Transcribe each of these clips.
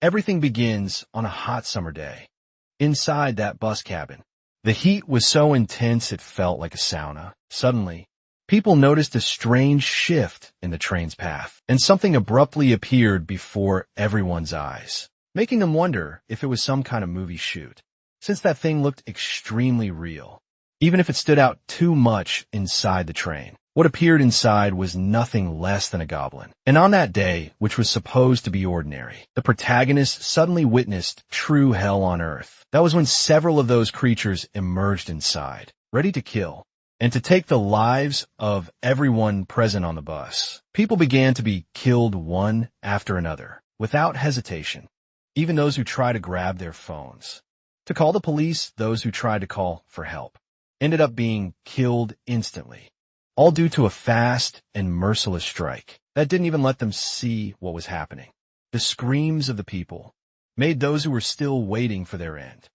Everything begins on a hot summer day. Inside that bus cabin, the heat was so intense it felt like a sauna. Suddenly, people noticed a strange shift in the train's path, and something abruptly appeared before everyone's eyes, making them wonder if it was some kind of movie shoot, since that thing looked extremely real, even if it stood out too much inside the train. What appeared inside was nothing less than a goblin. And on that day, which was supposed to be ordinary, the protagonist suddenly witnessed true hell on earth. That was when several of those creatures emerged inside, ready to kill, and to take the lives of everyone present on the bus. People began to be killed one after another, without hesitation, even those who tried to grab their phones. To call the police, those who tried to call for help ended up being killed instantly, all due to a fast and merciless strike that didn't even let them see what was happening. The screams of the people made those who were still waiting for their end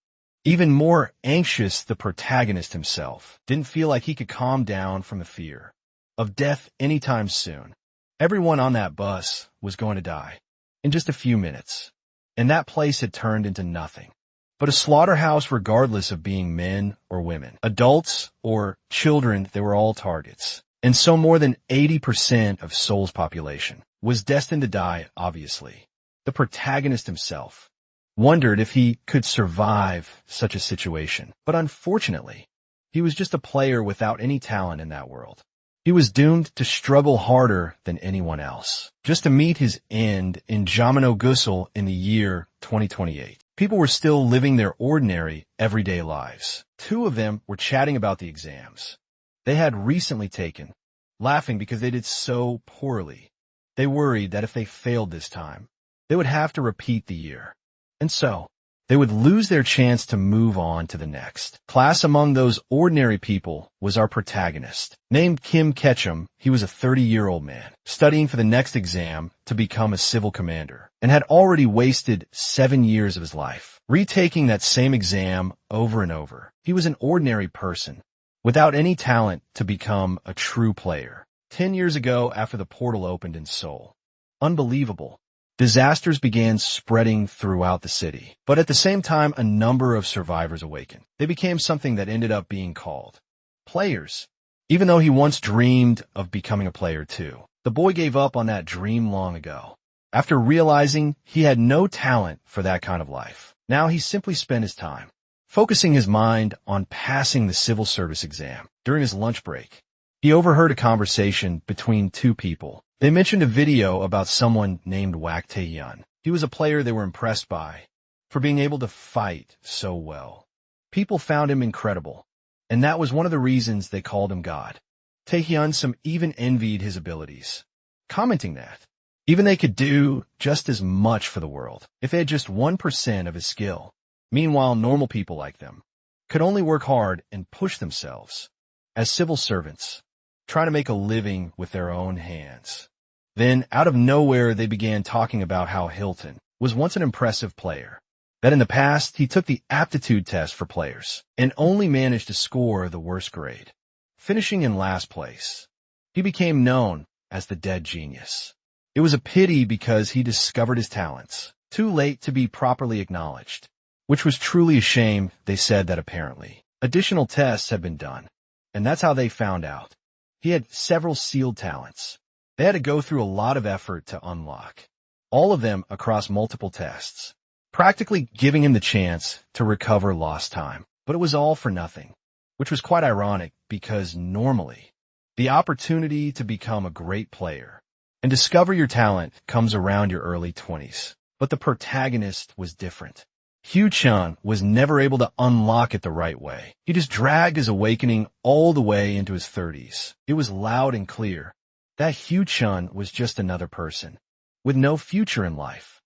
even more anxious. The protagonist himself didn't feel like he could calm down from the fear of death anytime soon. Everyone on that bus was going to die in just a few minutes, and that place had turned into nothing but a slaughterhouse, regardless of being men or women, adults or children. They were all targets. And so more than 80% of Seoul's population was destined to die, obviously. The protagonist himself wondered if he could survive such a situation. But unfortunately, he was just a player without any talent in that world. He was doomed to struggle harder than anyone else, just to meet his end in Jamano-gusel in the year 2028. People were still living their ordinary, everyday lives. Two of them were chatting about the exams they had recently taken, laughing because they did so poorly. They worried that if they failed this time, they would have to repeat the year, and so they would lose their chance to move on to the next class. Among those ordinary people was our protagonist, named Kim Ketchum. He was a 30-year-old man, studying for the next exam to become a civil commander, and had already wasted 7 years of his life, retaking that same exam over and over. He was an ordinary person, without any talent to become a true player. 10 years ago, after the portal opened in Seoul, unbelievable disasters began spreading throughout the city. But at the same time, a number of survivors awakened. They became something that ended up being called players. Even though he once dreamed of becoming a player too, the boy gave up on that dream long ago, after realizing he had no talent for that kind of life. Now he simply spent his time focusing his mind on passing the civil service exam. During his lunch break, he overheard a conversation between two people. They mentioned a video about someone named Wak Tae-hyun. He was a player they were impressed by for being able to fight so well. People found him incredible, and that was one of the reasons they called him God. Tae-hyun some even envied his abilities, commenting that even they could do just as much for the world if they had just 1% of his skill. Meanwhile, normal people like them could only work hard and push themselves as civil servants, trying to make a living with their own hands. Then, out of nowhere, they began talking about how Hilton was once an impressive player, that in the past he took the aptitude test for players and only managed to score the worst grade, finishing in last place. He became known as the dead genius. It was a pity because he discovered his talents too late to be properly acknowledged, which was truly a shame. They said that apparently additional tests had been done, and that's how they found out. He had several sealed talents. They had to go through a lot of effort to unlock, all of them across multiple tests, practically giving him the chance to recover lost time. But it was all for nothing, which was quite ironic because normally the opportunity to become a great player and discover your talent comes around your early 20s. But the protagonist was different. Hyu-chun was never able to unlock it the right way. He just dragged his awakening all the way into his 30s. It was loud and clear that Hyu-chun was just another person, with no future in life.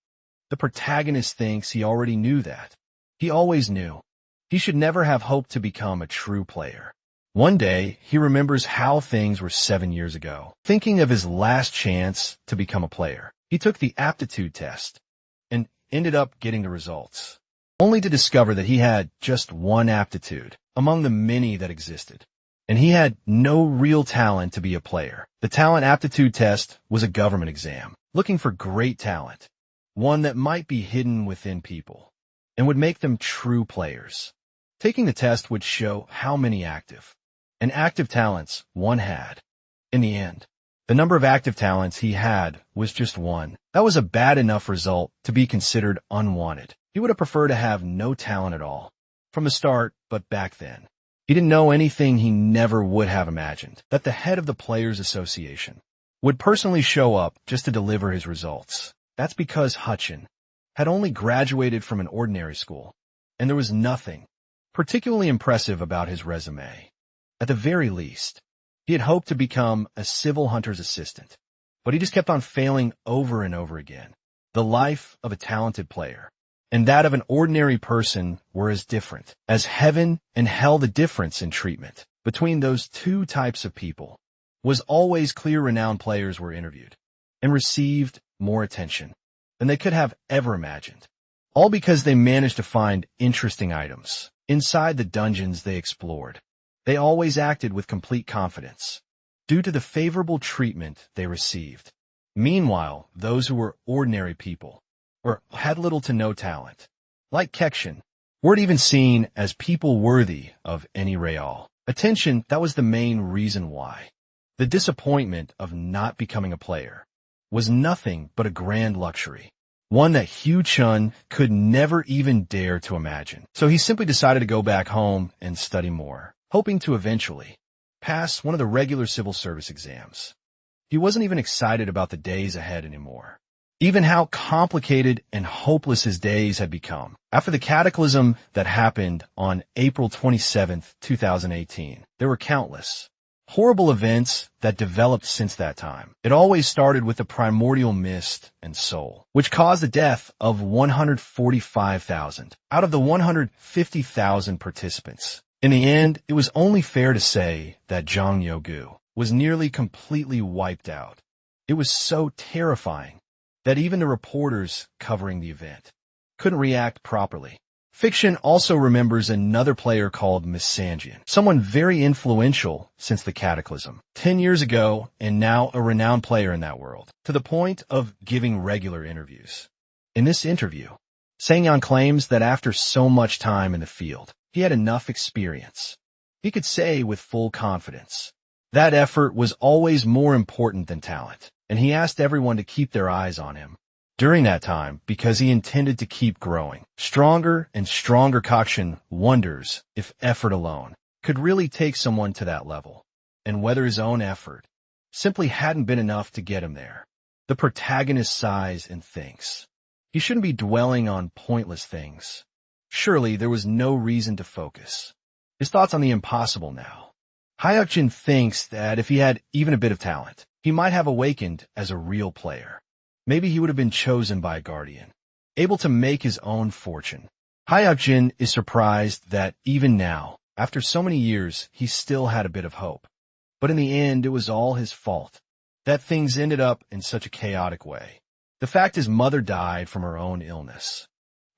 The protagonist thinks he already knew that. He always knew. He should never have hoped to become a true player. One day, he remembers how things were 7 years ago. Thinking of his last chance to become a player, he took the aptitude test and ended up getting the results, only to discover that he had just one aptitude among the many that existed, and he had no real talent to be a player. The talent aptitude test was a government exam, looking for great talent, one that might be hidden within people and would make them true players. Taking the test would show how many active talents one had. In the end, the number of active talents he had was just one. That was a bad enough result to be considered unwanted. He would have preferred to have no talent at all from the start, but back then, he didn't know anything he never would have imagined, that the head of the Players Association would personally show up just to deliver his results. That's because Hutchin had only graduated from an ordinary school, and there was nothing particularly impressive about his resume. At the very least, he had hoped to become a civil hunter's assistant, but he just kept on failing over and over again. The life of a talented player and that of an ordinary person were as different as heaven and hell. The difference in treatment between those two types of people was always clear. Renowned players were interviewed and received more attention than they could have ever imagined, all because they managed to find interesting items inside the dungeons they explored. They always acted with complete confidence due to the favorable treatment they received. Meanwhile, those who were ordinary people or had little to no talent, like Kekshin, weren't even seen as people worthy of any real attention. That was the main reason why. The disappointment of not becoming a player was nothing but a grand luxury, one that Hugh Chun could never even dare to imagine. So he simply decided to go back home and study more, hoping to eventually pass one of the regular civil service exams. He wasn't even excited about the days ahead anymore, even how complicated and hopeless his days had become. After the cataclysm that happened on April 27th, 2018, there were countless horrible events that developed since that time. It always started with the primordial mist and soul, which caused the death of 145,000 out of the 150,000 participants. In the end, it was only fair to say that Zhang Yogu was nearly completely wiped out. It was so terrifying that even the reporters covering the event couldn't react properly. Fiction also remembers another player called Misangian, someone very influential since the cataclysm, 10 years ago and now a renowned player in that world, to the point of giving regular interviews. In this interview, Sangyan claims that after so much time in the field, he had enough experience. He could say with full confidence that effort was always more important than talent, and he asked everyone to keep their eyes on him during that time because he intended to keep growing. Stronger and stronger. Kokshin wonders if effort alone could really take someone to that level, and whether his own effort simply hadn't been enough to get him there. The protagonist sighs and thinks he shouldn't be dwelling on pointless things. Surely there was no reason to focus his thoughts on the impossible now. Hyuk-jin thinks that if he had even a bit of talent, he might have awakened as a real player. Maybe he would have been chosen by a guardian, able to make his own fortune. Hyuk-jin is surprised that even now, after so many years, he still had a bit of hope. But in the end, it was all his fault that things ended up in such a chaotic way. The fact his mother died from her own illness.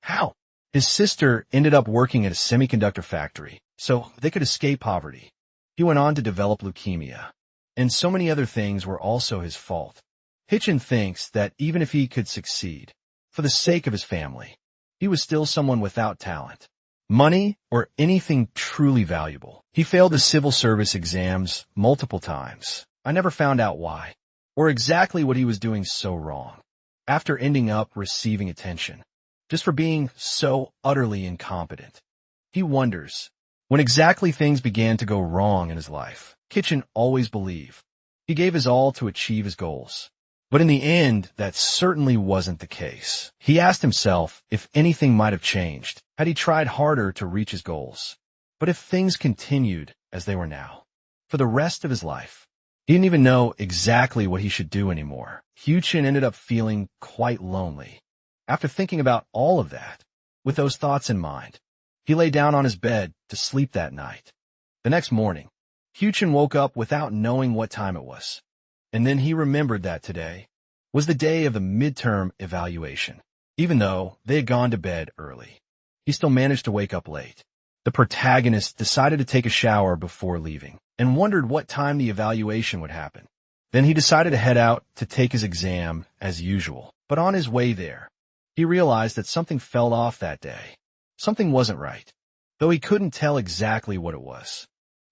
How? His sister ended up working at a semiconductor factory so they could escape poverty. He went on to develop leukemia, and so many other things were also his fault. Hitchin thinks that even if he could succeed, for the sake of his family, he was still someone without talent, money, or anything truly valuable. He failed the civil service exams multiple times. I never found out why, or exactly what he was doing so wrong, after ending up receiving attention, just for being so utterly incompetent. He wonders when exactly things began to go wrong in his life. Kitchen always believed he gave his all to achieve his goals. But in the end, that certainly wasn't the case. He asked himself if anything might have changed had he tried harder to reach his goals. But if things continued as they were now, for the rest of his life, he didn't even know exactly what he should do anymore. Hyuchin ended up feeling quite lonely. After thinking about all of that, with those thoughts in mind, he lay down on his bed to sleep that night. The next morning, Hyuchin woke up without knowing what time it was. And then he remembered that today was the day of the midterm evaluation. Even though they had gone to bed early, he still managed to wake up late. The protagonist decided to take a shower before leaving and wondered what time the evaluation would happen. Then he decided to head out to take his exam as usual. But on his way there, He realized that something fell off that day. Something wasn't right, though he couldn't tell exactly what it was.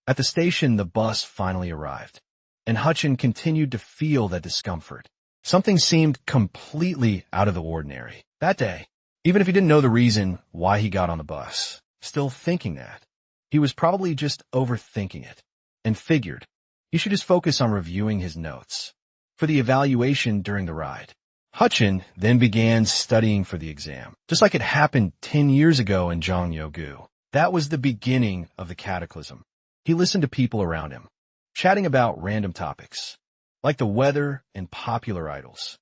At the station, the bus finally arrived, and Hutchin continued to feel that discomfort. Something seemed completely out of the ordinary that day, even if he didn't know the reason why he got on the bus. Still thinking that, he was probably just overthinking it, and figured he should just focus on reviewing his notes for the evaluation during the ride. Hutchin then began studying for the exam, just like it happened 10 years ago in Jongnyo-gu. That was the beginning of the cataclysm. He listened to people around him, chatting about random topics, like the weather and popular idols,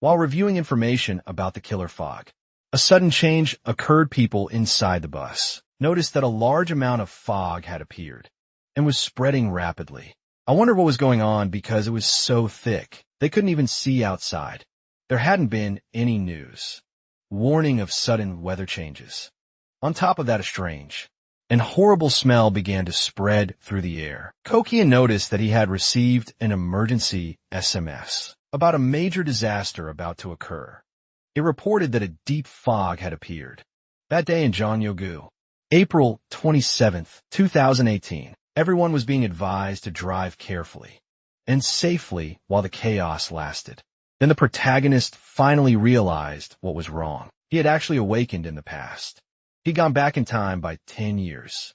while reviewing information about the killer fog. A sudden change occurred. People inside the bus noticed that a large amount of fog had appeared and was spreading rapidly. I wondered what was going on because it was so thick, they couldn't even see outside. There hadn't been any news, warning of sudden weather changes. On top of that, a strange and horrible smell began to spread through the air. Kokian noticed that he had received an emergency SMS about a major disaster about to occur. It reported that a deep fog had appeared. That day in Jongnyo-gu, April 27, 2018, everyone was being advised to drive carefully and safely while the chaos lasted. Then the protagonist finally realized what was wrong. He had actually awakened in the past. He'd gone back in time by 10 years.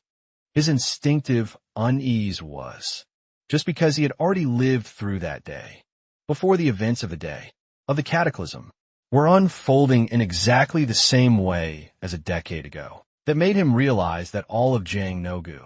His instinctive unease was just because he had already lived through that day, before the events of the day of the cataclysm were unfolding in exactly the same way as a decade ago. That made him realize that all of Jongnyo-gu,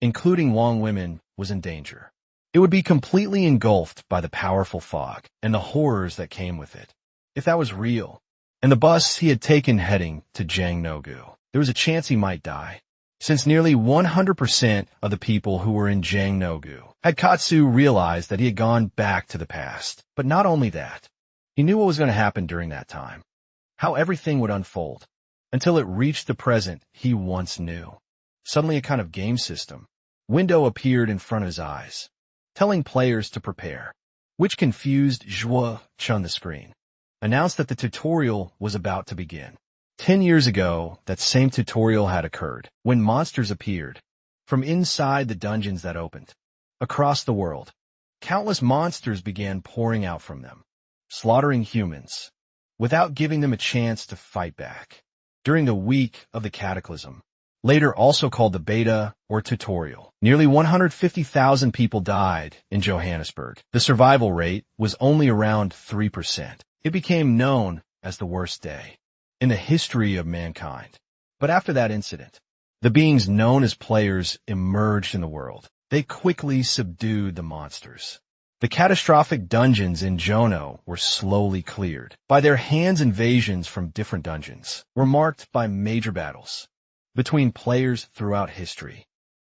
including Wong women, was in danger. It would be completely engulfed by the powerful fog and the horrors that came with it. If that was real, and the bus he had taken heading to Jongnyo-gu, there was a chance he might die. Since nearly 100% of the people who were in Jongnyo-gu had Katsu realized that he had gone back to the past. But not only that, he knew what was going to happen during that time, how everything would unfold, until it reached the present he once knew. Suddenly a kind of game system window appeared in front of his eyes, telling players to prepare, which confused Zhuo Chun. The screen announced that the tutorial was about to begin. 10 years ago, that same tutorial had occurred, when monsters appeared from inside the dungeons that opened. Across the world, countless monsters began pouring out from them, slaughtering humans, without giving them a chance to fight back. During the week of the cataclysm, later also called the beta or tutorial, nearly 150,000 people died in Johannesburg. The survival rate was only around 3%. It became known as the worst day in the history of mankind. But after that incident, the beings known as players emerged in the world. They quickly subdued the monsters. The catastrophic dungeons in Jono were slowly cleared. By their hands, invasions from different dungeons were marked by major battles between players throughout history.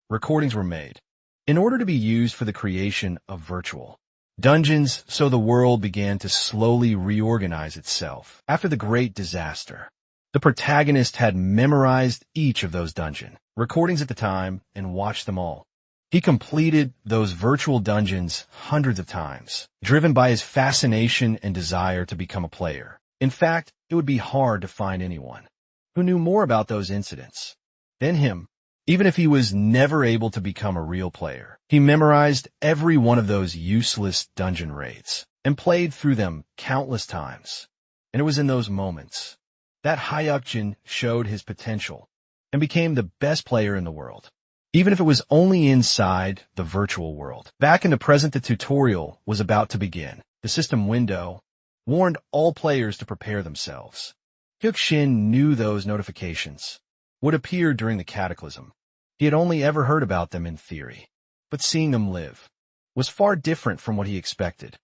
Recordings were made in order to be used for the creation of virtual dungeons, so the world began to slowly reorganize itself. After the great disaster, the protagonist had memorized each of those dungeon recordings at the time and watched them all. He completed those virtual dungeons hundreds of times, driven by his fascination and desire to become a player. In fact, it would be hard to find anyone who knew more about those incidents than him. Even if he was never able to become a real player, he memorized every one of those useless dungeon raids and played through them countless times. And it was in those moments that Hyukjin showed his potential and became the best player in the world, even if it was only inside the virtual world. Back in the present, the tutorial was about to begin. The system window warned all players to prepare themselves. Hyukjin knew those notifications would appear during the cataclysm. He had only ever heard about them in theory, but seeing them live was far different from what he expected.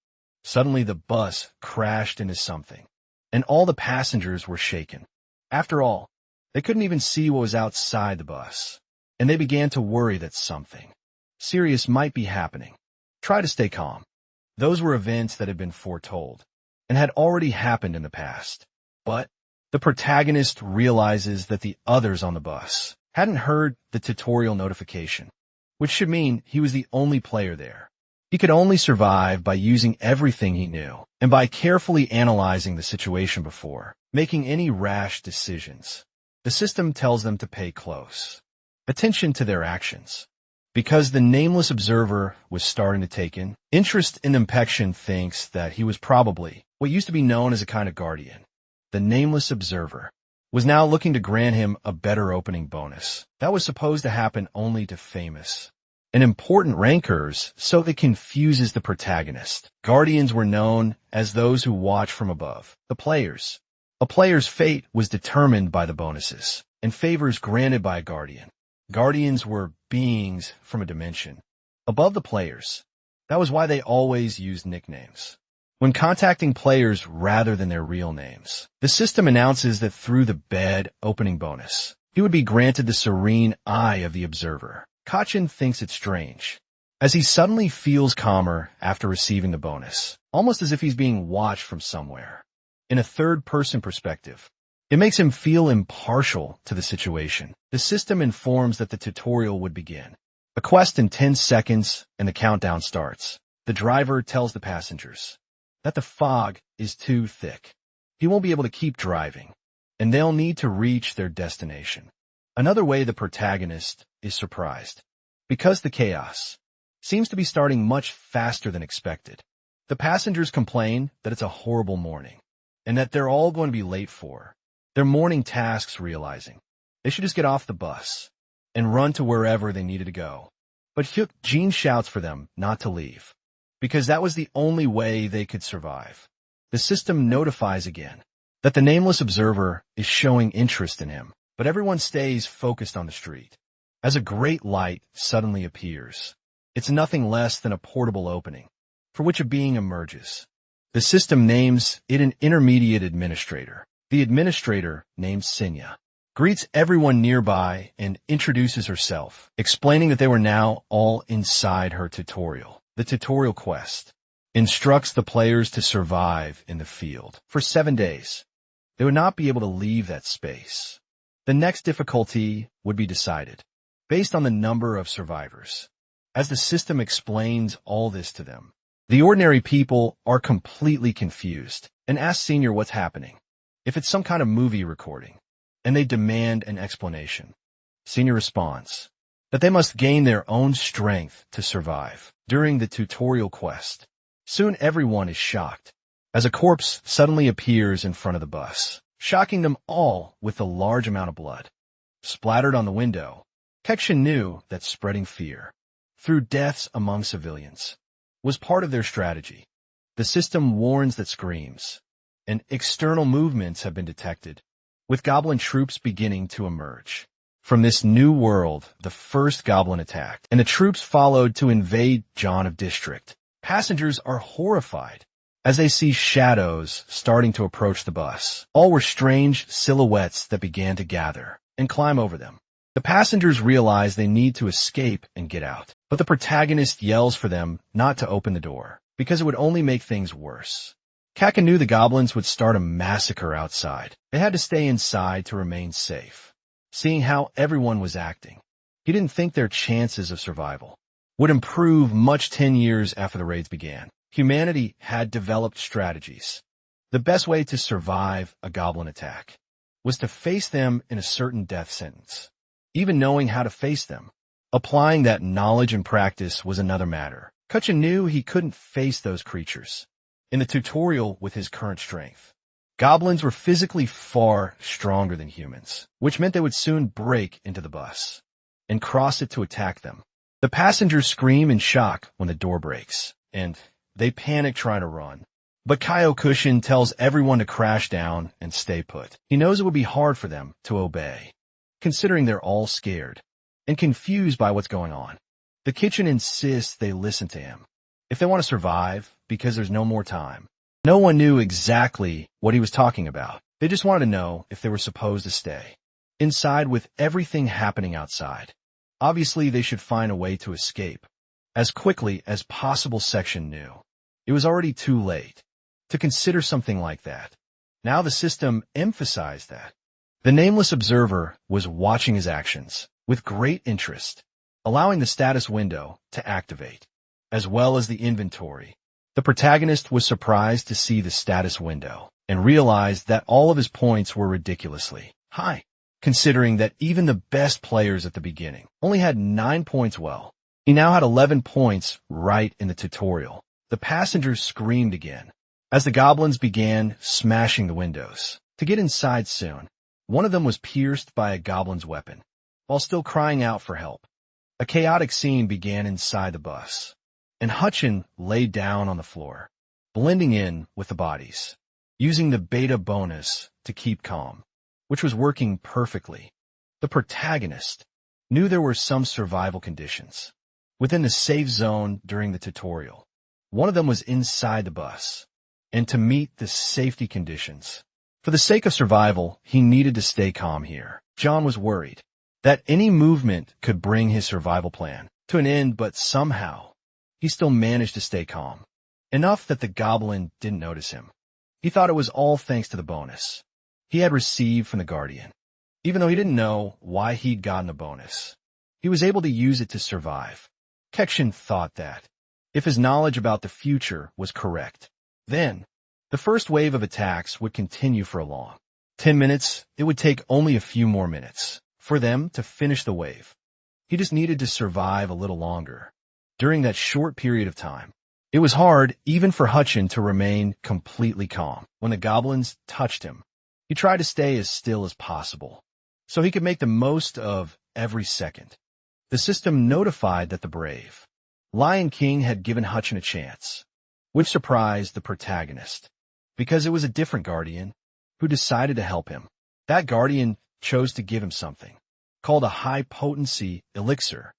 Suddenly the bus crashed into something, and all the passengers were shaken. After all, they couldn't even see what was outside the bus, and they began to worry that something serious might be happening. Try to stay calm. Those were events that had been foretold and had already happened in the past. But the protagonist realizes that the others on the bus hadn't heard the tutorial notification, which should mean he was the only player there. He could only survive by using everything he knew. and by carefully analyzing the situation before making any rash decisions, the system tells them to pay close attention to their actions. Because the nameless observer was starting to take in interest in Impection thinks that he was probably what used to be known as a kind of guardian. The nameless observer was now looking to grant him a better opening bonus. That was supposed to happen only to famous and important rankers, so it confuses the protagonist. Guardians were known as those who watch from above the players. A player's fate was determined by the bonuses and favors granted by a guardian. Guardians were beings from a dimension above the players. That was why they always used nicknames when contacting players rather than their real names. The system announces that through the bed opening bonus, he would be granted the serene eye of the observer. Kachin thinks it's strange, as he suddenly feels calmer after receiving the bonus, almost as if he's being watched from somewhere. In a third-person perspective, it makes him feel impartial to the situation. The system informs that the tutorial would begin. A quest in 10 seconds, and the countdown starts. The driver tells the passengers that the fog is too thick. He won't be able to keep driving, and they'll need to reach their destination. Another way the protagonist is surprised, because the chaos seems to be starting much faster than expected. The passengers complain that it's a horrible morning, and that they're all going to be late for their morning tasks, realizing they should just get off the bus and run to wherever they needed to go. But Hyuk Jin shouts for them not to leave, because that was the only way they could survive. The system notifies again that the nameless observer is showing interest in him, but everyone stays focused on the street. As a great light suddenly appears, it's nothing less than a portable opening, for which a being emerges. The system names it an intermediate administrator. The administrator, named Sinya, greets everyone nearby and introduces herself, explaining that they were now all inside her tutorial. The tutorial quest instructs the players to survive in the field for 7 days. They would not be able to leave that space. The next difficulty would be decided based on the number of survivors. As the system explains all this to them, the ordinary people are completely confused and ask Senior what's happening, if it's some kind of movie recording, and they demand an explanation. Senior responds that they must gain their own strength to survive during the tutorial quest. Soon everyone is shocked, as a corpse suddenly appears in front of the bus, shocking them all with a large amount of blood splattered on the window. Kekshin knew that spreading fear through deaths among civilians was part of their strategy. The system warns that screams and external movements have been detected, with goblin troops beginning to emerge. From this new world, the first goblin attacked, and the troops followed to invade John District. Passengers are horrified as they see shadows starting to approach the bus. All were strange silhouettes that began to gather and climb over them. The passengers realize they need to escape and get out, but the protagonist yells for them not to open the door, because it would only make things worse. Kaka knew the goblins would start a massacre outside. They had to stay inside to remain safe. Seeing how everyone was acting, he didn't think their chances of survival would improve much 10 years after the raids began. Humanity had developed strategies. The best way to survive a goblin attack was to face them in a certain death sentence. Even knowing how to face them, applying that knowledge and practice was another matter. Kachin knew he couldn't face those creatures in the tutorial with his current strength. Goblins were physically far stronger than humans, which meant they would soon break into the bus and cross it to attack them. The passengers scream in shock when the door breaks, and they panic trying to run. But Kyokushin tells everyone to crash down and stay put. He knows it would be hard for them to obey, considering they're all scared and confused by what's going on. The kitchen insists they listen to him if they want to survive, because there's no more time. No one knew exactly what he was talking about. They just wanted to know if they were supposed to stay inside with everything happening outside. Obviously, they should find a way to escape as quickly as possible. Section knew it was already too late to consider something like that. Now the system emphasized that the nameless observer was watching his actions with great interest, allowing the status window to activate, as well as the inventory The protagonist was surprised to see the status window and realized that all of his points were ridiculously high, considering that even the best players at the beginning only had 9 points. Well, he now had 11 points right in the tutorial. The passengers screamed again as the goblins began smashing the windows to get inside soon. One of them was pierced by a goblin's weapon while still crying out for help. A chaotic scene began inside the bus, and Hutchin lay down on the floor, blending in with the bodies, using the beta bonus to keep calm, which was working perfectly. The protagonist knew there were some survival conditions within the safe zone during the tutorial. One of them was inside the bus, and to meet the safety conditions, for the sake of survival, he needed to stay calm here. John was worried that any movement could bring his survival plan to an end, but somehow he still managed to stay calm, enough that the goblin didn't notice him. He thought it was all thanks to the bonus he had received from the Guardian. Even though he didn't know why he'd gotten a bonus, he was able to use it to survive. Kekshin thought that if his knowledge about the future was correct, then the first wave of attacks would continue for a long 10 minutes. It would take only a few more minutes for them to finish the wave. He just needed to survive a little longer. During that short period of time, it was hard even for Hutchin to remain completely calm. When the goblins touched him, he tried to stay as still as possible so he could make the most of every second. The system notified that the brave Lion King had given Hutchin a chance, which surprised the protagonist, because it was a different Guardian who decided to help him. That Guardian chose to give him something called a high-potency elixir.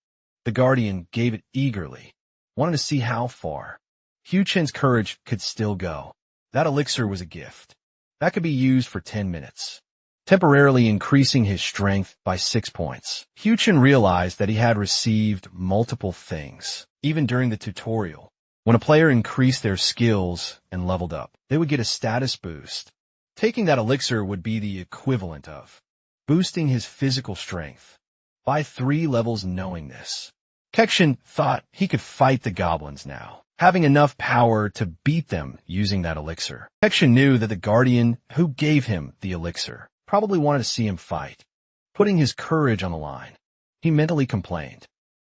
The Guardian gave it eagerly, wanted to see how far Hutchin's courage could still go. That elixir was a gift that could be used for 10 minutes, temporarily increasing his strength by 6 points. Hutchin realized that he had received multiple things. Even during the tutorial, when a player increased their skills and leveled up, they would get a status boost. Taking that elixir would be the equivalent of boosting his physical strength by 3 levels. Knowing this, Kekshin thought he could fight the goblins now, having enough power to beat them using that elixir. Kekshin knew that the Guardian who gave him the elixir probably wanted to see him fight, putting his courage on the line. He mentally complained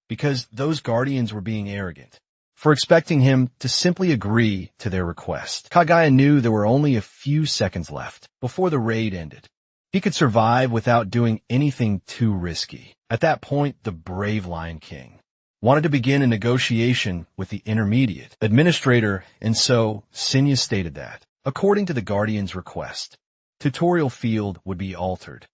because those Guardians were being arrogant for expecting him to simply agree to their request. Kagaya knew there were only a few seconds left before the raid ended. He could survive without doing anything too risky. At that point, the brave Lion King wanted to begin a negotiation with the intermediate administrator, and so Senya stated that, according to the Guardian's request, tutorial field would be altered.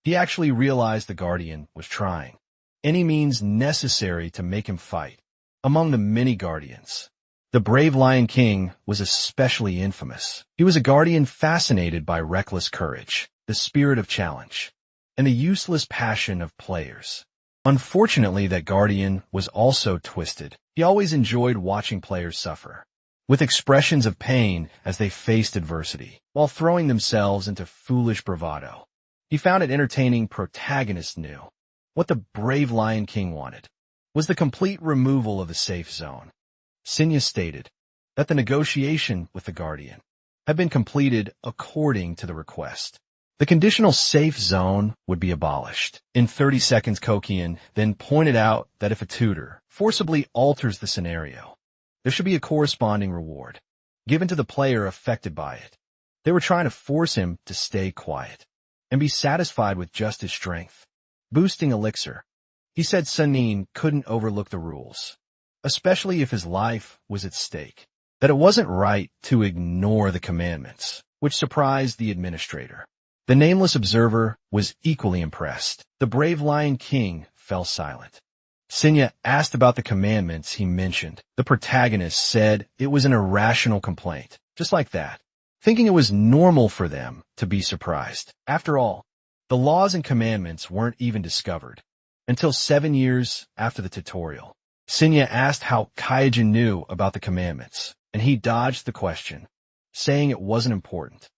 He actually realized the Guardian was trying any means necessary to make him fight. Among the many Guardians, the brave Lion King was especially infamous. He was a Guardian fascinated by reckless courage, the spirit of challenge, and the useless passion of players. Unfortunately, that Guardian was also twisted. He always enjoyed watching players suffer, with expressions of pain as they faced adversity, while throwing themselves into foolish bravado. He found it entertaining. Protagonists knew what the brave Lion King wanted was the complete removal of the safe zone. Senya stated that the negotiation with the Guardian had been completed according to the request. The conditional safe zone would be abolished. In 30 seconds, Kokian then pointed out that if a tutor forcibly alters the scenario, there should be a corresponding reward given to the player affected by it. They were trying to force him to stay quiet and be satisfied with just his strength. Boosting elixir. He said Sunin couldn't overlook the rules, especially if his life was at stake, that it wasn't right to ignore the commandments, which surprised the administrator. The nameless observer was equally impressed. The brave Lion King fell silent. Senya asked about the commandments he mentioned. The protagonist said it was an irrational complaint, just like that, thinking it was normal for them to be surprised. After all, the laws and commandments weren't even discovered until 7 years after the tutorial. Senya asked how Kaijin knew about the commandments, and he dodged the question, saying it wasn't important.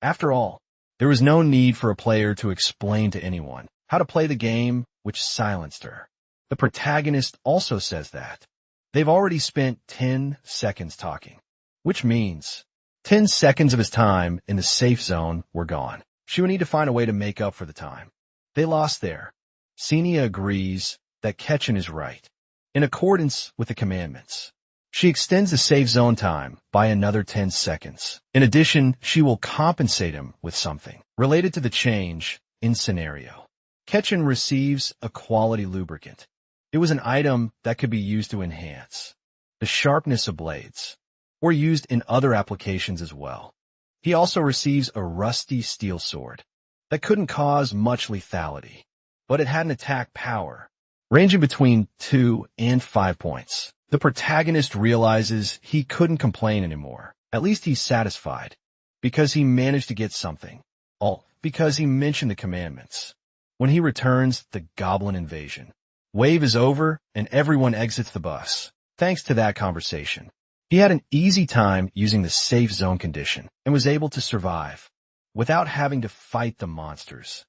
After all, there was no need for a player to explain to anyone how to play the game, which silenced her. The protagonist also says that they've already spent 10 seconds talking. which means 10 seconds of his time in the safe zone were gone. She would need to find a way to make up for the time they lost there. Senia agrees that Ketchin is right. In accordance with the commandments, she extends the safe zone time by another 10 seconds. In addition, she will compensate him with something related to the change in scenario. Ketchin receives a quality lubricant. It was an item that could be used to enhance the sharpness of blades, or used in other applications as well. He also receives a rusty steel sword that couldn't cause much lethality, but it had an attack power ranging between 2 and 5 points. The protagonist realizes he couldn't complain anymore. At least he's satisfied, because he managed to get something. All because he mentioned the commandments. When he returns, the goblin invasion wave is over and everyone exits the bus. Thanks to that conversation, he had an easy time using the safe zone condition and was able to survive without having to fight the monsters.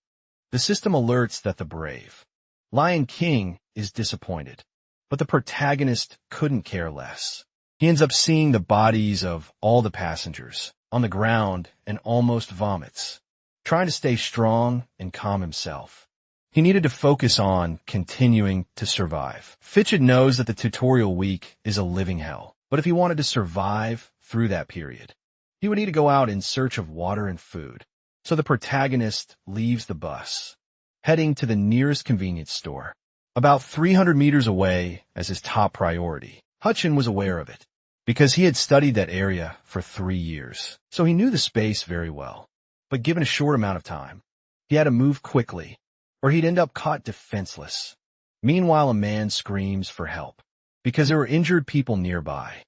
The system alerts that the brave Lion King is disappointed, but the protagonist couldn't care less. He ends up seeing the bodies of all the passengers on the ground and almost vomits, trying to stay strong and calm himself. He needed to focus on continuing to survive. Fitchett knows that the tutorial week is a living hell, but if he wanted to survive through that period, he would need to go out in search of water and food. So the protagonist leaves the bus, heading to the nearest convenience store, about 300 meters away as his top priority. Hutchin was aware of it, because he had studied that area for 3 years, so he knew the space very well. But given a short amount of time, he had to move quickly, or he'd end up caught defenseless. Meanwhile, a man screams for help, because there were injured people nearby.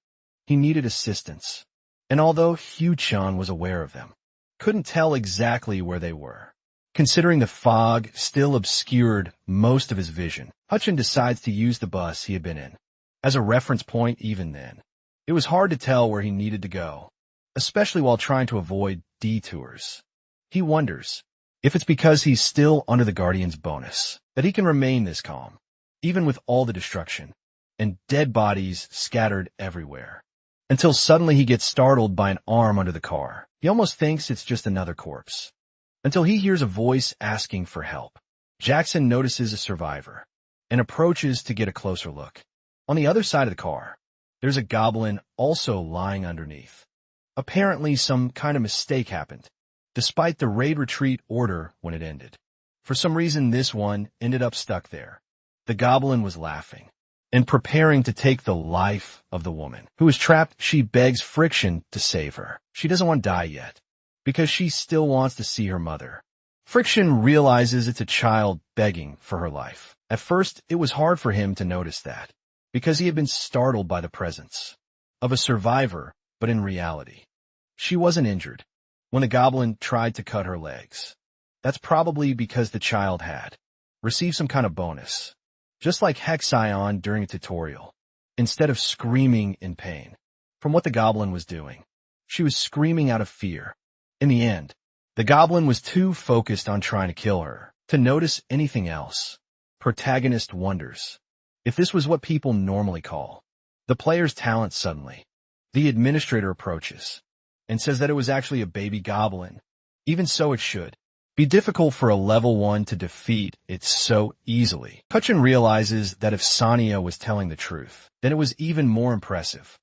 He needed assistance, and although Hugh-chan was aware of them, couldn't tell exactly where they were. Considering the fog still obscured most of his vision, Hutchin decides to use the bus he had been in as a reference point. Even then, it was hard to tell where he needed to go, especially while trying to avoid detours. He wonders if it's because he's still under the Guardian's bonus that he can remain this calm, even with all the destruction and dead bodies scattered everywhere. Until suddenly he gets startled by an arm under the car. He almost thinks it's just another corpse, until he hears a voice asking for help. Jackson notices a survivor and approaches to get a closer look. On the other side of the car, there's a goblin also lying underneath. Apparently some kind of mistake happened, despite the raid retreat order when it ended. For some reason, this one ended up stuck there. The goblin was laughing and preparing to take the life of the woman who is trapped. She begs Friction to save her. She doesn't want to die yet, because she still wants to see her mother. Friction realizes it's a child begging for her life. At first, it was hard for him to notice that, because he had been startled by the presence of a survivor, but in reality, she wasn't injured when the goblin tried to cut her legs. That's probably because the child had received some kind of bonus, just like Hexion during a tutorial. Instead of screaming in pain from what the goblin was doing, she was screaming out of fear. In the end, the goblin was too focused on trying to kill her to notice anything else. Protagonist wonders if this was what people normally call the player's talent. Suddenly, the administrator approaches and says that it was actually a baby goblin. Even so, it should be difficult for a level 1 to defeat it so easily. Hutchin realizes that if Sania was telling the truth, then it was even more impressive.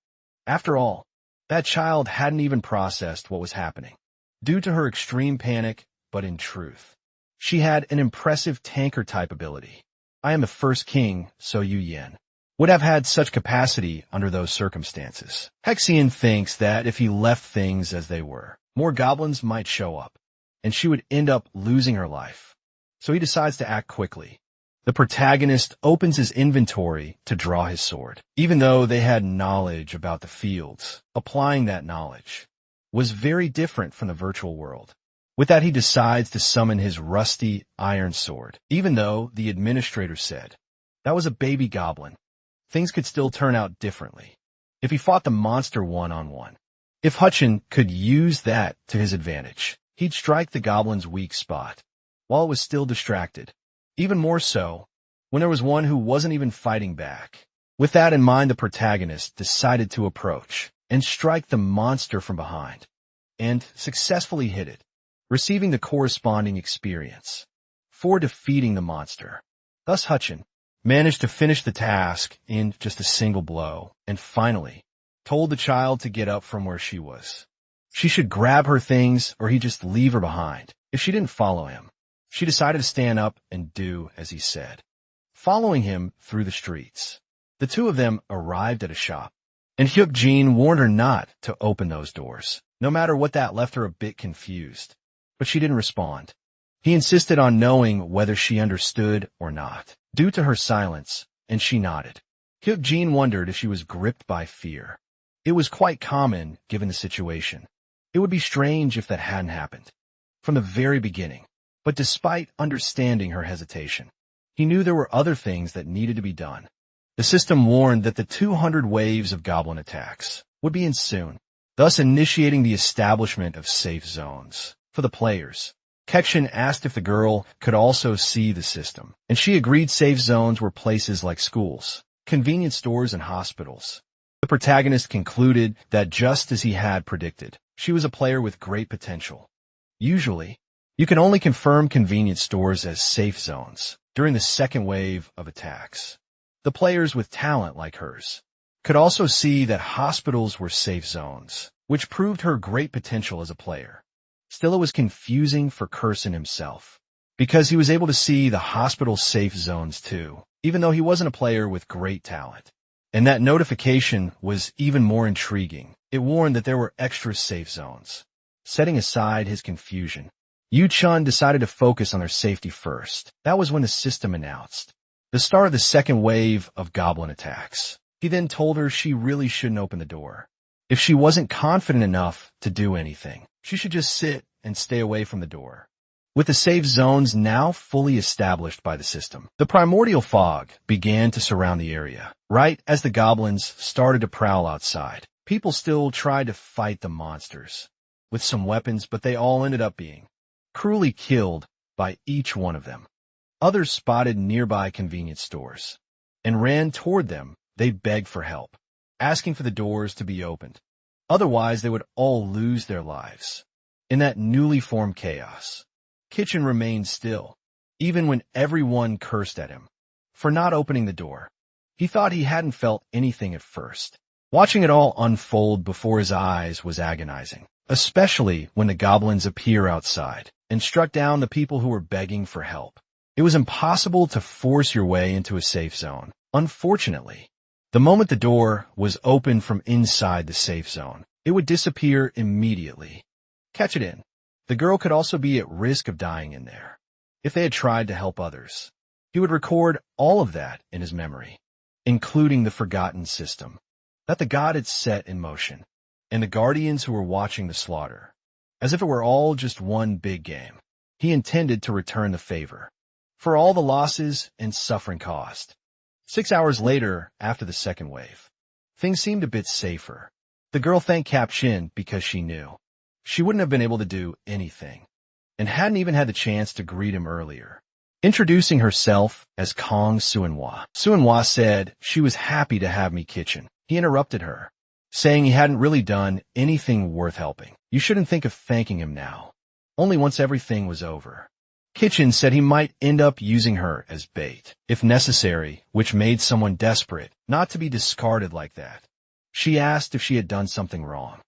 After all, that child hadn't even processed what was happening due to her extreme panic, but in truth, she had an impressive tanker-type ability. I am the first king, so Yu Yen would have had such capacity under those circumstances. Hexion thinks that if he left things as they were, more goblins might show up, and she would end up losing her life. So he decides to act quickly. The protagonist opens his inventory to draw his sword. Even though they had knowledge about the fields, applying that knowledge was very different from the virtual world. With that, he decides to summon his rusty iron sword. Even though the administrator said that was a baby goblin, things could still turn out differently if he fought the monster one-on-one. If Hutchin could use that to his advantage, he'd strike the goblin's weak spot while it was still distracted. Even more so when there was one who wasn't even fighting back. With that in mind, the protagonist decided to approach and strike the monster from behind, and successfully hit it, receiving the corresponding experience for defeating the monster. Thus Hutchin managed to finish the task in just a single blow, and finally told the child to get up from where she was. She should grab her things or he'd just leave her behind if she didn't follow him. She decided to stand up and do as he said. Following him through the streets, the two of them arrived at a shop, and Hyuk-jin warned her not to open those doors. No matter what, that left her a bit confused, but she didn't respond. He insisted on knowing whether she understood or not, due to her silence, and she nodded. Hyuk-jin wondered if she was gripped by fear. It was quite common given the situation. It would be strange if that hadn't happened from the very beginning. But despite understanding her hesitation, he knew there were other things that needed to be done. The system warned that the 200 waves of goblin attacks would begin soon, thus initiating the establishment of safe zones for the players. Kexin asked if the girl could also see the system, and she agreed. Safe zones were places like schools, convenience stores, and hospitals. The protagonist concluded that just as he had predicted, she was a player with great potential. Usually, you can only confirm convenience stores as safe zones during the second wave of attacks. The players with talent like hers could also see that hospitals were safe zones, which proved her great potential as a player. Still, it was confusing for Kurson himself, because he was able to see the hospital safe zones too, even though he wasn't a player with great talent. And that notification was even more intriguing. It warned that there were extra safe zones. Setting aside his confusion, Yu-chun decided to focus on their safety first. That was when the system announced the start of the second wave of goblin attacks. He then told her she really shouldn't open the door. If she wasn't confident enough to do anything, she should just sit and stay away from the door. With the safe zones now fully established by the system, the primordial fog began to surround the area. Right as the goblins started to prowl outside, people still tried to fight the monsters with some weapons, but they all ended up being cruelly killed by each one of them. Others spotted nearby convenience stores and ran toward them. They begged for help, asking for the doors to be opened. Otherwise, they would all lose their lives. In that newly formed chaos, Kitchen remained still, even when everyone cursed at him for not opening the door. He thought he hadn't felt anything at first. Watching it all unfold before his eyes was agonizing, especially when the goblins appear outside and struck down the people who were begging for help. It was impossible to force your way into a safe zone. Unfortunately, the moment the door was opened from inside the safe zone, it would disappear immediately. Catch it in. The girl could also be at risk of dying in there if they had tried to help others. He would record all of that in his memory, including the forgotten system that the god had set in motion, and the guardians who were watching the slaughter, as if it were all just one big game. He intended to return the favor for all the losses and suffering caused. 6 hours later, after the second wave, things seemed a bit safer. The girl thanked Cap-Shin because she knew she wouldn't have been able to do anything, and hadn't even had the chance to greet him earlier. Introducing herself as Kong Suinhua, Suinhua said she was happy to have me. Kitchen. He interrupted her, saying he hadn't really done anything worth helping. You shouldn't think of thanking him now, only once everything was over. Kitchen said he might end up using her as bait, if necessary, which made someone desperate not to be discarded like that. She asked if she had done something wrong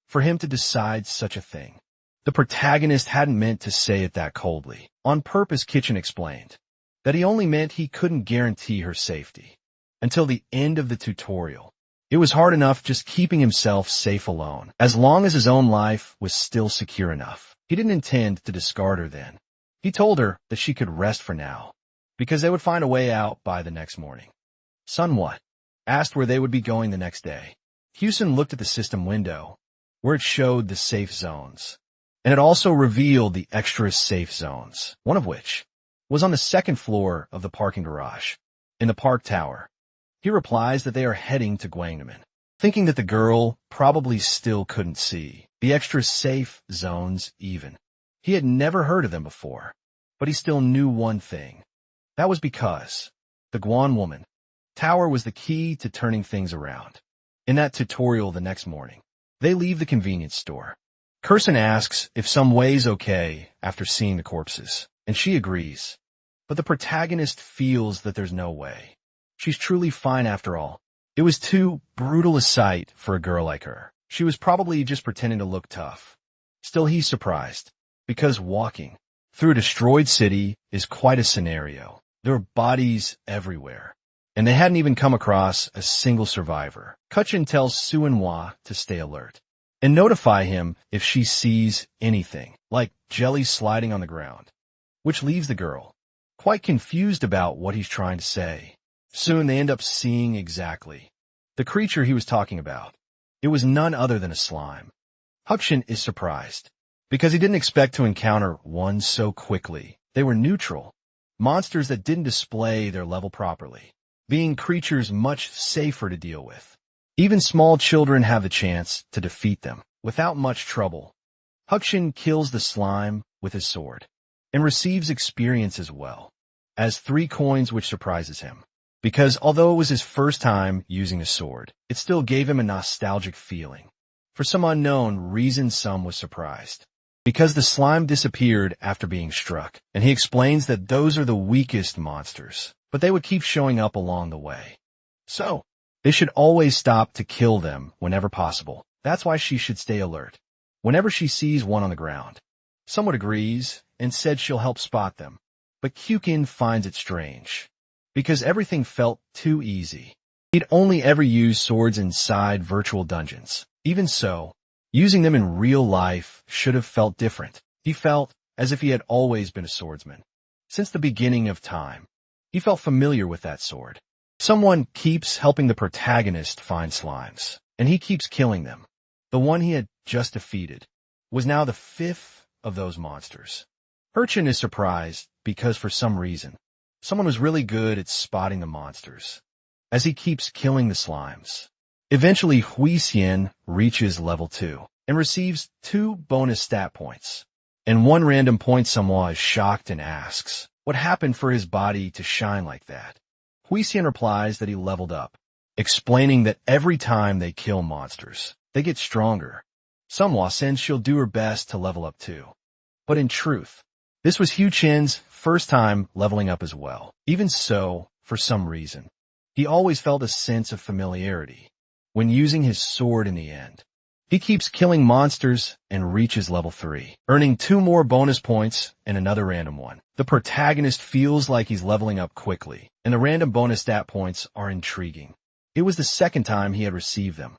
for him to decide such a thing. The protagonist hadn't meant to say it that coldly. On purpose, Kitchen explained that he only meant he couldn't guarantee her safety until the end of the tutorial. It was hard enough just keeping himself safe alone, as long as his own life was still secure enough. He didn't intend to discard her then. He told her that she could rest for now, because they would find a way out by the next morning. Sunwhat asked where they would be going the next day. Houston looked at the system window, where it showed the safe zones, and it also revealed the extra safe zones, one of which was on the second floor of the parking garage, in the park tower. He replies that they are heading to Gwangnamen, thinking that the girl probably still couldn't see the extra safe zones even. He had never heard of them before, but he still knew one thing. That was because the Guan woman tower was the key to turning things around. In that tutorial the next morning, They leave the convenience store. Kirsten asks if some way's okay after seeing the corpses, and she agrees. But the protagonist feels that there's no way. She's truly fine after all. It was too brutal a sight for a girl like her. She was probably just pretending to look tough. Still, he's surprised, because walking through a destroyed city is quite a scenario. There are bodies everywhere, and they hadn't even come across a single survivor. Kutchin tells Suinhwa to stay alert and notify him if she sees anything, like jelly sliding on the ground, which leaves the girl quite confused about what he's trying to say. Soon they end up seeing exactly the creature he was talking about. It was none other than a slime. Hukshin is surprised, because he didn't expect to encounter one so quickly. They were neutral, monsters that didn't display their level properly, being creatures much safer to deal with. Even small children have the chance to defeat them without much trouble. Hukshin kills the slime with his sword, and receives experience as well as 3 coins, which surprises him. Because although it was his first time using a sword, it still gave him a nostalgic feeling. For some unknown reason, Sum was surprised, because the slime disappeared after being struck, and he explains that those are the weakest monsters, but they would keep showing up along the way. So, they should always stop to kill them whenever possible. That's why she should stay alert whenever she sees one on the ground. Someone agrees and said she'll help spot them, but Kyukin finds it strange, because everything felt too easy. He'd only ever used swords inside virtual dungeons. Even so, using them in real life should have felt different. He felt as if he had always been a swordsman. Since the beginning of time, he felt familiar with that sword. Someone keeps helping the protagonist find slimes, and he keeps killing them. The one he had just defeated was now the 5th of those monsters. Urchin is surprised because for some reason, someone was really good at spotting the monsters, as he keeps killing the slimes. Eventually, Huixian reaches level 2 and receives 2 bonus stat points. And 1 random point. Someone is shocked and asks what happened for his body to shine like that. Huixian replies that he leveled up, explaining that every time they kill monsters, they get stronger. Sunhwa says she'll do her best to level up too. But in truth, this was Huixian's first time leveling up as well. Even so, for some reason, he always felt a sense of familiarity when using his sword in the end. He keeps killing monsters and reaches level 3, earning 2 more bonus points and another random one. The protagonist feels like he's leveling up quickly, and the random bonus stat points are intriguing. It was the second time he had received them.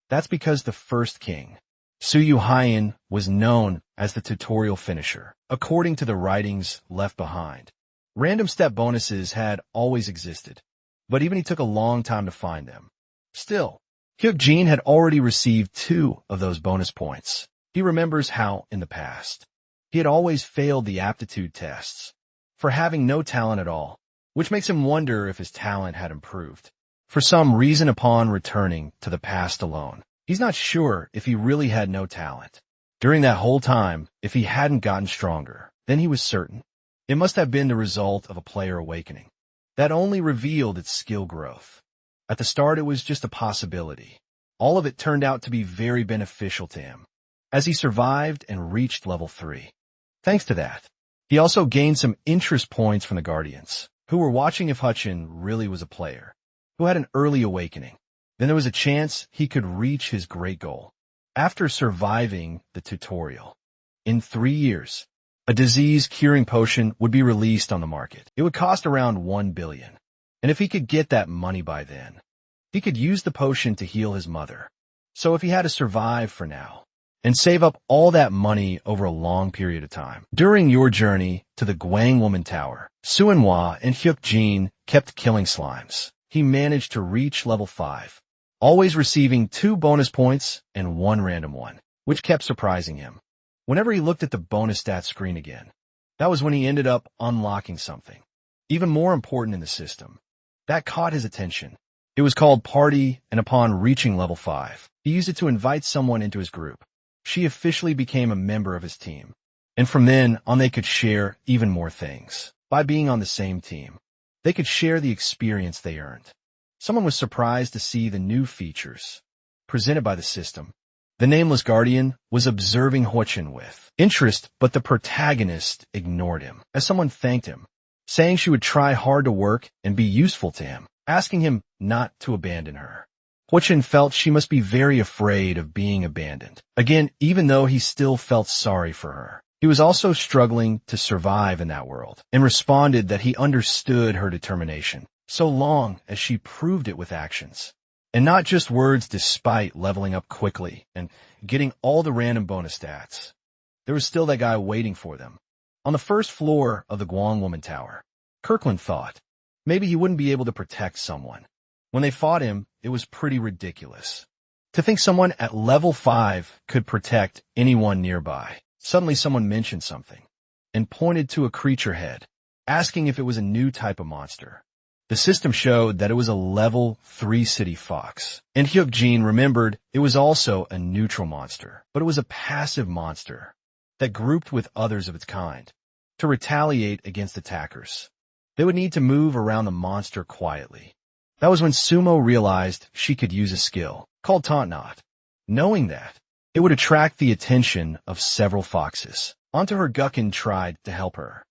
That's because the first king, Suyu Hyen, was known as the tutorial finisher, according to the writings left behind. Random step bonuses had always existed, but even he took a long time to find them. Still, Hyuk-jin had already received 2 of those bonus points. He remembers how, in the past, he had always failed the aptitude tests for having no talent at all, which makes him wonder if his talent had improved. For some reason, upon returning to the past alone, he's not sure if he really had no talent. During that whole time, if he hadn't gotten stronger, then he was certain it must have been the result of a player awakening that only revealed its skill growth. At the start, it was just a possibility. All of it turned out to be very beneficial to him, as he survived and reached level 3. Thanks to that, he also gained some interest points from the Guardians, who were watching if Hutchin really was a player who had an early awakening. Then there was a chance he could reach his great goal. After surviving the tutorial, in 3 years, a disease-curing potion would be released on the market. It would cost around 1 billion. And if he could get that money by then, he could use the potion to heal his mother. So if he had to survive for now, and save up all that money over a long period of time. During your journey to the Gwang Woman Tower, Suinhwa and Hyuk-jin kept killing slimes. He managed to reach level 5, always receiving 2 bonus points and 1 random one, which kept surprising him. Whenever he looked at the bonus stat screen again, that was when he ended up unlocking something even more important in the system. That caught his attention. It was called Party, and upon reaching level 5, he used it to invite someone into his group. She officially became a member of his team, and from then on they could share even more things. By being on the same team, they could share the experience they earned. Someone was surprised to see the new features presented by the system, The nameless guardian was observing Huichin with interest, but the protagonist ignored him as someone thanked him, saying she would try hard to work and be useful to him, asking him not to abandon her. Huichin felt she must be very afraid of being abandoned. Again, even though he still felt sorry for her, he was also struggling to survive in that world, and responded that he understood her determination, so long as she proved it with actions. And not just words, despite leveling up quickly and getting all the random bonus stats. There was still that guy waiting for them. On the first floor of the Guang Woman Tower, Kirkland thought maybe he wouldn't be able to protect someone. When they fought him, it was pretty ridiculous. To think someone at level 5 could protect anyone nearby. Suddenly someone mentioned something and pointed to a creature head, asking if it was a new type of monster. The system showed that it was a level 3 city fox, and Hyuk-jin remembered it was also a neutral monster, but it was a passive monster that grouped with others of its kind to retaliate against attackers. They would need to move around the monster quietly. That was when Sumo realized she could use a skill called Taunt Knot. Knowing that, it would attract the attention of several foxes. Onto her, Gucken tried to help her,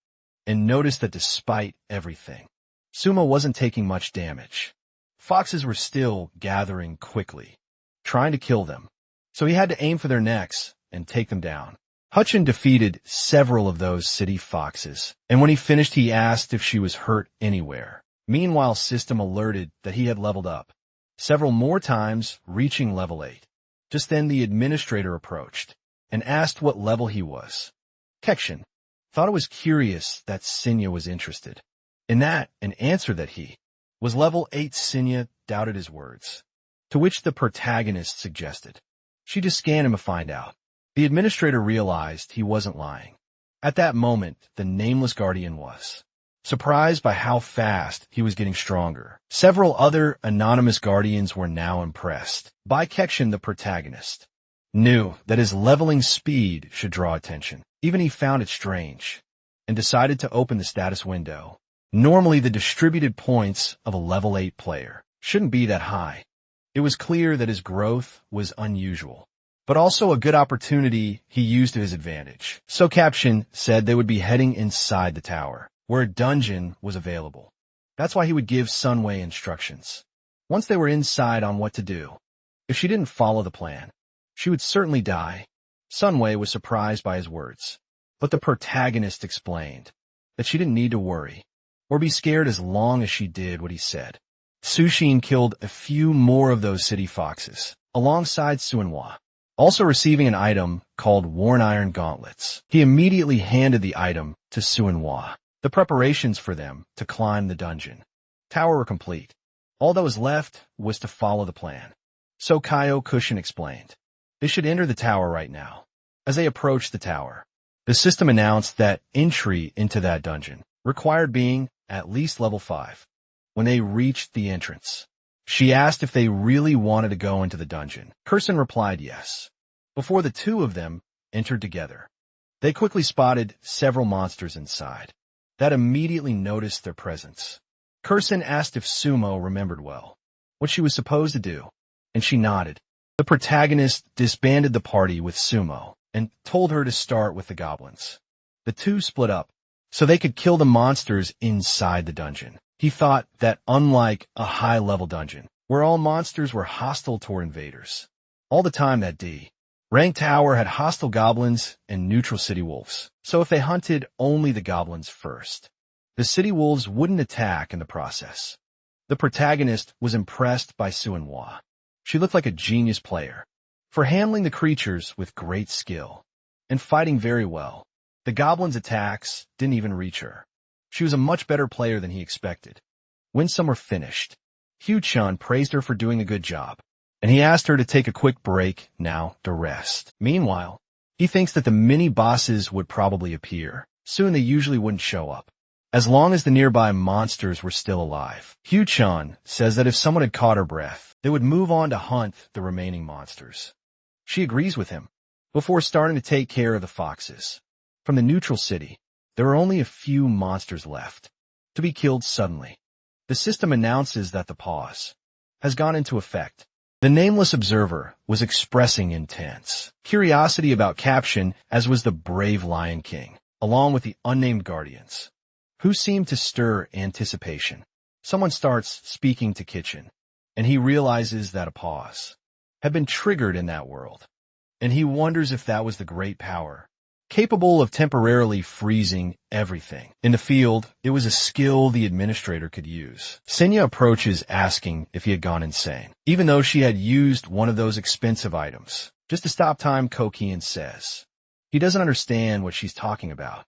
and noticed that despite everything, Sumo wasn't taking much damage. Foxes were still gathering quickly, trying to kill them, so he had to aim for their necks and take them down. Huichin defeated several of those city foxes, and when he finished he asked if she was hurt anywhere. Meanwhile, System alerted that he had leveled up several more times, reaching level 8. Just then the administrator approached and asked what level he was. Kekshin thought it was curious that Sinya was interested in that, and answered that he was level 8. Sinya doubted his words, to which the protagonist suggested she just scan him to find out. The administrator realized he wasn't lying. At that moment, the nameless guardian was surprised by how fast he was getting stronger. Several other anonymous guardians were now impressed by Kekshin. The protagonist knew that his leveling speed should draw attention. Even he found it strange, and decided to open the status window. Normally, the distributed points of a level 8 player shouldn't be that high. It was clear that his growth was unusual, but also a good opportunity he used to his advantage. So Caption said they would be heading inside the tower, where a dungeon was available. That's why he would give Sunway instructions. Once they were inside on what to do, if she didn't follow the plan, she would certainly die. Sunway was surprised by his words, but the protagonist explained that she didn't need to worry or be scared as long as she did what he said. Sushin killed a few more of those city foxes, alongside Suinhua, also receiving an item called Worn Iron Gauntlets. He immediately handed the item to Suinhua. The preparations for them to climb the dungeon tower were complete. All that was left was to follow the plan. So Kaio Kushin explained they should enter the tower right now. As they approached the tower, the system announced that entry into that dungeon required being at least level 5. When they reached the entrance, she asked if they really wanted to go into the dungeon. Kurson replied yes. Before the two of them entered together, they quickly spotted several monsters inside that immediately noticed their presence. Kurson asked if Sumo remembered well what she was supposed to do, and she nodded. The protagonist disbanded the party with Sumo and told her to start with the goblins. The two split up so they could kill the monsters inside the dungeon. He thought that unlike a high-level dungeon, where all monsters were hostile toward invaders, all the time that D-rank tower had hostile goblins and neutral city wolves. So if they hunted only the goblins first, the city wolves wouldn't attack in the process. The protagonist was impressed by Suinhua. She looked like a genius player for handling the creatures with great skill and fighting very well. The goblins' attacks didn't even reach her. She was a much better player than he expected. When some were finished, Hugh-chan praised her for doing a good job, and he asked her to take a quick break now to rest. Meanwhile, he thinks that the mini-bosses would probably appear. Soon they usually wouldn't show up, as long as the nearby monsters were still alive. Hugh-chan says that if someone had caught her breath, they would move on to hunt the remaining monsters. She agrees with him, before starting to take care of the foxes. From the neutral city, there are only a few monsters left to be killed suddenly. The system announces that the pause has gone into effect. The nameless observer was expressing intense curiosity about Caption, as was the brave Lion King, along with the unnamed guardians, who seemed to stir anticipation. Someone starts speaking to Kitchen, and he realizes that a pause had been triggered in that world, and he wonders if that was the great power, capable of temporarily freezing everything. In the field, it was a skill the administrator could use. Senya approaches asking if he had gone insane, even though she had used one of those expensive items. Just to stop time, Kokian says he doesn't understand what she's talking about.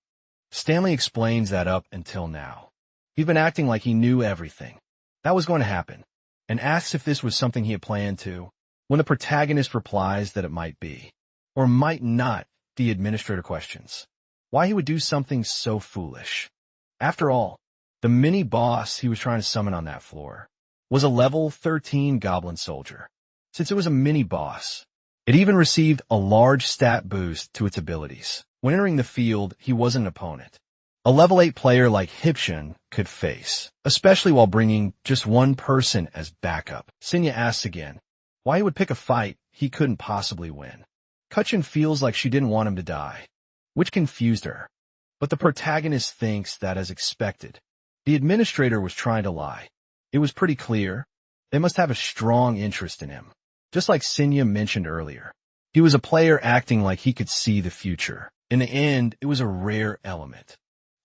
Stanley explains that up until now, he'd been acting like he knew everything that was going to happen, and asks if this was something he had planned to, when the protagonist replies that it might be, or might not. The administrator questions why he would do something so foolish. After all, the mini-boss he was trying to summon on that floor was a level 13 goblin soldier. Since it was a mini-boss, it even received a large stat boost to its abilities. When entering the field, he wasn't an opponent a level 8 player like Hipshin could face, especially while bringing just one person as backup. Senya asks again why he would pick a fight he couldn't possibly win. Kutchin feels like she didn't want him to die, which confused her. But the protagonist thinks that, as expected, the administrator was trying to lie. It was pretty clear they must have a strong interest in him. Just like Senya mentioned earlier, he was a player acting like he could see the future. In the end, it was a rare element,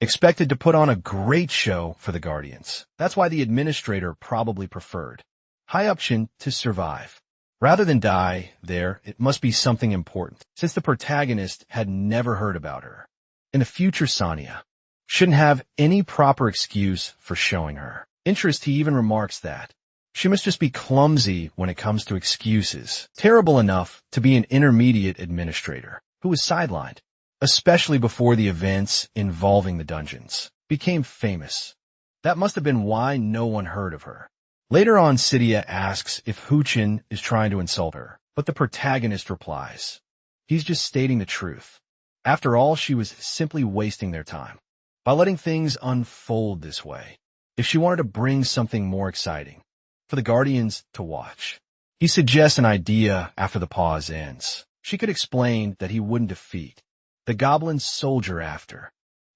expected to put on a great show for the Guardians. That's why the administrator probably preferred high option to survive. Rather than die there, it must be something important, since the protagonist had never heard about her. In the future, Sanya shouldn't have any proper excuse for showing her interest. He even remarks that she must just be clumsy when it comes to excuses, terrible enough to be an intermediate administrator who was sidelined, especially before the events involving the dungeons became famous. That must have been why no one heard of her. Later on, Cydia asks if Huchin is trying to insult her, but the protagonist replies he's just stating the truth. After all, she was simply wasting their time by letting things unfold this way. If she wanted to bring something more exciting for the Guardians to watch, he suggests an idea after the pause ends. She could explain that he wouldn't defeat the goblin soldier after,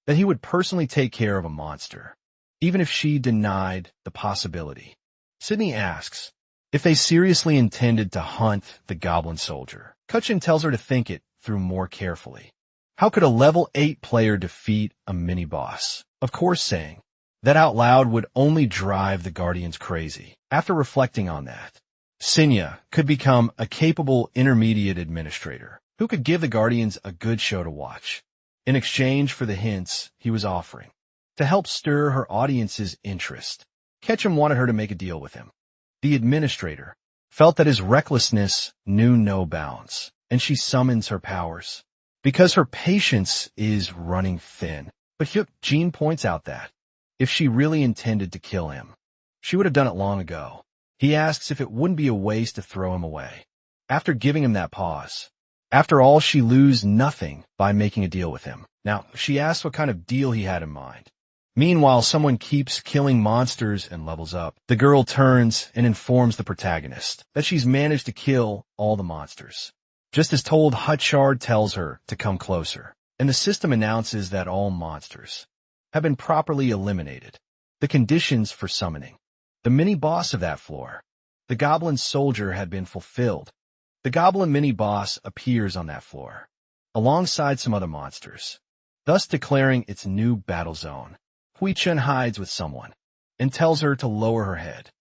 that he would personally take care of a monster, even if she denied the possibility. Sydney asks if they seriously intended to hunt the goblin soldier. Kutchin tells her to think it through more carefully. How could a level 8 player defeat a mini-boss? Of course, saying that out loud would only drive the Guardians crazy. After reflecting on that, Senya could become a capable intermediate administrator who could give the Guardians a good show to watch, in exchange for the hints he was offering, to help stir her audience's interest. Ketchum wanted her to make a deal with him. The administrator felt that his recklessness knew no bounds, and she summons her powers because her patience is running thin. But Jean points out that if she really intended to kill him, she would have done it long ago. He asks if it wouldn't be a waste to throw him away. After giving him that pause, after all, she lose nothing by making a deal with him. Now, she asks what kind of deal he had in mind. Meanwhile, someone keeps killing monsters and levels up. The girl turns and informs the protagonist that she's managed to kill all the monsters. Just as told, Hutchard tells her to come closer, and the system announces that all monsters have been properly eliminated. The conditions for summoning the mini-boss of that floor, the goblin soldier, had been fulfilled. The goblin mini-boss appears on that floor, alongside some other monsters, thus declaring its new battle zone. Hui Chen hides with someone and tells her to lower her head,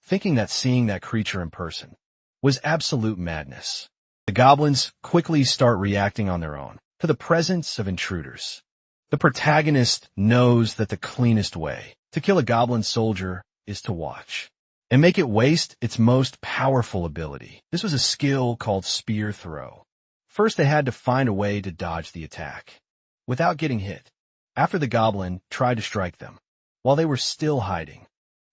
thinking that seeing that creature in person was absolute madness. The goblins quickly start reacting on their own to the presence of intruders. The protagonist knows that the cleanest way to kill a goblin soldier is to watch and make it waste its most powerful ability. This was a skill called spear throw. First, they had to find a way to dodge the attack without getting hit. After the goblin tried to strike them, while they were still hiding,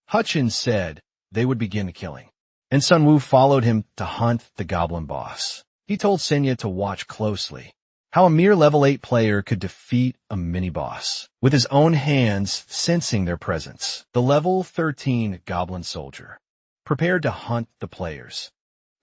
Hutchins said they would begin the killing, and Sun Wu followed him to hunt the goblin boss. He told Senya to watch closely how a mere level 8 player could defeat a mini-boss with his own hands, sensing their presence. The level 13 goblin soldier prepared to hunt the players.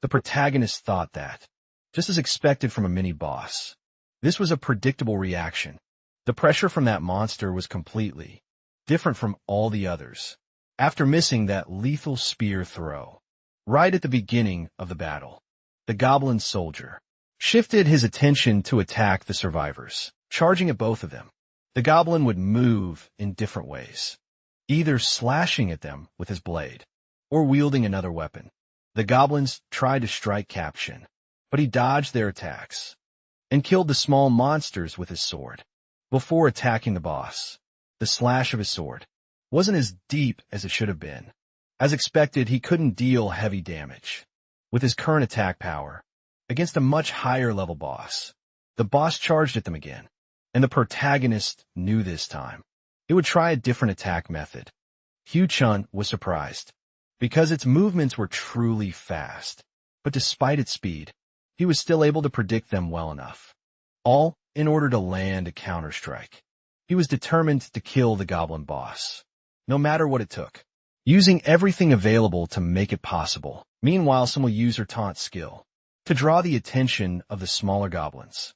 The protagonist thought that, just as expected from a mini-boss. This was a predictable reaction. The pressure from that monster was completely different from all the others. After missing that lethal spear throw, right at the beginning of the battle, the goblin soldier shifted his attention to attack the survivors, charging at both of them. The goblin would move in different ways, either slashing at them with his blade or wielding another weapon. The goblins tried to strike Caption, but he dodged their attacks and killed the small monsters with his sword. Before attacking the boss, the slash of his sword wasn't as deep as it should have been. As expected, he couldn't deal heavy damage with his current attack power against a much higher level boss. The boss charged at them again, and the protagonist knew this time it would try a different attack method. Hyu-chun was surprised because its movements were truly fast, but despite its speed, he was still able to predict them well enough, all in order to land a counterstrike. He was determined to kill the goblin boss, no matter what it took, using everything available to make it possible. Meanwhile, someone will use her taunt skill to draw the attention of the smaller goblins.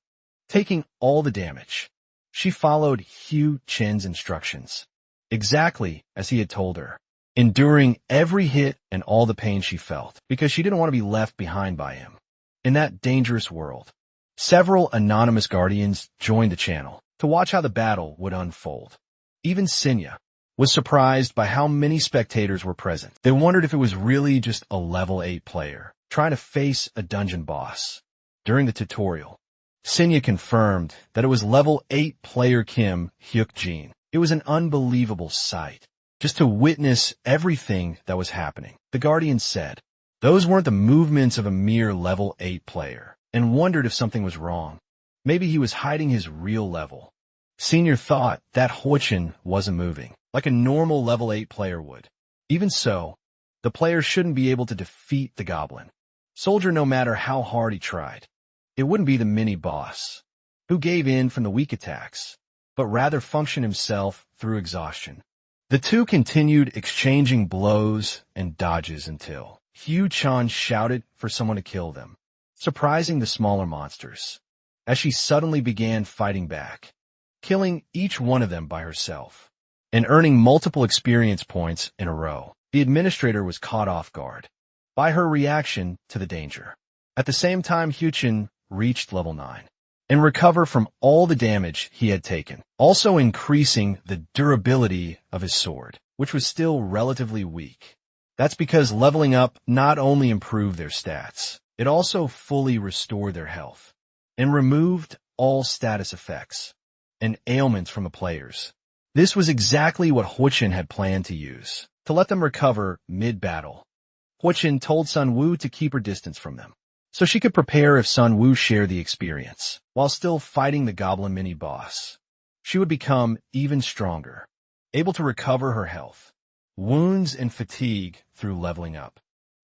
Taking all the damage, she followed Hyu-chun's instructions, exactly as he had told her, enduring every hit and all the pain she felt, because she didn't want to be left behind by him. In that dangerous world, several anonymous guardians joined the channel to watch how the battle would unfold. Even Senya was surprised by how many spectators were present. They wondered if it was really just a level 8 player trying to face a dungeon boss. During the tutorial, Senya confirmed that it was level 8 player Kim Hyuk-jin. It was an unbelievable sight, just to witness everything that was happening. The Guardian said those weren't the movements of a mere level 8 player, and wondered if something was wrong. Maybe he was hiding his real level. Senior thought that Hyu-chun wasn't moving like a normal level 8 player would. Even so, the player shouldn't be able to defeat the goblin soldier no matter how hard he tried. It wouldn't be the mini-boss who gave in from the weak attacks, but rather function himself through exhaustion. The two continued exchanging blows and dodges until Hyu-chun shouted for someone to kill them, surprising the smaller monsters, as she suddenly began fighting back, killing each one of them by herself, and earning multiple experience points in a row. The administrator was caught off guard by her reaction to the danger. At the same time, Hyu-chun reached level 9 and recovered from all the damage he had taken, also increasing the durability of his sword, which was still relatively weak. That's because leveling up not only improved their stats, it also fully restored their health and removed all status effects and ailments from the players. This was exactly what Hyu-chun had planned to use, to let them recover mid-battle. Hyu-chun told Sun Woo to keep her distance from them, so she could prepare if Sun Woo shared the experience. While still fighting the goblin mini-boss, she would become even stronger, able to recover her health, wounds, and fatigue through leveling up.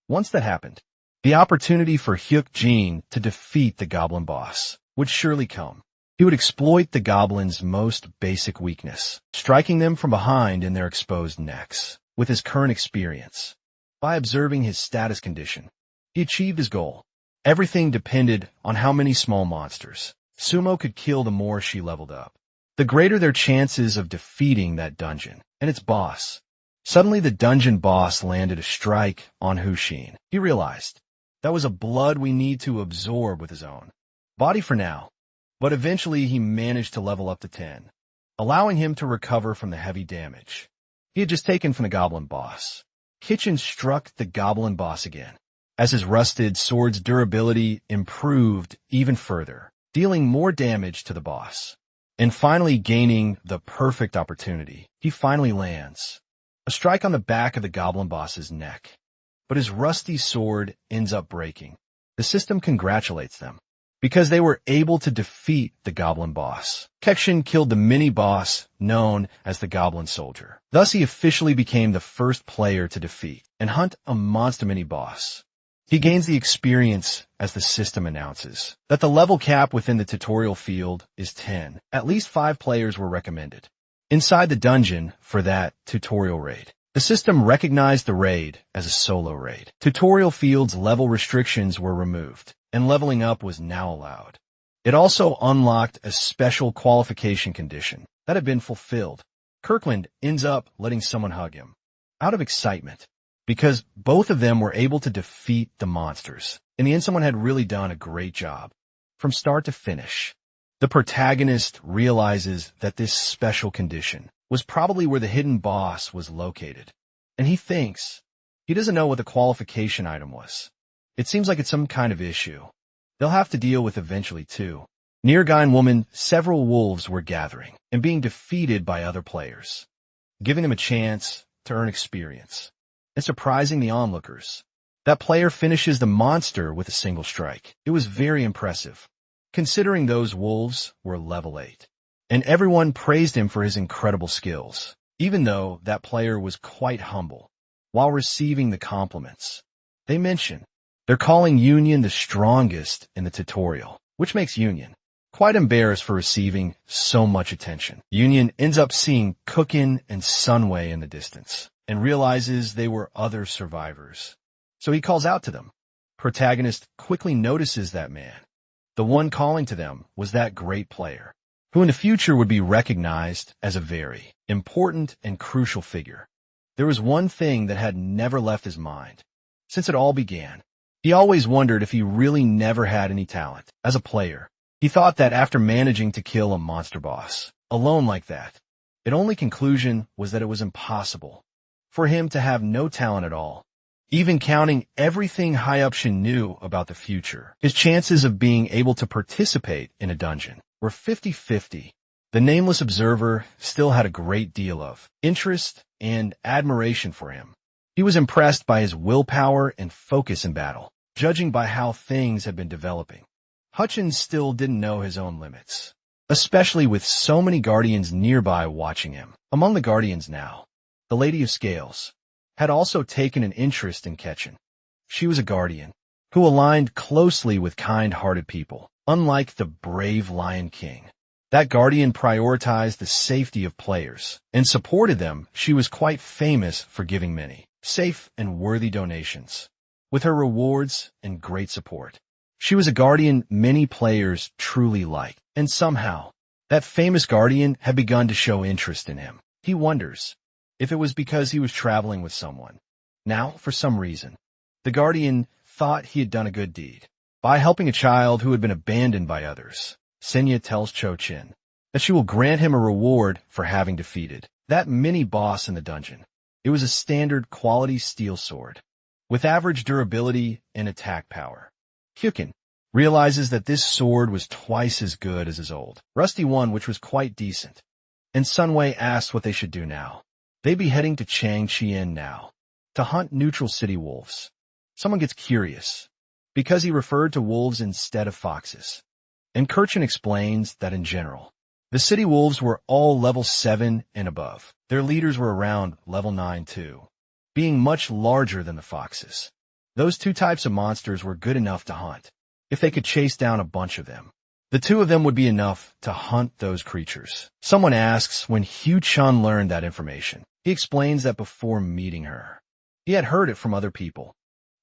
Once that happened, the opportunity for Hyuk-jin to defeat the goblin boss would surely come. He would exploit the goblin's most basic weakness, striking them from behind in their exposed necks. With his current experience, by observing his status condition, he achieved his goal. Everything depended on how many small monsters Sumo could kill the more she leveled up, the greater their chances of defeating that dungeon and its boss. Suddenly the dungeon boss landed a strike on Hyu-chun. He realized that was a blood we need to absorb with his own body for now, but eventually he managed to level up to 10, allowing him to recover from the heavy damage he had just taken from the goblin boss. Kitchen struck the goblin boss again, as his rusted sword's durability improved even further, dealing more damage to the boss. And finally gaining the perfect opportunity, he finally lands a strike on the back of the goblin boss's neck. But his rusty sword ends up breaking. The system congratulates them, because they were able to defeat the goblin boss. Kekshin killed the mini-boss known as the Goblin Soldier. Thus he officially became the first player to defeat and hunt a monster mini-boss. He gains the experience as the system announces that the level cap within the tutorial field is 10. At least 5 players were recommended inside the dungeon for that tutorial raid. The system recognized the raid as a solo raid. Tutorial fields level restrictions were removed, and leveling up was now allowed. It also unlocked a special qualification condition that had been fulfilled. Kirkland ends up letting someone hug him, out of excitement, because both of them were able to defeat the monsters. In the end, someone had really done a great job, from start to finish. The protagonist realizes that this special condition was probably where the hidden boss was located, and he thinks he doesn't know what the qualification item was. It seems like it's some kind of issue they'll have to deal with eventually too. Near Gyn Woman, several wolves were gathering and being defeated by other players, giving them a chance to earn experience and surprising the onlookers. That player finishes the monster with a single strike. It was very impressive, considering those wolves were level 8. And everyone praised him for his incredible skills, even though that player was quite humble. While receiving the compliments, they mention they're calling Union the strongest in the tutorial, which makes Union quite embarrassed for receiving so much attention. Union ends up seeing Cookin and Sunway in the distance and realizes they were other survivors. So he calls out to them. Protagonist quickly notices that man. The one calling to them was that great player, who in the future would be recognized as a very important and crucial figure. There was one thing that had never left his mind. Since it all began, he always wondered if he really never had any talent. As a player, he thought that after managing to kill a monster boss, alone like that, the only conclusion was that it was impossible for him to have no talent at all. Even counting everything Hyoption knew about the future, his chances of being able to participate in a dungeon were 50-50. The nameless observer still had a great deal of interest and admiration for him. He was impressed by his willpower and focus in battle, judging by how things had been developing. Hutchins still didn't know his own limits, especially with so many guardians nearby watching him. Among the guardians now, the Lady of Scales had also taken an interest in Ketchen. She was a guardian who aligned closely with kind-hearted people, unlike the brave Lion King. That guardian prioritized the safety of players and supported them. She was quite famous for giving many safe and worthy donations, with her rewards and great support. She was a guardian many players truly liked, and somehow, that famous guardian had begun to show interest in him. He wonders if it was because he was traveling with someone. Now, for some reason, the guardian thought he had done a good deed by helping a child who had been abandoned by others. Senya tells Cho Chin that she will grant him a reward for having defeated that mini-boss in the dungeon. It was a standard quality steel sword, with average durability and attack power. Hyukin realizes that this sword was twice as good as his old rusty one, which was quite decent. And Sunway asks what they should do now. They'd be heading to Changchien now, to hunt neutral city wolves. Someone gets curious, because he referred to wolves instead of foxes. And Kirchen explains that in general, the city wolves were all level 7 and above. Their leaders were around level 9 too, being much larger than the foxes. Those two types of monsters were good enough to hunt, if they could chase down a bunch of them. The two of them would be enough to hunt those creatures. Someone asks when Hugh Chun learned that information. He explains that before meeting her, he had heard it from other people,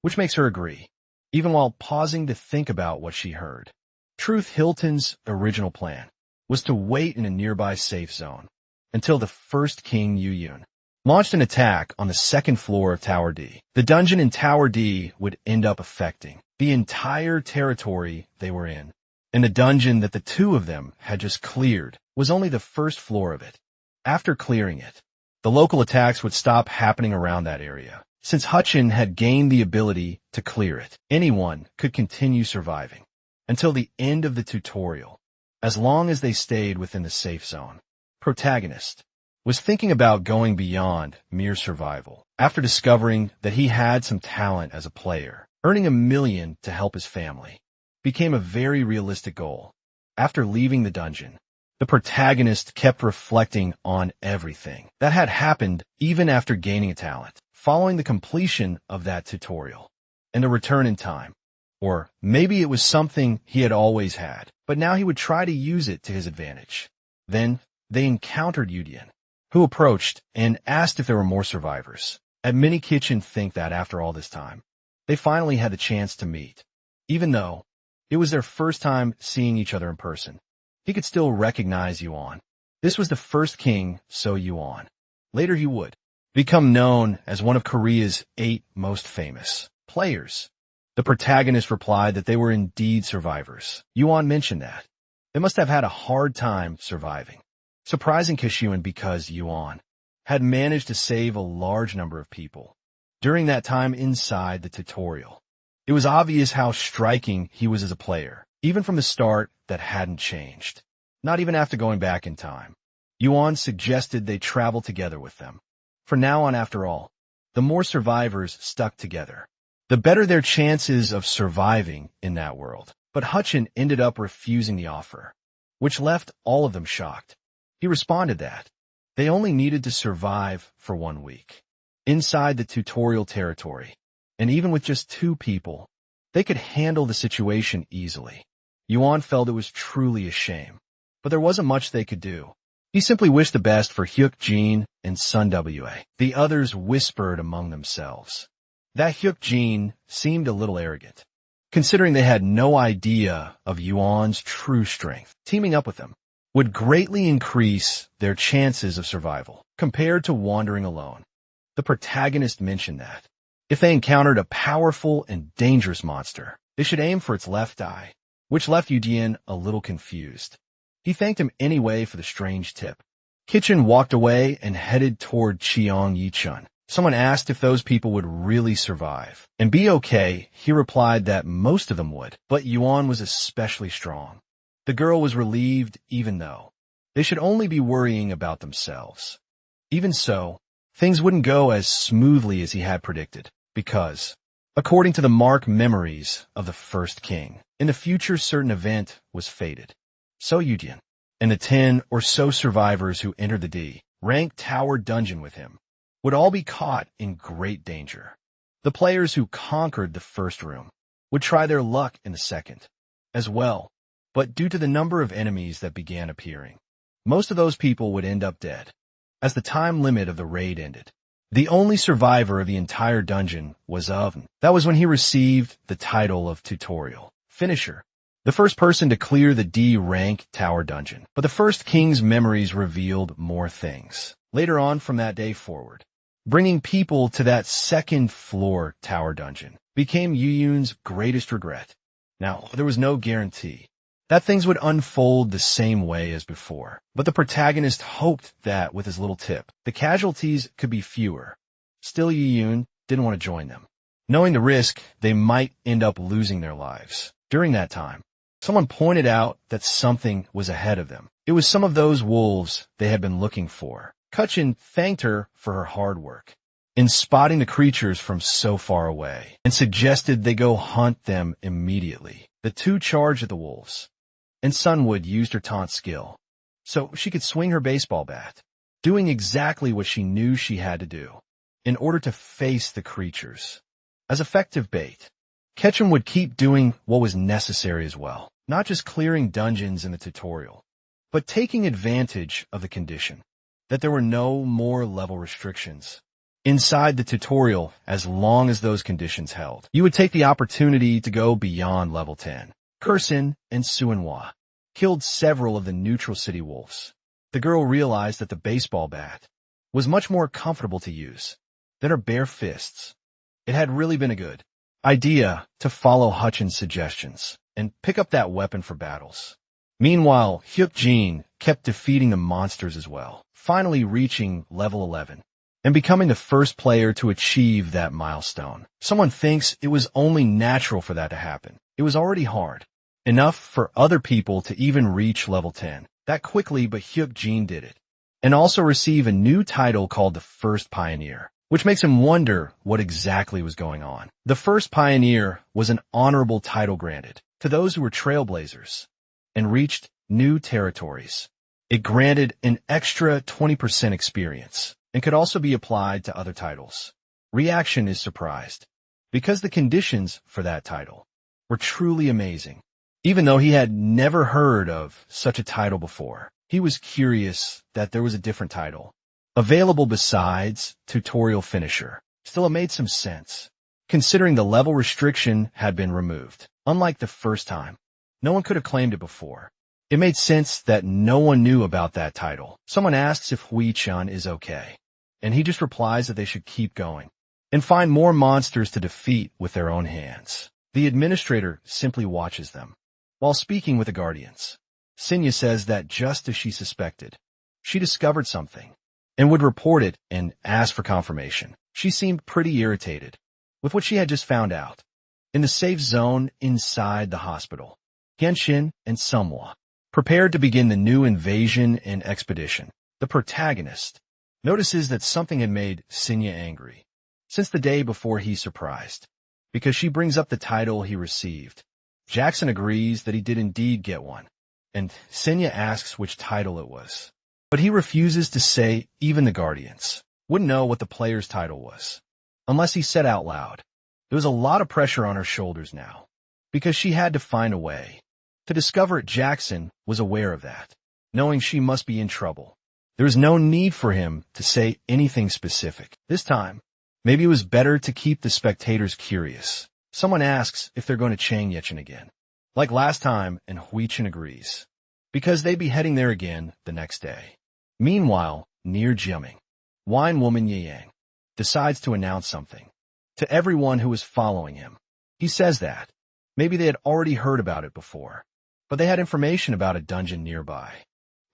which makes her agree, even while pausing to think about what she heard. Truth Hilton's original plan was to wait in a nearby safe zone until the first King Yu Yun launched an attack on the second floor of Tower D. The dungeon in Tower D would end up affecting the entire territory they were in, and the dungeon that the two of them had just cleared was only the first floor of it. After clearing it, the local attacks would stop happening around that area. Since Hutchin had gained the ability to clear it, anyone could continue surviving until the end of the tutorial, as long as they stayed within the safe zone. Protagonist was thinking about going beyond mere survival. After discovering that he had some talent as a player, earning $1 million to help his family became a very realistic goal. After leaving the dungeon, the protagonist kept reflecting on everything that had happened even after gaining a talent, following the completion of that tutorial, and the return in time. Or maybe it was something he had always had, but now he would try to use it to his advantage. Then they encountered Yudian, who approached and asked if there were more survivors. At Mini Kitchen think that after all this time, they finally had the chance to meet. Even though it was their first time seeing each other in person, he could still recognize Yuan. This was the first king, So Yuan. Later he would become known as one of Korea's 8 most famous players. The protagonist replied that they were indeed survivors. Yuan mentioned that they must have had a hard time surviving, surprising Kishuan because Yuan had managed to save a large number of people during that time inside the tutorial. It was obvious how striking he was as a player, even from the start that hadn't changed. Not even after going back in time. Yuan suggested they travel together with them. From now on, after all, the more survivors stuck together, the better their chances of surviving in that world. But Hutchin ended up refusing the offer, which left all of them shocked. He responded that they only needed to survive for 1 week inside the tutorial territory, and even with just 2 people, they could handle the situation easily. Yuan felt it was truly a shame, but there wasn't much they could do. He simply wished the best for Hyuk Jin and Sun Wa. The others whispered among themselves. That Hyuk Jin seemed a little arrogant, considering they had no idea of Yuan's true strength. Teaming up with them would greatly increase their chances of survival compared to wandering alone. The protagonist mentioned that if they encountered a powerful and dangerous monster, they should aim for its left eye, which left Yudian a little confused. He thanked him anyway for the strange tip. Kitchen walked away and headed toward Cheong Yichun. Someone asked if those people would really survive and be okay. He replied that most of them would, but Yuan was especially strong. The girl was relieved even though they should only be worrying about themselves. Even so, things wouldn't go as smoothly as he had predicted, because, according to the Mark memories of the first king, in the future certain event was fated. So Yudian and the 10 or so survivors who entered the D-rank tower dungeon with him would all be caught in great danger. The players who conquered the first room would try their luck in the second as well, but due to the number of enemies that began appearing, most of those people would end up dead as the time limit of the raid ended. The only survivor of the entire dungeon was Oven. That was when he received the title of tutorial finisher, the first person to clear the D-rank tower dungeon. But the first king's memories revealed more things. Later on from that day forward, bringing people to that second floor tower dungeon became Yuyun's greatest regret. Now, there was no guarantee that things would unfold the same way as before, but the protagonist hoped that with his little tip, the casualties could be fewer. Still, Yuyun didn't want to join them, knowing the risk they might end up losing their lives. During that time, someone pointed out that something was ahead of them. It was some of those wolves they had been looking for. Kutchin thanked her for her hard work in spotting the creatures from so far away and suggested they go hunt them immediately. The 2 charged at the wolves, and Sunwood used her taunt skill so she could swing her baseball bat, doing exactly what she knew she had to do in order to face the creatures. As effective bait, Ketchum would keep doing what was necessary as well, not just clearing dungeons in the tutorial, but taking advantage of the condition that there were no more level restrictions inside the tutorial as long as those conditions held. You would take the opportunity to go beyond level 10. Kursin and Suinhua killed several of the neutral city wolves. The girl realized that the baseball bat was much more comfortable to use than her bare fists. It had really been a good idea to follow Hutchin's suggestions and pick up that weapon for battles. Meanwhile, Hyuk Jin kept defeating the monsters as well, finally reaching level 11 and becoming the first player to achieve that milestone. Someone thinks it was only natural for that to happen. It was already hard enough for other people to even reach level 10 that quickly, but Hyuk Jin did it, and also receive a new title called the First Pioneer, which makes him wonder what exactly was going on. The First Pioneer was an honorable title granted to those who were trailblazers and reached new territories. It granted an extra 20% experience and could also be applied to other titles. Reaction is surprised because the conditions for that title were truly amazing. Even though he had never heard of such a title before, he was curious that there was a different title available besides tutorial finisher. Still, it made some sense, considering the level restriction had been removed. Unlike the first time, no one could have claimed it before. It made sense that no one knew about that title. Someone asks if Hui-chan is okay, and he just replies that they should keep going and find more monsters to defeat with their own hands. The administrator simply watches them. While speaking with the guardians, Sinya says that just as she suspected, she discovered something and would report it and ask for confirmation. She seemed pretty irritated with what she had just found out. In the safe zone inside the hospital, Genshin and Manhwa prepared to begin the new invasion and expedition. The protagonist notices that something had made Sinya angry since the day before he's surprised, because she brings up the title he received. Jackson agrees that he did indeed get one, and Sinya asks which title it was. But he refuses to say even the Guardians wouldn't know what the player's title was, unless he said out loud. There was a lot of pressure on her shoulders now, because she had to find a way to discover it. Jackson was aware of that, knowing she must be in trouble. There was no need for him to say anything specific. This time, maybe it was better to keep the spectators curious. Someone asks if they're going to Changyecheon again, like last time, and Hui-chan agrees, because they'd be heading there again the next day. Meanwhile, near Jiaming, wine woman Yang decides to announce something to everyone who was following him. He says that maybe they had already heard about it before, but they had information about a dungeon nearby.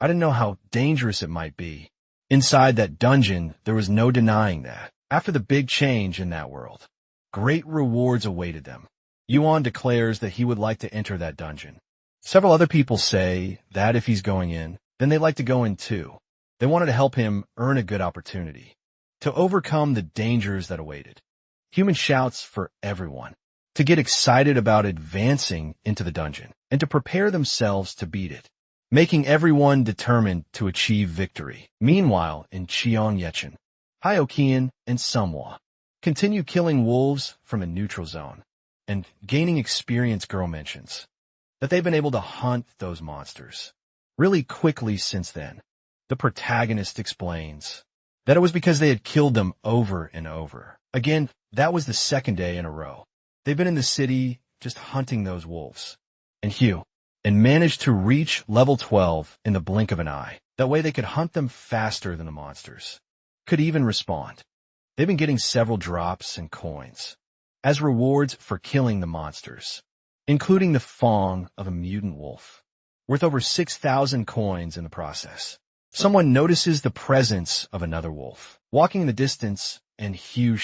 I didn't know how dangerous it might be. Inside that dungeon, there was no denying that. After the big change in that world, great rewards awaited them. Yuan declares that he would like to enter that dungeon. Several other people say that if he's going in, then they'd like to go in too. They wanted to help him earn a good opportunity to overcome the dangers that awaited. Human shouts for everyone to get excited about advancing into the dungeon and to prepare themselves to beat it, making everyone determined to achieve victory. Meanwhile, in Changyecheon, Hyokian and Manhwa continue killing wolves from a neutral zone and gaining experience. Girl mentions that they've been able to hunt those monsters really quickly since then. The protagonist explains that it was because they had killed them over and over. Again, that was the second day in a row. They've been in the city just hunting those wolves and managed to reach level 12 in the blink of an eye. That way they could hunt them faster than the monsters could even respond. They've been getting several drops and coins as rewards for killing the monsters, including the fang of a mutant wolf, worth over 6,000 coins in the process. Someone notices the presence of another wolf walking in the distance, and Hugh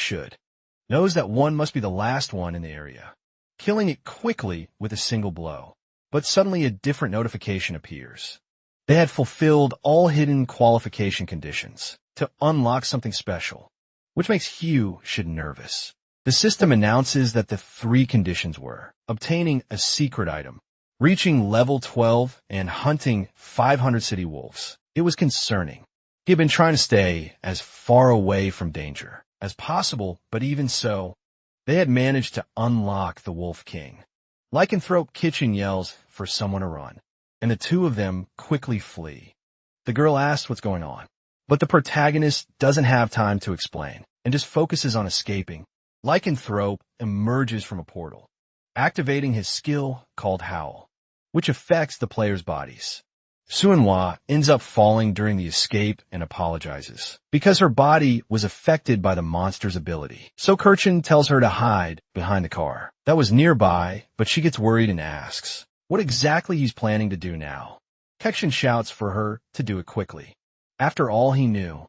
knows that one must be the last one in the area, killing it quickly with a single blow. But suddenly a different notification appears. They had fulfilled all hidden qualification conditions to unlock something special, which makes Hugh nervous. The system announces that the 3 conditions were obtaining a secret item, reaching level 12, and hunting 500 city wolves. It was concerning. He had been trying to stay as far away from danger as possible, but even so, they had managed to unlock the Wolf King. Lycanthrope Kitchen yells for someone to run, and the two of them quickly flee. The girl asks what's going on, but the protagonist doesn't have time to explain and just focuses on escaping. Lycanthrope emerges from a portal, activating his skill called Howl, which affects the players' bodies. Suinhua ends up falling during the escape and apologizes because her body was affected by the monster's ability. So Kirchen tells her to hide behind the car that was nearby, but she gets worried and asks what exactly he's planning to do now. Kekshin shouts for her to do it quickly. After all he knew,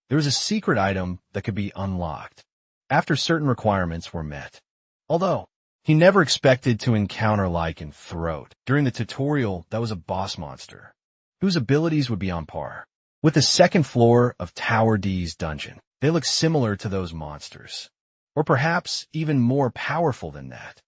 there was a secret item that could be unlocked after certain requirements were met. Although he never expected to encounter Lycanthrope during the tutorial, that was a boss monster whose abilities would be on par with the second floor of Tower D's dungeon. They look similar to those monsters, or perhaps even more powerful than that.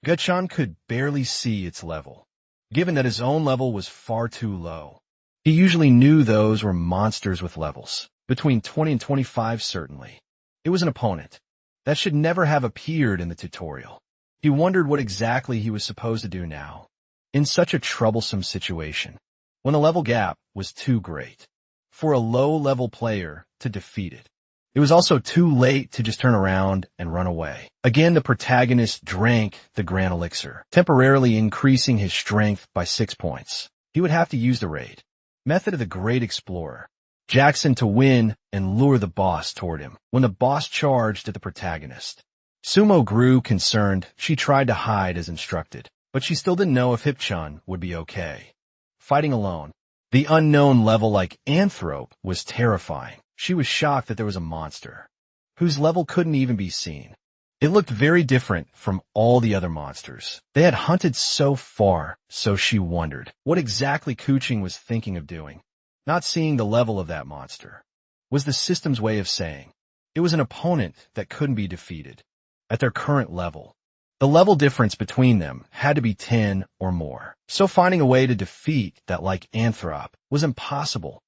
Gachan could barely see its level, given that his own level was far too low. He usually knew those were monsters with levels between 20 and 25 certainly. It was an opponent that should never have appeared in the tutorial. He wondered what exactly he was supposed to do now, in such a troublesome situation, when the level gap was too great. for a low-level player to defeat it. It was also too late to just turn around and run away. Again, the protagonist drank the Grand Elixir, temporarily increasing his strength by 6 points. He would have to use the raid. Method of the Great Explorer. Jackson to win and lure the boss toward him. When the boss charged at the protagonist, Sumo grew concerned. She tried to hide as instructed, but she still didn't know if Hip-chun would be okay. Fighting alone. The unknown level like Anthrope was terrifying. She was shocked that there was a monster, whose level couldn't even be seen. It looked very different from all the other monsters. They had hunted so far, so she wondered what exactly Kuching was thinking of doing. Not seeing the level of that monster was the system's way of saying it was an opponent that couldn't be defeated. At their current level, the level difference between them had to be 10 or more. So finding a way to defeat that like Anthrop was impossible.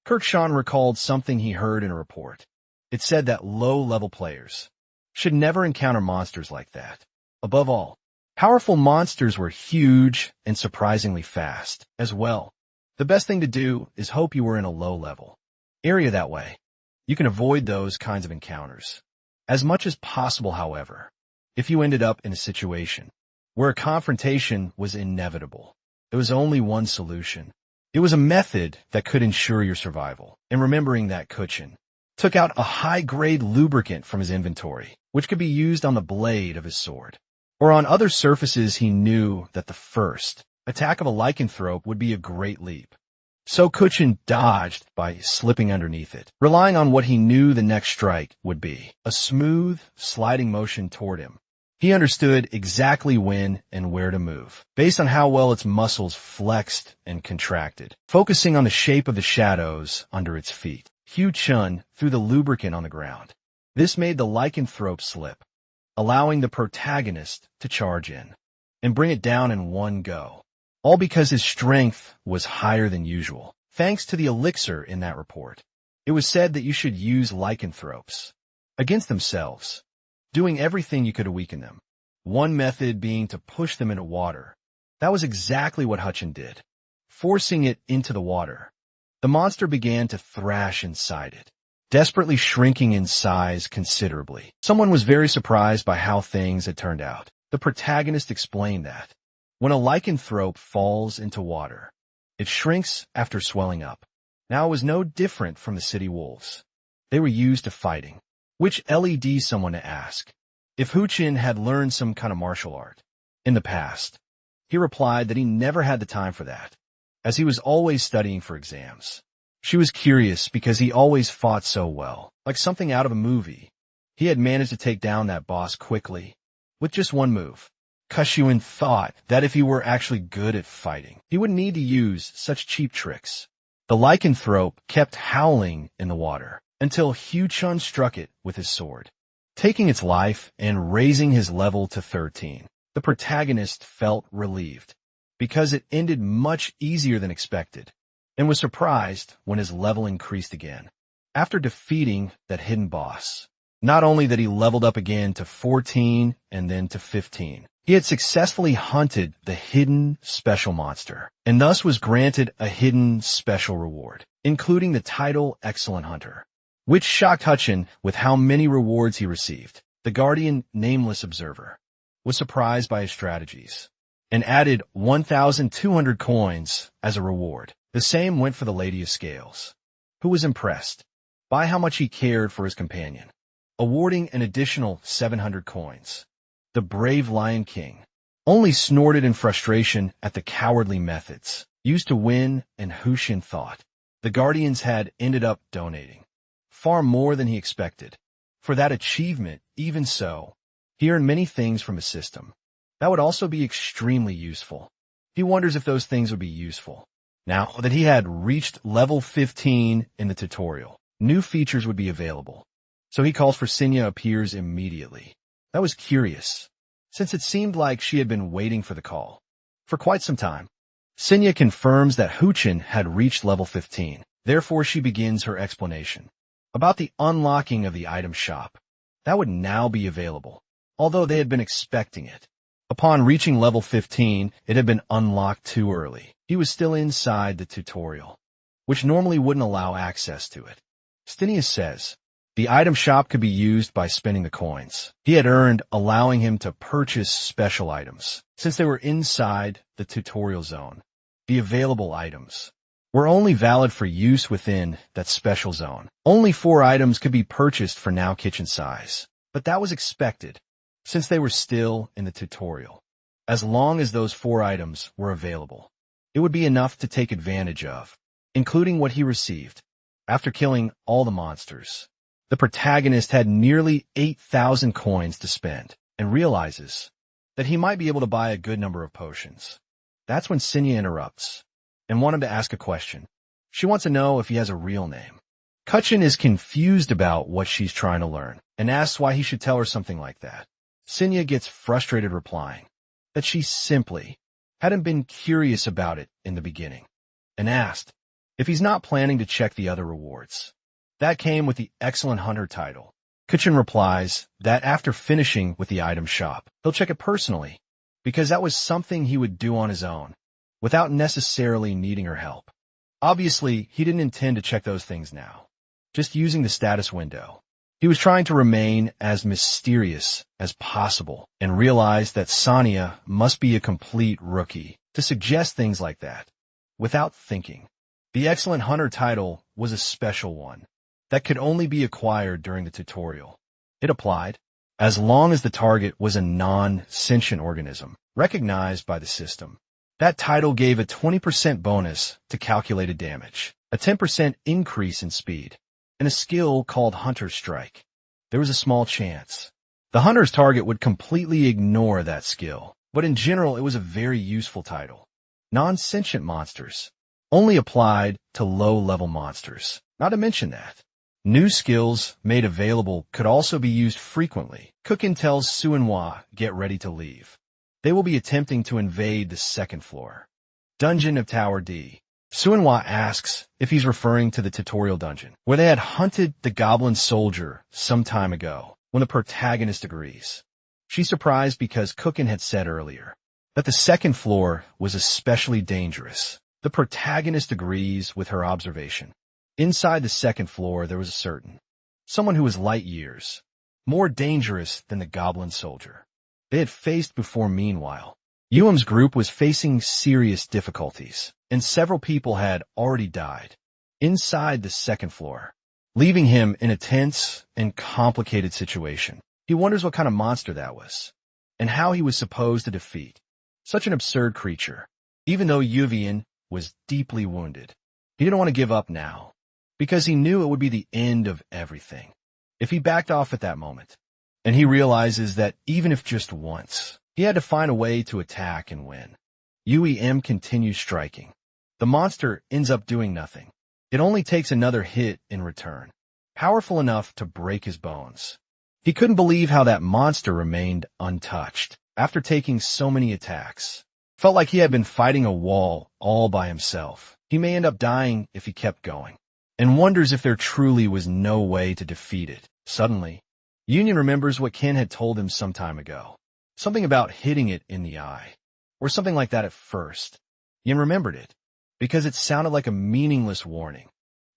Kirkshan recalled something he heard in a report. It said that low-level players should never encounter monsters like that. Above all, powerful monsters were huge and surprisingly fast as well. The best thing to do is hope you were in a low-level area that way. You can avoid those kinds of encounters as much as possible, however. If you ended up in a situation where a confrontation was inevitable, there was only one solution. It was a method that could ensure your survival. And remembering that Kuchin took out a high-grade lubricant from his inventory, which could be used on the blade of his sword, or on other surfaces. He knew that the first attack of a lycanthrope would be a great leap. So Kuchin dodged by slipping underneath it, relying on what he knew the next strike would be, a smooth, sliding motion toward him. He understood exactly when and where to move, based on how well its muscles flexed and contracted, focusing on the shape of the shadows under its feet. Hugh-chun threw the lubricant on the ground. This made the lycanthrope slip, allowing the protagonist to charge in and bring it down in one go, all because his strength was higher than usual. Thanks to the elixir in that report, it was said that you should use lycanthropes against themselves, doing everything you could to weaken them. One method being to push them into water. That was exactly what Hutchin did. Forcing it into the water, the monster began to thrash inside it, desperately shrinking in size considerably. Someone was very surprised by how things had turned out. The protagonist explained that when a lycanthrope falls into water, it shrinks after swelling up. Now it was no different from the city wolves. They were used to fighting. Which led someone to ask if Huchin had learned some kind of martial art in the past. He replied that he never had the time for that, as he was always studying for exams. She was curious because he always fought so well, like something out of a movie. He had managed to take down that boss quickly, with just one move. Kushuin thought that if he were actually good at fighting, he wouldn't need to use such cheap tricks. The lycanthrope kept howling in the water until Hugh-chun struck it with his sword, taking its life and raising his level to 13. The protagonist felt relieved, because it ended much easier than expected, and was surprised when his level increased again. After defeating that hidden boss, not only that he leveled up again to 14 and then to 15, he had successfully hunted the hidden special monster, and thus was granted a hidden special reward, including the title Excellent Hunter, which shocked Hutchin with how many rewards he received. The Guardian Nameless Observer was surprised by his strategies and added 1,200 coins as a reward. The same went for the Lady of Scales, who was impressed by how much he cared for his companion, awarding an additional 700 coins. The Brave Lion King only snorted in frustration at the cowardly methods used to win, and Hushin thought the Guardians had ended up donating far more than he expected for that achievement. Even so, he earned many things from a system that would also be extremely useful. He wonders if those things would be useful. Now that he had reached level 15 in the tutorial, new features would be available. So he calls for Sinya appears immediately. That was curious, since it seemed like she had been waiting for the call for quite some time. Sinya confirms that Huchin had reached level 15. Therefore, she begins her explanation about the unlocking of the item shop. That would now be available, although they had been expecting it. Upon reaching level 15, it had been unlocked too early. He was still inside the tutorial which normally wouldn't allow access to it. Stinius says the item shop could be used by spending the coins he had earned, allowing him to purchase special items. Since they were inside the tutorial zone, the available items were only valid for use within that special zone. Only 4 items could be purchased for now kitchen size. But that was expected, since they were still in the tutorial. As long as those 4 items were available, it would be enough to take advantage of, including what he received. After killing all the monsters, the protagonist had nearly 8,000 coins to spend and realizes that he might be able to buy a good number of potions. That's when Sinya interrupts and wants him to ask a question. She wants to know if he has a real name. Kutchin is confused about what she's trying to learn and asks why he should tell her something like that. Sinya gets frustrated, replying that she simply hadn't been curious about it in the beginning, and asked if he's not planning to check the other rewards. That came with the Excellent Hunter title. Kutchin replies that after finishing with the item shop, he'll check it personally, because that was something he would do on his own, without necessarily needing her help. Obviously, he didn't intend to check those things now, just using the status window. He was trying to remain as mysterious as possible and realized that Sanya must be a complete rookie to suggest things like that without thinking. The Excellent Hunter title was a special one that could only be acquired during the tutorial. It applied as long as the target was a non-sentient organism recognized by the system. That title gave a 20% bonus to calculated damage, a 10% increase in speed, and a skill called Hunter's Strike. There was a small chance the hunter's target would completely ignore that skill, but in general it was a very useful title. Non-sentient monsters only applied to low-level monsters. Not to mention that new skills made available could also be used frequently. Cookin tells Suinhua, get ready to leave. They will be attempting to invade the 2nd floor. Dungeon of Tower D. Suinhua asks if he's referring to the tutorial dungeon, where they had hunted the goblin soldier some time ago, when the protagonist agrees. She's surprised because Cookin had said earlier that the 2nd floor was especially dangerous. The protagonist agrees with her observation. Inside the 2nd floor there was a certain someone who was light years more dangerous than the goblin soldier they had faced before. Meanwhile, Yuam's group was facing serious difficulties, and several people had already died inside the 2nd floor, leaving him in a tense and complicated situation. He wonders what kind of monster that was, and how he was supposed to defeat such an absurd creature. Even though Yuvian was deeply wounded, he didn't want to give up now, because he knew it would be the end of everything if he backed off at that moment. And he realizes that even if just once, he had to find a way to attack and win. Uem continues striking. The monster ends up doing nothing. It only takes another hit in return, powerful enough to break his bones. He couldn't believe how that monster remained untouched after taking so many attacks. Felt like he had been fighting a wall all by himself. He may end up dying if he kept going, and wonders if there truly was no way to defeat it. Suddenly, Union remembers what Ken had told him some time ago. Something about hitting it in the eye, or something like that at first. Yin remembered it, because it sounded like a meaningless warning.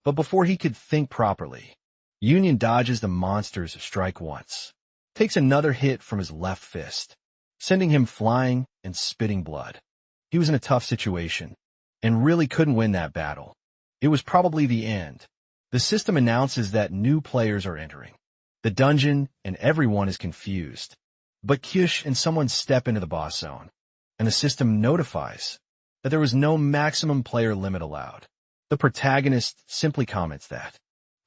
But before he could think properly, Union dodges the monster's strike once, takes another hit from his left fist, sending him flying and spitting blood. He was in a tough situation, and really couldn't win that battle. It was probably the end. The system announces that new players are entering the dungeon, and everyone is confused. But Kyush and someone step into the boss zone, and the system notifies that there was no maximum player limit allowed. The protagonist simply comments that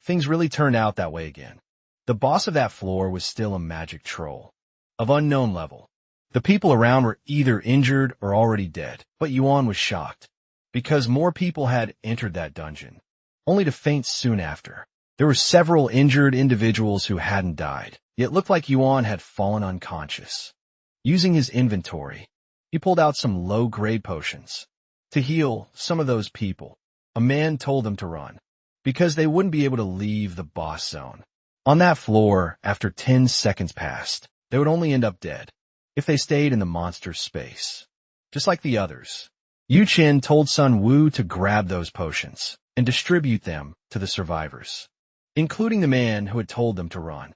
things really turned out that way again. The boss of that floor was still a magic troll of unknown level. The people around were either injured or already dead, but Yuan was shocked, because more people had entered that dungeon, only to faint soon after. There were several injured individuals who hadn't died, yet looked like Yuan had fallen unconscious. Using his inventory, he pulled out some low-grade potions to heal some of those people. A man told them to run, because they wouldn't be able to leave the boss zone. On that floor, after 10 seconds passed, they would only end up dead if they stayed in the monster's space. Just like the others, Yu Chen told Sun Wu to grab those potions, and distribute them to the survivors, including the man who had told them to run.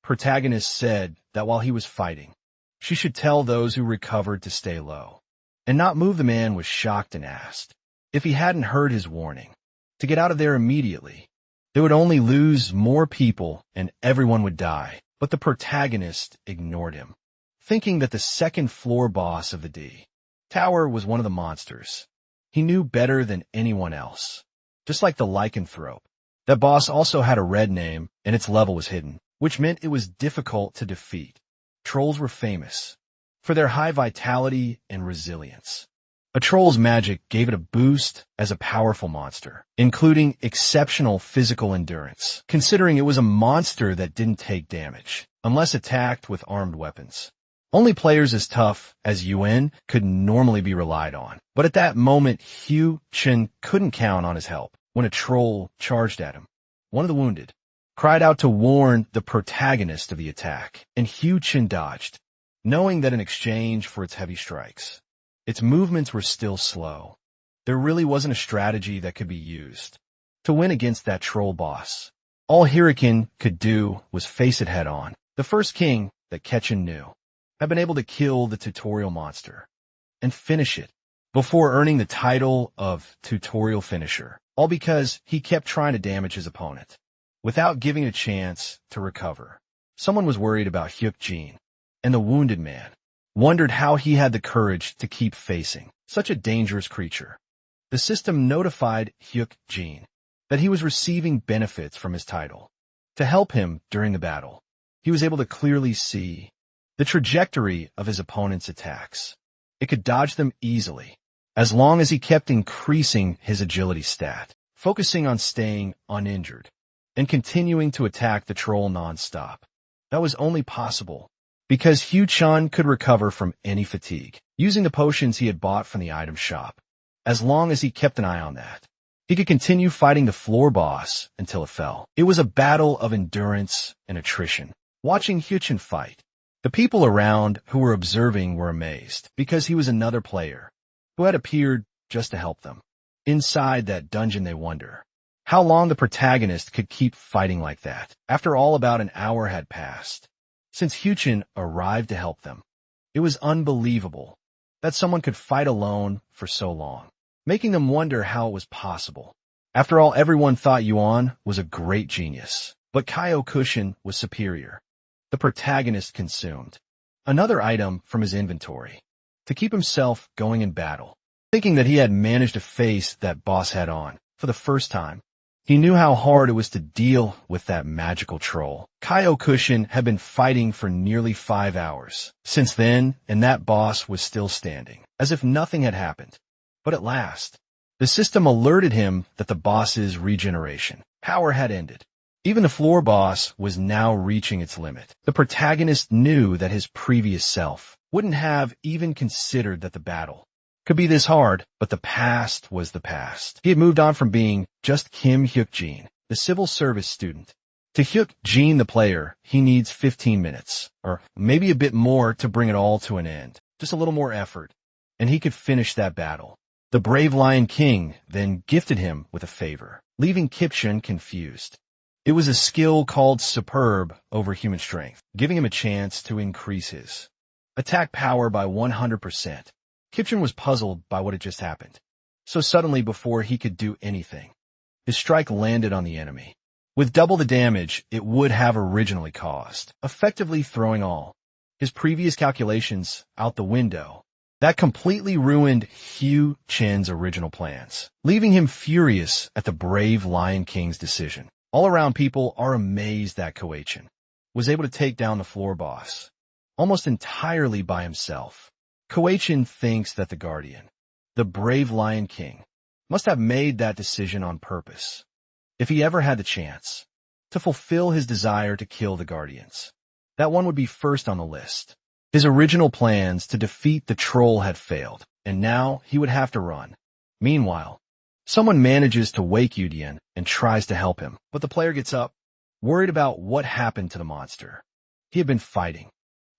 Protagonist said that while he was fighting, she should tell those who recovered to stay low and not move. The man was shocked and asked if he hadn't heard his warning to get out of there immediately. They would only lose more people and everyone would die. But the protagonist ignored him, thinking that the second floor boss of the D Tower was one of the monsters. He knew better than anyone else. Just like the lycanthrope, that boss also had a red name and its level was hidden, which meant it was difficult to defeat. Trolls were famous for their high vitality and resilience. A troll's magic gave it a boost as a powerful monster, including exceptional physical endurance, considering it was a monster that didn't take damage, unless attacked with armed weapons. Only players as tough as Yuan could normally be relied on. But at that moment, Hugh Chen couldn't count on his help when a troll charged at him. One of the wounded cried out to warn the protagonist of the attack, and Hugh Chen dodged, knowing that in exchange for its heavy strikes, its movements were still slow. There really wasn't a strategy that could be used to win against that troll boss. All Hurricane could do was face it head on. The first king that Ketchin knew had been able to kill the tutorial monster and finish it before earning the title of tutorial finisher, all because he kept trying to damage his opponent without giving a chance to recover. Someone was worried about Hyuk Jin, and the wounded man wondered how he had the courage to keep facing such a dangerous creature. The system notified Hyuk Jin that he was receiving benefits from his title. To help him during the battle, he was able to clearly see the trajectory of his opponent's attacks. It could dodge them easily, as long as he kept increasing his agility stat, focusing on staying uninjured, and continuing to attack the troll non-stop. That was only possible because Hugh Chan could recover from any fatigue, using the potions he had bought from the item shop. As long as he kept an eye on that, he could continue fighting the floor boss until it fell. It was a battle of endurance and attrition. Watching Hugh Chan fight, the people around who were observing were amazed because he was another player who had appeared just to help them. Inside that dungeon they wonder how long the protagonist could keep fighting like that. After all, about an hour had passed since Hyuchin arrived to help them. It was unbelievable that someone could fight alone for so long, making them wonder how it was possible. After all, everyone thought Yuan was a great genius, but Kyokushin was superior. The protagonist consumed another item from his inventory to keep himself going in battle, thinking that he had managed to face that boss head on for the first time. He knew how hard it was to deal with that magical troll. Kyokushin had been fighting for nearly 5 hours since then, and that boss was still standing, as if nothing had happened. But at last, the system alerted him that the boss's regeneration power had ended. Even the floor boss was now reaching its limit. The protagonist knew that his previous self wouldn't have even considered that the battle could be this hard, but the past was the past. He had moved on from being just Kim Hyuk Jin, the civil service student, to Hyuk Jin the player. He needs 15 minutes, or maybe a bit more, to bring it all to an end. Just a little more effort, and he could finish that battle. The brave Lion King then gifted him with a favor, leaving Kipchun confused. It was a skill called Superb over human strength, giving him a chance to increase his attack power by 100%. Kipchun was puzzled by what had just happened. So suddenly, before he could do anything, his strike landed on the enemy with double the damage it would have originally caused, effectively throwing all his previous calculations out the window. That completely ruined Hugh Chen's original plans, leaving him furious at the brave Lion King's decision. All around, people are amazed that Koichun was able to take down the floor boss almost entirely by himself. Koichun thinks that the Guardian, the brave Lion King, must have made that decision on purpose. If he ever had the chance to fulfill his desire to kill the Guardians, that one would be first on the list. His original plans to defeat the troll had failed, and now he would have to run. Meanwhile, someone manages to wake Yudian and tries to help him, but the player gets up, worried about what happened to the monster he had been fighting.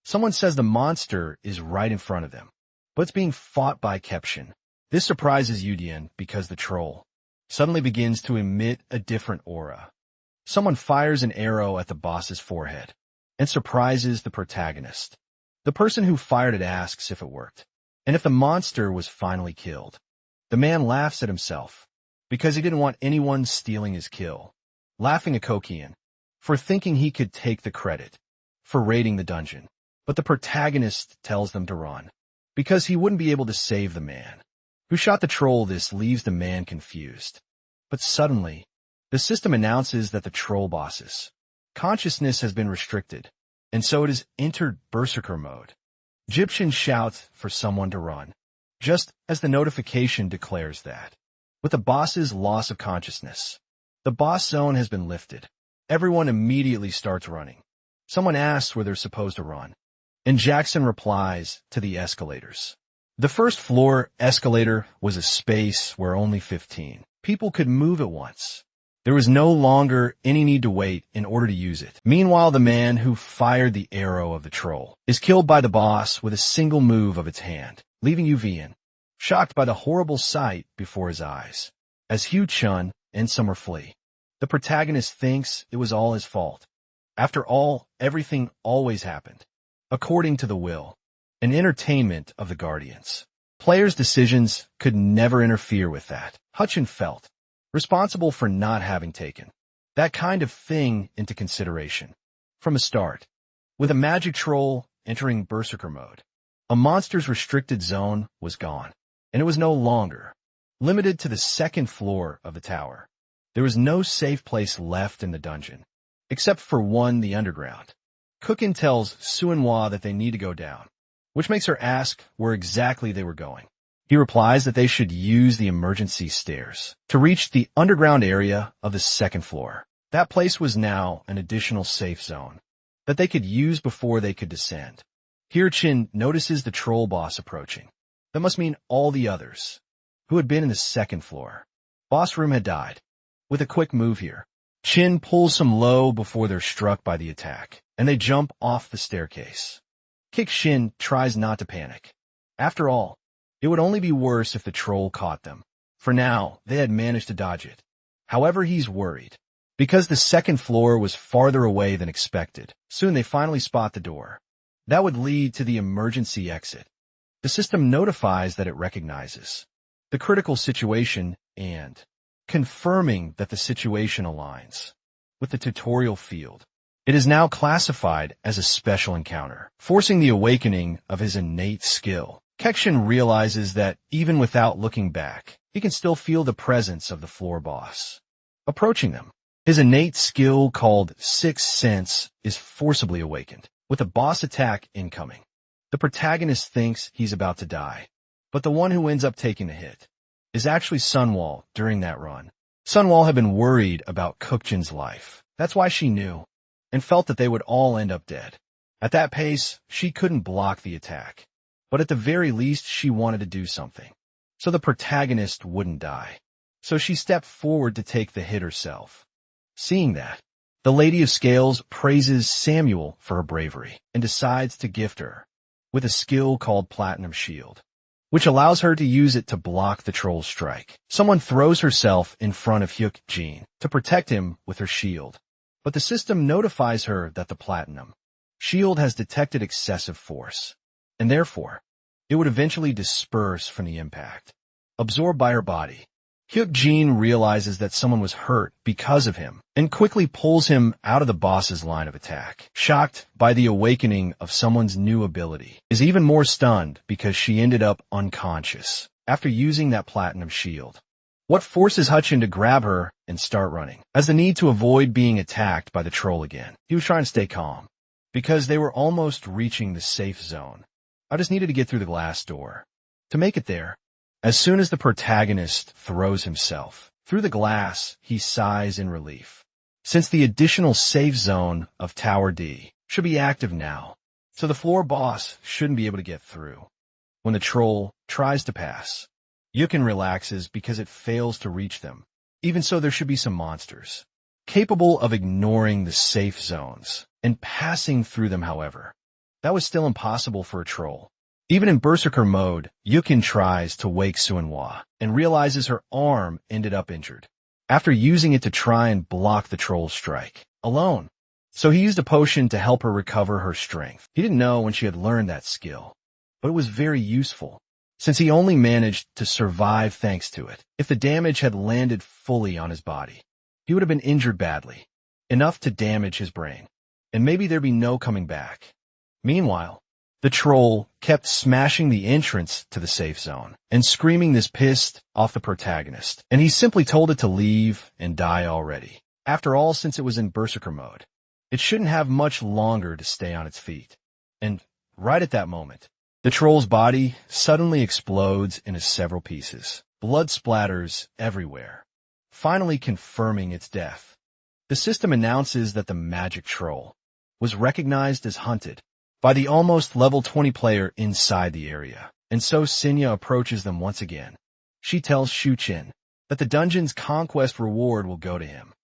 Someone says the monster is right in front of them, but it's being fought by Kepshin. This surprises Yudian because the troll suddenly begins to emit a different aura. Someone fires an arrow at the boss's forehead and surprises the protagonist. The person who fired it asks if it worked, and if the monster was finally killed. The man laughs at himself because he didn't want anyone stealing his kill, laughing at Kokian for thinking he could take the credit for raiding the dungeon. But the protagonist tells them to run because he wouldn't be able to save the man who shot the troll. This leaves the man confused. But suddenly, the system announces that the troll boss's consciousness has been restricted, and so it has entered berserker mode. Egyptian shouts for someone to run, just as the notification declares that. With the boss's loss of consciousness, the boss zone has been lifted. Everyone immediately starts running. Someone asks where they're supposed to run, and Jackson replies to the escalators. The first floor escalator was a space where only 15 people could move at once. There was no longer any need to wait in order to use it. Meanwhile, the man who fired the arrow of the troll is killed by the boss with a single move of its hand, leaving Yuvian shocked by the horrible sight before his eyes. As Hugh Chun and Summer flee, the protagonist thinks it was all his fault. After all, everything always happened according to the will and entertainment of the Guardians. Players' decisions could never interfere with that. Hutchin felt responsible for not having taken that kind of thing into consideration from the start. With a magic troll entering berserker mode, a monster's restricted zone was gone, and it was no longer limited to the second floor of the tower. There was no safe place left in the dungeon, except for one, the underground. Cookin tells Suinhua that they need to go down, which makes her ask where exactly they were going. He replies that they should use the emergency stairs to reach the underground area of the second floor. That place was now an additional safe zone that they could use before they could descend. Hirchin notices the troll boss approaching. That must mean all the others who had been in the second floor boss room had died. With a quick move here, Chin pulls some low before they're struck by the attack, and they jump off the staircase. Kick-Shin tries not to panic. After all, it would only be worse if the troll caught them. For now, they had managed to dodge it. However, he's worried, because the second floor was farther away than expected. Soon they finally spot the door. That would lead to the emergency exit. The system notifies that it recognizes the critical situation and confirming that the situation aligns with the tutorial field. It is now classified as a special encounter, forcing the awakening of his innate skill. Kekshin realizes that even without looking back, he can still feel the presence of the floor boss approaching them. His innate skill called Sixth Sense is forcibly awakened, with a boss attack incoming. The protagonist thinks he's about to die, but the one who ends up taking the hit is actually Sunwall during that run. Sunwall had been worried about Kukjin's life. That's why she knew and felt that they would all end up dead. At that pace, she couldn't block the attack, but at the very least she wanted to do something so the protagonist wouldn't die. So she stepped forward to take the hit herself. Seeing that, the Lady of Scales praises Samuel for her bravery and decides to gift her with a skill called Platinum Shield, which allows her to use it to block the troll's strike. Someone throws herself in front of Hyuk Jin to protect him with her shield, but the system notifies her that the Platinum Shield has detected excessive force, and therefore, it would eventually disperse from the impact, absorbed by her body. Hyuk Jin realizes that someone was hurt because of him and quickly pulls him out of the boss's line of attack. Shocked by the awakening of someone's new ability, is even more stunned because she ended up unconscious after using that Platinum Shield. What forces Hutchin to grab her and start running? As the need to avoid being attacked by the troll again. He was trying to stay calm because they were almost reaching the safe zone. I just needed to get through the glass door. To make it there, as soon as the protagonist throws himself through the glass, he sighs in relief, since the additional safe zone of Tower D should be active now, so the floor boss shouldn't be able to get through. When the troll tries to pass, Yukin relaxes because it fails to reach them. Even so, there should be some monsters capable of ignoring the safe zones and passing through them. However, that was still impossible for a troll. Even in Berserker mode, Yukin tries to wake Suinhua and realizes her arm ended up injured after using it to try and block the troll's strike alone. So he used a potion to help her recover her strength. He didn't know when she had learned that skill, but it was very useful, since he only managed to survive thanks to it. If the damage had landed fully on his body, he would have been injured badly, enough to damage his brain, and maybe there'd be no coming back. Meanwhile, the troll kept smashing the entrance to the safe zone and screaming this pissed off the protagonist, and he simply told it to leave and die already. After all, since it was in Berserker mode, it shouldn't have much longer to stay on its feet. And right at that moment, the troll's body suddenly explodes into several pieces. Blood splatters everywhere, finally confirming its death. The system announces that the magic troll was recognized as hunted by the almost level 20 player inside the area, and so Sinya approaches them once again. She tells Shuqin that the dungeon's conquest reward will go to him.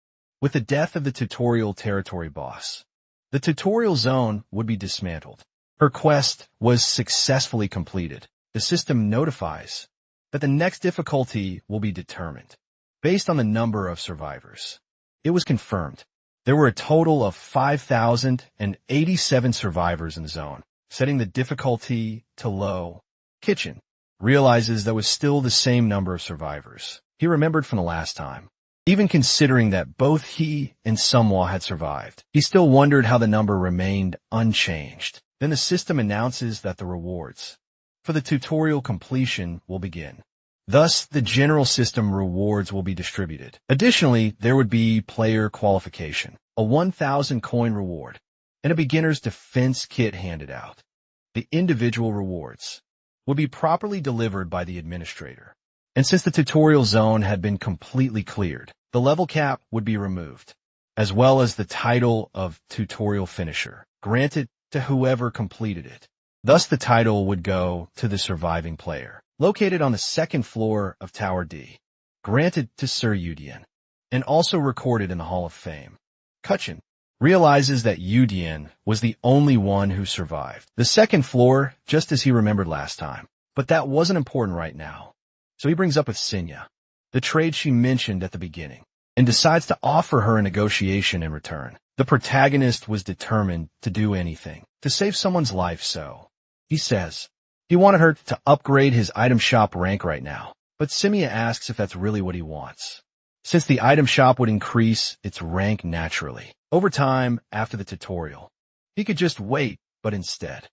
With the death of the tutorial territory boss, the tutorial zone would be dismantled. Her quest was successfully completed. The system notifies that the next difficulty will be determined based on the number of survivors. It was confirmed. There were a total of 5,087 survivors in the zone, setting the difficulty to low. Kitchen realizes there was still the same number of survivors he remembered from the last time. Even considering that both he and Sumwa had survived, he still wondered how the number remained unchanged. Then the system announces that the rewards for the tutorial completion will begin. Thus, the general system rewards will be distributed. Additionally, there would be player qualification, a 1,000 coin reward, and a beginner's defense kit handed out. The individual rewards would be properly delivered by the administrator. And since the tutorial zone had been completely cleared, the level cap would be removed, as well as the title of tutorial finisher, granted to whoever completed it. Thus, the title would go to the surviving player, located on the second floor of Tower D, granted to Sir Yudian, and also recorded in the Hall of Fame. Kuchin realizes that Yudian was the only one who survived the second floor, just as he remembered last time. But that wasn't important right now. So he brings up with Sinya the trade she mentioned at the beginning, and decides to offer her a negotiation in return. The protagonist was determined to do anything to save someone's life, so he says he wanted her to upgrade his item shop rank right now. But Sinya asks if that's really what he wants, since the item shop would increase its rank naturally over time after the tutorial. He could just wait, but instead,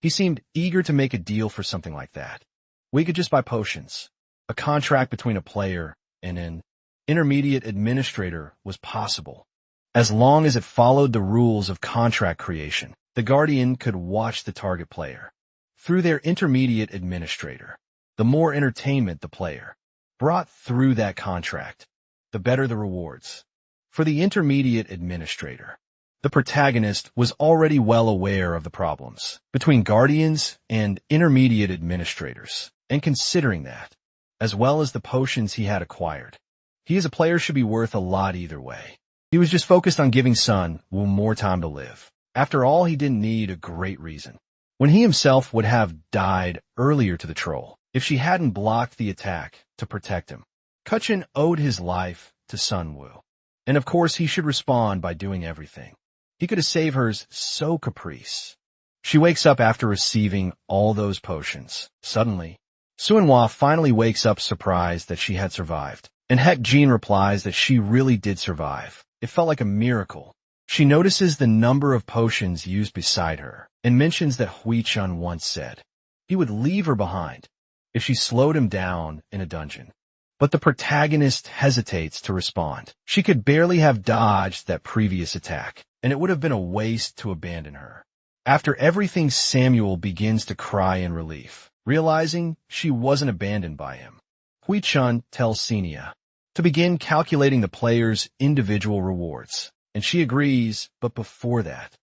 he seemed eager to make a deal for something like that. We could just buy potions. A contract between a player and an intermediate administrator was possible. As long as it followed the rules of contract creation, the Guardian could watch the target player through their intermediate administrator. The more entertainment the player brought through that contract, the better the rewards. For the intermediate administrator, the protagonist was already well aware of the problems between Guardians and intermediate administrators, and considering that, as well as the potions he had acquired, he as a player should be worth a lot either way. He was just focused on giving Sun Wu more time to live. After all, he didn't need a great reason, when he himself would have died earlier to the troll if she hadn't blocked the attack to protect him. Kuchin owed his life to Sun Wu, and of course he should respond by doing everything he could to save hers. So Caprice. She wakes up after receiving all those potions. Suddenly, Suinhua finally wakes up surprised that she had survived, and Heck Jean replies that she really did survive. It felt like a miracle. She notices the number of potions used beside her, and mentions that Hui-chun once said he would leave her behind if she slowed him down in a dungeon. But the protagonist hesitates to respond. She could barely have dodged that previous attack, and it would have been a waste to abandon her. After everything, Samuel begins to cry in relief, realizing she wasn't abandoned by him. Hui-chun tells Sinya to begin calculating the player's individual rewards, and she agrees, but before that,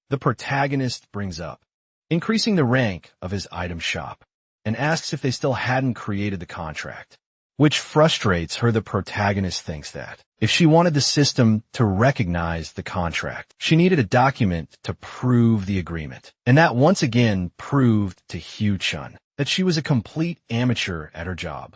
the protagonist brings up increasing the rank of his item shop, and asks if they still hadn't created the contract. which frustrates her. The protagonist thinks that if she wanted the system to recognize the contract, she needed a document to prove the agreement. And that once again proved to Hugh-chun that she was a complete amateur at her job.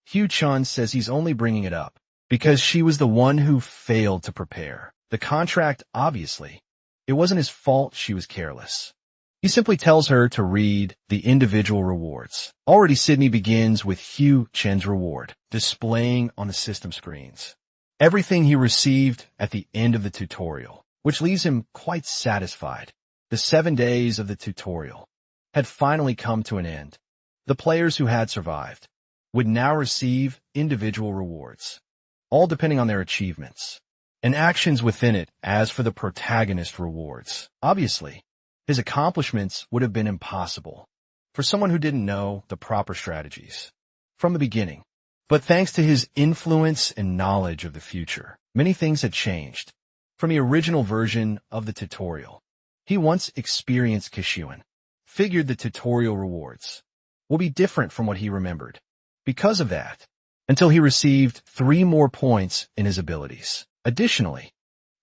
Hugh-chun says he's only bringing it up because she was the one who failed to prepare. The contract, obviously. It wasn't his fault she was careless. He simply tells her to read the individual rewards. Already Sydney begins with Hugh-chun's reward, displaying on the system screens everything he received at the end of the tutorial, which leaves him quite satisfied. The 7 days of the tutorial had finally come to an end. The players who had survived would now receive individual rewards, all depending on their achievements and actions within it. As for the protagonist rewards, obviously, his accomplishments would have been impossible for someone who didn't know the proper strategies from the beginning. But thanks to his influence and knowledge of the future, many things had changed. From the original version of the tutorial, he once experienced Kishuan, figured the tutorial rewards will be different from what he remembered. Because of that, until he received 3 more points in his abilities. Additionally,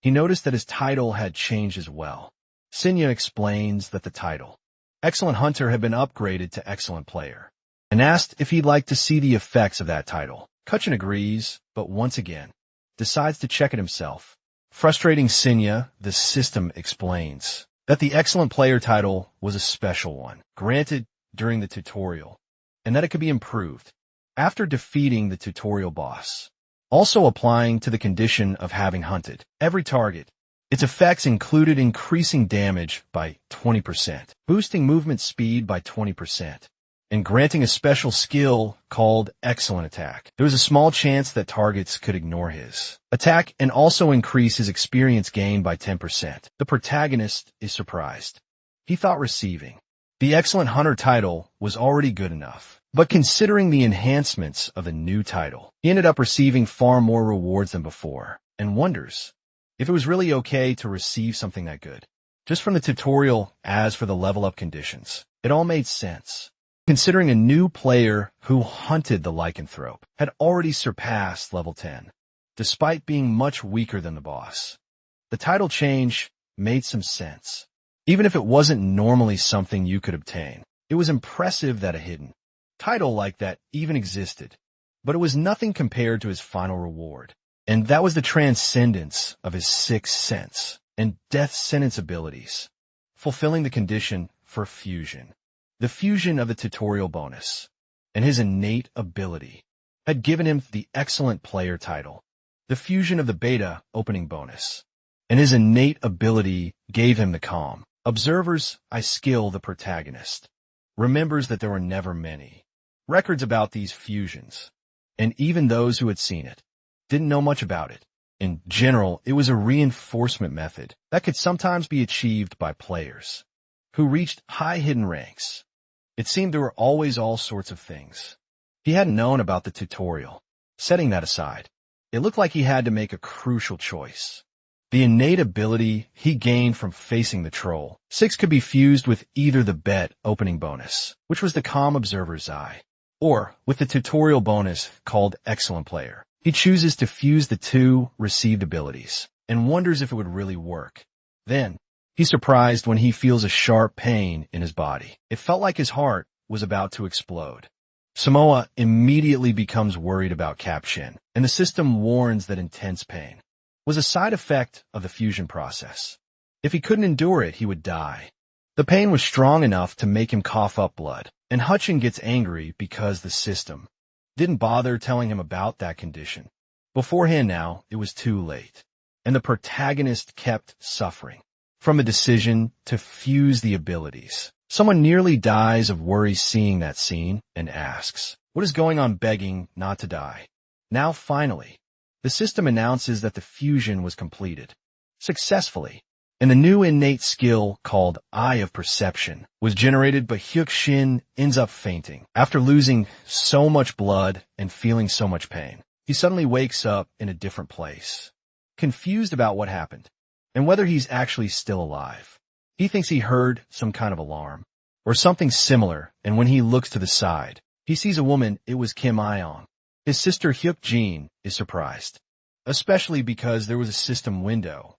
he noticed that his title had changed as well. Sinya explains that the title, Excellent Hunter, had been upgraded to Excellent Player, and asked if he'd like to see the effects of that title. Kuchin agrees, but once again, decides to check it himself. Frustrating Sinya, the system explains that the Excellent Player title was a special one, granted during the tutorial, and that it could be improved after defeating the tutorial boss, also applying to the condition of having hunted every target. Its effects included increasing damage by 20%, boosting movement speed by 20%, and granting a special skill called Excellent Attack. There was a small chance that targets could ignore his attack and also increase his experience gain by 10%. The protagonist is surprised. He thought receiving the Excellent Hunter title was already good enough, but considering the enhancements of the new title, he ended up receiving far more rewards than before, and wonders if it was really okay to receive something that good. Just from the tutorial. As for the level up conditions, it all made sense, considering a new player who hunted the lycanthrope had already surpassed level 10, despite being much weaker than the boss. The title change made some sense. Even if it wasn't normally something you could obtain, it was impressive that a hidden title like that even existed, but it was nothing compared to his final reward. And that was the transcendence of his sixth sense and death sentence abilities, fulfilling the condition for fusion. The fusion of the tutorial bonus and his innate ability had given him the Excellent Player title. The fusion of the beta opening bonus and his innate ability gave him the calm. Observers, I skill. The protagonist remembers that there were never many records about these fusions, and even those who had seen it didn't know much about it. In general, it was a reinforcement method that could sometimes be achieved by players who reached high hidden ranks. It seemed there were always all sorts of things he hadn't known about the tutorial. Setting that aside, it looked like he had to make a crucial choice. The innate ability he gained from facing the troll 6 could be fused with either the bet opening bonus, which was the calm observer's eye, or with the tutorial bonus called Excellent Player. He chooses to fuse the 2 received abilities and wonders if it would really work. Then, he's surprised when he feels a sharp pain in his body. It felt like his heart was about to explode. Samoa immediately becomes worried about Capshin, and the system warns that intense pain was a side effect of the fusion process. If he couldn't endure it, he would die. The pain was strong enough to make him cough up blood, and Hutchin gets angry because the system didn't bother telling him about that condition. Beforehand now, it was too late, and the protagonist kept suffering from a decision to fuse the abilities. Someone nearly dies of worry seeing that scene and asks, what is going on, begging not to die? Now finally, the system announces that the fusion was completed successfully, and the new innate skill called Eye of Perception was generated, but Hyuk-shin ends up fainting. After losing so much blood and feeling so much pain, he suddenly wakes up in a different place, confused about what happened and whether he's actually still alive. He thinks he heard some kind of alarm or something similar, and when he looks to the side, he sees a woman. It was Kim Ion. His sister Hyuk-jin is surprised, especially because there was a system window.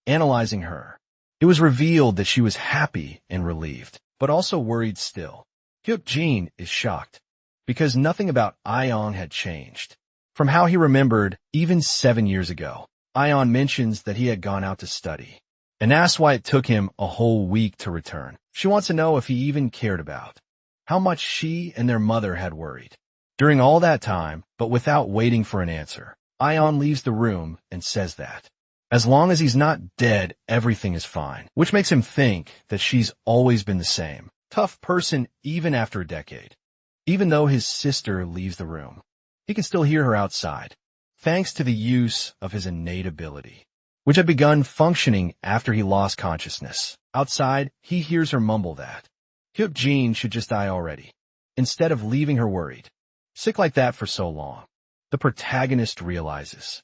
Analyzing her, it was revealed that she was happy and relieved, but also worried still. Hyuk-jin is shocked, because nothing about Ion had changed. From how he remembered even 7 years ago, Ion mentions that he had gone out to study, and asks why it took him a whole week to return. She wants to know if he even cared about how much she and their mother had worried. During all that time, but without waiting for an answer, Ion leaves the room and says that as long as he's not dead, everything is fine, which makes him think that she's always been the same tough person even after a decade. Even though his sister leaves the room, he can still hear her outside, thanks to the use of his innate ability, which had begun functioning after he lost consciousness. Outside, he hears her mumble that Hyuk-jin should just die already, instead of leaving her worried, sick like that for so long. The protagonist realizes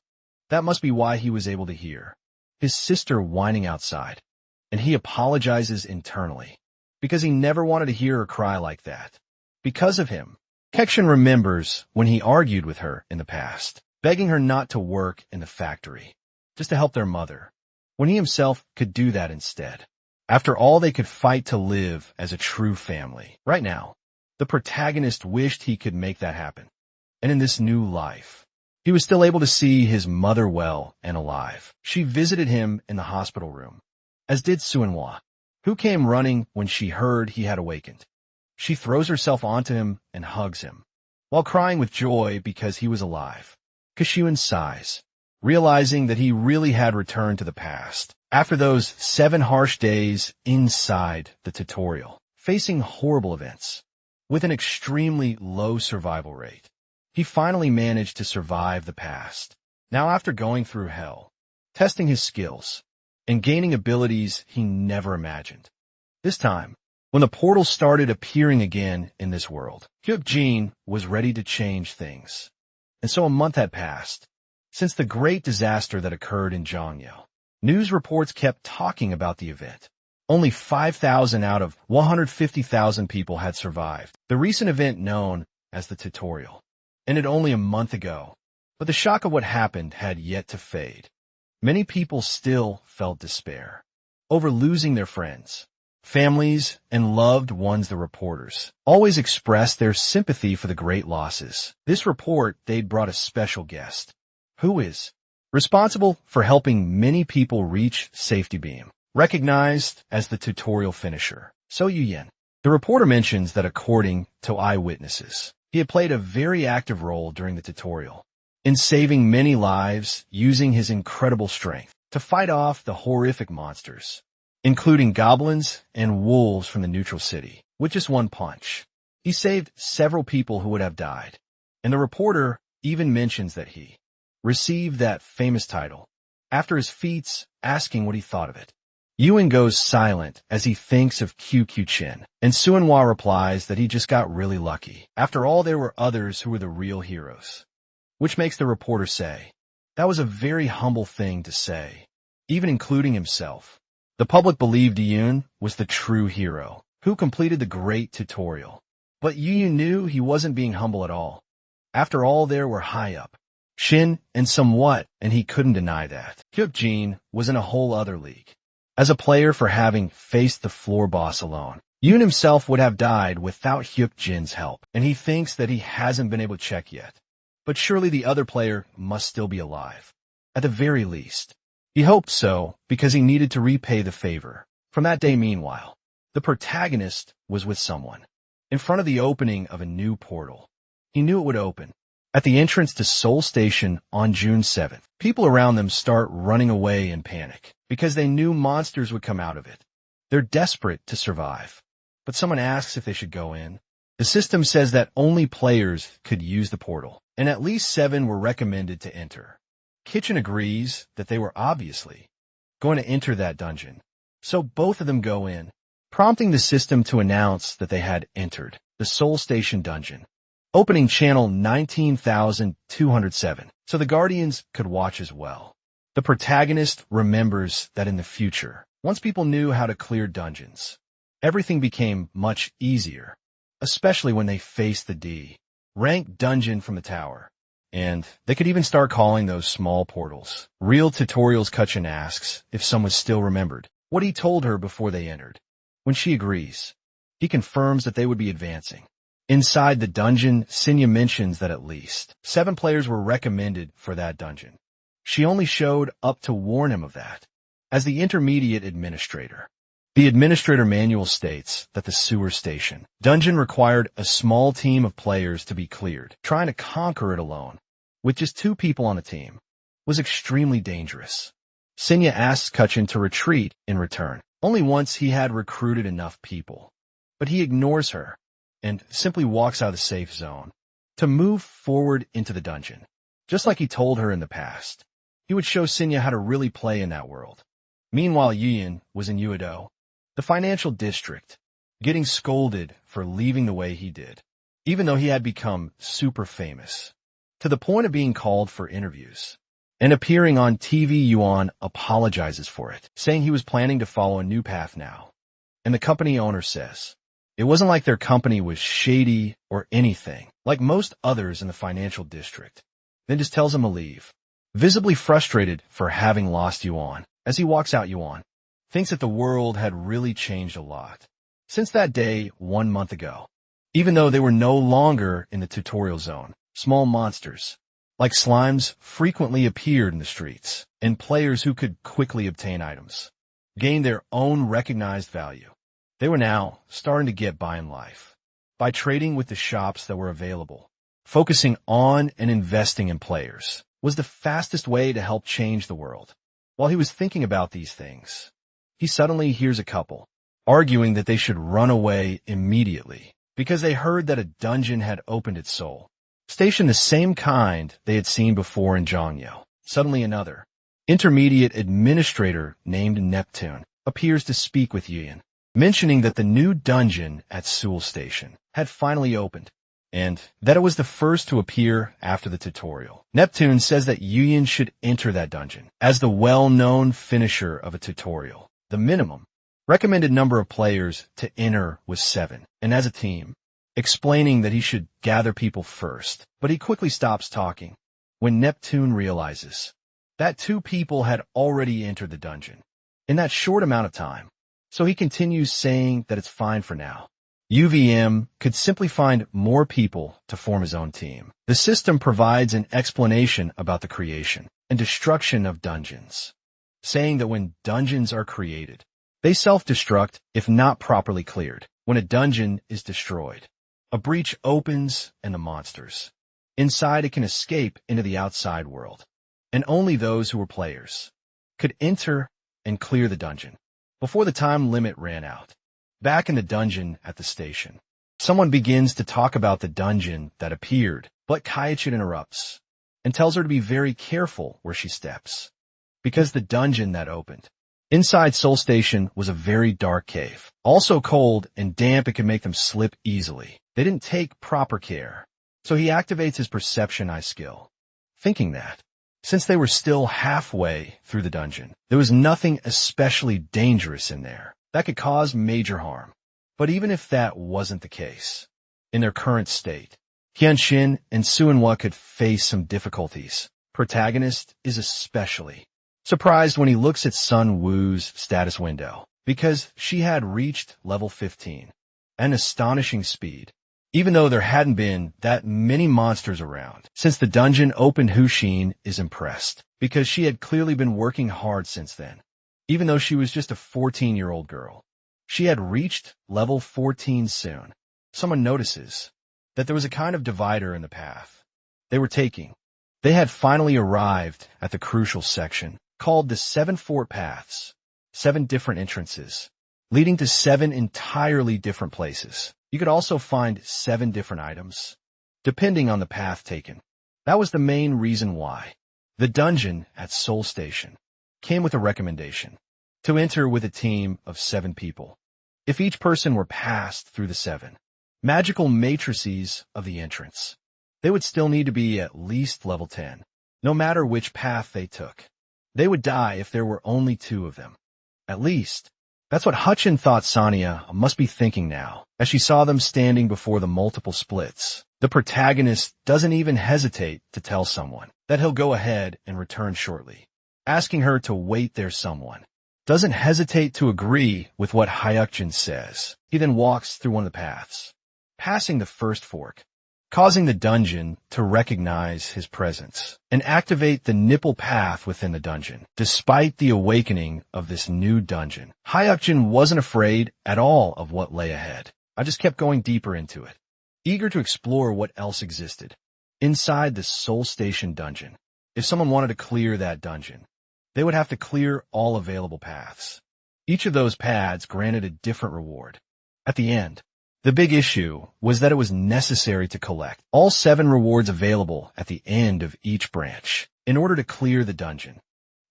that must be why he was able to hear his sister whining outside, and he apologizes internally, because he never wanted to hear her cry like that. Because of him, Kekshin remembers when he argued with her in the past, begging her not to work in the factory, just to help their mother, when he himself could do that instead. After all, they could fight to live as a true family. Right now, the protagonist wished he could make that happen. And in this new life, he was still able to see his mother well and alive. She visited him in the hospital room, as did Suinhwa, who came running when she heard he had awakened. She throws herself onto him and hugs him, while crying with joy because he was alive. Kashun sighs, realizing that he really had returned to the past. After those 7 harsh days inside the tutorial, facing horrible events, with an extremely low survival rate, he finally managed to survive the past. Now after going through hell, testing his skills, and gaining abilities he never imagined. This time, when the portal started appearing again in this world, Hyuk-jin was ready to change things. And so a month had passed since the great disaster that occurred in Jongyeo. News reports kept talking about the event. Only 5,000 out of 150,000 people had survived the recent event known as the tutorial. Ended only a month ago, but the shock of what happened had yet to fade. Many people still felt despair over losing their friends, families, and loved ones. The reporters always expressed their sympathy for the great losses. This report, they'd brought a special guest, who is responsible for helping many people reach safety beam, recognized as the tutorial finisher, So Yu-yen. The reporter mentions that according to eyewitnesses, he had played a very active role during the tutorial, in saving many lives using his incredible strength to fight off the horrific monsters, including goblins and wolves from the neutral city, with just one punch. He saved several people who would have died, and the reporter even mentions that he received that famous title after his feats, asking what he thought of it. Ewan goes silent as he thinks of Q-Q-Chin, and Suinhwa replies that he just got really lucky. After all, there were others who were the real heroes, which makes the reporter say, that was a very humble thing to say, even including himself. The public believed Yoon was the true hero, who completed the great tutorial. But Yoon knew he wasn't being humble at all. After all, there were high up, Shin, and somewhat, and he couldn't deny that. Hyuk-jin was in a whole other league. As a player for having faced the floor boss alone, Yoon himself would have died without Hyuk-jin's help, and he thinks that he hasn't been able to check yet. But surely the other player must still be alive. At the very least. He hoped so, because he needed to repay the favor. From that day, meanwhile, the protagonist was with someone, in front of the opening of a new portal. He knew it would open at the entrance to Seoul Station on June 7th. People around them start running away in panic, because they knew monsters would come out of it. They're desperate to survive. But someone asks if they should go in. The system says that only players could use the portal, and at least 7 were recommended to enter. Kitchen agrees that they were obviously going to enter that dungeon, so both of them go in, prompting the system to announce that they had entered the Seoul Station dungeon, opening channel 19,207, so the Guardians could watch as well. The protagonist remembers that in the future, once people knew how to clear dungeons, everything became much easier, especially when they faced the D-rank dungeon from the tower. And they could even start calling those small portals. Real tutorials. Kutchin asks if Sun was still remembered what he told her before they entered. When she agrees, he confirms that they would be advancing. Inside the dungeon, Sinya mentions that at least 7 players were recommended for that dungeon. She only showed up to warn him of that. As the intermediate administrator, the administrator manual states that the sewer station dungeon required a small team of players to be cleared. Trying to conquer it alone, with just 2 people on a team, was extremely dangerous. Sinya asks Kutchin to retreat in return, only once he had recruited enough people. But he ignores her and simply walks out of the safe zone to move forward into the dungeon. Just like he told her in the past, he would show Sinya how to really play in that world. Meanwhile, Yuyin was in Uedo, the financial district, getting scolded for leaving the way he did, even though he had become super famous, to the point of being called for interviews. And appearing on TV, Yuan apologizes for it, saying he was planning to follow a new path now. And the company owner says it wasn't like their company was shady or anything, like most others in the financial district, then just tells him to leave. Visibly frustrated for having lost Yuan, as he walks out, Yuan thinks that the world had really changed a lot since that day 1 month ago. Even though they were no longer in the tutorial zone, small monsters like slimes frequently appeared in the streets, and players who could quickly obtain items gained their own recognized value. They were now starting to get by in life by trading with the shops that were available. Focusing on and investing in players was the fastest way to help change the world. While he was thinking about these things, he suddenly hears a couple arguing that they should run away immediately because they heard that a dungeon had opened its soul station, the same kind they had seen before in Zhangyo. Suddenly another intermediate administrator named Neptune appears to speak with Yuyin, mentioning that the new dungeon at Seoul Station had finally opened, and that it was the first to appear after the tutorial. Neptune says that Yuyin should enter that dungeon as the well-known finisher of a tutorial. The minimum recommended number of players to enter was 7, and as a team, explaining that he should gather people first. But he quickly stops talking when Neptune realizes that 2 people had already entered the dungeon in that short amount of time. So he continues saying that it's fine for now. UVM could simply find more people to form his own team. The system provides an explanation about the creation and destruction of dungeons, saying that when dungeons are created, they self-destruct if not properly cleared. When a dungeon is destroyed, a breach opens and the monsters inside it can escape into the outside world, and only those who were players could enter and clear the dungeon before the time limit ran out. Back in the dungeon at the station, someone begins to talk about the dungeon that appeared, but Kaichin interrupts and tells her to be very careful where she steps, because the dungeon that opened inside Seoul Station was a very dark cave. Also cold and damp, it could make them slip easily. They didn't take proper care, so he activates his perception eye skill, thinking that since they were still halfway through the dungeon, there was nothing especially dangerous in there that could cause major harm. But even if that wasn't the case, in their current state, Hyunshin and Suinhwa could face some difficulties. Protagonist is especially surprised when he looks at Sun Wu's status window, because she had reached level 15, an astonishing speed, even though there hadn't been that many monsters around. Since the dungeon opened, Hushin is impressed, because she had clearly been working hard since then. Even though she was just a 14-year-old girl, she had reached level 14 soon. Someone notices that there was a kind of divider in the path they were taking. They had finally arrived at the crucial section called the 7 Fort Paths, 7 different entrances, leading to 7 entirely different places. You could also find 7 different items, depending on the path taken. That was the main reason why the dungeon at Seoul Station came with a recommendation to enter with a team of 7 people. If each person were passed through the 7 magical matrices of the entrance, they would still need to be at least level 10, no matter which path they took. They would die if there were only 2 of them. At least, That's what Hutchin thought Sanya must be thinking now, as she saw them standing before the multiple splits. The protagonist doesn't even hesitate to tell someone that he'll go ahead and return shortly, asking her to wait there. Someone doesn't hesitate to agree with what Hyukjin says. He then walks through one of the paths, passing the first fork, causing the dungeon to recognize his presence and activate the nipple path within the dungeon. Despite the awakening of this new dungeon, Hyukjin wasn't afraid at all of what lay ahead. I just kept going deeper into it, eager to explore what else existed inside the Soul Station dungeon. If someone wanted to clear that dungeon, they would have to clear all available paths. Each of those paths granted a different reward. At the end, the big issue was that it was necessary to collect all 7 rewards available at the end of each branch in order to clear the dungeon.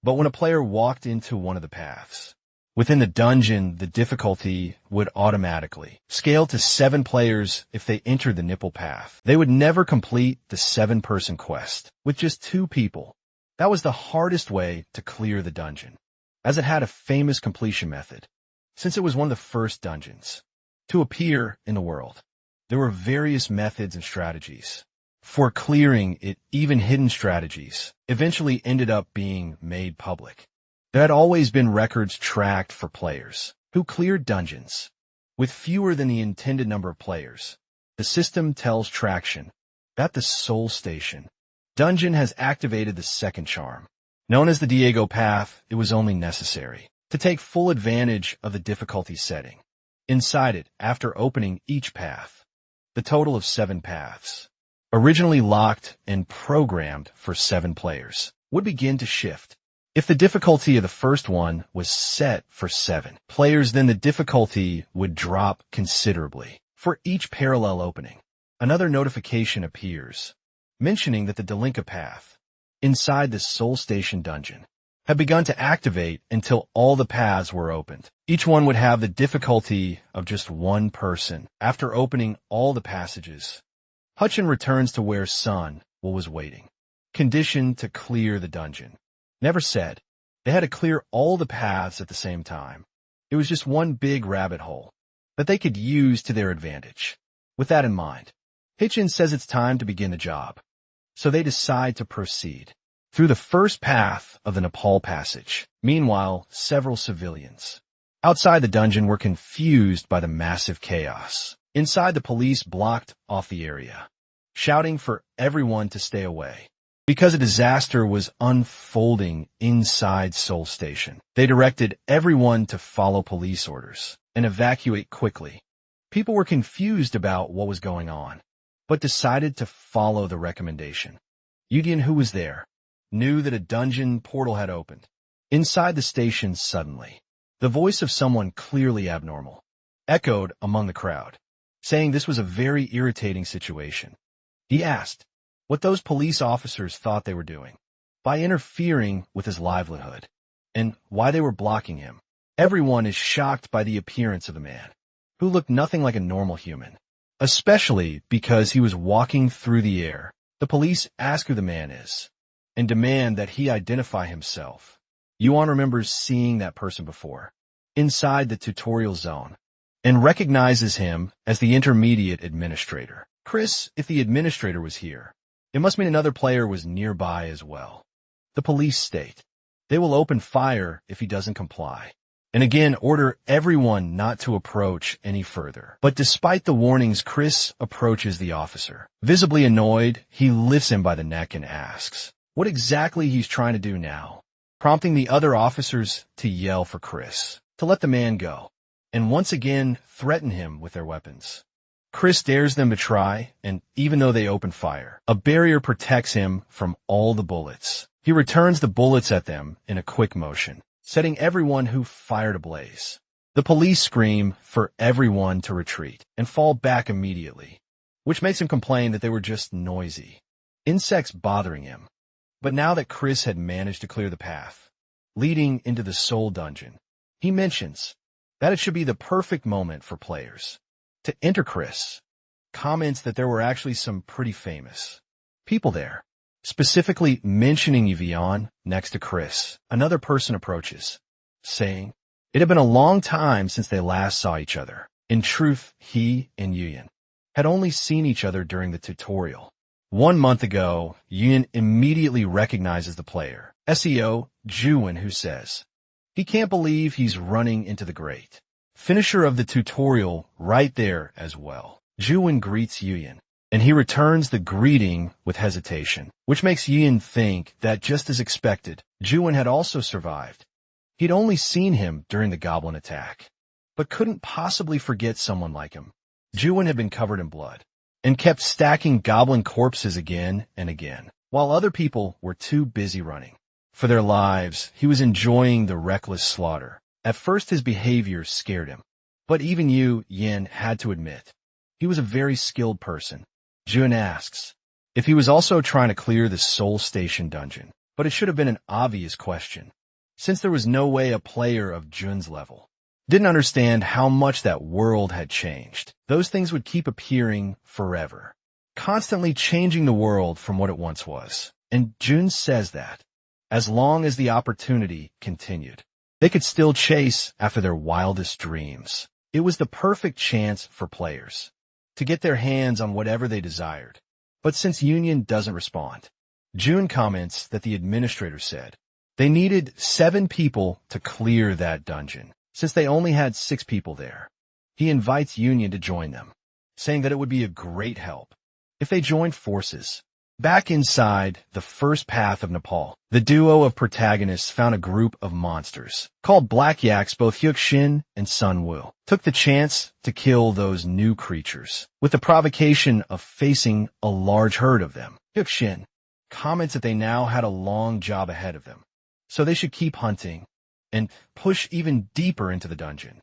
But when a player walked into one of the paths, within the dungeon, the difficulty would automatically scale to 7 players if they entered the nipple path. They would never complete the 7-person quest with just 2 people. That was the hardest way to clear the dungeon, as it had a famous completion method, since it was one of the first dungeons to appear in the world. There were various methods and strategies for clearing it. Even hidden strategies eventually ended up being made public. There had always been records tracked for players who cleared dungeons with fewer than the intended number of players. The system tells Traction that the Soul Station dungeon has activated the second charm, known as the Diego Path. It was only necessary to take full advantage of the difficulty setting inside it. After opening each path, the total of 7 paths, originally locked and programmed for 7 players, would begin to shift. If the difficulty of the first one was set for 7 players, then the difficulty would drop considerably for each parallel opening. Another notification appears, mentioning that the Delinka path inside the Soul Station dungeon had begun to activate until all the paths were opened. Each one would have the difficulty of just 1 person. After opening all the passages, Hutchin returns to where Sun was waiting, conditioned to clear the dungeon. Never said they had to clear all the paths at the same time. It was just one big rabbit hole that they could use to their advantage. With that in mind, Hitchin says it's time to begin the job, so they decide to proceed through the first path of the Nepal passage. Meanwhile, several civilians outside the dungeon were confused by the massive chaos. Inside, the police blocked off the area, shouting for everyone to stay away. Because a disaster was unfolding inside Soul Station, they directed everyone to follow police orders and evacuate quickly. People were confused about what was going on, but decided to follow the recommendation. Yudian, who was there, knew that a dungeon portal had opened. Inside the station, suddenly, the voice of someone clearly abnormal echoed among the crowd, saying this was a very irritating situation. He asked what those police officers thought they were doing by interfering with his livelihood, and why they were blocking him. Everyone is shocked by the appearance of the man, who looked nothing like a normal human, especially because he was walking through the air. The police ask who the man is and demand that he identify himself. Yuan remembers seeing that person before, inside the tutorial zone, and recognizes him as the intermediate administrator. Chris, if the administrator was here, it must mean another player was nearby as well. The police state they will open fire if he doesn't comply, and again order everyone not to approach any further. But despite the warnings, Chris approaches the officer. Visibly annoyed, he lifts him by the neck and asks what exactly he's trying to do now, prompting the other officers to yell for Chris to let the man go, and once again threaten him with their weapons. Chris dares them to try, and even though they open fire, a barrier protects him from all the bullets. He returns the bullets at them in a quick motion, setting everyone who fired ablaze. The police scream for everyone to retreat and fall back immediately, which makes him complain that they were just noisy insects bothering him. But now that Chris had managed to clear the path leading into the Soul Dungeon, he mentions that it should be the perfect moment for players to enter. Chris comments that there were actually some pretty famous people there, specifically mentioning Yvion next to Chris. Another person approaches, saying It had been a long time since they last saw each other. In truth, he and Yuyan had only seen each other during the tutorial. 1 month ago, Yuyan immediately recognizes the player, SEO Juwon, who says he can't believe he's running into the great finisher of the tutorial right there as well. Juwon greets Yuyan, and he returns the greeting with hesitation, which makes Yuyan think that, just as expected, Juwon had also survived. He'd only seen him during the goblin attack, but couldn't possibly forget someone like him. Juwon had been covered in blood and kept stacking goblin corpses again and again, while other people were too busy running for their lives. He was enjoying the reckless slaughter. At first his behavior scared him, but even Yuyan had to admit he was a very skilled person. Juwon asks if he was also trying to clear the Soul Station dungeon, but it should have been an obvious question, since there was no way a player of Jun's level didn't understand how much that world had changed. Those things would keep appearing forever, constantly changing the world from what it once was. And Jun says that, as long as the opportunity continued, they could still chase after their wildest dreams. It was the perfect chance for players to get their hands on whatever they desired. But since Union doesn't respond, Jun comments that the administrator said they needed 7 people to clear that dungeon, since they only had 6 people there. He invites Union to join them, saying that it would be a great help if they joined forces. Back inside the first path of Nepal, the duo of protagonists found a group of monsters called Black Yaks. Both Hyuk-shin and Sun-woo took the chance to kill those new creatures, with the provocation of facing a large herd of them. Hyuk-shin comments that they now had a long job ahead of them, so they should keep hunting and push even deeper into the dungeon.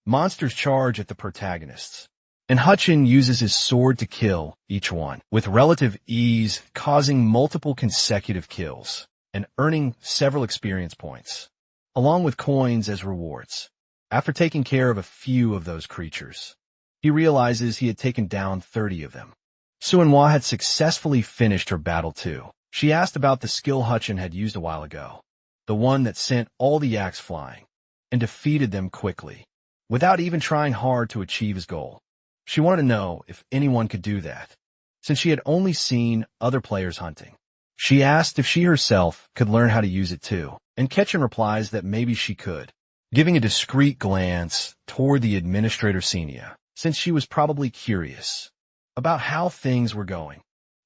Monsters charge at the protagonists, and Hutchin uses his sword to kill each one with relative ease, causing multiple consecutive kills and earning several experience points, along with coins as rewards. After taking care of a few of those creatures, he realizes he had taken down 30 of them. Suinhwa had successfully finished her battle too. She asked about the skill Hutchin had used a while ago, the one that sent all the yaks flying and defeated them quickly, without even trying hard to achieve his goal. She wanted to know if anyone could do that, since she had only seen other players hunting. She asked if she herself could learn how to use it too, and Ketchin replies that maybe she could, giving a discreet glance toward the administrator Senia, since she was probably curious about how things were going.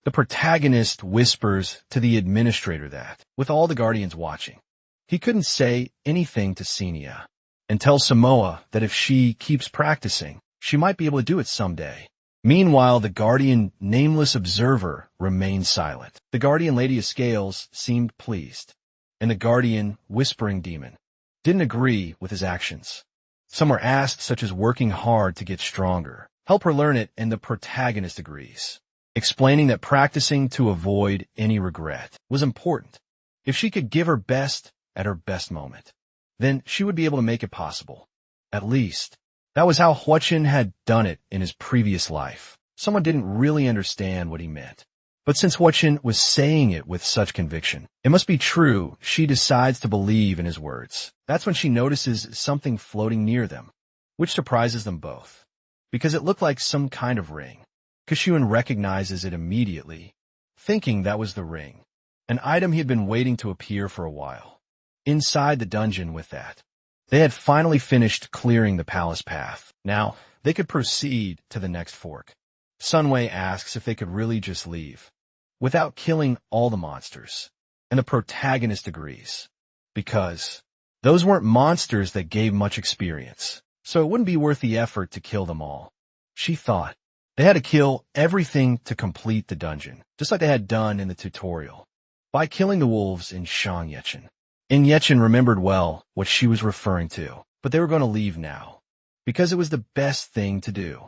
The protagonist whispers to the administrator that, with all the guardians watching, he couldn't say anything to Senia, and tells Samoa that if she keeps practicing, she might be able to do it someday. Meanwhile, the guardian nameless observer remained silent. The guardian Lady of Scales seemed pleased, and the guardian whispering demon didn't agree with his actions. Some were asked, such as working hard to get stronger, help her learn it, and the protagonist agrees, explaining that practicing to avoid any regret was important. If she could give her best at her best moment, then she would be able to make it possible. At least, that was how Hwachin had done it in his previous life. Someone didn't really understand what he meant, but since Hwachin was saying it with such conviction, it must be true. She decides to believe in his words. That's when she notices something floating near them, which surprises them both, because it looked like some kind of ring. Kashuan recognizes it immediately, thinking that was the ring, an item he had been waiting to appear for a while. Inside the dungeon with that, they had finally finished clearing the palace path. Now, they could proceed to the next fork. Sunway asks if they could really just leave, without killing all the monsters, and the protagonist agrees, because those weren't monsters that gave much experience, so it wouldn't be worth the effort to kill them all. She thought they had to kill everything to complete the dungeon, just like they had done in the tutorial, by killing the wolves in Shangyechin. Yechin remembered well what she was referring to, but they were going to leave now, because it was the best thing to do.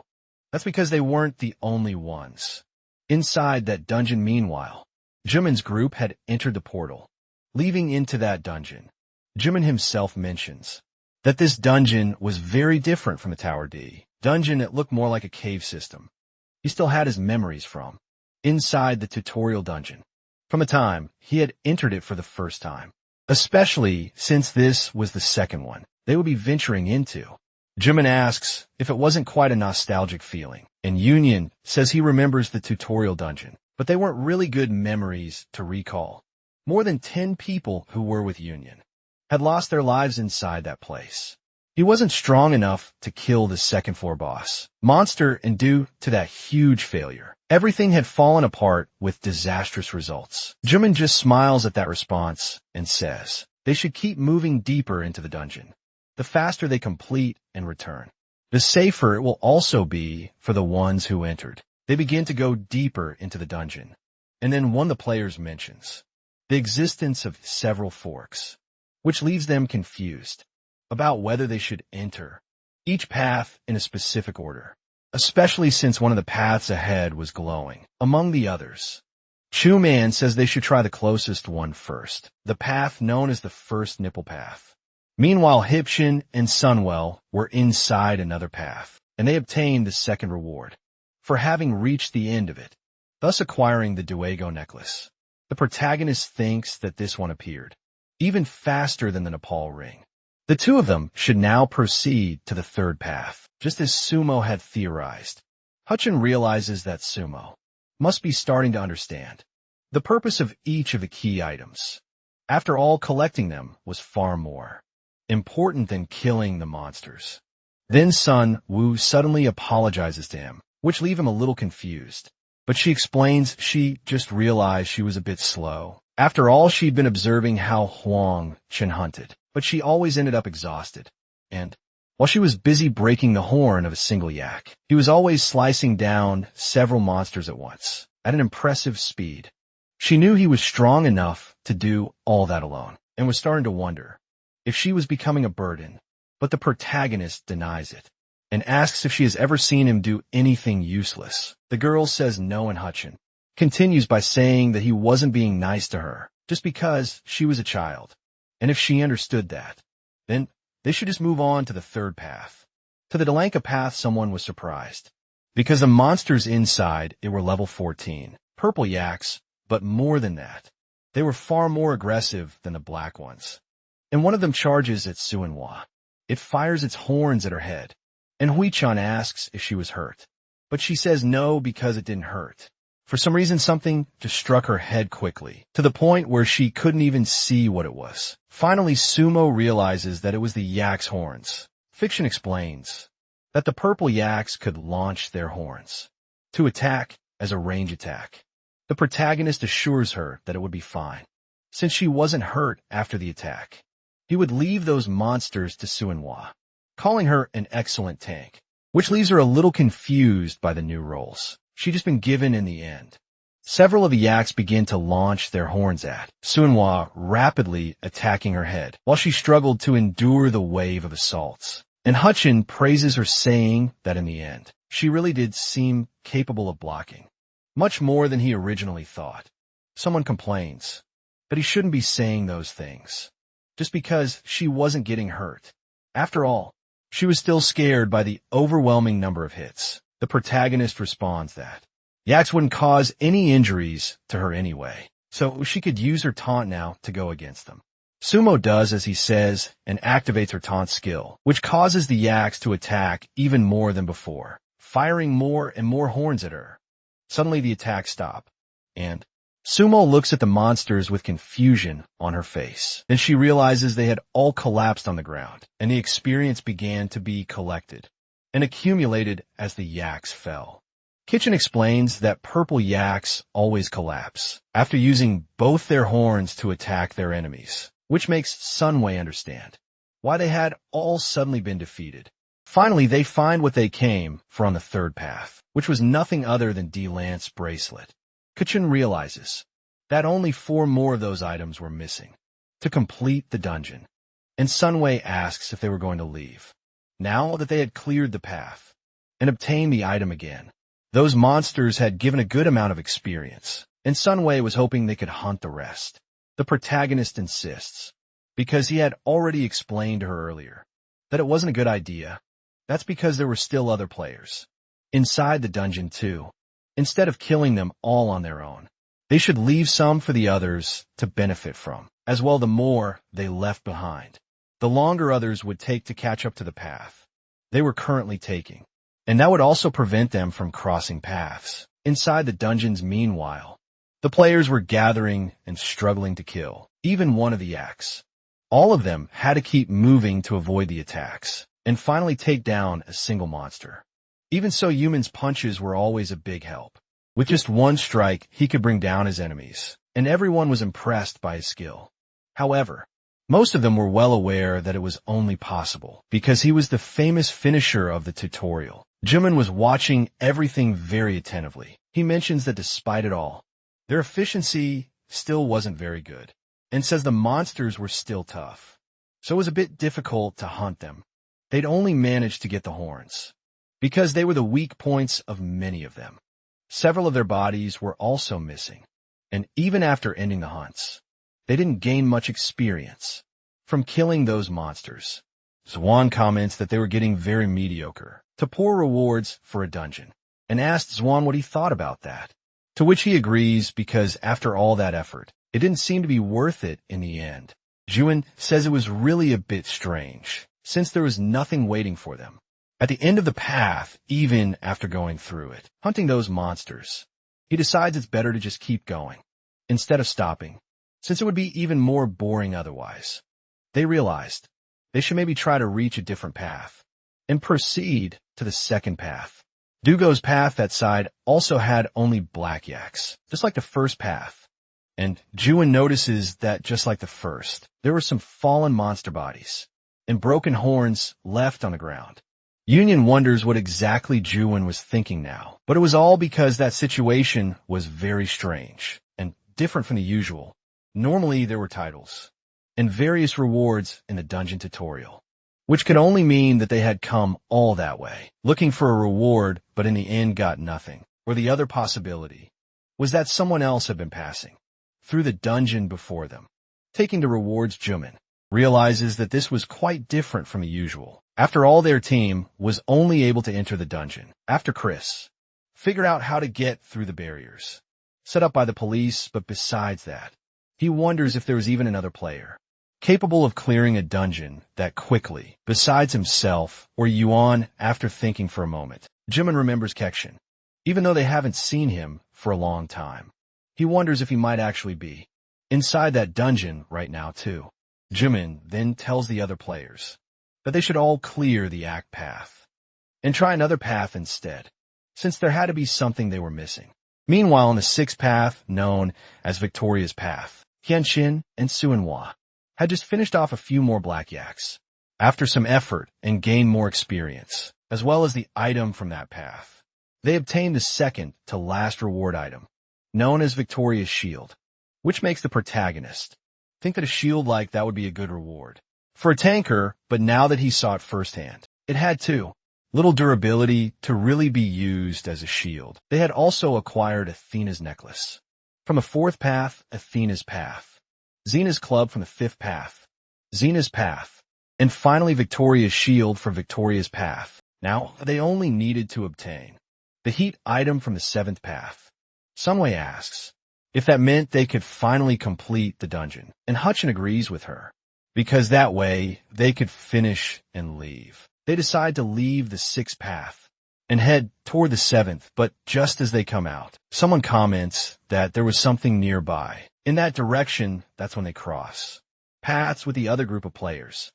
That's because they weren't the only ones. Inside that dungeon, meanwhile, Jumin's group had entered the portal, leaving into that dungeon. Jumin himself mentions that this dungeon was very different from the Tower D dungeon. It looked more like a cave system he still had his memories from, inside the tutorial dungeon, from the time he had entered it for the first time. Especially since this was the second one they would be venturing into. Jimin asks if it wasn't quite a nostalgic feeling, and Union says he remembers the tutorial dungeon, but they weren't really good memories to recall. More than 10 people who were with Union had lost their lives inside that place. He wasn't strong enough to kill the second-floor boss monster, and due to that huge failure, everything had fallen apart with disastrous results. Jimin just smiles at that response and says they should keep moving deeper into the dungeon. The faster they complete and return, the safer it will also be for the ones who entered. They begin to go deeper into the dungeon, and then one of the players mentions the existence of several forks, which leaves them confused about whether they should enter each path in a specific order, especially since one of the paths ahead was glowing. Among the others, Chu-Man says they should try the closest one first, the path known as the first nipple path. Meanwhile, Hipshin and Sunwell were inside another path, and they obtained the second reward for having reached the end of it, thus acquiring the Duego necklace. The protagonist thinks that this one appeared even faster than the Nepal ring. The two of them should now proceed to the third path, just as Sumo had theorized. Hutchin realizes that Sumo must be starting to understand the purpose of each of the key items. After all, collecting them was far more important than killing the monsters. Then Sun Wu suddenly apologizes to him, which leave him a little confused. But she explains she just realized she was a bit slow. After all, she'd been observing how Huang Chen hunted, but she always ended up exhausted. And while she was busy breaking the horn of a single yak, he was always slicing down several monsters at once, at an impressive speed. She knew he was strong enough to do all that alone, and was starting to wonder if she was becoming a burden. But the protagonist denies it, and asks if she has ever seen him do anything useless. The girl says no, and Hutchin continues by saying that he wasn't being nice to her just because she was a child, and if she understood that, then they should just move on to the third path. To the Delanka path, someone was surprised, because the monsters inside it were level 14, purple yaks, but more than that, they were far more aggressive than the black ones. And one of them charges at Suinhua. It fires its horns at her head, and Hui-chan asks if she was hurt, but she says no because it didn't hurt. For some reason, something just struck her head quickly, to the point where she couldn't even see what it was. Finally, Sumo realizes that it was the yak's horns. Fiction explains that the purple yaks could launch their horns to attack as a range attack. The protagonist assures her that it would be fine, since she wasn't hurt after the attack. He would leave those monsters to Suinhua, calling her an excellent tank, which leaves her a little confused by the new roles she'd just been given in the end. Several of the yaks begin to launch their horns at Suinhua, rapidly attacking her head, while she struggled to endure the wave of assaults. And Hutchin praises her, saying that in the end, she really did seem capable of blocking, much more than he originally thought. Someone complains, but he shouldn't be saying those things, just because she wasn't getting hurt. After all, she was still scared by the overwhelming number of hits. The protagonist responds that yaks wouldn't cause any injuries to her anyway, so she could use her taunt now to go against them. Sumo does as he says and activates her taunt skill, which causes the yaks to attack even more than before, firing more and more horns at her. Suddenly the attacks stop, and Sumo looks at the monsters with confusion on her face. Then she realizes they had all collapsed on the ground, and the experience began to be collected and accumulated as the yaks fell. Kitchen explains that purple yaks always collapse after using both their horns to attack their enemies, which makes Sunway understand why they had all suddenly been defeated. Finally, they find what they came for on the third path, which was nothing other than D-Lance bracelet. Kitchen realizes that only 4 more of those items were missing to complete the dungeon, and Sunway asks if they were going to leave, now that they had cleared the path and obtained the item again. Those monsters had given a good amount of experience, and Sunway was hoping they could hunt the rest. The protagonist insists, because he had already explained to her earlier that it wasn't a good idea. That's because there were still other players inside the dungeon too. Instead of killing them all on their own, they should leave some for the others to benefit from, as well the more they left behind. the longer others would take to catch up to the path they were currently taking. And that would also prevent them from crossing paths. Inside the dungeons, meanwhile, the players were gathering and struggling to kill even one of the yaks. All of them had to keep moving to avoid the attacks and finally take down a single monster. Even so, Yuman's punches were always a big help. With just one strike, he could bring down his enemies, and everyone was impressed by his skill. However, most of them were well aware that it was only possible because he was the famous finisher of the tutorial. Jimin was watching everything very attentively. He mentions that despite it all, their efficiency still wasn't very good, and says the monsters were still tough. So it was a bit difficult to hunt them. They'd only managed to get the horns, because they were the weak points of many of them. Several of their bodies were also missing, and even after ending the hunts, they didn't gain much experience from killing those monsters. Zwan comments that they were getting very mediocre to poor rewards for a dungeon, and asked Zwan what he thought about that, to which he agrees because after all that effort, it didn't seem to be worth it in the end. Juin says it was really a bit strange, since there was nothing waiting for them at the end of the path, even after going through it, hunting those monsters. He decides it's better to just keep going, instead of stopping, since it would be even more boring otherwise. They realized they should maybe try to reach a different path, and proceed to the second path. Dugo's path that side also had only black yaks, just like the first path. And Juin notices that just like the first, there were some fallen monster bodies and broken horns left on the ground. Union wonders what exactly Juin was thinking now, but it was all because that situation was very strange and different from the usual. Normally there were titles and various rewards in the dungeon tutorial, which could only mean that they had come all that way, looking for a reward, but in the end got nothing. Or the other possibility was that someone else had been passing through the dungeon before them, taking the rewards. Jumin realizes that this was quite different from the usual. After all, their team was only able to enter the dungeon after Chris figured out how to get through the barriers set up by the police, but besides that, he wonders if there was even another player capable of clearing a dungeon that quickly, besides himself or Yuan. After thinking for a moment, Jimin remembers Kekshin. Even though they haven't seen him for a long time, he wonders if he might actually be inside that dungeon right now too. Jimin then tells the other players that they should all clear the act path and try another path instead, since there had to be something they were missing. Meanwhile, on the sixth path, known as Victoria's Path, Hien-shin and Suinhua had just finished off a few more black yaks after some effort and gained more experience, as well as the item from that path. They obtained the second to last reward item, known as Victoria's Shield, which makes the protagonist think that a shield like that would be a good reward for a tanker, but now that he saw it firsthand, it had too little durability to really be used as a shield. They had also acquired Athena's necklace from the fourth path, Athena's Path, Xena's club from the fifth path, Xena's Path, and finally Victoria's Shield for Victoria's Path. Now, they only needed to obtain the heat item from the seventh path. Sunway asks if that meant they could finally complete the dungeon, and Hutchin agrees with her, because that way they could finish and leave. They decide to leave the sixth path and head toward the seventh, but just as they come out, someone comments that there was something nearby. In that direction, that's when they cross paths with the other group of players.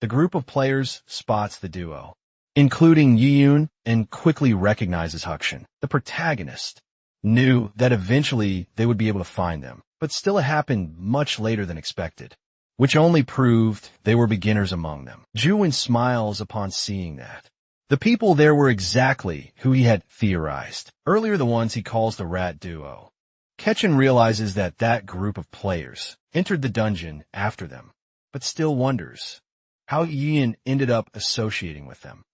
The group of players spots the duo, including Yiyun, and quickly recognizes Hukshin. The protagonist knew that eventually they would be able to find them, but still it happened much later than expected, which only proved they were beginners among them. Juin smiles upon seeing that. The people there were exactly who he had theorized. Earlier, the ones he calls the rat duo. Ketchin realizes that that group of players entered the dungeon after them, but still wonders how Ian ended up associating with them.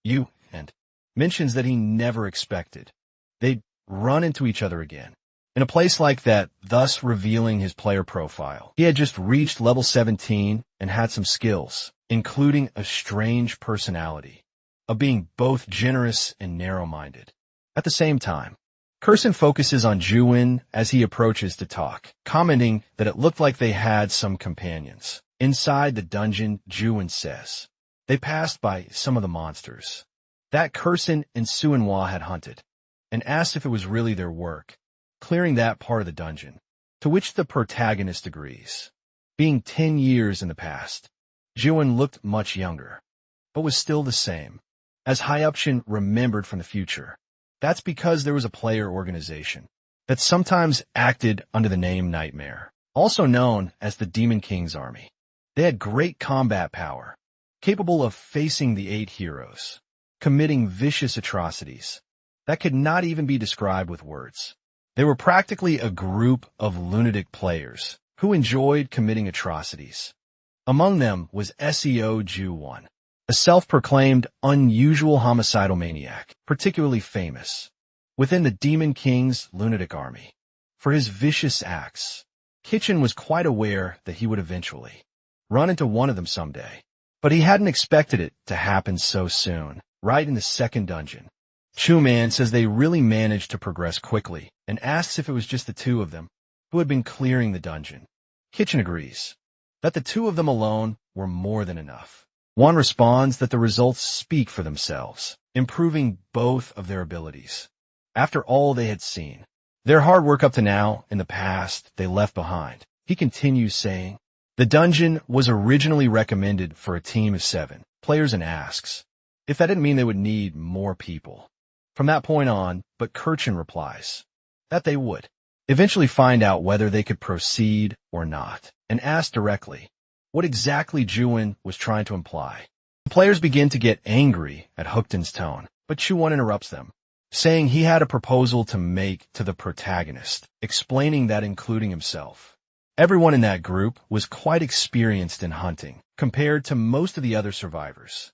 Yu and mentions that he never expected they'd run into each other again in a place like that, thus revealing his player profile. He had just reached level 17 and had some skills, including a strange personality of being both generous and narrow-minded. At the same time, Kurson focuses on Juin as he approaches to talk, commenting that it looked like they had some companions. Inside the dungeon, Juin says, they passed by some of the monsters that Kursin and Suinhua had hunted, and asked if it was really their work, clearing that part of the dungeon, to which the protagonist agrees. Being 10 years in the past, Juin looked much younger, but was still the same, as Hyupshin remembered from the future. That's because there was a player organization that sometimes acted under the name Nightmare, also known as the Demon King's Army. They had great combat power, capable of facing the 8 heroes, committing vicious atrocities that could not even be described with words. They were practically a group of lunatic players who enjoyed committing atrocities. Among them was Seo Ju-won, a self-proclaimed unusual homicidal maniac, particularly famous within the Demon King's lunatic army for his vicious acts. Kitchen was quite aware that he would eventually run into one of them someday, but he hadn't expected it to happen so soon, right in the second dungeon. Chu-man says they really managed to progress quickly and asks if it was just the two of them who had been clearing the dungeon. Kitchen agrees that the two of them alone were more than enough. One responds that the results speak for themselves, improving both of their abilities. After all they had seen, their hard work up to now, in the past they left behind, he continues saying, the dungeon was originally recommended for a team of 7 players and asks if that didn't mean they would need more people. From that point on, but Kirchen replies that they would eventually find out whether they could proceed or not, and ask directly what exactly Juin was trying to imply. The players begin to get angry at Hookton's tone, but Chu-won interrupts them, saying he had a proposal to make to the protagonist, explaining that including himself, everyone in that group was quite experienced in hunting compared to most of the other survivors.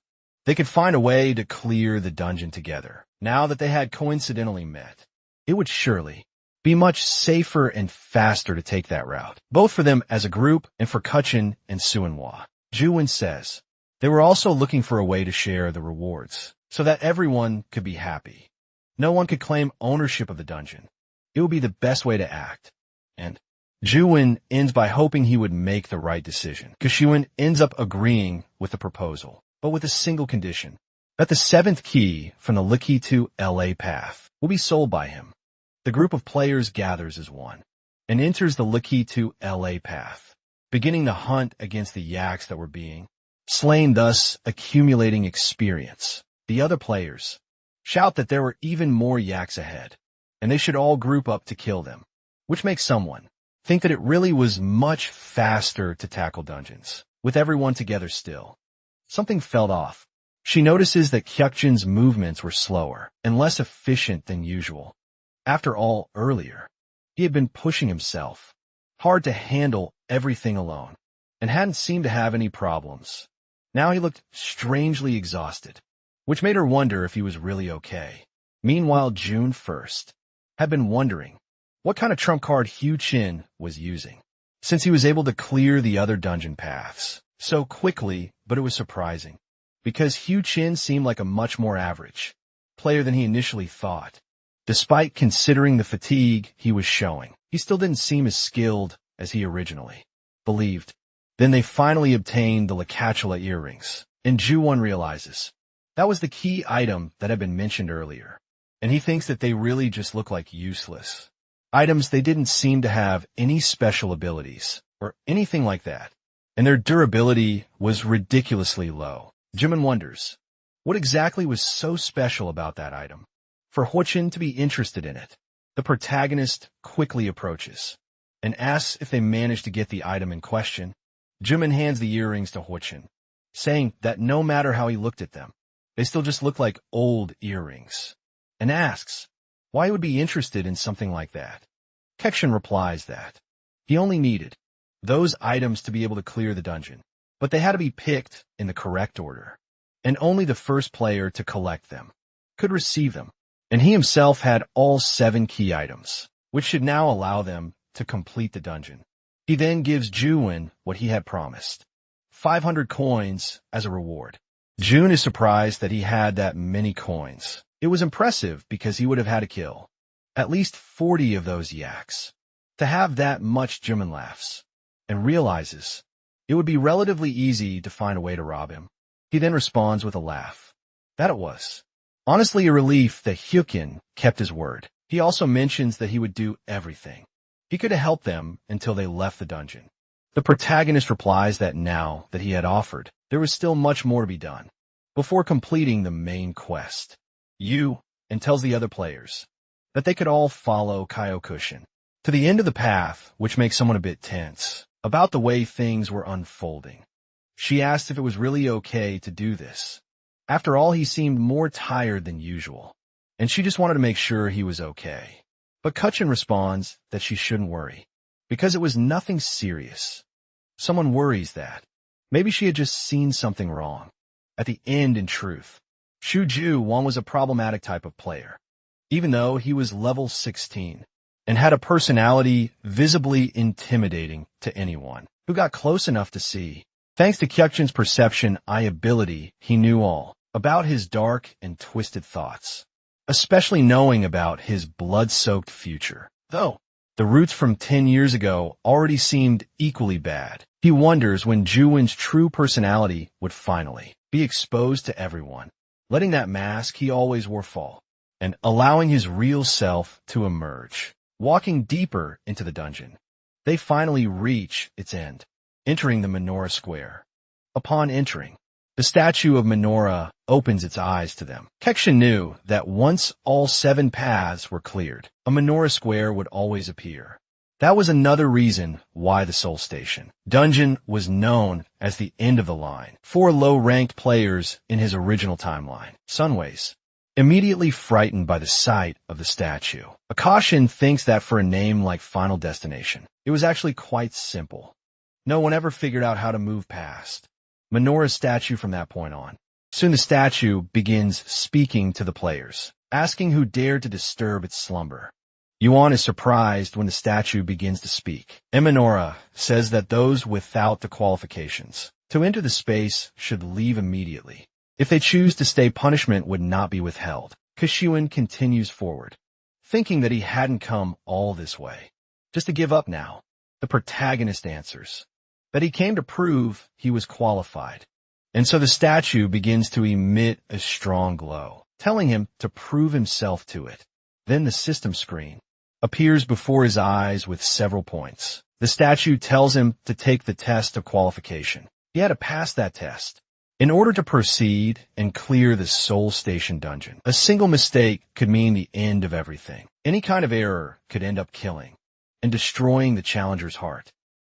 They could find a way to clear the dungeon together. Now that they had coincidentally met, it would surely be much safer and faster to take that route, both for them as a group and for Kutchin and Suinhua. Juin says they were also looking for a way to share the rewards so that everyone could be happy. No one could claim ownership of the dungeon. It would be the best way to act. And Juin ends by hoping he would make the right decision. Kishuin ends up agreeing with the proposal, but with a single condition, that the 7th key from the Liki to LA path will be sold by him. The group of players gathers as one and enters the Liki to LA path, beginning the hunt against the yaks that were being slain, thus accumulating experience. The other players shout that there were even more yaks ahead, and they should all group up to kill them, which makes someone think that it really was much faster to tackle dungeons, with everyone together still. Something felt off. She notices that Kyukjin's movements were slower and less efficient than usual. After all, earlier, he had been pushing himself hard to handle everything alone, and hadn't seemed to have any problems. Now he looked strangely exhausted, which made her wonder if he was really okay. Meanwhile, June 1st had been wondering what kind of trump card Hugh Chin was using, since he was able to clear the other dungeon paths so quickly, but it was surprising, because Hugh Chin seemed like a much more average player than he initially thought. Despite considering the fatigue he was showing, he still didn't seem as skilled as he originally believed. Then they finally obtained the Lakatula earrings, and Ju-won realizes that was the key item that had been mentioned earlier, and he thinks that they really just look like useless items. They didn't seem to have any special abilities or anything like that, and their durability was ridiculously low. Jimin wonders what exactly was so special about that item for Hwachin to be interested in it. The protagonist quickly approaches and asks if they managed to get the item in question. Jimin hands the earrings to Hwachin, saying that no matter how he looked at them, they still just looked like old earrings, and asks why he would be interested in something like that. Kekshin replies that he only needed those items to be able to clear the dungeon, but they had to be picked in the correct order, and only the first player to collect them could receive them. And he himself had all 7 key items, which should now allow them to complete the dungeon. He then gives Juin what he had promised, 500 coins as a reward. Jun is surprised that he had that many coins. It was impressive because he would have had to kill at least 40 of those yaks. To have that much, Jimin laughs and realizes it would be relatively easy to find a way to rob him. He then responds with a laugh. That it was. Honestly, a relief that Hyukin kept his word. He also mentions that he would do everything. He could have helped them until they left the dungeon. The protagonist replies that now that he had offered, there was still much more to be done before completing the main quest. And tells the other players that they could all follow Kyokushin to the end of the path, which makes someone a bit tense about the way things were unfolding. She asked if it was really okay to do this. After all, he seemed more tired than usual, and she just wanted to make sure he was okay. But Kutchin responds that she shouldn't worry, because it was nothing serious. Someone worries that maybe she had just seen something wrong. At the end, in truth, Shuju Wang was a problematic type of player, even though he was level 16 and had a personality visibly intimidating to anyone who got close enough to see. Thanks to Kyukchin's perception eye ability, he knew all about his dark and twisted thoughts, especially knowing about his blood-soaked future. Though the roots from 10 years ago already seemed equally bad, he wonders when Juwin's true personality would finally be exposed to everyone, letting that mask he always wore fall, and allowing his real self to emerge. Walking deeper into the dungeon, they finally reach its end, entering the menorah square. Upon entering, the statue of Menorah opens its eyes to them. Kekshin knew that once all 7 paths were cleared, a menorah square would always appear. That was another reason why the Soul Station dungeon was known as the end of the line for low-ranked players in his original timeline. Sunways, immediately frightened by the sight of the statue. Akashin thinks that for a name like Final Destination, it was actually quite simple. No one ever figured out how to move past Menorah's statue from that point on. Soon the statue begins speaking to the players, asking who dared to disturb its slumber. Yuan is surprised when the statue begins to speak. Menorah says that those without the qualifications to enter the space should leave immediately. If they choose to stay, punishment would not be withheld. Kishuin continues forward, thinking that he hadn't come all this way just to give up now. The protagonist answers that he came to prove he was qualified. And so the statue begins to emit a strong glow, telling him to prove himself to it. Then the system screen appears before his eyes with several points. The statue tells him to take the test of qualification. He had to pass that test in order to proceed and clear the Soul Station dungeon. A single mistake could mean the end of everything. Any kind of error could end up killing and destroying the challenger's heart.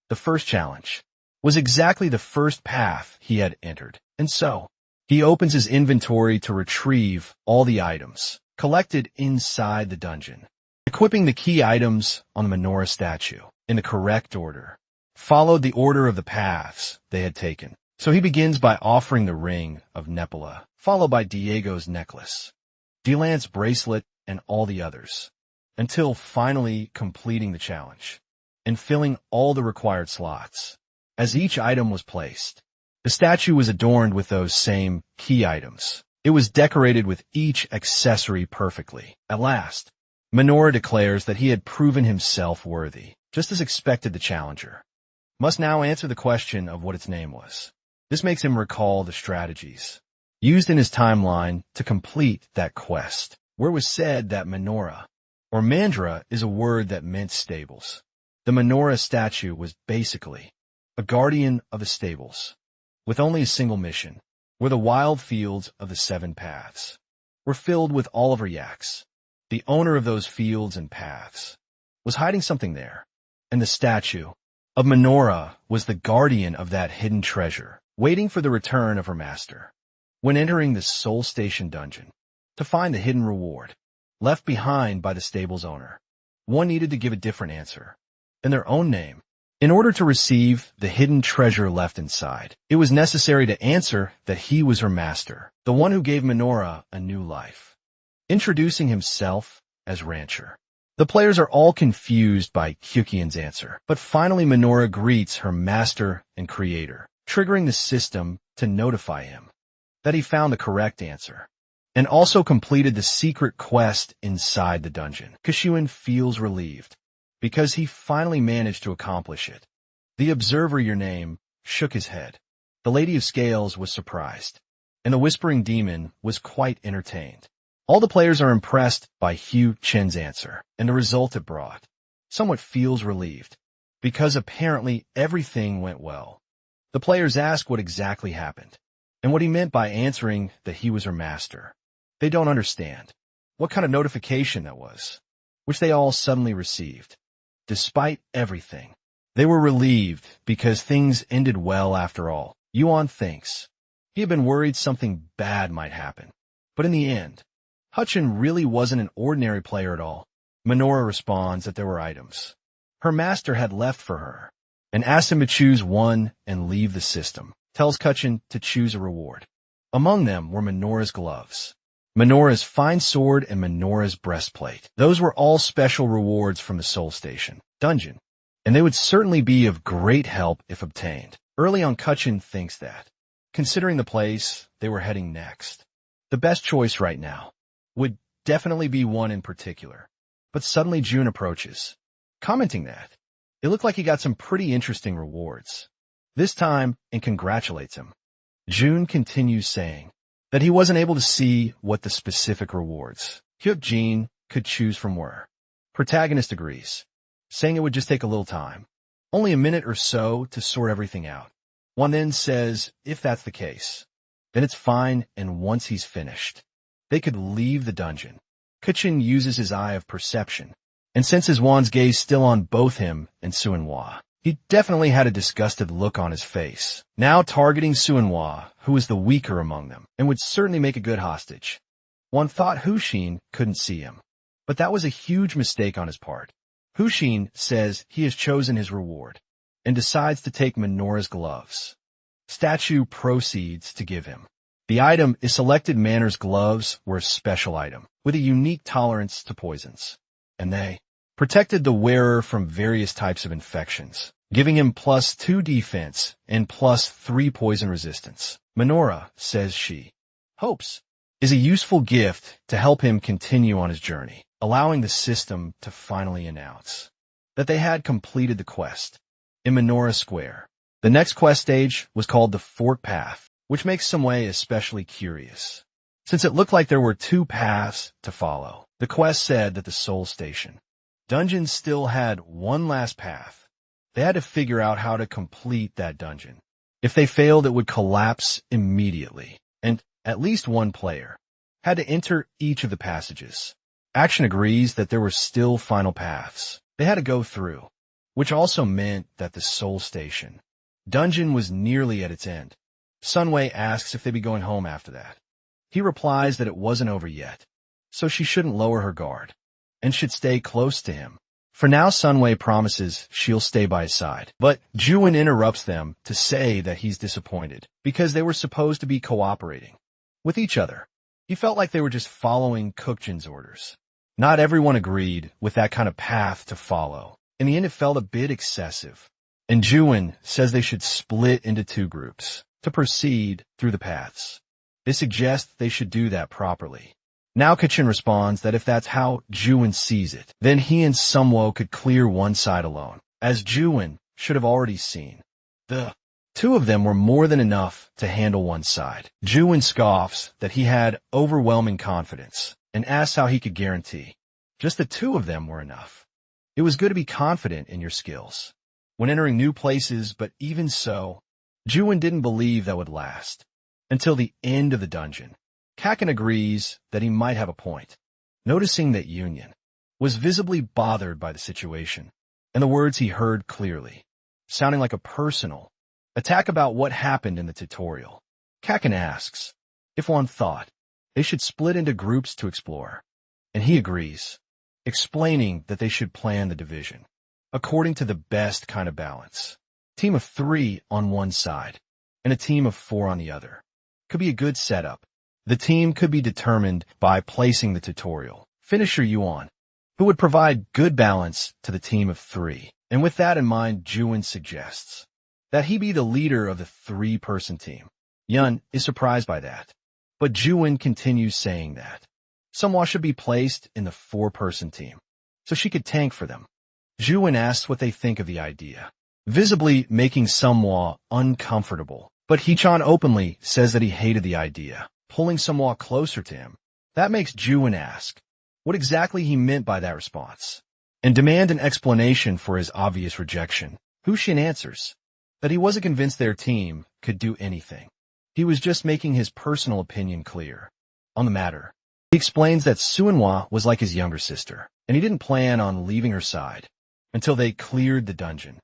The first challenge was exactly the first path he had entered, and so he opens his inventory to retrieve all the items collected inside the dungeon, equipping the key items on the menorah statue in the correct order, followed the order of the paths they had taken. So he begins by offering the ring of Nepala, followed by Diego's necklace, Delant's bracelet, and all the others, until finally completing the challenge and filling all the required slots. As each item was placed, the statue was adorned with those same key items. It was decorated with each accessory perfectly. At last, Menorah declares that he had proven himself worthy, just as expected. The challenger must now answer the question of what its name was. This makes him recall the strategies used in his timeline to complete that quest, where it was said that Menorah, or Mandra, is a word that meant stables. The Menorah statue was basically a guardian of the stables, with only a single mission, where the wild fields of the 7 paths were filled with Oliver yaks. The owner of those fields and paths was hiding something there, and the statue of Menorah was the guardian of that hidden treasure, waiting for the return of her master. When entering the Soul Station dungeon to find the hidden reward left behind by the stable's owner, one needed to give a different answer in their own name. In order to receive the hidden treasure left inside, it was necessary to answer that he was her master, the one who gave Menorah a new life, introducing himself as Rancher. The players are all confused by Kyukian's answer, but finally Menorah greets her master and creator, triggering the system to notify him that he found the correct answer and also completed the secret quest inside the dungeon. Kishuin feels relieved because he finally managed to accomplish it. The observer, your name, shook his head. The Lady of Scales was surprised, and the Whispering Demon was quite entertained. All the players are impressed by Hugh Chen's answer, and the result it brought. Somewhat feels relieved, because apparently everything went well. The players ask what exactly happened, and what he meant by answering that he was her master. They don't understand what kind of notification that was, which they all suddenly received. Despite everything, they were relieved because things ended well after all. Yuan thinks. He had been worried something bad might happen, but in the end, Hutchin really wasn't an ordinary player at all. Minora responds that there were items her master had left for her, and asks him to choose one and leave the system. Tells Hutchin to choose a reward. Among them were Minora's gloves, Minora's fine sword, and Minora's breastplate. Those were all special rewards from the Soul Station dungeon, and they would certainly be of great help if obtained. Early on, Hutchin thinks that, considering the place they were heading next, the best choice right now would definitely be one in particular. But suddenly June approaches, commenting that it looked like he got some pretty interesting rewards this time, and congratulates him. June continues saying that he wasn't able to see what the specific rewards Hyuk-jin could choose from were. Protagonist agrees, saying it would just take a little time, only a minute or so to sort everything out. One then says if that's the case, then it's fine, and once he's finished, they could leave the dungeon. Hutchin uses his eye of perception and senses Wan's gaze still on both him and Suinhua. He definitely had a disgusted look on his face, now targeting Suinhua, who was the weaker among them, and would certainly make a good hostage. One thought Huxin couldn't see him, but that was a huge mistake on his part. Huxin says he has chosen his reward, and decides to take Minora's gloves. Statue proceeds to give him. The item is selected Manor's gloves were a special item, with a unique tolerance to poisons, and they protected the wearer from various types of infections, giving him +2 defense and +3 poison resistance. Minora says she hopes is a useful gift to help him continue on his journey, allowing the system to finally announce that they had completed the quest. In Minora Square, the next quest stage was called the Fork Path, which makes Sumway especially curious, since it looked like there were 2 paths to follow. The quest said that the Soul Station dungeon still had one last path. They had to figure out how to complete that dungeon. If they failed, it would collapse immediately, and at least one player had to enter each of the passages. Action agrees that there were still final paths they had to go through, which also meant that the Soul Station dungeon was nearly at its end. Sunway asks if they'd be going home after that. He replies that it wasn't over yet, so she shouldn't lower her guard and should stay close to him. For now, Sunway promises she'll stay by his side, but Juin interrupts them to say that he's disappointed because they were supposed to be cooperating with each other. He felt like they were just following Kukjin's orders. Not everyone agreed with that kind of path to follow. In the end, it felt a bit excessive, and Juin says they should split into 2 groups to proceed through the paths. They suggest they should do that properly. Now Kachin responds that if that's how Juin sees it, then he and Sumwo could clear one side alone, as Juin should have already seen. The 2 of them were more than enough to handle one side. Juin scoffs that he had overwhelming confidence and asks how he could guarantee just the 2 of them were enough. It was good to be confident in your skills when entering new places, but even so, Juin didn't believe that would last until the end of the dungeon. Kakin agrees that he might have a point, noticing that Union was visibly bothered by the situation, and the words he heard clearly, sounding like a personal attack about what happened in the tutorial. Kakin asks if one thought they should split into groups to explore, and he agrees, explaining that they should plan the division according to the best kind of balance. A team of 3 on one side and a team of 4 on the other could be a good setup. The team could be determined by placing the tutorial finisher Yuan, who would provide good balance to the team of 3. And with that in mind, Juin suggests that he be the leader of the 3-person team. Yun is surprised by that, but Juin continues saying that Sumwa should be placed in the 4-person team, so she could tank for them. Juin asks what they think of the idea, visibly making Sunhwa uncomfortable. But Hee-chan openly says that he hated the idea, pulling Sunhwa closer to him. That makes Ju-won ask what exactly he meant by that response, and demand an explanation for his obvious rejection. Hu-shin answers that he wasn't convinced their team could do anything. He was just making his personal opinion clear on the matter. He explains that Sunhwa was like his younger sister, and he didn't plan on leaving her side until they cleared the dungeon.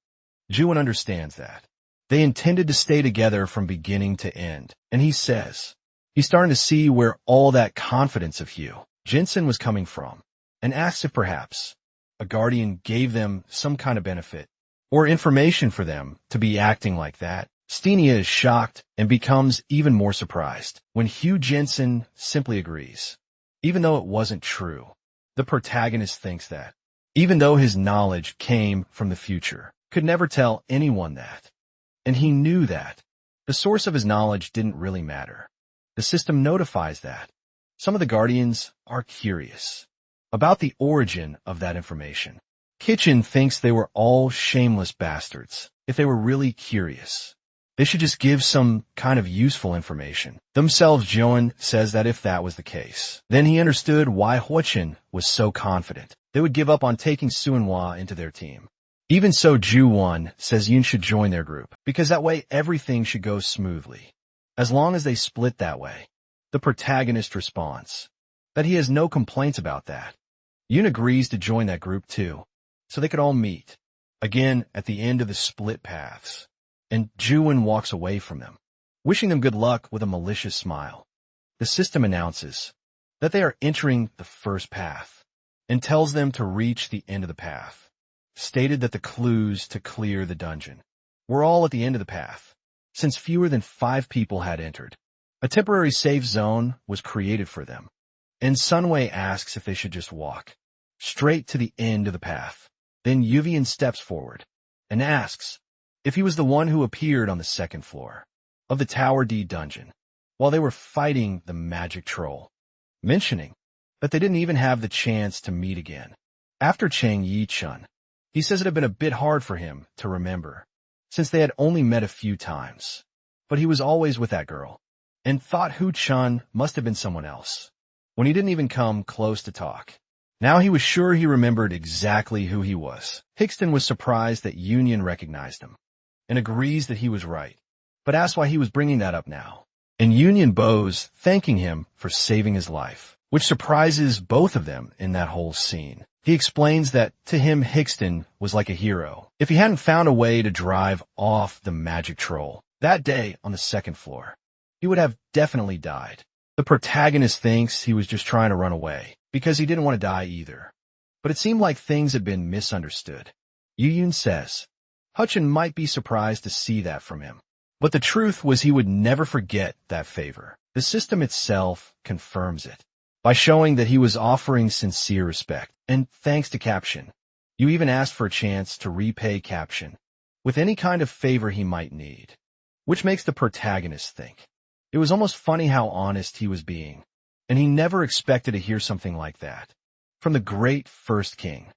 Ju-won understands that. They intended to stay together from beginning to end, and he says he's starting to see where all that confidence of Hugh Jensen was coming from, and asks if perhaps a guardian gave them some kind of benefit or information for them to be acting like that. Stenia is shocked and becomes even more surprised when Hugh Jensen simply agrees. Even though it wasn't true, the protagonist thinks that, even though his knowledge came from the future, could never tell anyone that. And he knew that. The source of his knowledge didn't really matter. The system notifies that. Some of the Guardians are curious about the origin of that information. Kitchen thinks they were all shameless bastards. If they were really curious, they should just give some kind of useful information. Themselves, Joan says that if that was the case, then he understood why Hwachin was so confident they would give up on taking Sunhwa into their team. Even so, Ju-won says Yoon should join their group, because that way everything should go smoothly. As long as they split that way. The protagonist responds that he has no complaints about that. Yoon agrees to join that group too, so they could all meet again at the end of the split paths. And Ju-won walks away from them, wishing them good luck with a malicious smile. The system announces that they are entering the first path and tells them to reach the end of the path. Stated that the clues to clear the dungeon were all at the end of the path, since fewer than 5 people had entered. A temporary safe zone was created for them, and Sunway asks if they should just walk straight to the end of the path. Then Yuvian steps forward and asks if he was the one who appeared on the 2nd floor of the Tower D dungeon while they were fighting the magic troll, mentioning that they didn't even have the chance to meet again. After Chang Yi-chun, he says it had been a bit hard for him to remember, since they had only met a few times, but he was always with that girl, and thought Hu-chun must have been someone else, when he didn't even come close to talk. Now he was sure he remembered exactly who he was. Hickston was surprised that Union recognized him, and agrees that he was right, but asks why he was bringing that up now. And Union bows, thanking him for saving his life, which surprises both of them in that whole scene. He explains that to him Hickston was like a hero. If he hadn't found a way to drive off the magic troll that day on the 2nd floor, he would have definitely died. The protagonist thinks he was just trying to run away, because he didn't want to die either. But it seemed like things had been misunderstood. Yu-yun says Hutchin might be surprised to see that from him, but the truth was he would never forget that favor. The system itself confirms it by showing that he was offering sincere respect. And thanks to Caption, you even asked for a chance to repay Caption with any kind of favor he might need, which makes the protagonist think it was almost funny how honest he was being, and he never expected to hear something like that from the great first king,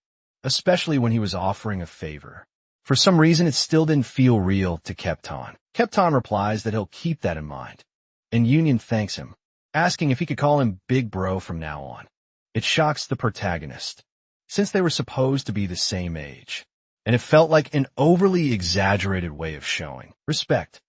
especially when he was offering a favor. For some reason, it still didn't feel real to Kepton. Kepton replies that he'll keep that in mind, and Union thanks him, asking if he could call him Big Bro from now on. It shocks the protagonist, since they were supposed to be the same age, and it felt like an overly exaggerated way of showing respect.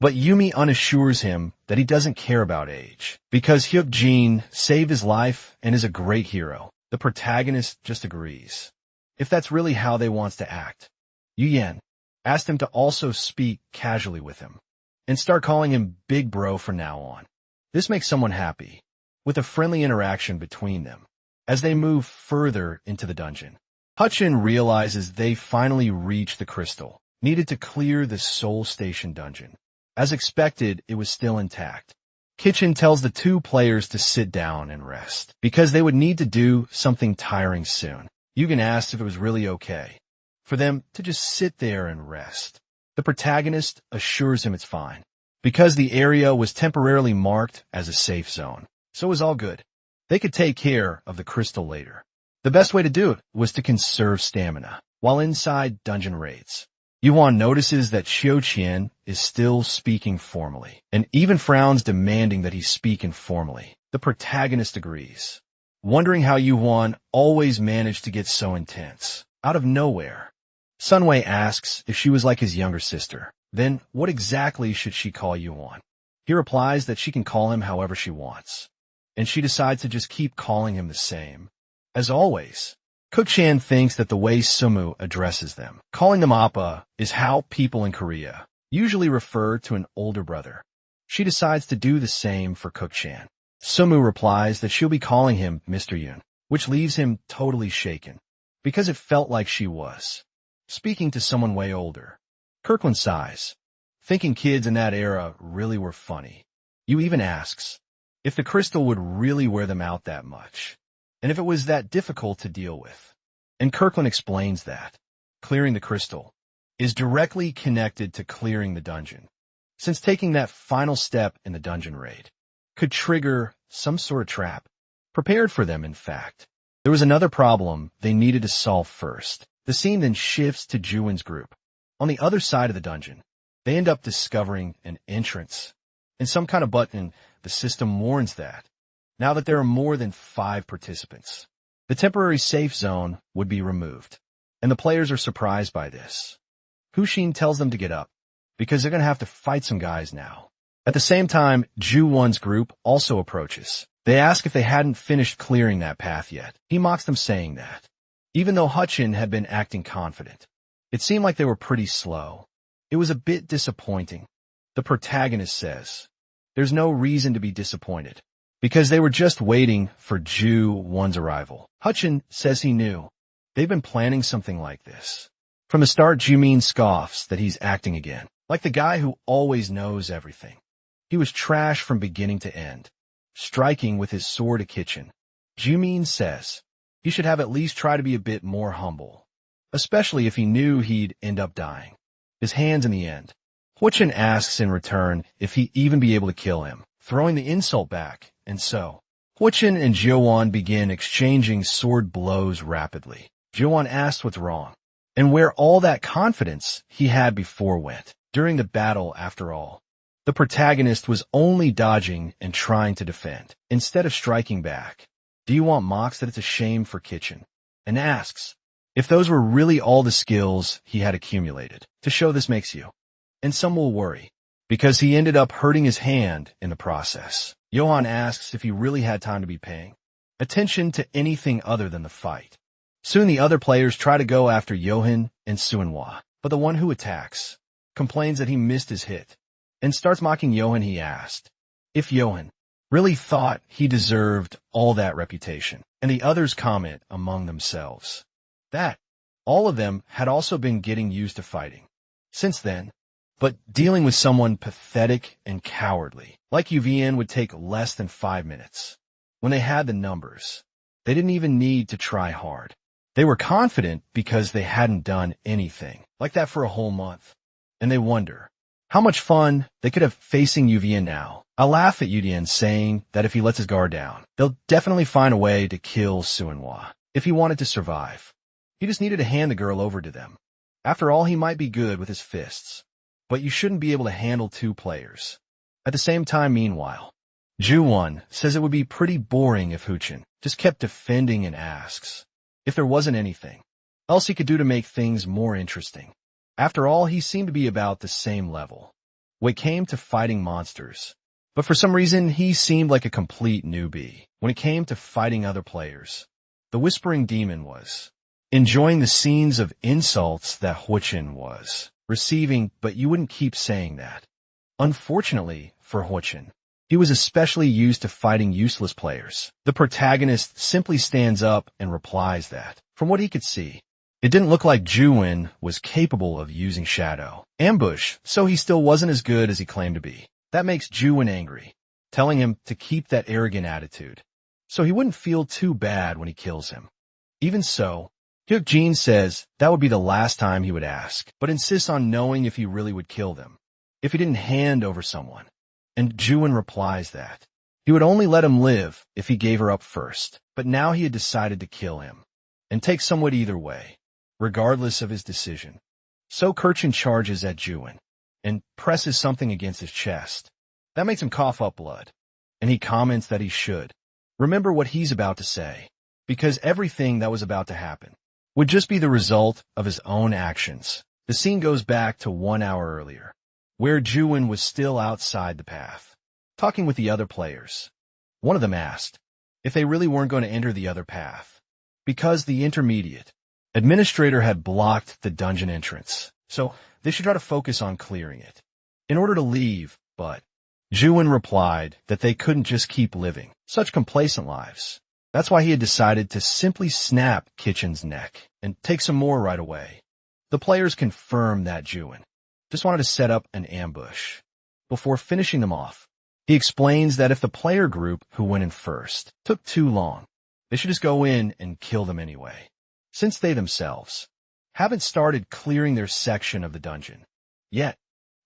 But Yumi unassures him that he doesn't care about age, because Hyuk-jin saved his life and is a great hero. The protagonist just agrees, if that's really how they wants to act. Yu-yen asked him to also speak casually with him, and start calling him Big Bro from now on. This makes someone happy, with a friendly interaction between them. As they move further into the dungeon, Hutchin realizes they finally reached the crystal needed to clear the Soul Station dungeon. As expected, it was still intact. Kitchen tells the 2 players to sit down and rest, because they would need to do something tiring soon. Yugen asks if it was really okay for them to just sit there and rest. The protagonist assures him it's fine, because the area was temporarily marked as a safe zone, so it was all good. They could take care of the crystal later. The best way to do it was to conserve stamina while inside dungeon raids. Yuan notices that Xiao Qian is still speaking formally, and even frowns, demanding that he speak informally. The protagonist agrees, wondering how Yuan always managed to get so intense, out of nowhere. Sunwei asks if she was like his younger sister. Then, what exactly should she call Yuan? He replies that she can call him however she wants, and she decides to just keep calling him the same. As always, Cook-chan thinks that the way Sumu addresses them, calling them Appa, is how people in Korea usually refer to an older brother. She decides to do the same for Cook-chan. Sumu replies that she'll be calling him Mr. Yun, which leaves him totally shaken, because it felt like she was speaking to someone way older. Kirkland sighs, thinking kids in that era really were funny. Yu even asks if the crystal would really wear them out that much, and if it was that difficult to deal with. And Kirkland explains that clearing the crystal is directly connected to clearing the dungeon, since taking that final step in the dungeon raid could trigger some sort of trap, prepared for them in fact. There was another problem they needed to solve first. The scene then shifts to Juwon's group. On the other side of the dungeon, they end up discovering an entrance and some kind of button. The system warns that now that there are more than 5 participants, the temporary safe zone would be removed, and the players are surprised by this. Hushin tells them to get up, because they're going to have to fight some guys now. At the same time, Ju-won's group also approaches. They ask if they hadn't finished clearing that path yet. He mocks them saying that, even though Hutchin had been acting confident, it seemed like they were pretty slow. It was a bit disappointing. The protagonist says there's no reason to be disappointed, because they were just waiting for Ju-won's arrival. Hutchin says he knew. They've been planning something like this. From the start, Ju-min scoffs that he's acting again, like the guy who always knows everything. He was trash from beginning to end, striking with his sword a kitchen. Ju-min says he should have at least tried to be a bit more humble, especially if he knew he'd end up dying his hands in the end. Hutchin asks in return if he'd even be able to kill him, throwing the insult back, and so Hutchin and Ji-won begin exchanging sword blows rapidly. Ji-won asks what's wrong, and where all that confidence he had before went. During the battle, after all, the protagonist was only dodging and trying to defend, instead of striking back. Ji-won mocks that it's a shame for Kitchen, and asks if those were really all the skills he had accumulated. To show this makes you. And some will worry, because he ended up hurting his hand in the process. Johan asks if he really had time to be paying attention to anything other than the fight. Soon the other players try to go after Johan and Suinhwa, but the one who attacks complains that he missed his hit, and starts mocking Johan. He asked if Johan really thought he deserved all that reputation, and the others comment among themselves that all of them had also been getting used to fighting since then, but dealing with someone pathetic and cowardly like UVN would take less than 5 minutes. When they had the numbers, they didn't even need to try hard. They were confident because they hadn't done anything like that for a whole month, and they wonder how much fun they could have facing UVN now. I laugh at UDN saying that if he lets his guard down, they'll definitely find a way to kill Suinhwa if he wanted to survive. He just needed to hand the girl over to them. After all, he might be good with his fists, but you shouldn't be able to handle 2 players at the same time. Meanwhile, Ju-won says it would be pretty boring if Hutchin just kept defending and asks if there wasn't anything else he could do to make things more interesting. After all, he seemed to be about the same level when it came to fighting monsters, but for some reason he seemed like a complete newbie when it came to fighting other players. The Whispering Demon was enjoying the scenes of insults that Hutchin was receiving, but you wouldn't keep saying that. Unfortunately for Hutchin, he was especially used to fighting useless players. The protagonist simply stands up and replies that, from what he could see, it didn't look like Ju-won was capable of using Shadow Ambush, so he still wasn't as good as he claimed to be. That makes Ju-won angry, telling him to keep that arrogant attitude, so he wouldn't feel too bad when he kills him. Even so, Hyuk-jin says that would be the last time he would ask, but insists on knowing if he really would kill them if he didn't hand over someone. And Ju-won replies that he would only let him live if he gave her up first, but now he had decided to kill him and take someone either way, regardless of his decision. So Kirchen charges at Juin and presses something against his chest. That makes him cough up blood, and he comments that he should remember what he's about to say, because everything that was about to happen would just be the result of his own actions. The scene goes back to 1 hour earlier, where Juin was still outside the path, talking with the other players. One of them asked if they really weren't going to enter the other path, because the intermediate administrator had blocked the dungeon entrance, so they should try to focus on clearing it in order to leave, but Juin replied that they couldn't just keep living such complacent lives. That's why he had decided to simply snap Kitchen's neck and take some more right away. The players confirmed that Juin just wanted to set up an ambush. Before finishing them off, he explains that if the player group who went in first took too long, they should just go in and kill them anyway, since they themselves haven't started clearing their section of the dungeon. Yet,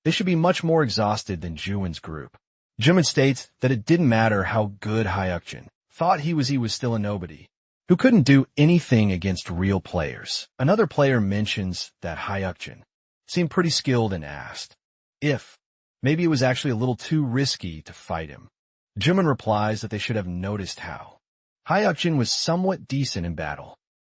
they should be much more exhausted than Juin's group. Juin states that it didn't matter how good Hyukjin thought he was still a nobody who couldn't do anything against real players. Another player mentions that Hyukjin seemed pretty skilled and asked if maybe it was actually a little too risky to fight him. Juin replies that they should have noticed how Hyukjin was somewhat decent in battle.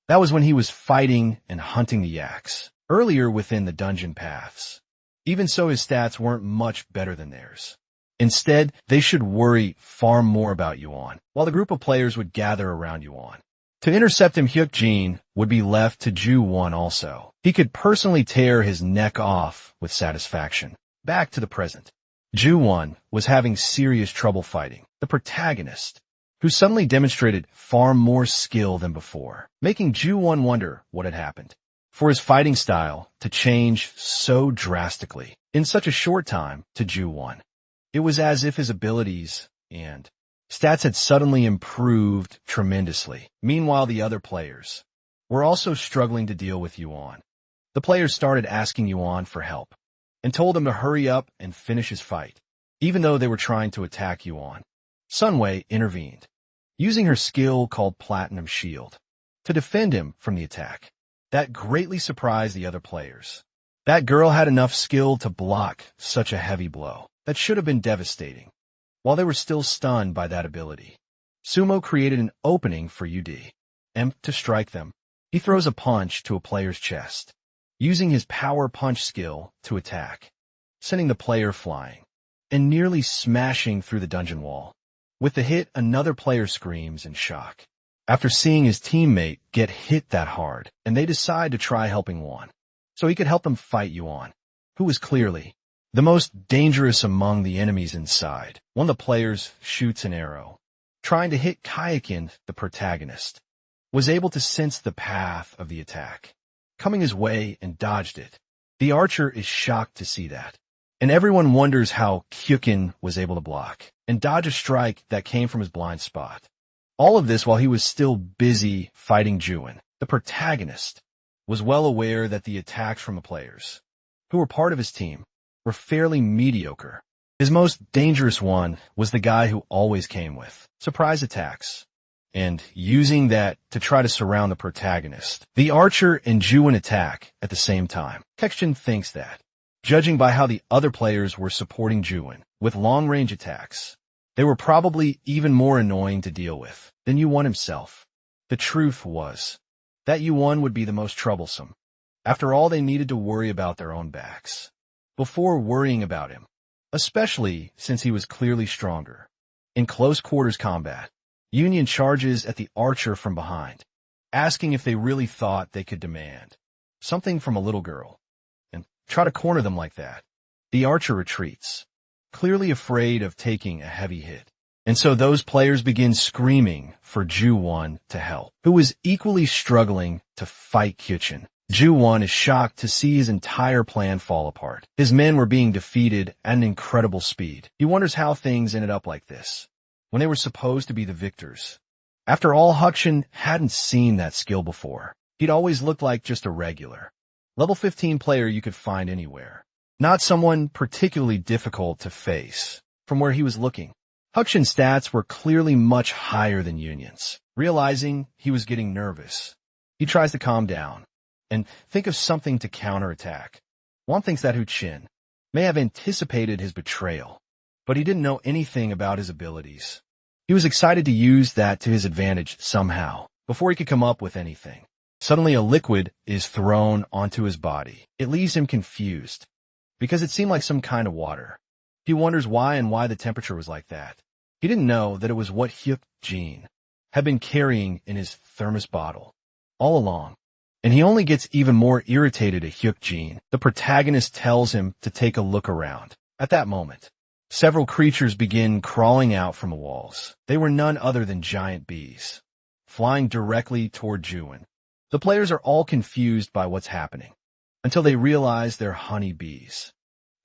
That was when he was fighting and hunting the yaks earlier within the dungeon paths. Even so, his stats weren't much better than theirs. Instead, they should worry far more about Yuan, while the group of players would gather around Yuan. To intercept him, Hyukjin would be left to Ju-won also. He could personally tear his neck off with satisfaction. Back to the present. Ju-won was having serious trouble fighting the protagonist, who suddenly demonstrated far more skill than before, making Ju-won wonder what had happened for his fighting style to change so drastically in such a short time to Ju-won. It was as if his abilities and stats had suddenly improved tremendously. Meanwhile, the other players were also struggling to deal with Yuan. The players started asking Yuan for help and told him to hurry up and finish his fight, even though they were trying to attack Yuan. Sunway intervened, using her skill called Platinum Shield to defend him from the attack. That greatly surprised the other players. That girl had enough skill to block such a heavy blow that should have been devastating. While they were still stunned by that ability, Sumo created an opening for UD to strike them. He throws a punch to a player's chest, using his power punch skill to attack, sending the player flying and nearly smashing through the dungeon wall. With the hit, another player screams in shock after seeing his teammate get hit that hard, and they decide to try helping Yuan so he could help them fight Yuan, who was clearly the most dangerous among the enemies inside. One of the players shoots an arrow, trying to hit Kayakin, the protagonist, was able to sense the path of the attack coming his way and dodged it. The archer is shocked to see that, and everyone wonders how Kyukin was able to block and dodge a strike that came from his blind spot. All of this while he was still busy fighting Juin. The protagonist was well aware that the attacks from the players, who were part of his team, were fairly mediocre. His most dangerous one was the guy who always came with surprise attacks, and using that to try to surround the protagonist. The archer and Juin attack at the same time. Kexjin thinks that, judging by how the other players were supporting Juin with long-range attacks, they were probably even more annoying to deal with than Yuan himself. The truth was that Yuan would be the most troublesome. After all, they needed to worry about their own backs before worrying about him, especially since he was clearly stronger. In close quarters combat, Union charges at the archer from behind, asking if they really thought they could demand something from a little girl and try to corner them like that. The archer retreats, clearly afraid of taking a heavy hit. And so those players begin screaming for Ju-won to help, who was equally struggling to fight Kyuchin. Ju-won is shocked to see his entire plan fall apart. His men were being defeated at an incredible speed. He wonders how things ended up like this, when they were supposed to be the victors. After all, Hyukjin hadn't seen that skill before. He'd always looked like just a regular level 15 player you could find anywhere, not someone particularly difficult to face. From where he was looking, Hyukjin's stats were clearly much higher than Union's. Realizing he was getting nervous, he tries to calm down and think of something to counterattack. Juan thinks that Hu Qin may have anticipated his betrayal, but he didn't know anything about his abilities. He was excited to use that to his advantage somehow, before he could come up with anything. Suddenly a liquid is thrown onto his body. It leaves him confused, because it seemed like some kind of water. He wonders why and why the temperature was like that. He didn't know that it was what Hyuk Jin had been carrying in his thermos bottle all along. And he only gets even more irritated at Hyuk Jin. The protagonist tells him to take a look around. At that moment, several creatures begin crawling out from the walls. They were none other than giant bees, flying directly toward Juin. The players are all confused by what's happening, until they realize they're honey bees,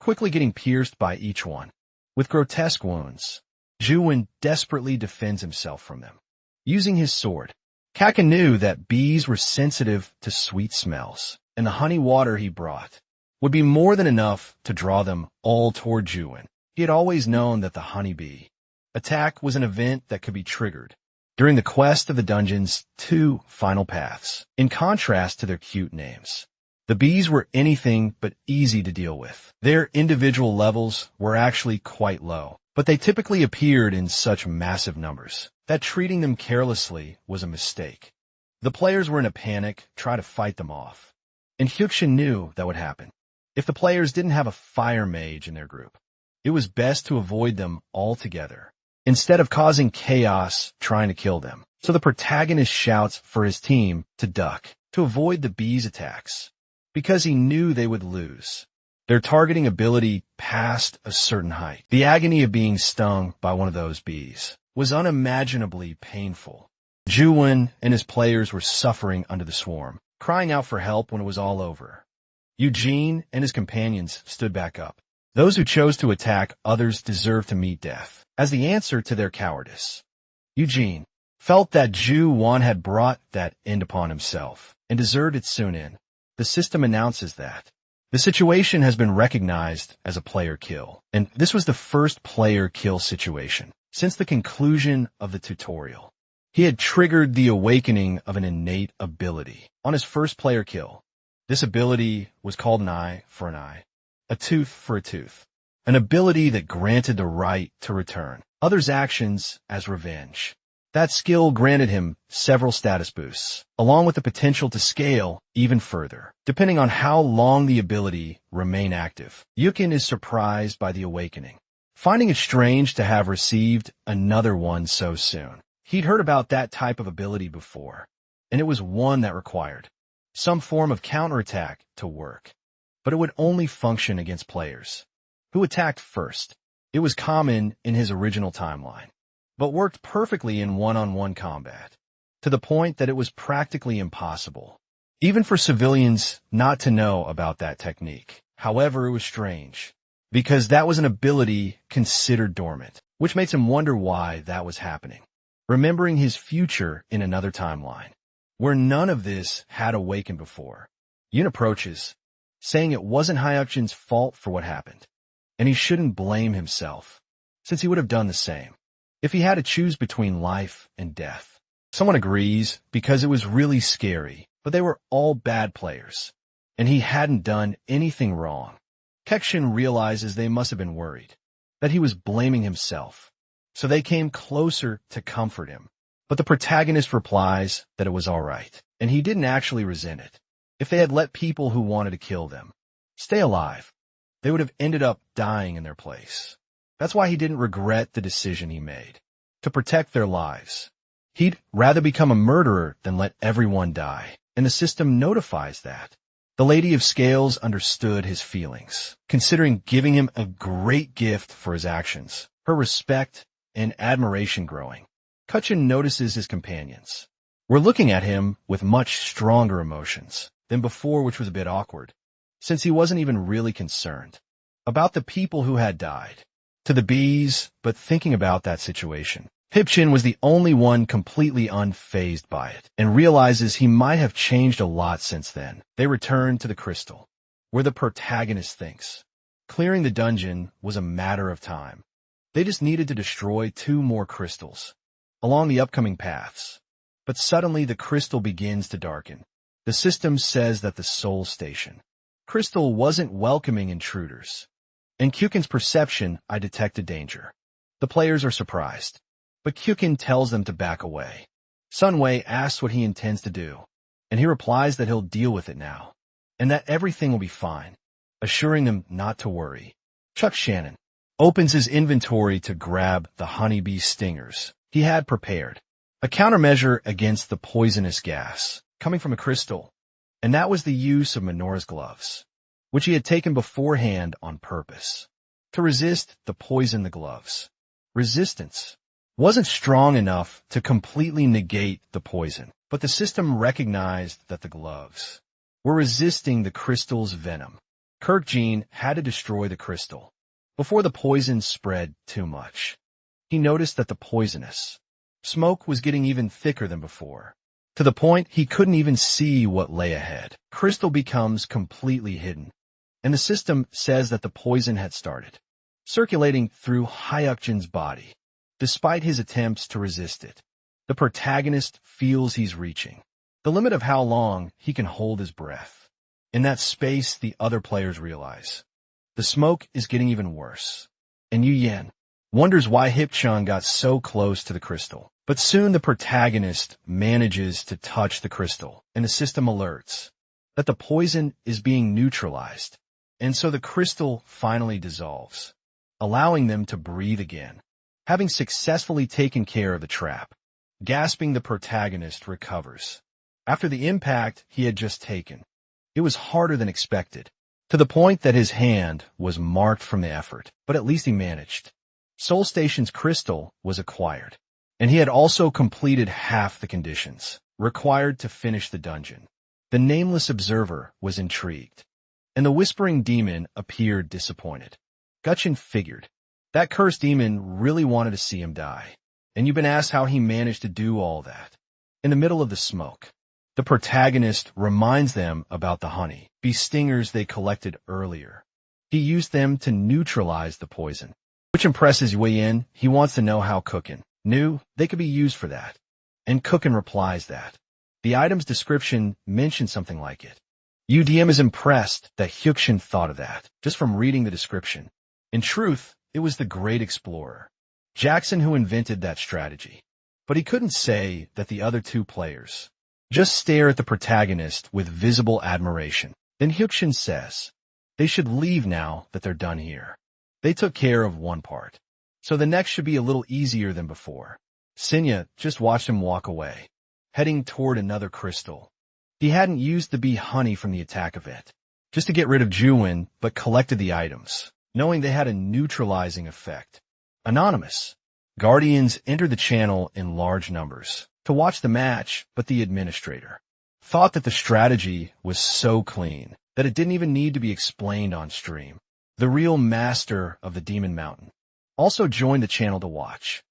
quickly getting pierced by each one. With grotesque wounds, Juin desperately defends himself from them. Using his sword, Kaka knew that bees were sensitive to sweet smells, and the honey water he brought would be more than enough to draw them all toward Juin. He had always known that the honeybee attack was an event that could be triggered during the quest of the dungeon's 2 final paths. In contrast to their cute names, the bees were anything but easy to deal with. Their individual levels were actually quite low, but they typically appeared in such massive numbers that treating them carelessly was a mistake. The players were in a panic, trying to fight them off, and Hyukshin knew that would happen. If the players didn't have a fire mage in their group, it was best to avoid them altogether, instead of causing chaos trying to kill them. So the protagonist shouts for his team to duck, to avoid the bees' attacks, because he knew they would lose. Their targeting ability passed a certain height. The agony of being stung by one of those bees was unimaginably painful. Juin and his players were suffering under the swarm, crying out for help when it was all over. Eugene and his companions stood back up. Those who chose to attack others deserved to meet death as the answer to their cowardice. Eugene felt that Ju Wan had brought that end upon himself and deserved its soon end. The system announces that the situation has been recognized as a player kill, and this was the first player kill situation since the conclusion of the tutorial. He had triggered the awakening of an innate ability on his first player kill. This ability was called an eye for an eye, a tooth for a tooth, an ability that granted the right to return others' actions as revenge. That skill granted him several status boosts, along with the potential to scale even further, depending on how long the ability remained active. Yukin is surprised by the awakening, finding it strange to have received another one so soon. He'd heard about that type of ability before, and it was one that required some form of counterattack to work, but it would only function against players who attacked first. It was common in his original timeline, but worked perfectly in one-on-one combat, to the point that it was practically impossible, even for civilians not to know about that technique. However, it was strange, because that was an ability considered dormant, which makes him wonder why that was happening. Remembering his future in another timeline, where none of this had awakened before, Yun approaches, saying it wasn't Hyukjin's fault for what happened, and he shouldn't blame himself, since he would have done the same if he had to choose between life and death. Someone agrees because it was really scary, but they were all bad players, and he hadn't done anything wrong. Kekshin realizes they must have been worried, that he was blaming himself, so they came closer to comfort him. But the protagonist replies that it was all right, and he didn't actually resent it. If they had let people who wanted to kill them stay alive, they would have ended up dying in their place. That's why he didn't regret the decision he made, to protect their lives. He'd rather become a murderer than let everyone die, and the system notifies that. The Lady of Scales understood his feelings, considering giving him a great gift for his actions, her respect and admiration growing. Kutchin notices his companions were looking at him with much stronger emotions than before, which was a bit awkward, since he wasn't even really concerned about the people who had died. To the bees, but thinking about that situation, Hipchin was the only one completely unfazed by it, and realizes he might have changed a lot since then. They return to the crystal, where the protagonist thinks clearing the dungeon was a matter of time. They just needed to destroy 2 more crystals along the upcoming paths. But suddenly the crystal begins to darken, The system says that the Soul Station crystal wasn't welcoming intruders. In Kyukin's perception, I detected danger. The players are surprised, but Kyukin tells them to back away. Sunway asks what he intends to do, and he replies that he'll deal with it now, and that everything will be fine, assuring them not to worry. Chuck Shannon opens his inventory to grab the honeybee stingers he had prepared, a countermeasure against the poisonous gas coming from a crystal, and that was the use of Minora's gloves, which he had taken beforehand on purpose, to resist the poison the gloves. Resistance wasn't strong enough to completely negate the poison, but the system recognized that the gloves were resisting the crystal's venom. Kirkjean had to destroy the crystal before the poison spread too much. He noticed that the poisonous smoke was getting even thicker than before, to the point he couldn't even see what lay ahead. Crystal becomes completely hidden, and the system says that the poison had started circulating through Hyukjin's body. Despite his attempts to resist it, the protagonist feels he's reaching the limit of how long he can hold his breath. In that space, the other players realize the smoke is getting even worse, and Yu Yen wonders why Hipchun got so close to the crystal. But soon the protagonist manages to touch the crystal, and the system alerts that the poison is being neutralized, and so the crystal finally dissolves, allowing them to breathe again, having successfully taken care of the trap. Gasping, the protagonist recovers after the impact he had just taken. It was harder than expected, to the point that his hand was marked from the effort, but at least he managed. Soul Station's crystal was acquired, and he had also completed half the conditions required to finish the dungeon. The nameless observer was intrigued, and the whispering demon appeared disappointed. Gutchin figured that cursed demon really wanted to see him die, and you've been asked how he managed to do all that. In the middle of the smoke, the protagonist reminds them about the honey bee stingers they collected earlier. He used them to neutralize the poison, which impresses Wei Yin. He wants to know how Cookin knew they could be used for that, and Cookin replies that the item's description mentioned something like it. UDM is impressed that Hyukjin thought of that just from reading the description. In truth, it was the great explorer Jackson who invented that strategy, but he couldn't say that the other two players just stare at the protagonist with visible admiration. Then Hyukjin says they should leave now that they're done here. They took care of one part, so the next should be a little easier than before. Sinya just watched him walk away, heading toward another crystal. He hadn't used the bee honey from the attack event just to get rid of Juwin, but collected the items, knowing they had a neutralizing effect. Anonymous guardians entered the channel in large numbers to watch the match, but the administrator thought that the strategy was so clean that it didn't even need to be explained on stream. The real master of the Demon Mountain also joined the channel to watch.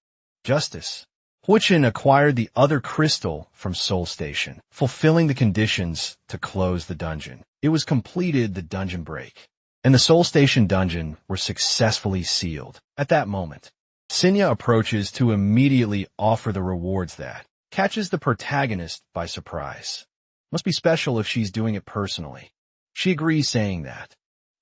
Justice Huichin acquired the other crystal from Soul Station, fulfilling the conditions to close the dungeon. It was completed the dungeon break, and the Soul Station dungeon were successfully sealed. At that moment, Sinya approaches to immediately offer the rewards that catches the protagonist by surprise. Must be special if she's doing it personally. She agrees, saying that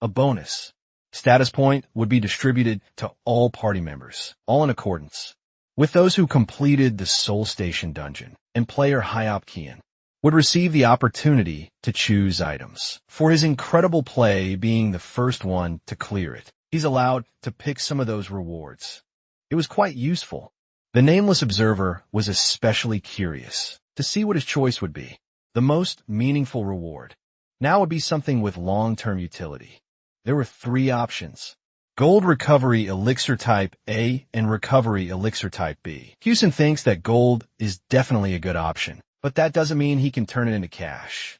a bonus status point would be distributed to all party members, all in accordance with those who completed the Soul Station dungeon, and player Hyopkian would receive the opportunity to choose items. For his incredible play being the first one to clear it, he's allowed to pick some of those rewards. It was quite useful. The nameless observer was especially curious to see what his choice would be. The most meaningful reward now would be something with long-term utility. There were three options: Gold Recovery Elixir Type A and Recovery Elixir Type B. Houston thinks that gold is definitely a good option, but that doesn't mean he can turn it into cash.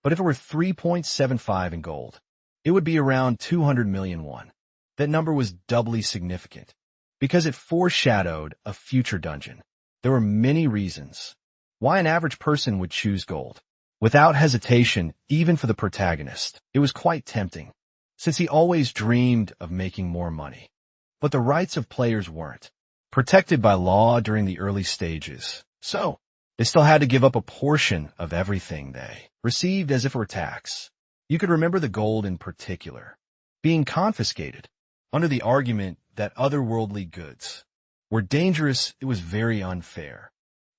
But if it were 3.75 in gold, it would be around 200 million won. That number was doubly significant because it foreshadowed a future dungeon. There were many reasons why an average person would choose gold. Without hesitation, even for the protagonist, it was quite tempting, since he always dreamed of making more money. But the rights of players weren't protected by law during the early stages, so they still had to give up a portion of everything they received as if it were tax. You could remember the gold in particular, being confiscated under the argument that otherworldly goods were dangerous. It was very unfair.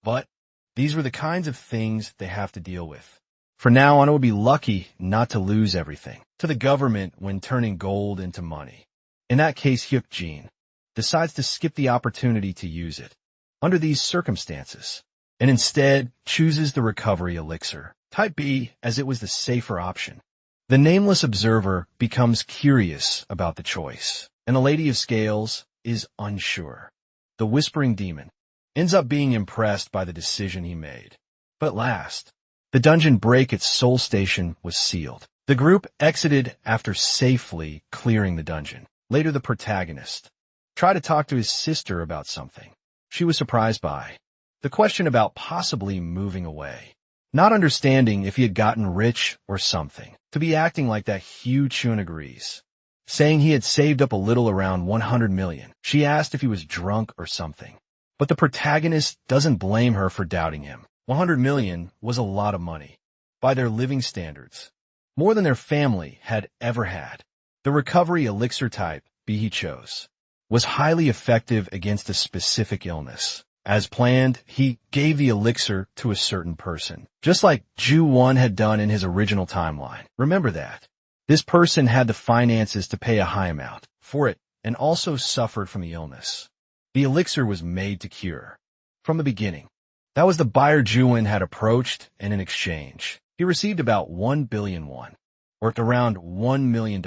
But these were the kinds of things they have to deal with. For now on, it would be lucky not to lose everything to the government when turning gold into money. In that case, Hyuk-jin decides to skip the opportunity to use it under these circumstances, and instead chooses the recovery elixir, type B, as it was the safer option. The nameless observer becomes curious about the choice, and the Lady of Scales is unsure. The Whispering Demon ends up being impressed by the decision he made. But at last, the dungeon break at Soul Station was sealed. The group exited after safely clearing the dungeon. Later, the protagonist tried to talk to his sister about something she was surprised by. The question about possibly moving away, not understanding if he had gotten rich or something, to be acting like that. Hugh Chun agrees, saying he had saved up a little around 100 million. She asked if he was drunk or something, but the protagonist doesn't blame her for doubting him. 100 million was a lot of money by their living standards, more than their family had ever had. The recovery elixir type B he chose was highly effective against a specific illness. As planned, he gave the elixir to a certain person, just like Ju-won had done in his original timeline. Remember that. This person had the finances to pay a high amount for it and also suffered from the illness the elixir was made to cure. From the beginning, that was the buyer Ju-won had approached, and in exchange, he received about 1 billion won, or around $1 million.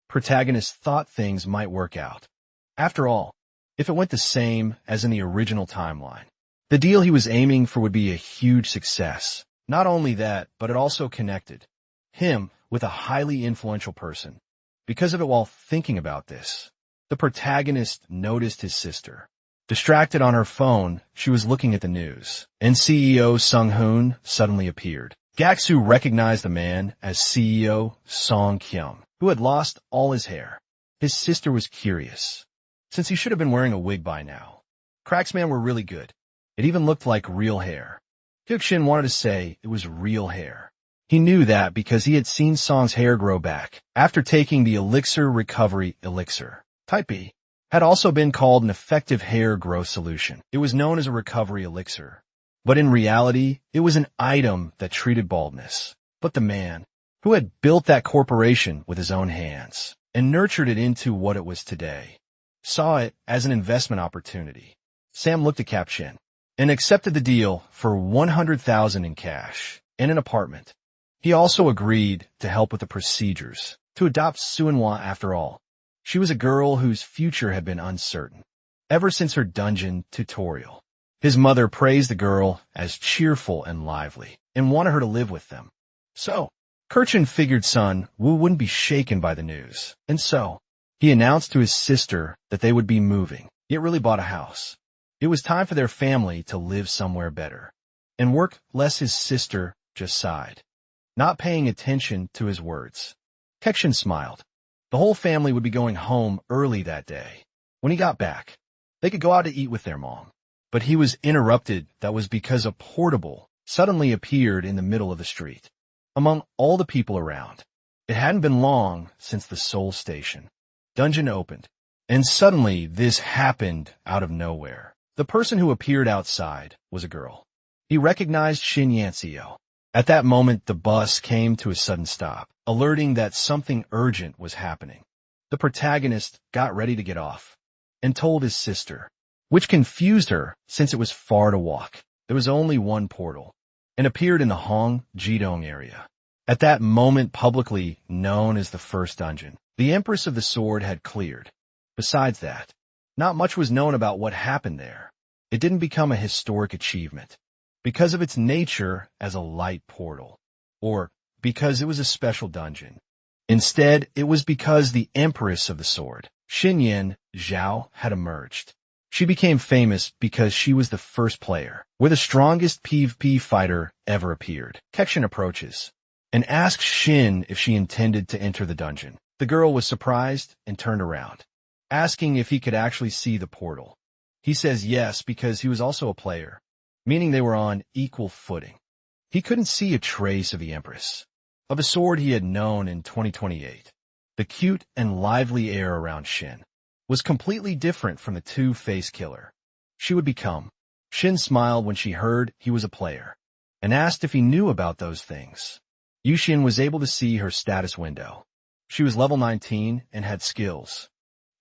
Protagonist thought things might work out. After all, if it went the same as in the original timeline, the deal he was aiming for would be a huge success. Not only that, but it also connected him with a highly influential person. Because of it, while thinking about this, the protagonist noticed his sister. Distracted on her phone, she was looking at the news, and CEO Sung-hoon suddenly appeared. Gaksu recognized the man as CEO Song-kyum, who had lost all his hair. His sister was curious, since he should have been wearing a wig by now. Cracksman were really good. It even looked like real hair. Hyuk-shin wanted to say it was real hair. He knew that because he had seen Song's hair grow back after taking the elixir recovery elixir. Type B had also been called an effective hair growth solution. It was known as a recovery elixir, but in reality, it was an item that treated baldness. But the man, who had built that corporation with his own hands and nurtured it into what it was today, saw it as an investment opportunity. Sam looked at Cap-Chin and accepted the deal for 100,000 in cash and an apartment. He also agreed to help with the procedures to adopt Suinhwa. After all, she was a girl whose future had been uncertain ever since her dungeon tutorial. His mother praised the girl as cheerful and lively and wanted her to live with them. So, Kirchin figured Sun Wu wouldn't be shaken by the news, and so he announced to his sister that they would be moving. He had really bought a house. It was time for their family to live somewhere better and work less. His sister just sighed, not paying attention to his words. Kekshin smiled. The whole family would be going home early that day. When he got back, they could go out to eat with their mom. But he was interrupted. That was because a portable suddenly appeared in the middle of the street, among all the people around. It hadn't been long since the Soul Station dungeon opened, and suddenly this happened out of nowhere. The person who appeared outside was a girl. He recognized Shin Yanseo. At that moment, the bus came to a sudden stop, alerting that something urgent was happening. The protagonist got ready to get off and told his sister, which confused her since it was far to walk. There was only one portal, and appeared in the Hong Jidong area. At that moment, publicly known as the First Dungeon, the Empress of the Sword had cleared. Besides that, not much was known about what happened there. It didn't become a historic achievement because of its nature as a light portal, or because it was a special dungeon. Instead, it was because the Empress of the Sword, Xinyan Zhao, had emerged. She became famous because she was the first player where the strongest PvP fighter ever appeared. Kekshin approaches and asks Shin if she intended to enter the dungeon. The girl was surprised and turned around, asking if he could actually see the portal. He says yes because he was also a player, meaning they were on equal footing. He couldn't see a trace of the Empress, of a sword he had known in 2028. The cute and lively air around Shin was completely different from the two-faced killer she would become. Shin smiled when she heard he was a player and asked if he knew about those things. Yushin was able to see her status window. She was level 19 and had skills.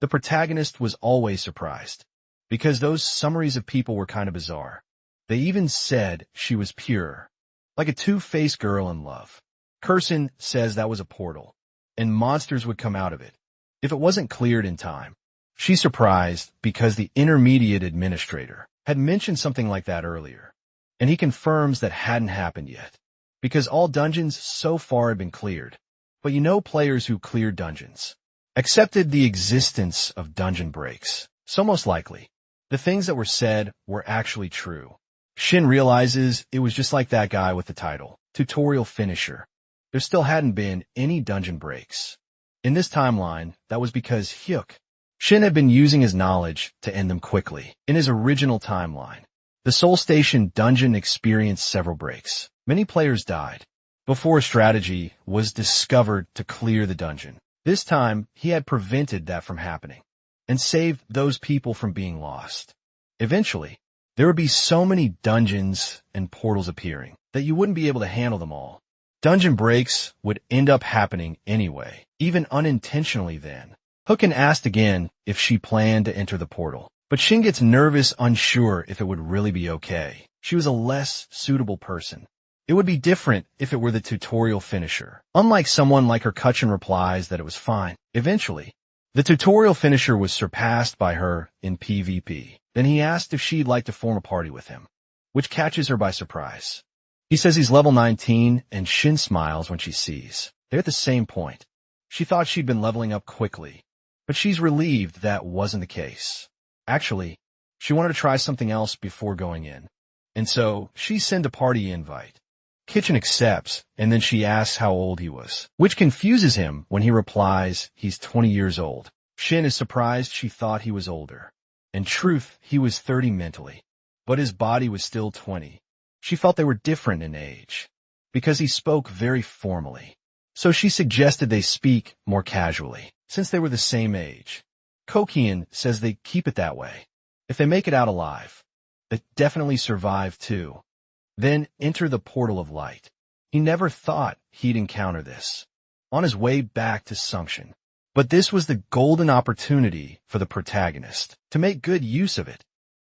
The protagonist was always surprised, because those summaries of people were kind of bizarre. They even said she was pure, like a two-faced girl in love. Kursin says that was a portal, and monsters would come out of it if it wasn't cleared in time. She's surprised because the intermediate administrator had mentioned something like that earlier, and he confirms that hadn't happened yet, because all dungeons so far had been cleared. But players who cleared dungeons accepted the existence of dungeon breaks, so most likely, the things that were said were actually true. Shin realizes it was just like that guy with the title, Tutorial Finisher. There still hadn't been any dungeon breaks. In this timeline, that was because Hyuk, Shin had been using his knowledge to end them quickly. In his original timeline, the Soul Station dungeon experienced several breaks. Many players died before a strategy was discovered to clear the dungeon. This time, he had prevented that from happening and saved those people from being lost. Eventually, there would be so many dungeons and portals appearing that you wouldn't be able to handle them all. Dungeon breaks would end up happening anyway, even unintentionally then. Hooken asked again if she planned to enter the portal, but Shin gets nervous, unsure if it would really be okay. She was a less suitable person. It would be different if it were the Tutorial Finisher. Unlike someone like her, Kutchin replies that it was fine. Eventually, the Tutorial Finisher was surpassed by her in PvP. Then he asked if she'd like to form a party with him, which catches her by surprise. He says he's level 19, and Shin smiles when she sees they're at the same point. She thought she'd been leveling up quickly, but she's relieved that wasn't the case. Actually, she wanted to try something else before going in, and so she sent a party invite. Kitchen accepts, and then she asks how old he was, which confuses him when he replies he's 20 years old. Shin is surprised she thought he was older. In truth, he was 30 mentally, but his body was still 20. She felt they were different in age, because he spoke very formally. So she suggested they speak more casually, since they were the same age. Kokian says they keep it that way. If they make it out alive, they definitely survive too. Then enter the portal of light. He never thought he'd encounter this on his way back to Sunction. But this was the golden opportunity for the protagonist to make good use of it.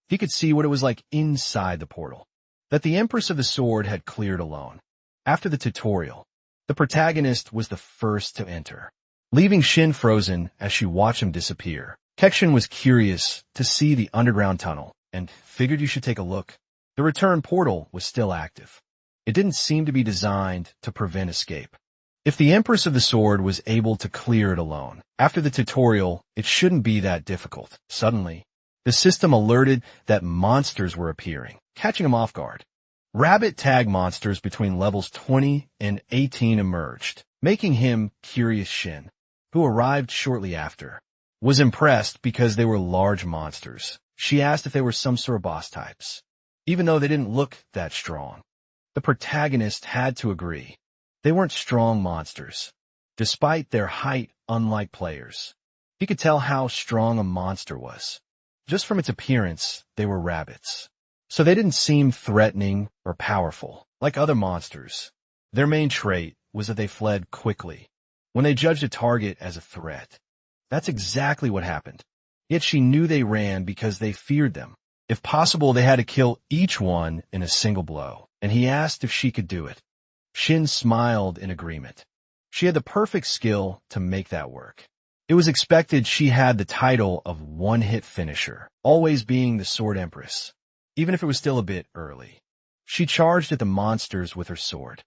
He could see what it was like inside the portal, that the Empress of the Sword had cleared alone. After the tutorial, the protagonist was the first to enter, leaving Shin frozen as she watched him disappear. Kekshin was curious to see the underground tunnel and figured you should take a look. The return portal was still active. It didn't seem to be designed to prevent escape. If the Empress of the Sword was able to clear it alone, after the tutorial, it shouldn't be that difficult. Suddenly, the system alerted that monsters were appearing, catching him off guard. Rabbit tag monsters between levels 20 and 18 emerged, making him curious. Shin, who arrived shortly after, was impressed because they were large monsters. She asked if they were some sort of boss types, even though they didn't look that strong. The protagonist had to agree. They weren't strong monsters, despite their height, unlike players. He could tell how strong a monster was. Just from its appearance, they were rabbits. So they didn't seem threatening or powerful, like other monsters. Their main trait was that they fled quickly when they judged a target as a threat. That's exactly what happened. Yet she knew they ran because they feared them. If possible, they had to kill each one in a single blow, and he asked if she could do it. Shin smiled in agreement. She had the perfect skill to make that work. It was expected she had the title of one-hit finisher, always being the Sword Empress, even if it was still a bit early. She charged at the monsters with her sword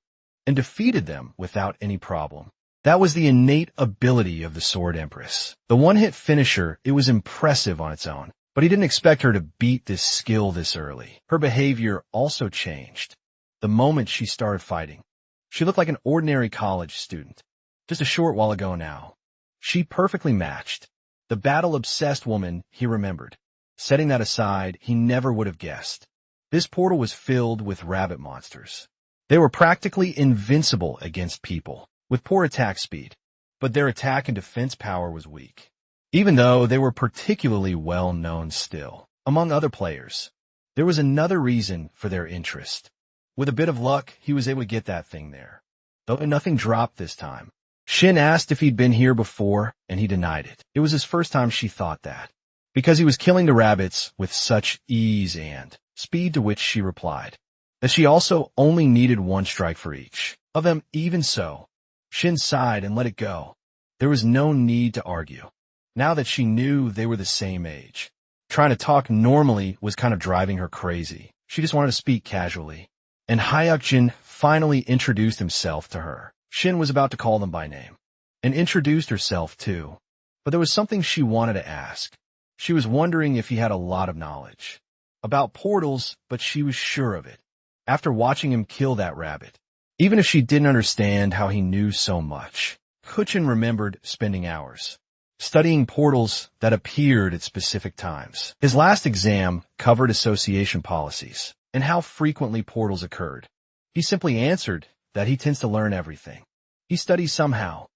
and defeated them without any problem. That was the innate ability of the Sword Empress. The one-hit finisher, it was impressive on its own, but he didn't expect her to beat this skill this early. Her behavior also changed the moment she started fighting. She looked like an ordinary college student, just a short while ago now. She perfectly matched the battle-obsessed woman he remembered. Setting that aside, he never would have guessed. This portal was filled with rabbit monsters. They were practically invincible against people, with poor attack speed, but their attack and defense power was weak, even though they were particularly well known still. Among other players, there was another reason for their interest. With a bit of luck, he was able to get that thing there, though nothing dropped this time. Shin asked if he'd been here before, and he denied it. It was his first time she thought that, because he was killing the rabbits with such ease and speed, to which she replied that she also only needed one strike for each of them. Even so, Shin sighed and let it go. There was no need to argue, now that she knew they were the same age. Trying to talk normally was kind of driving her crazy. She just wanted to speak casually. And Hyuk-jin finally introduced himself to her. Shin was about to call them by name, and introduced herself too. But there was something she wanted to ask. She was wondering if he had a lot of knowledge about portals, but she was sure of it after watching him kill that rabbit. Even if she didn't understand how he knew so much, Hyuk-jin remembered spending hours studying portals that appeared at specific times. His last exam covered association policies and how frequently portals occurred. He simply answered that he tends to learn everything he studies somehow.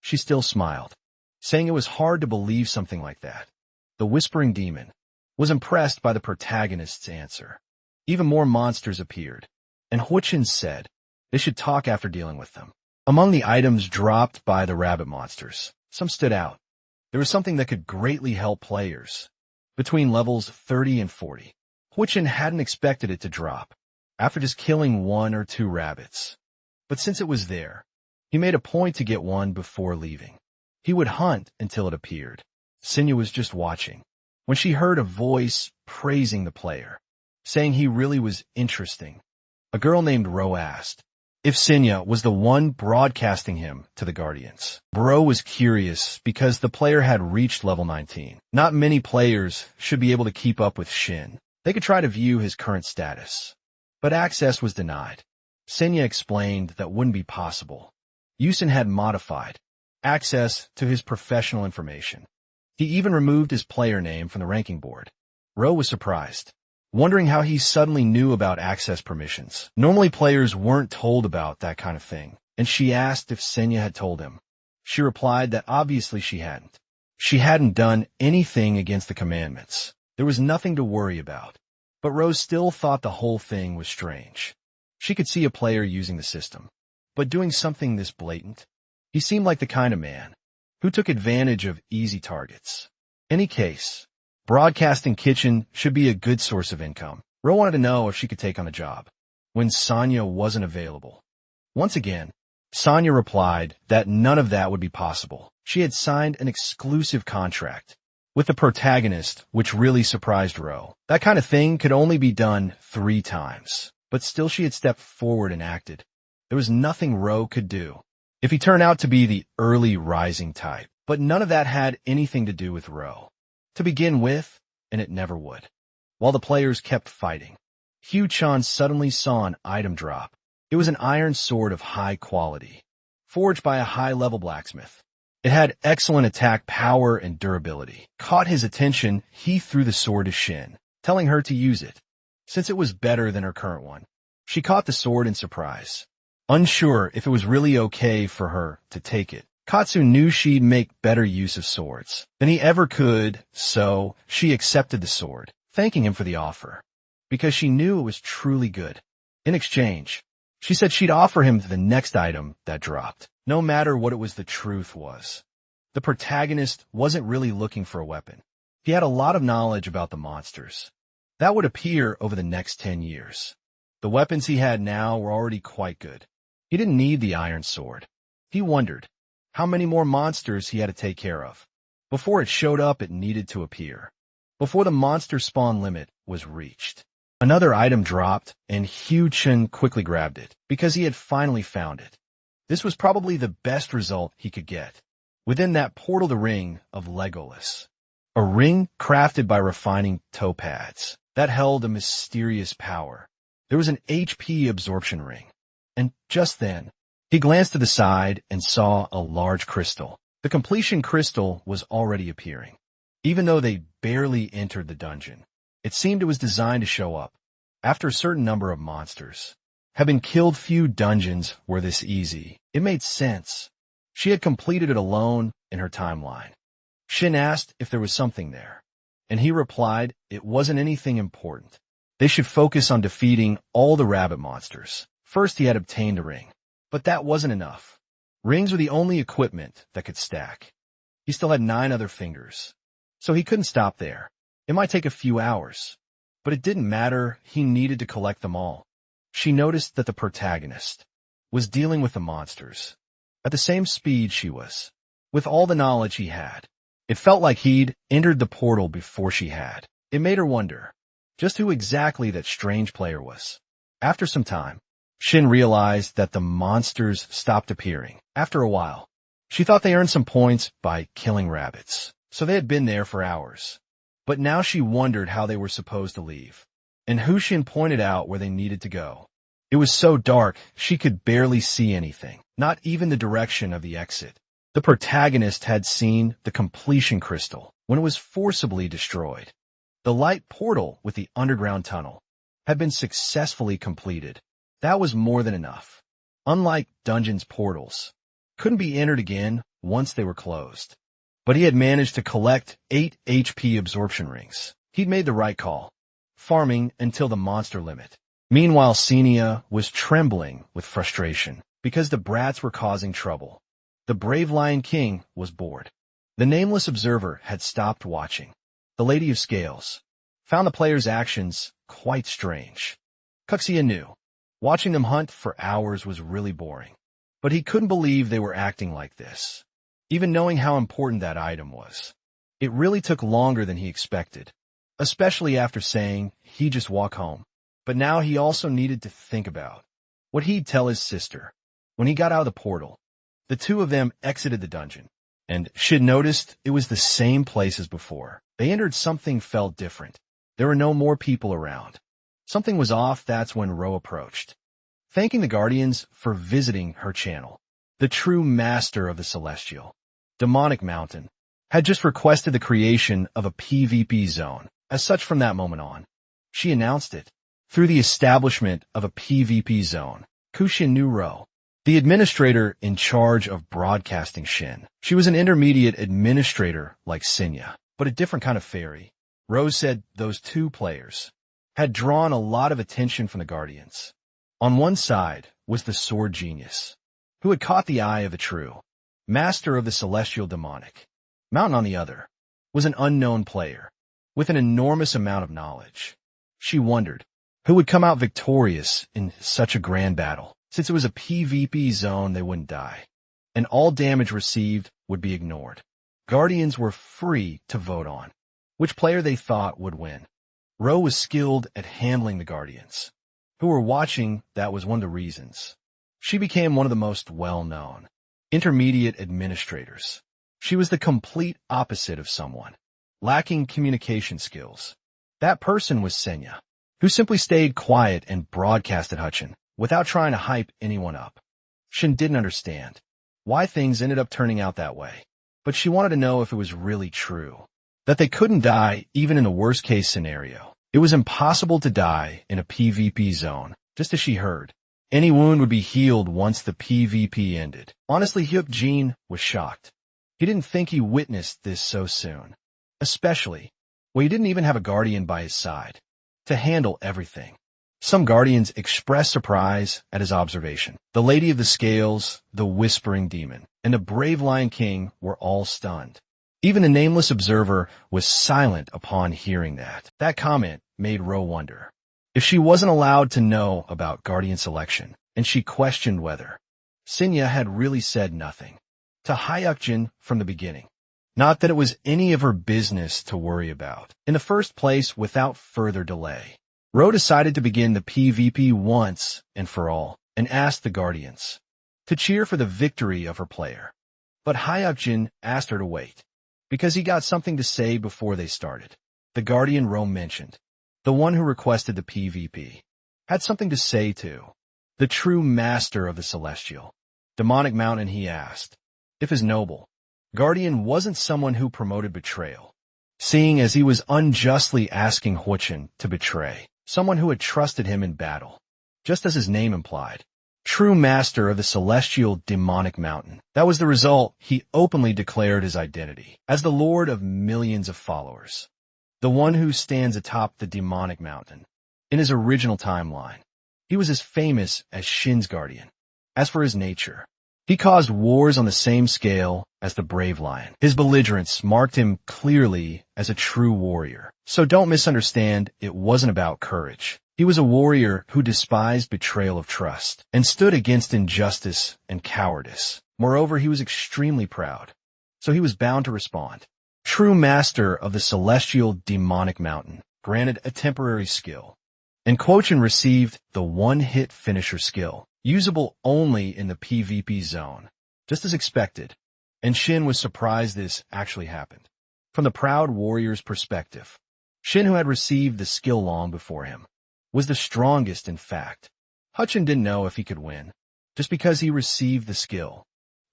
She still smiled, saying it was hard to believe something like that. The Whispering Demon was impressed by the protagonist's answer. Even more monsters appeared, and Hyuk-jin said they should talk after dealing with them. Among the items dropped by the rabbit monsters, some stood out. There was something that could greatly help players between levels 30 and 40. Hyuk-jin hadn't expected it to drop after just killing 1 or 2 rabbits. But since it was there, he made a point to get one before leaving. He would hunt until it appeared. Senya was just watching when she heard a voice praising the player, saying he really was interesting. A girl named Ro asked if Senya was the one broadcasting him to the Guardians. Bro was curious because the player had reached level 19. Not many players should be able to keep up with Shin. They could try to view his current status, but access was denied. Senya explained that wouldn't be possible. Yusin had modified access to his professional information. He even removed his player name from the ranking board. Ro was surprised, wondering how he suddenly knew about access permissions. Normally players weren't told about that kind of thing, and she asked if Senya had told him. She replied that obviously she hadn't. She hadn't done anything against the commandments. There was nothing to worry about. But Rose still thought the whole thing was strange. She could see a player using the system, but doing something this blatant. He seemed like the kind of man who took advantage of easy targets. Any case, broadcasting kitchen should be a good source of income. Ro wanted to know if she could take on the job when Sonya wasn't available. Once again, Sonya replied that none of that would be possible. She had signed an exclusive contract with the protagonist, which really surprised Ro. That kind of thing could only be done 3 times, but still she had stepped forward and acted. There was nothing Ro could do if he turned out to be the early rising type, but none of that had anything to do with Ro to begin with, and it never would. While the players kept fighting, Hugh-chan suddenly saw an item drop. It was an iron sword of high quality, forged by a high-level blacksmith. It had excellent attack power and durability. Caught his attention, he threw the sword to Shin, telling her to use it, since it was better than her current one. She caught the sword in surprise, unsure if it was really okay for her to take it. Katsu knew she'd make better use of swords than he ever could, so she accepted the sword, thanking him for the offer, because she knew it was truly good. In exchange, she said she'd offer him the next item that dropped, no matter what it was. The truth was, the protagonist wasn't really looking for a weapon. He had a lot of knowledge about the monsters that would appear over the next 10 years. The weapons he had now were already quite good. He didn't need the iron sword. He wondered how many more monsters he had to take care of before it showed up. It needed to appear before the monster spawn limit was reached. Another item dropped, and Hugh-chan quickly grabbed it because he had finally found it. This was probably the best result he could get. Within that portal, the ring of Legolas, a ring crafted by refining topaz that held a mysterious power. There was an HP absorption ring, and just then, he glanced to the side and saw a large crystal. The completion crystal was already appearing. Even though they barely entered the dungeon, it seemed it was designed to show up after a certain number of monsters had been killed. Few dungeons were this easy. It made sense. She had completed it alone in her timeline. Shin asked if there was something there, and he replied it wasn't anything important. They should focus on defeating all the rabbit monsters. First, he had obtained a ring, but that wasn't enough. Rings were the only equipment that could stack. He still had 9 other fingers, so he couldn't stop there. It might take a few hours, but it didn't matter. He needed to collect them all. She noticed that the protagonist was dealing with the monsters at the same speed she was. With all the knowledge he had, it felt like he'd entered the portal before she had. It made her wonder just who exactly that strange player was. After some time, Shin realized that the monsters stopped appearing. After a while, she thought they earned some points by killing rabbits, so they had been there for hours. But now she wondered how they were supposed to leave, and Shin pointed out where they needed to go. It was so dark she could barely see anything, not even the direction of the exit. The protagonist had seen the completion crystal when it was forcibly destroyed. The light portal with the underground tunnel had been successfully completed. That was more than enough. Unlike dungeons, portals couldn't be entered again once they were closed. But he had managed to collect 8 HP absorption rings. He'd made the right call, farming until the monster limit. Meanwhile, Xenia was trembling with frustration because the brats were causing trouble. The brave Lion King was bored. The nameless observer had stopped watching. The Lady of Scales found the players' actions quite strange. Cuxia knew. Watching them hunt for hours was really boring. But he couldn't believe they were acting like this, even knowing how important that item was. It really took longer than he expected, especially after saying he'd just walk home. But now he also needed to think about what he'd tell his sister. When he got out of the portal, the two of them exited the dungeon, and Shin noticed it was the same place as before. They entered. Something felt different. There were no more people around. Something was off. That's when Ro approached, thanking the Guardians for visiting her channel. The true master of the Celestial Demonic Mountain had just requested the creation of a PvP zone. As such, from that moment on, she announced it. Through the establishment of a PvP zone, Kushin knew Ro, the administrator in charge of broadcasting Shin. She was an intermediate administrator like Xenia, but a different kind of fairy. Ro said those two players had drawn a lot of attention from the Guardians. On one side was the sword genius, who had caught the eye of the true master of the Celestial Demonic Mountain. On the other was an unknown player with an enormous amount of knowledge. She wondered who would come out victorious in such a grand battle. Since it was a PvP zone, they wouldn't die, and all damage received would be ignored. Guardians were free to vote on which player they thought would win. Ro was skilled at handling the Guardians, who were watching. That was one of the reasons she became one of the most well-known intermediate administrators. She was the complete opposite of someone lacking communication skills. That person was Xenia, who simply stayed quiet and broadcasted Hutchin without trying to hype anyone up. Shin didn't understand why things ended up turning out that way, but she wanted to know if it was really true, that they couldn't die even in a worst-case scenario. It was impossible to die in a PvP zone, just as she heard. Any wound would be healed once the PvP ended. Honestly, Hyuk Jin was shocked. He didn't think he witnessed this so soon, especially when he didn't even have a guardian by his side to handle everything. Some guardians expressed surprise at his observation. The Lady of the Scales, the Whispering Demon, and the brave Lion King were all stunned. Even the nameless observer was silent upon hearing that. That comment made Ro wonder if she wasn't allowed to know about guardian selection, and she questioned whether Xenia had really said nothing to Hyukjin from the beginning. Not that it was any of her business to worry about. In the first place, without further delay, Ro decided to begin the PvP once and for all, and asked the Guardians to cheer for the victory of her player. But Hyukjin asked her to wait, because he got something to say before they started. The Guardian Ro mentioned, the one who requested the PvP, had something to say too. The true master of the Celestial Demonic Mountain, he asked if his noble Guardian wasn't someone who promoted betrayal, seeing as he was unjustly asking Huichin to betray someone who had trusted him in battle. just as his name implied. True master of the celestial demonic mountain. That was the result. He openly declared his identity as the lord of millions of followers, the one who stands atop the demonic mountain. In his original timeline, he was as famous as Shin's guardian. As for his nature, he caused wars on the same scale as the brave lion. His belligerence marked him clearly as a true warrior. So don't misunderstand, it wasn't about courage. He was a warrior who despised betrayal of trust and stood against injustice and cowardice. Moreover, he was extremely proud, so he was bound to respond. True master of the celestial demonic mountain, granted a temporary skill. And Quochin received the one-hit finisher skill, usable only in the PvP zone, just as expected. And Shin was surprised this actually happened. From the proud warrior's perspective, Shin, who had received the skill long before him, was the strongest in fact. Hutchin didn't know if he could win, just because he received the skill.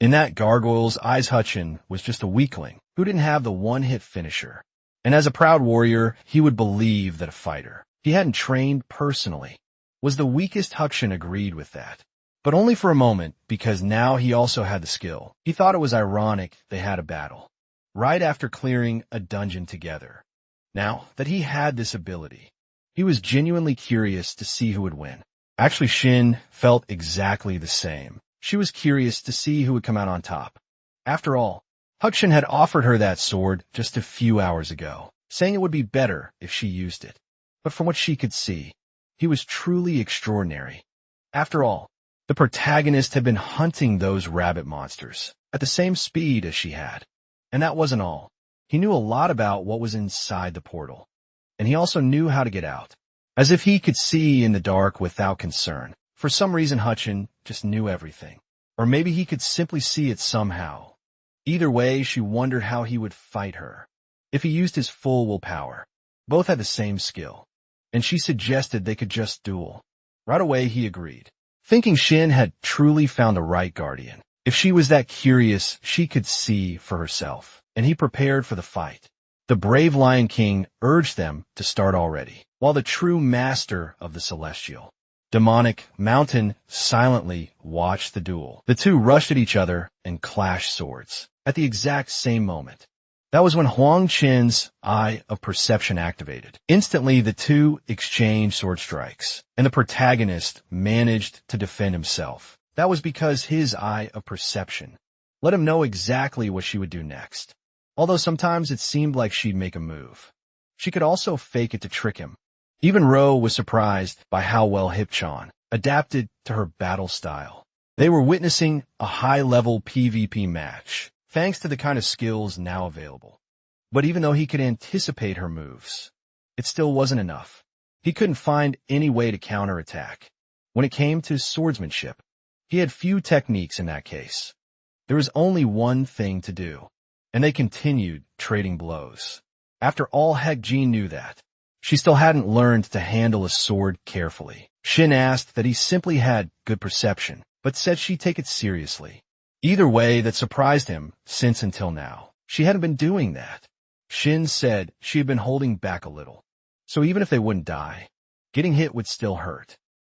In that gargoyle's eyes, Hutchin was just a weakling who didn't have the one-hit finisher. And as a proud warrior, he would believe that a fighter he hadn't trained personally was the weakest. Hutchin agreed with that, but only for a moment, because now he also had the skill. He thought it was ironic they had a battle right after clearing a dungeon together. Now that he had this ability, he was genuinely curious to see who would win. Actually, Shin felt exactly the same. She was curious to see who would come out on top. After all, Hutchin had offered her that sword just a few hours ago, saying it would be better if she used it. But from what she could see, he was truly extraordinary. After all, the protagonist had been hunting those rabbit monsters at the same speed as she had. And that wasn't all. He knew a lot about what was inside the portal. And he also knew how to get out, as if he could see in the dark without concern. For some reason, Hutchin just knew everything. Or maybe he could simply see it somehow. Either way, she wondered how he would fight her if he used his full willpower. Both had the same skill, and she suggested they could just duel. Right away, he agreed, thinking Shin had truly found the right guardian. If she was that curious, she could see for herself, and he prepared for the fight. The brave Lion King urged them to start already, while the true master of the celestial demonic mountain silently watched the duel. The two rushed at each other and clashed swords at the exact same moment. That was when Huang Qin's eye of perception activated. Instantly, the two exchanged sword strikes, and the protagonist managed to defend himself. That was because his eye of perception let him know exactly what she would do next. Although sometimes it seemed like she'd make a move, she could also fake it to trick him. Even Ro was surprised by how well Hipchan adapted to her battle style. They were witnessing a high-level PvP match, thanks to the kind of skills now available. But even though he could anticipate her moves, it still wasn't enough. He couldn't find any way to counterattack. When it came to swordsmanship, he had few techniques in that case. There was only one thing to do, and they continued trading blows. After all, Heck Jean knew that. She still hadn't learned to handle a sword carefully. Shin asked that he simply had good perception, but said she'd take it seriously. Either way, that surprised him, since until now, she hadn't been doing that. Shin said she had been holding back a little, so even if they wouldn't die, getting hit would still hurt.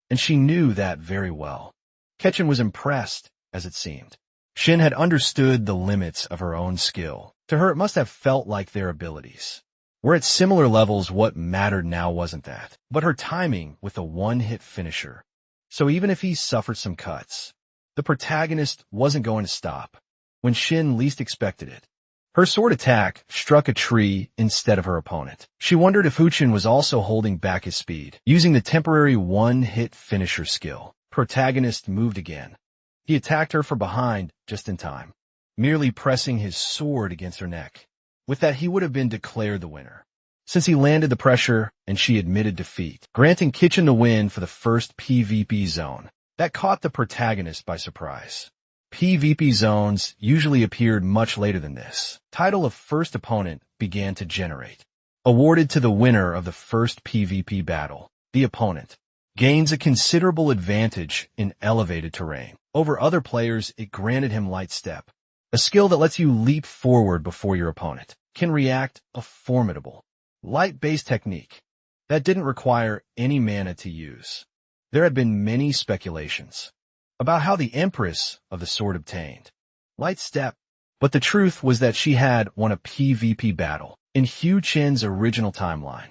And she knew that very well. Ketchin was impressed, as it seemed. Shin had understood the limits of her own skill. To her, it must have felt like their abilities were at similar levels. What mattered now wasn't that, but her timing with a one-hit finisher. So even if he suffered some cuts, the protagonist wasn't going to stop. When Shin least expected it, her sword attack struck a tree instead of her opponent. She wondered if Huchin was also holding back his speed, using the temporary one-hit finisher skill. Protagonist moved again. He attacked her from behind just in time, merely pressing his sword against her neck. With that, he would have been declared the winner, since he landed the pressure and she admitted defeat, granting Kitchen the win for the first PvP zone. That caught the protagonist by surprise. PvP zones usually appeared much later than this. Title of first opponent began to generate. Awarded to the winner of the first PvP battle, the opponent gains a considerable advantage in elevated terrain. Over other players, it granted him light step, a skill that lets you leap forward before your opponent can react. A formidable, light-based technique that didn't require any mana to use. There had been many speculations about how the Empress of the Sword obtained light step, but the truth was that she had won a PvP battle in Hu Chen's original timeline.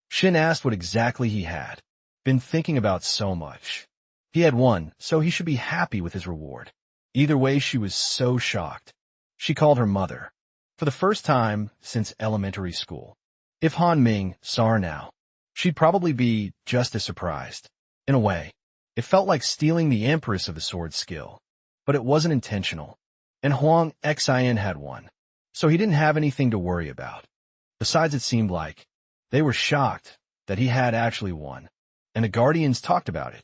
Shin asked what exactly he had been thinking about so much. He had won, so he should be happy with his reward. Either way, she was so shocked. She called her mother for the first time since elementary school. If Han Ming saw her now, she'd probably be just as surprised. In a way, it felt like stealing the Empress of the Sword skill, but it wasn't intentional. And Huang Xin had won, so he didn't have anything to worry about. Besides, it seemed like they were shocked that he had actually won, and the Guardians talked about it.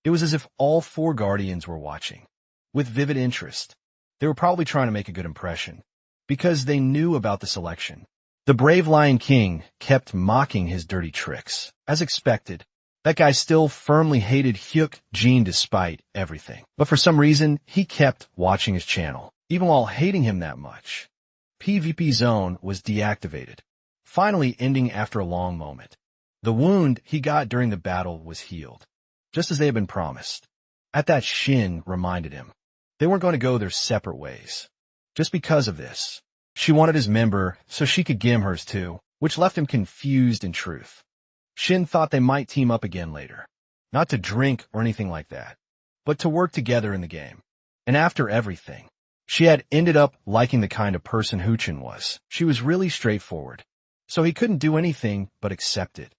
It was as if all 4 Guardians were watching with vivid interest. They were probably trying to make a good impression, because they knew about the selection. The brave Lion King kept mocking his dirty tricks. As expected, that guy still firmly hated Hyuk Jin despite everything. But for some reason, he kept watching his channel, even while hating him that much. PvP zone was deactivated, finally ending after a long moment. The wound he got during the battle was healed, just as they had been promised. At that, Shin reminded him they weren't going to go their separate ways. Just because of this, she wanted his member so she could give him hers too, which left him confused in truth. Shin thought they might team up again later, not to drink or anything like that, but to work together in the game. And after everything, she had ended up liking the kind of person Huchin was. She was really straightforward, so he couldn't do anything but accept it.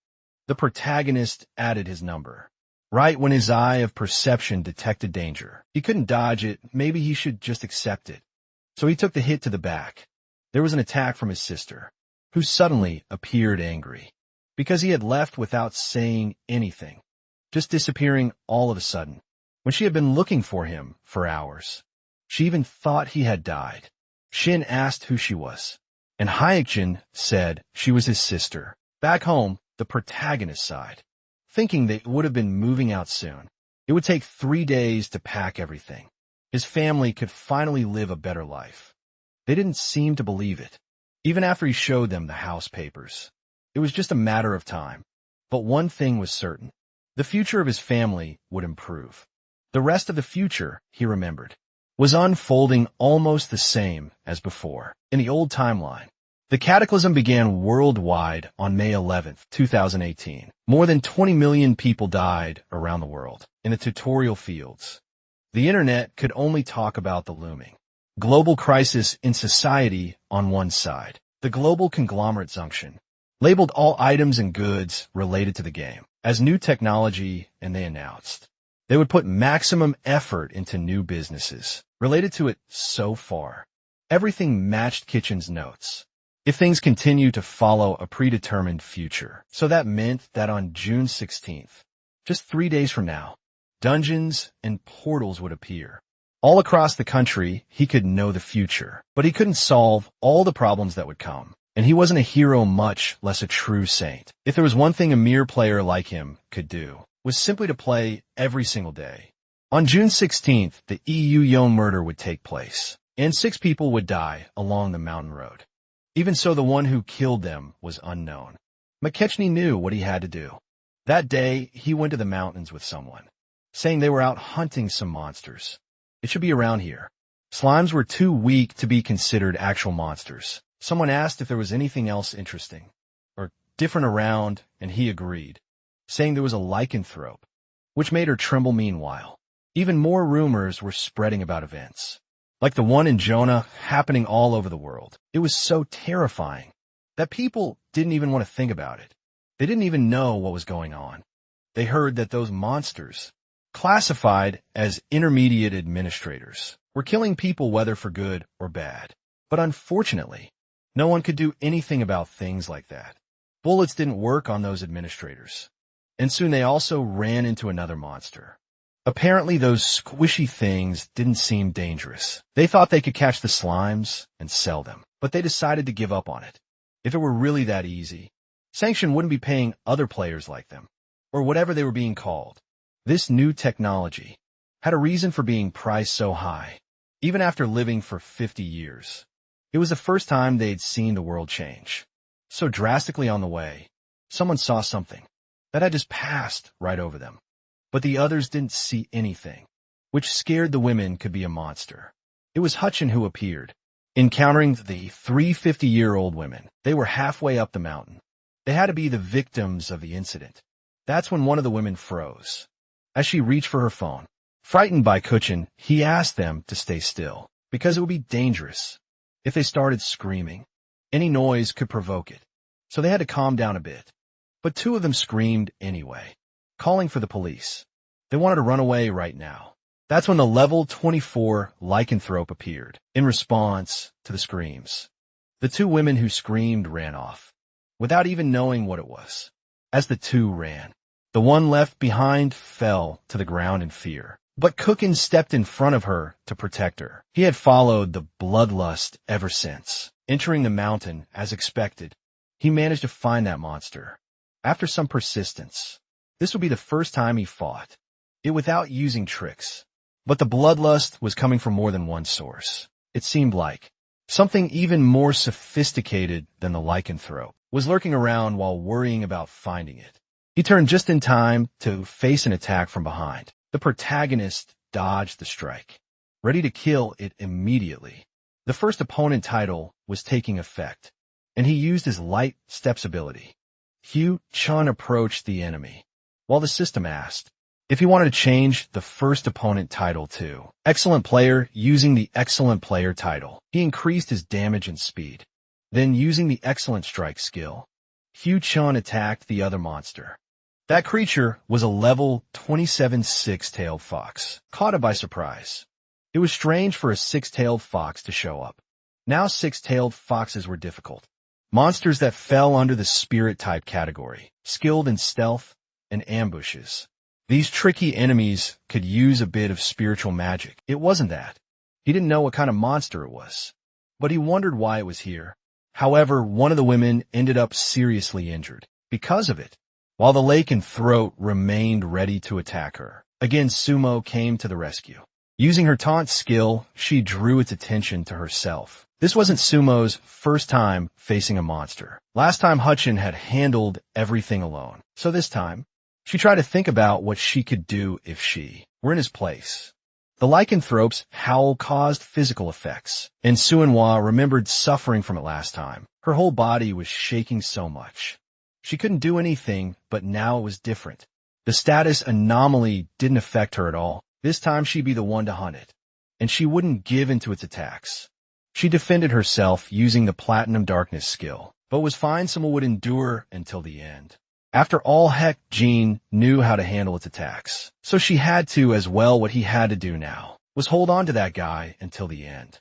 The protagonist added his number. Right when his eye of perception detected danger, he couldn't dodge it. Maybe he should just accept it. So he took the hit to the back. There was an attack from his sister, who suddenly appeared angry, because he had left without saying anything, just disappearing all of a sudden, when she had been looking for him for hours. She even thought he had died. Shin asked who she was, and Hyekjin said she was his sister. Back home, the protagonist sighed, thinking they would have been moving out soon. It would take 3 days to pack everything. His family could finally live a better life. They didn't seem to believe it, even after he showed them the house papers. It was just a matter of time. But one thing was certain. The future of his family would improve. The rest of the future, he remembered, was unfolding almost the same as before. In the old timeline, the cataclysm began worldwide on May 11th, 2018. More than 20 million people died around the world in the tutorial fields. The internet could only talk about the looming global crisis in society on one side. The global conglomerate Zungshan labeled all items and goods related to the game as new technology, and they announced they would put maximum effort into new businesses related to it. So far, everything matched Kitchen's notes. If things continue to follow a predetermined future. So that meant that on June 16th, just 3 days from now, dungeons and portals would appear. All across the country, he could know the future, but he couldn't solve all the problems that would come. And he wasn't a hero, much less a true saint. If there was one thing a mere player like him could do, was simply to play every single day. On June 16th, the EU Yon murder would take place, and 6 people would die along the mountain road. Even so, the one who killed them was unknown. McKechnie knew what he had to do. That day, he went to the mountains with someone, saying they were out hunting some monsters. It should be around here. Slimes were too weak to be considered actual monsters. Someone asked if there was anything else interesting or different around, and he agreed, saying there was a lycanthrope, which made her tremble. Meanwhile, even more rumors were spreading about events, like the one in Jonah, happening all over the world. It was so terrifying that people didn't even want to think about it. They didn't even know what was going on. They heard that those monsters, classified as intermediate administrators, were killing people whether for good or bad. But unfortunately, no one could do anything about things like that. Bullets didn't work on those administrators, and soon they also ran into another monster. Apparently, those squishy things didn't seem dangerous. They thought they could catch the slimes and sell them, but they decided to give up on it. If it were really that easy, Sanction wouldn't be paying other players like them, or whatever they were being called. This new technology had a reason for being priced so high, even after living for 50 years. It was the first time they'd seen the world change so drastically on the way. Someone saw something that had just passed right over them. but the others didn't see anything, which scared the women could be a monster. It was Hutchin who appeared, encountering the 350-year-old women. They were halfway up the mountain. They had to be the victims of the incident. That's when one of the women froze. As she reached for her phone, frightened by Hutchin, he asked them to stay still, because it would be dangerous if they started screaming. Any noise could provoke it, so they had to calm down a bit. But two of them screamed anyway, calling for the police. They wanted to run away right now. That's when the level 24 lycanthrope appeared, in response to the screams. The two women who screamed ran off, without even knowing what it was. As the two ran, the one left behind fell to the ground in fear. But Cookin stepped in front of her to protect her. He had followed the bloodlust ever since. Entering the mountain, as expected, he managed to find that monster. After some persistence, this would be the first time he fought it without using tricks. But the bloodlust was coming from more than one source. It seemed like something even more sophisticated than the lycanthrope was lurking around while worrying about finding it. He turned just in time to face an attack from behind. The protagonist dodged the strike, ready to kill it immediately. The first opponent title was taking effect, and he used his light steps ability. Hugh Chun approached the enemy, while the system asked if he wanted to change the first opponent title to Excellent Player using the Excellent Player title. He increased his damage and speed. Then, using the Excellent Strike skill, Hugh Chun attacked the other monster. That creature was a level 27 six-tailed fox, caught it by surprise. It was strange for a six-tailed fox to show up. Now six-tailed foxes were difficult. Monsters that fell under the spirit-type category, skilled in stealth and ambushes. These tricky enemies could use a bit of spiritual magic. It wasn't that. He didn't know what kind of monster it was, but he wondered why it was here. However, one of the women ended up seriously injured because of it, while the lycanthrope remained ready to attack her. Again, Sumo came to the rescue. Using her taunt skill, she drew its attention to herself. This wasn't Sumo's first time facing a monster. Last time Hutchin had handled everything alone. So this time, she tried to think about what she could do if she were in his place. The lycanthrope's howl caused physical effects, and Suinhua remembered suffering from it last time. Her whole body was shaking so much. She couldn't do anything, but now it was different. The status anomaly didn't affect her at all. This time she'd be the one to hunt it, and she wouldn't give into its attacks. She defended herself using the Platinum Darkness skill, but was fine someone would endure until the end. After all, heck, Jean knew how to handle its attacks, so she had to as well. What he had to do now was hold on to that guy until the end.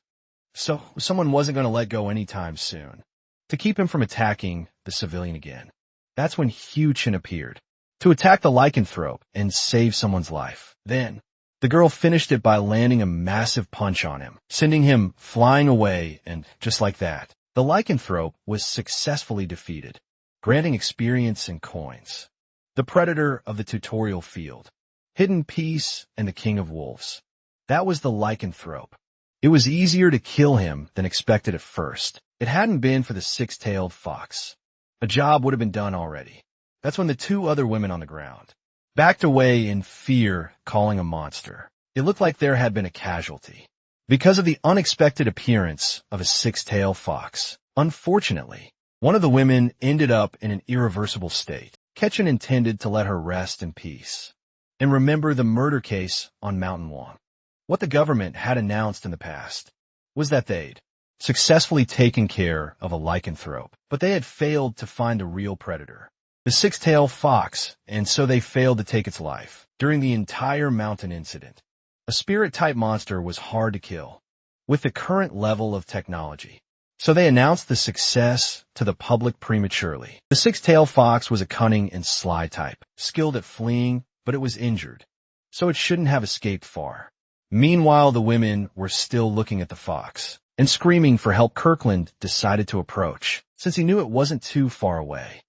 So someone wasn't going to let go anytime soon, to keep him from attacking the civilian again. That's when Hugh Chin appeared, to attack the lycanthrope and save someone's life. Then, the girl finished it by landing a massive punch on him, sending him flying away, and just like that, the lycanthrope was successfully defeated, granting experience and coins. The predator of the tutorial field, Hidden Peace and the King of Wolves. That was the lycanthrope. It was easier to kill him than expected at first. It hadn't been for the six-tailed fox. A job would have been done already. That's when the two other women on the ground backed away in fear, calling a monster. It looked like there had been a casualty because of the unexpected appearance of a six-tailed fox. Unfortunately, one of the women ended up in an irreversible state. Ketchin intended to let her rest in peace and remember the murder case on Mountain Wong. What the government had announced in the past was that they'd successfully taken care of a lycanthrope, but they had failed to find a real predator, the six-tailed fox, and so they failed to take its life. During the entire mountain incident, a spirit-type monster was hard to kill with the current level of technology. So they announced the success to the public prematurely. The six-tailed fox was a cunning and sly type, skilled at fleeing, but it was injured, so it shouldn't have escaped far. Meanwhile, the women were still looking at the fox and screaming for help. Kirkland decided to approach, since he knew it wasn't too far away.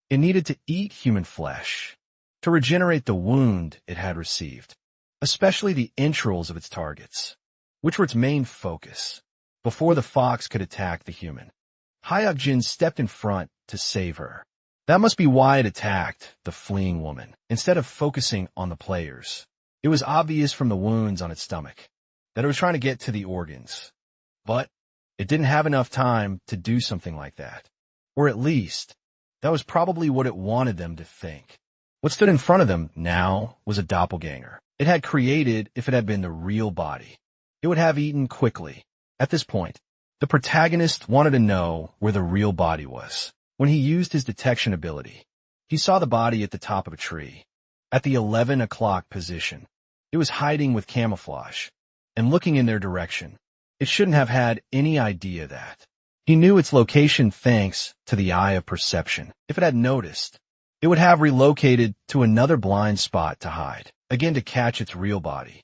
It needed to eat human flesh to regenerate the wound it had received, especially the entrails of its targets, which were its main focus. Before the fox could attack the human, Hyuk-jin stepped in front to save her. That must be why it attacked the fleeing woman, instead of focusing on the players. It was obvious from the wounds on its stomach that it was trying to get to the organs. But it didn't have enough time to do something like that. Or at least, that was probably what it wanted them to think. What stood in front of them now was a doppelganger. It had created if it had been the real body. It would have eaten quickly. At this point, the protagonist wanted to know where the real body was. When he used his detection ability, he saw the body at the top of a tree, at the 11 o'clock position. It was hiding with camouflage and looking in their direction. It shouldn't have had any idea that. He knew its location thanks to the eye of perception. If it had noticed, it would have relocated to another blind spot to hide, again to catch its real body.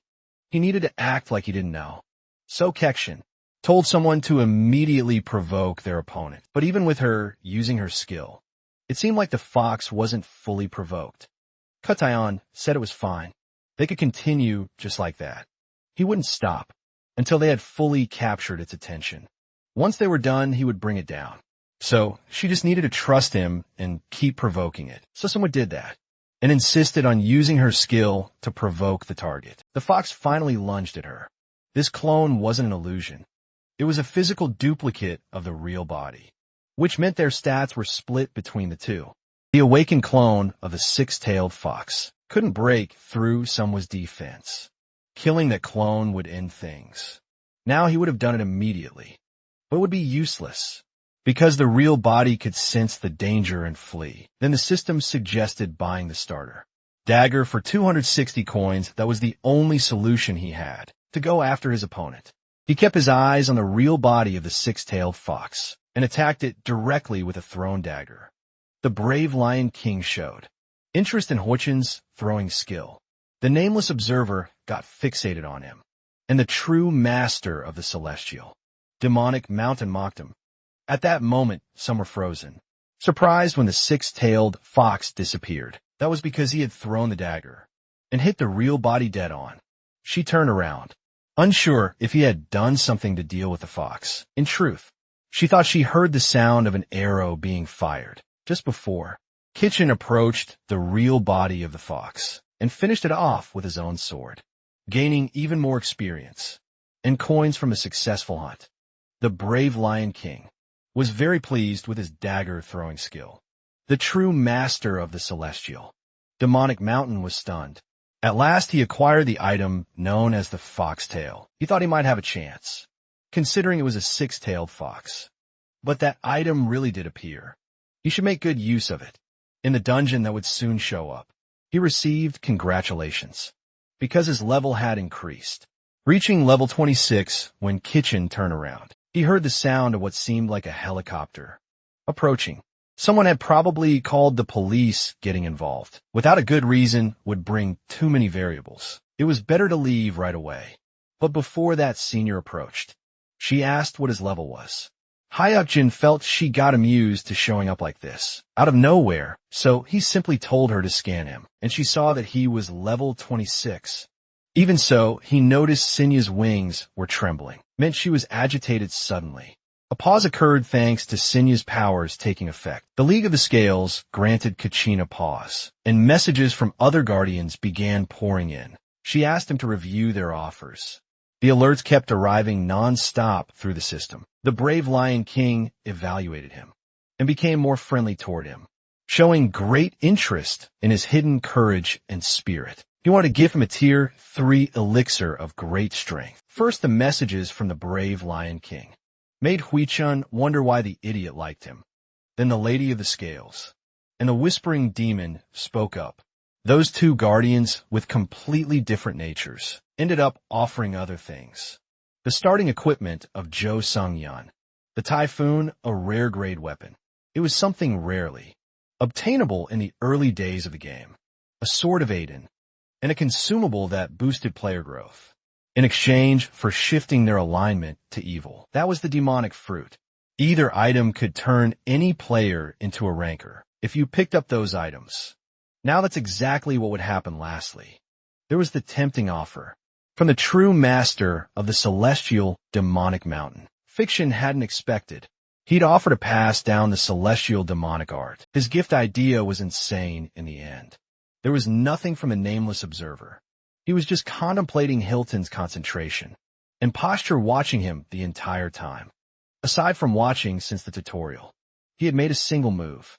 He needed to act like he didn't know. So Kekshin told someone to immediately provoke their opponent. But even with her using her skill, it seemed like the fox wasn't fully provoked. Katayan said it was fine. They could continue just like that. He wouldn't stop until they had fully captured its attention. Once they were done, he would bring it down. So she just needed to trust him and keep provoking it. So someone did that and insisted on using her skill to provoke the target. The fox finally lunged at her. This clone wasn't an illusion. It was a physical duplicate of the real body, which meant their stats were split between the two. The awakened clone of the six-tailed fox couldn't break through someone's defense. Killing that clone would end things. Now he would have done it immediately, but it would be useless because the real body could sense the danger and flee. Then the system suggested buying the starter dagger for 260 coins. That was the only solution he had to go after his opponent. He kept his eyes on the real body of the six-tailed fox and attacked it directly with a thrown dagger. The brave Lion King showed interest in Huichen's throwing skill. The nameless observer got fixated on him, and the true master of the celestial, demonic mountain mocked him. At that moment, some were frozen, surprised when the six-tailed fox disappeared. That was because he had thrown the dagger and hit the real body dead on. She turned around, unsure if he had done something to deal with the fox. In truth, she thought she heard the sound of an arrow being fired. Just before, Kitchen approached the real body of the fox and finished it off with his own sword, gaining even more experience and coins from a successful hunt. The brave Lion King was very pleased with his dagger-throwing skill. The true master of the celestial, demonic mountain, was stunned. At last he acquired the item known as the foxtail. He thought he might have a chance, considering it was a six-tailed fox. But that item really did appear. He should make good use of it in the dungeon that would soon show up. He received congratulations because his level had increased, reaching level 26 when Kitchen turned around. He heard the sound of what seemed like a helicopter approaching. Someone had probably called the police. Getting involved without a good reason would bring too many variables. It was better to leave right away. But before that senior approached, she asked what his level was. Hyuk-jin felt she got amused to showing up like this, out of nowhere, so he simply told her to scan him, and she saw that he was level 26. Even so, he noticed Sinya's wings were trembling, meant she was agitated suddenly. A pause occurred thanks to Sinya's powers taking effect. The League of the Scales granted Kachina pause, and messages from other guardians began pouring in. She asked him to review their offers. The alerts kept arriving non-stop through the system. The brave Lion King evaluated him and became more friendly toward him, showing great interest in his hidden courage and spirit. He wanted to give him a tier 3 elixir of great strength. First, the messages from the brave Lion King made Huichun wonder why the idiot liked him. Then the Lady of the Scales and the Whispering Demon spoke up. Those two guardians with completely different natures ended up offering other things. The starting equipment of Jo Sung-yeon, the Typhoon, a rare grade weapon. It was something rarely obtainable in the early days of the game. A Sword of Aiden, and a consumable that boosted player growth, in exchange for shifting their alignment to evil. That was the demonic fruit. Either item could turn any player into a ranker if you picked up those items. Now that's exactly what would happen lastly. There was the tempting offer from the true master of the celestial demonic mountain. Fiction hadn't expected He'd offer to pass down the celestial demonic art. His gift idea was insane in the end. There was nothing from the nameless observer. He was just contemplating Hilton's concentration and posture watching him the entire time. Aside from watching since the tutorial, he had made a single move.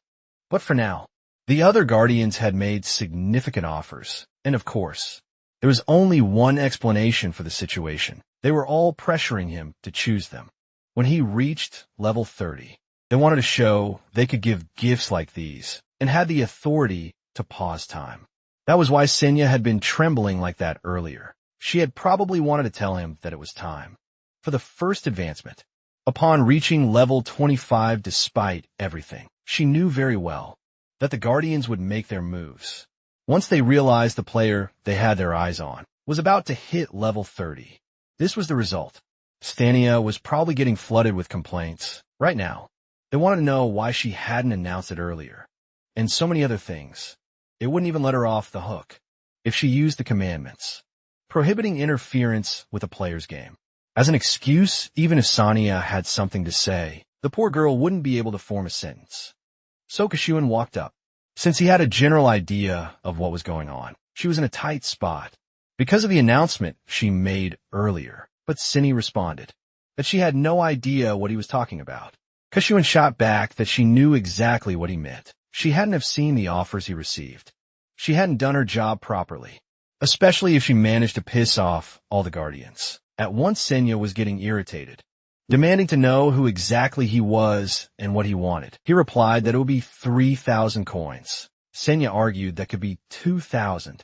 But for now, the other guardians had made significant offers, and of course, there was only one explanation for the situation. They were all pressuring him to choose them. When he reached level 30, they wanted to show they could give gifts like these and had the authority to pause time. That was why Senya had been trembling like that earlier. She had probably wanted to tell him that it was time for the first advancement. Upon reaching level 25 despite everything, she knew very well that the Guardians would make their moves. Once they realized the player they had their eyes on was about to hit level 30, this was the result. Stania was probably getting flooded with complaints. Right now, they wanted to know why she hadn't announced it earlier. And so many other things. It wouldn't even let her off the hook if she used the commandments, prohibiting interference with a player's game. As an excuse, even if Sania had something to say, the poor girl wouldn't be able to form a sentence. So Kashuan walked up. Since he had a general idea of what was going on, she was in a tight spot because of the announcement she made earlier. But Cindy responded that she had no idea what he was talking about. Kashuan shot back that she knew exactly what he meant. She hadn't have seen the offers he received. She hadn't done her job properly, especially if she managed to piss off all the Guardians. At once Senya was getting irritated, demanding to know who exactly he was and what he wanted. He replied that it would be 3,000 coins. Senya argued that could be 2,000.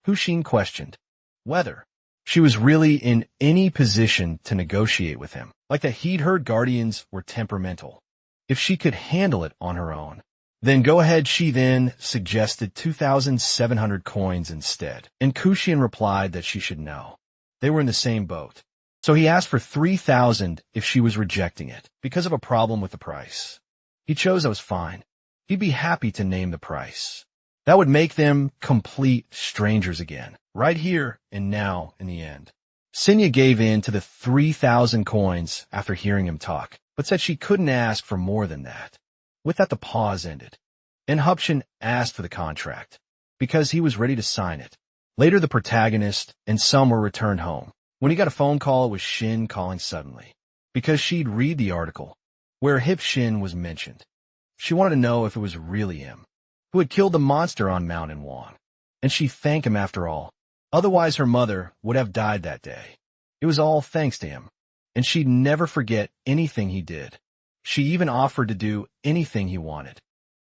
Hushin questioned whether she was really in any position to negotiate with him, like that he'd heard Guardians were temperamental. If she could handle it on her own, then go ahead. She then suggested 2,700 coins instead, and Kushin replied that she should know. They were in the same boat. So he asked for 3,000 if she was rejecting it because of a problem with the price. He chose that was fine. He'd be happy to name the price. That would make them complete strangers again, right here and now in the end. Senya gave in to the 3,000 coins after hearing him talk, but said she couldn't ask for more than that. With that, the pause ended, and Hupshin asked for the contract, because he was ready to sign it. Later, the protagonist and some were returned home. When he got a phone call, it was Shin calling suddenly, because she'd read the article where Hip Shin was mentioned. She wanted to know if it was really him who had killed the monster on Mount Wong, and she thanked him after all. Otherwise, her mother would have died that day. It was all thanks to him, and she'd never forget anything he did. She even offered to do anything he wanted.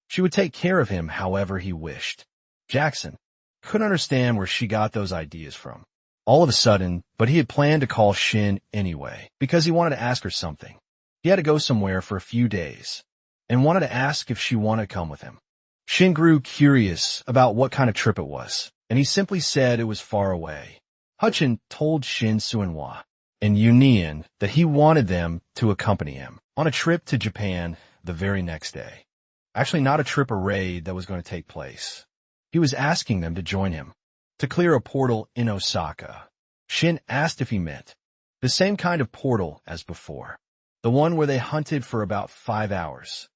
She would take care of him however he wished. Jackson couldn't understand where she got those ideas from. All of a sudden, but he had planned to call Shin anyway, because he wanted to ask her something. He had to go somewhere for a few days, and wanted to ask if she wanted to come with him. Shin grew curious about what kind of trip it was, and he simply said it was far away. Hutchin told Shin Suinhua and Unian that he wanted them to accompany him on a trip to Japan the very next day. Actually, not a trip or raid that was going to take place. He was asking them to join him to clear a portal in Osaka. Shin asked if he meant the same kind of portal as before, the one where they hunted for about 5 hours.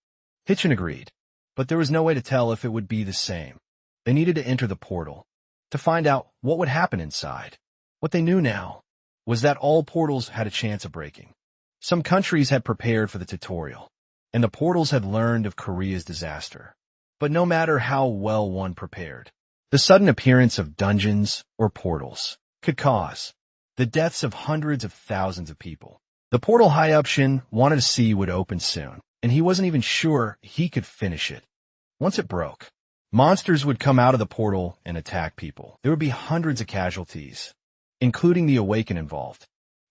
Hitchin agreed, but there was no way to tell if it would be the same. They needed to enter the portal to find out what would happen inside. What they knew now was that all portals had a chance of breaking. Some countries had prepared for the tutorial, and the portals had learned of Korea's disaster. But no matter how well one prepared, the sudden appearance of dungeons or portals could cause the deaths of hundreds of thousands of people. The portal High-Up-Shin wanted to see would open soon, and he wasn't even sure he could finish it. Once it broke, monsters would come out of the portal and attack people. There would be hundreds of casualties, including the Awaken involved.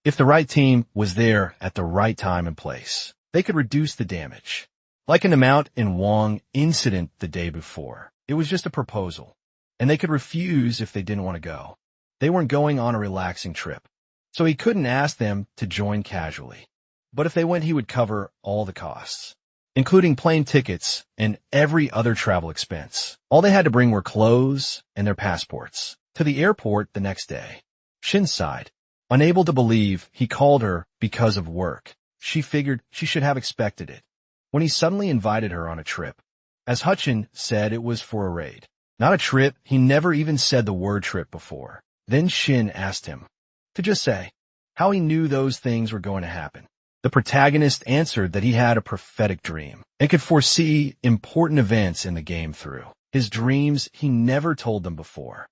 If the right team was there at the right time and place, they could reduce the damage. Like in the Mount Wong incident the day before, it was just a proposal, and they could refuse if they didn't want to go. They weren't going on a relaxing trip, so he couldn't ask them to join casually. But if they went, he would cover all the costs, including plane tickets and every other travel expense. All they had to bring were clothes and their passports to the airport the next day. Shin sighed, unable to believe he called her because of work. She figured she should have expected it. when he suddenly invited her on a trip. As Hutchin said, it was for a raid. Not a trip. He never even said the word trip before. Then Shin asked him to just say how he knew those things were going to happen. The protagonist answered that he had a prophetic dream and could foresee important events in the game through his dreams. He never told them before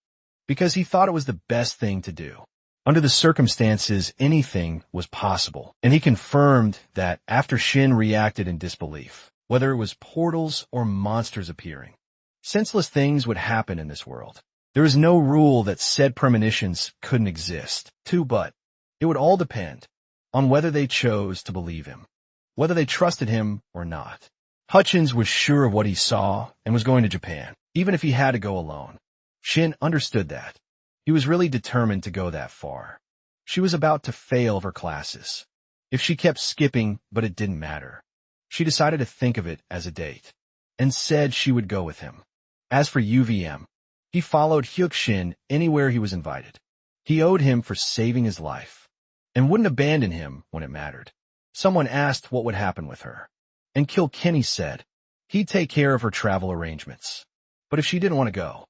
because he thought it was the best thing to do. Under the circumstances, anything was possible, and he confirmed that after Shin reacted in disbelief, whether it was portals or monsters appearing. Senseless things would happen in this world. There is no rule that said premonitions couldn't exist, but it would all depend on whether they chose to believe him, whether they trusted him or not. Hutchins was sure of what he saw and was going to Japan, even if he had to go alone. Shin understood that. He was really determined to go that far. She was about to fail her classes. If she kept skipping, but it didn't matter. She decided to think of it as a date, and said she would go with him. As for UVM, he followed Hyuk-shin anywhere he was invited. He owed him for saving his life, and wouldn't abandon him when it mattered. Someone asked what would happen with her, and Kilkenny said he'd take care of her travel arrangements. But if she didn't want to go,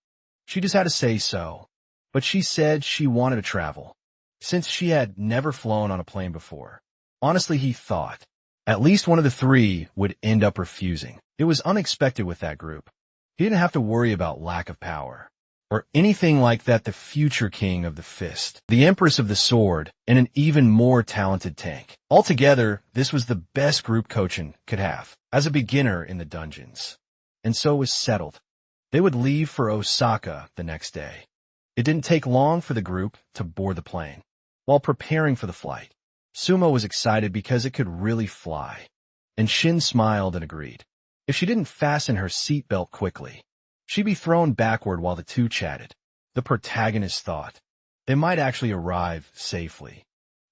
she just had to say so. But she said she wanted to travel, since she had never flown on a plane before. Honestly, he thought at least one of the three would end up refusing. It was unexpected with that group. He didn't have to worry about lack of power, or anything like that. The future king of the fist, the empress of the sword, and an even more talented tank. Altogether, this was the best group Kochin could have as a beginner in the dungeons. And so it was settled. They would leave for Osaka the next day. It didn't take long for the group to board the plane. While preparing for the flight, Sumo was excited because it could really fly, and Shin smiled and agreed. If she didn't fasten her seatbelt quickly, she'd be thrown backward while the two chatted. The protagonist thought they might actually arrive safely.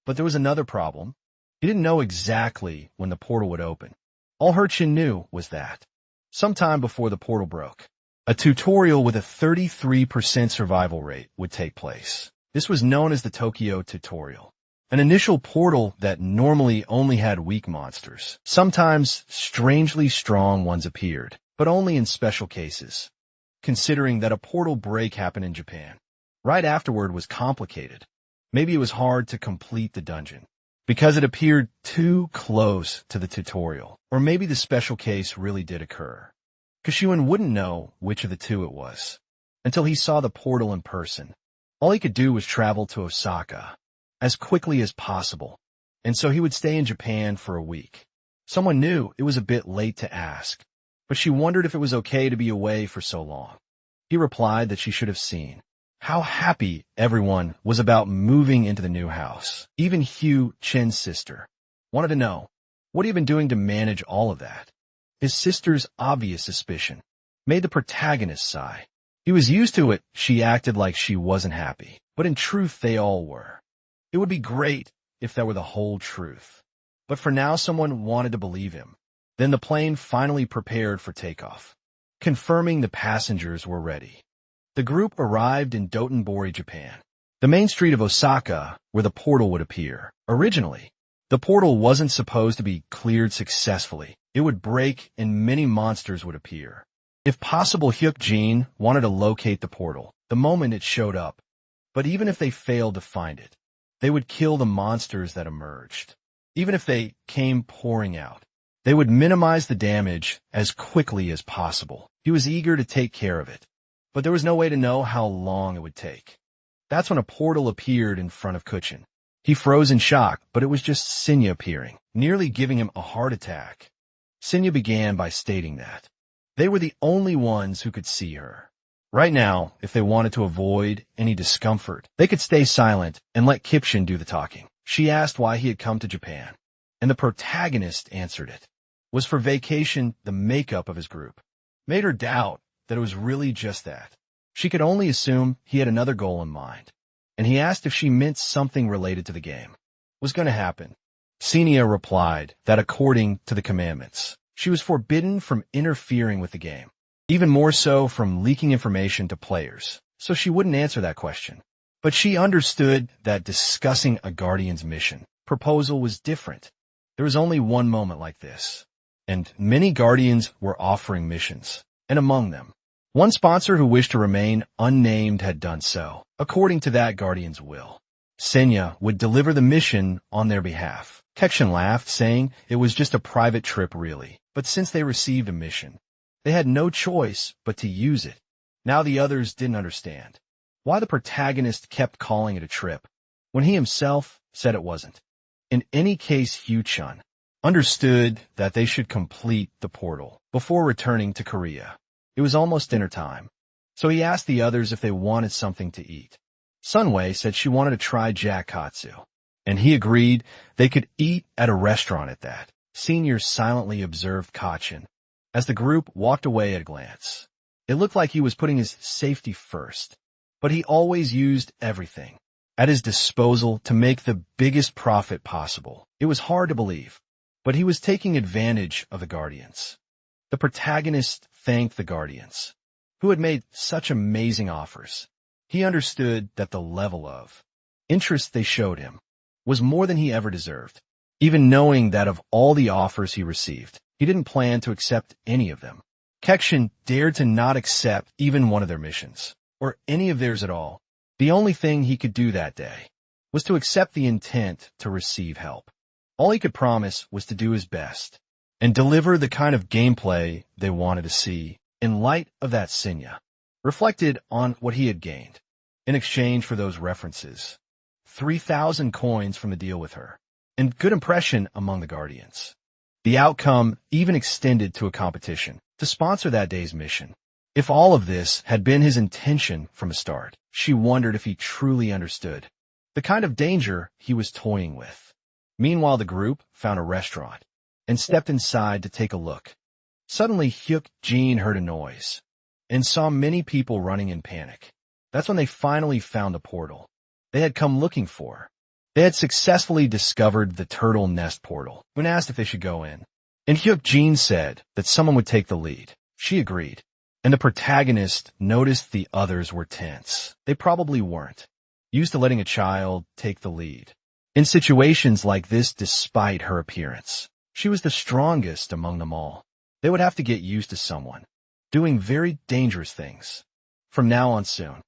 But there was another problem. He didn't know exactly when the portal would open. All Hutchin knew was that sometime before the portal broke, a tutorial with a 33% survival rate would take place. This was known as the Tokyo tutorial, an initial portal that normally only had weak monsters. Sometimes strangely strong ones appeared, but only in special cases. Considering that a portal break happened in Japan, right afterward was complicated. Maybe it was hard to complete the dungeon because it appeared too close to the tutorial, or maybe the special case really did occur. Kashuin wouldn't know which of the two it was until he saw the portal in person. All he could do was travel to Osaka as quickly as possible, and so he would stay in Japan for a week. Someone knew it was a bit late to ask, but she wondered if it was okay to be away for so long. He replied that she should have seen how happy everyone was about moving into the new house. Even Hugh, Chen's sister, wanted to know, what had he been doing to manage all of that? His sister's obvious suspicion made the protagonist sigh. He was used to it. She acted like she wasn't happy, but in truth they all were. It would be great if that were the whole truth. But for now, someone wanted to believe him. Then the plane finally prepared for takeoff, confirming the passengers were ready. The group arrived in Dotonbori, Japan, the main street of Osaka where the portal would appear. Originally, the portal wasn't supposed to be cleared successfully. It would break and many monsters would appear. If possible, Hyuk-jin wanted to locate the portal the moment it showed up. But even if they failed to find it, they would kill the monsters that emerged. Even if they came pouring out, they would minimize the damage as quickly as possible. He was eager to take care of it, but there was no way to know how long it would take. That's when a portal appeared in front of Kochin. He froze in shock, but it was just Sinya appearing, nearly giving him a heart attack. Sinya began by stating that they were the only ones who could see her. Right now, if they wanted to avoid any discomfort, they could stay silent and let Kipshin do the talking. She asked why he had come to Japan, and the protagonist answered it was for vacation. The makeup of his group made her doubt that it was really just that. She could only assume he had another goal in mind, and he asked if she meant something related to the game was going to happen. Sinya replied that according to the commandments, she was forbidden from interfering with the game, even more so from leaking information to players, so she wouldn't answer that question. But she understood that discussing a Guardian's mission proposal was different. There was only one moment like this. and many guardians were offering missions. And among them, one sponsor who wished to remain unnamed had done so, according to that guardian's will. Senya would deliver the mission on their behalf. Kekshin laughed, saying it was just a private trip really, but since they received a mission, they had no choice but to use it. Now the others didn't understand why the protagonist kept calling it a trip, when he himself said it wasn't. In any case, Hyu-chun understood that they should complete the portal before returning to Korea. It was almost dinner time, so he asked the others if they wanted something to eat. Sunway said she wanted to try jakkatsu, and he agreed they could eat at a restaurant at that. Senior silently observed Kachin as the group walked away at a glance. It looked like he was putting his safety first, but he always used everything at his disposal to make the biggest profit possible. It was hard to believe, but he was taking advantage of the Guardians. The protagonist thanked the Guardians, who had made such amazing offers. He understood that the level of interest they showed him was more than he ever deserved. Even knowing that of all the offers he received, he didn't plan to accept any of them. Kekshin dared to not accept even one of their missions, or any of theirs at all. The only thing he could do that day was to accept the intent to receive help. All he could promise was to do his best and deliver the kind of gameplay they wanted to see. In light of that, Senya reflected on what he had gained in exchange for those references. 3,000 coins from the deal with her, and good impression among the Guardians. The outcome even extended to a competition to sponsor that day's mission. If all of this had been his intention from the start, she wondered if he truly understood the kind of danger he was toying with. Meanwhile, the group found a restaurant and stepped inside to take a look. Suddenly, Hyuk-jin heard a noise and saw many people running in panic. That's when they finally found the portal they had come looking for. They had successfully discovered the turtle nest portal. When asked if they should go in, and Hyuk-jin said that someone would take the lead, she agreed. And the protagonist noticed the others were tense. They probably weren't used to letting a child take the lead in situations like this. Despite her appearance, she was the strongest among them all. They would have to get used to someone doing very dangerous things from now on soon.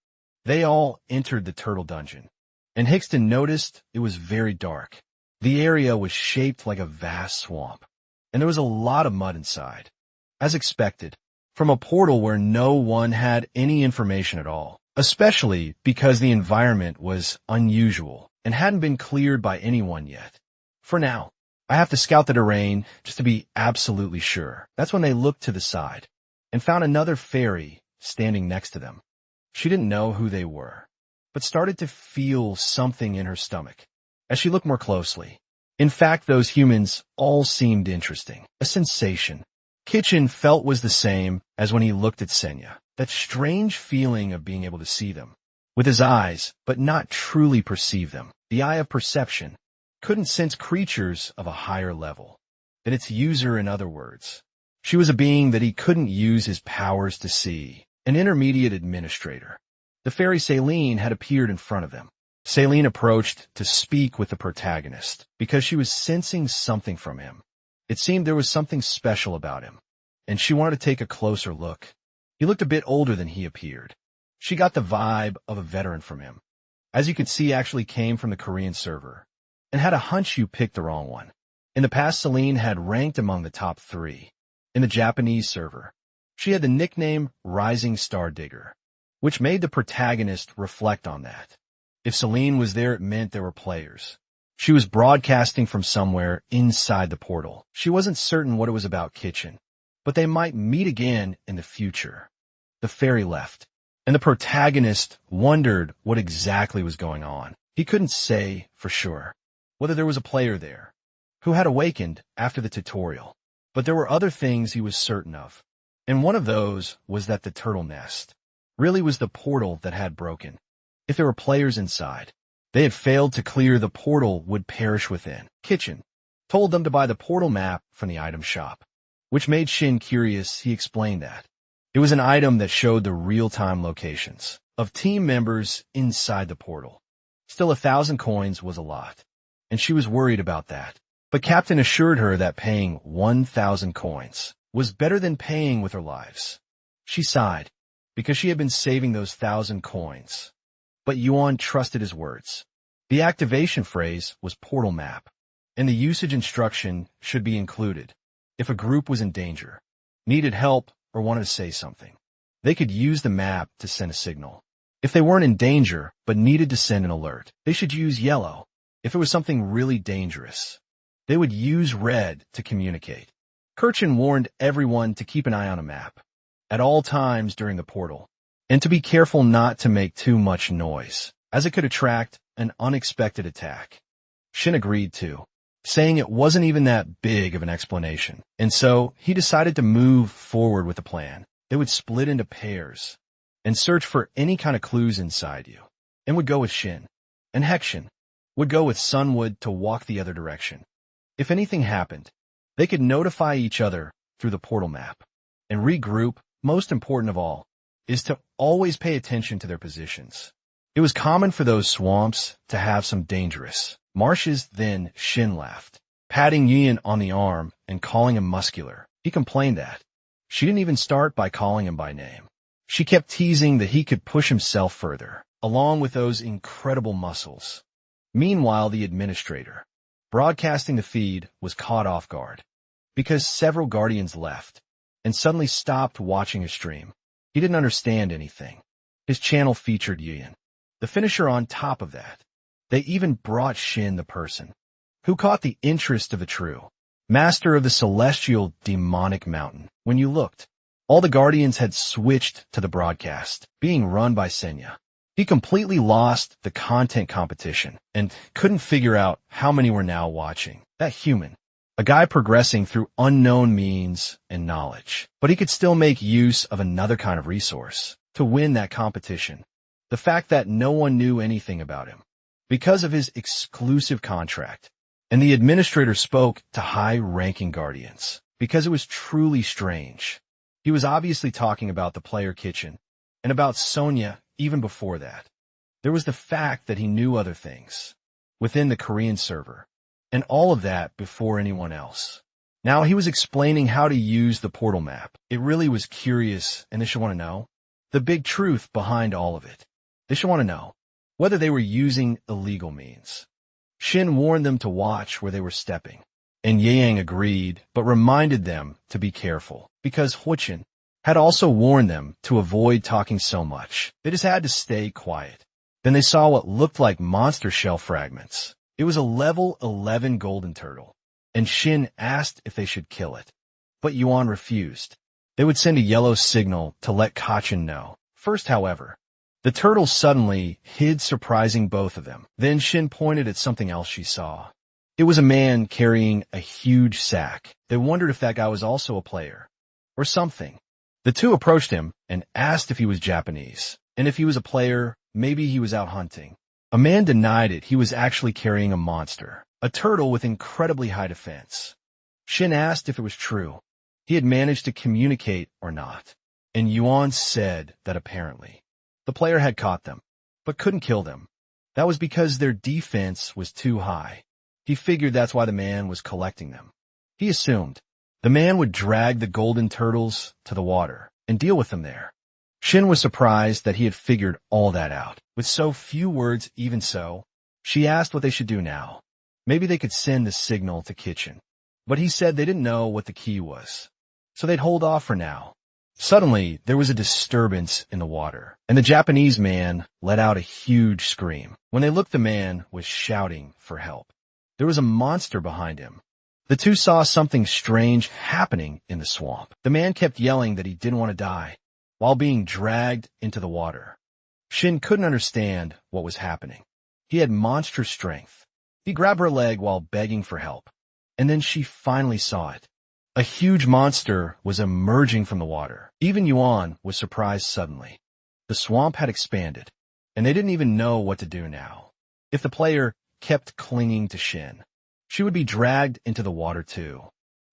They all entered the turtle dungeon, and Hickston noticed it was very dark. The area was shaped like a vast swamp, and there was a lot of mud inside. As expected, from a portal where no one had any information at all, especially because the environment was unusual and hadn't been cleared by anyone yet. For now, I have to scout the terrain just to be absolutely sure. That's when they looked to the side and found another fairy standing next to them. She didn't know who they were, but started to feel something in her stomach as she looked more closely. In fact, those humans all seemed interesting. A sensation Kitchen felt was the same as when he looked at Senya. That strange feeling of being able to see them with his eyes, but not truly perceive them. The eye of perception couldn't sense creatures of a higher level than its user. In other words, she was a being that he couldn't use his powers to see. An intermediate administrator. The fairy Celine had appeared in front of them. Celine approached to speak with the protagonist because she was sensing something from him. It seemed there was something special about him, and she wanted to take a closer look. He looked a bit older than he appeared. She got the vibe of a veteran from him. As you could see, actually came from the Korean server, and had a hunch you picked the wrong one. In the past, Celine had ranked among the top 3 in the Japanese server. She had the nickname Rising Star Digger, which made the protagonist reflect on that. If Celine was there, it meant there were players. She was broadcasting from somewhere inside the portal. She wasn't certain what it was about Kitchen, but they might meet again in the future. The fairy left, and the protagonist wondered what exactly was going on. He couldn't say for sure whether there was a player there who had awakened after the tutorial, but there were other things he was certain of. And one of those was that the turtle nest really was the portal that had broken. If there were players inside, they had failed to clear, the portal would perish within. Kitchen told them to buy the portal map from the item shop, which made Shin curious. He explained that it was an item that showed the real-time locations of team members inside the portal. Still, 1,000 coins was a lot, and she was worried about that. But Captain assured her that paying 1,000 coins was better than paying with her lives. She sighed, because she had been saving those 1,000 coins. But Yuan trusted his words. The activation phrase was portal map, and the usage instruction should be included. If a group was in danger, needed help, or wanted to say something, they could use the map to send a signal. If they weren't in danger but needed to send an alert, they should use yellow. If it was something really dangerous, they would use red to communicate. Kirchen warned everyone to keep an eye on a map at all times during the portal, and to be careful not to make too much noise, as it could attract an unexpected attack. Shin agreed too, saying it wasn't even that big of an explanation, and so he decided to move forward with the plan. They would split into pairs and search for any kind of clues inside you, and would go with Shin, and Hekshin would go with Sunwood to walk the other direction. If anything happened, they could notify each other through the portal map, and regroup. Most important of all is to always pay attention to their positions. It was common for those swamps to have some dangerous marshes. Then Shin laughed, patting Yin on the arm and calling him muscular. He complained that she didn't even start by calling him by name. She kept teasing that he could push himself further, along with those incredible muscles. Meanwhile, the administrator, broadcasting the feed, was caught off guard, because several guardians left and suddenly stopped watching his stream. He didn't understand anything. His channel featured Yin, the finisher. On top of that, they even brought Shin, the person who caught the interest of the true master of the celestial demonic mountain. When you looked, all the guardians had switched to the broadcast, being run by Senya. He completely lost the content competition and couldn't figure out how many were now watching. That human, a guy progressing through unknown means and knowledge, but he could still make use of another kind of resource to win that competition. The fact that no one knew anything about him because of his exclusive contract, and the administrator spoke to high-ranking guardians because it was truly strange. He was obviously talking about the player kitchen and about Sonya. Even before that, there was the fact that he knew other things within the Korean server, and all of that before anyone else. Now he was explaining how to use the portal map. It really was curious, and they should want to know the big truth behind all of it. They should want to know whether they were using illegal means. Shin warned them to watch where they were stepping, and Yang agreed, but reminded them to be careful, because Huichin had also warned them to avoid talking so much. They just had to stay quiet. Then they saw what looked like monster shell fragments. It was a level 11 golden turtle, and Shin asked if they should kill it. But Yuan refused. They would send a yellow signal to let Kachin know. First, however, the turtle suddenly hid, surprising both of them. Then Shin pointed at something else she saw. It was a man carrying a huge sack. They wondered if that guy was also a player, or something. The two approached him and asked if he was Japanese, and if he was a player, maybe he was out hunting. A man denied it. He was actually carrying a monster, a turtle with incredibly high defense. Shin asked if it was true. He had managed to communicate or not, and Yuan said that apparently the player had caught them, but couldn't kill them. That was because their defense was too high. He figured that's why the man was collecting them. He assumed the man would drag the golden turtles to the water and deal with them there. Shin was surprised that he had figured all that out. With so few words, even so, she asked what they should do now. Maybe they could send the signal to Kitchen. But he said they didn't know what the key was, so they'd hold off for now. Suddenly, there was a disturbance in the water, and the Japanese man let out a huge scream. When they looked, the man was shouting for help. There was a monster behind him. The two saw something strange happening in the swamp. The man kept yelling that he didn't want to die while being dragged into the water. Shin couldn't understand what was happening. He had monstrous strength. He grabbed her leg while begging for help, and then she finally saw it. A huge monster was emerging from the water. Even Yuan was surprised suddenly. The swamp had expanded, and they didn't even know what to do now. If the player kept clinging to Shin, she would be dragged into the water too.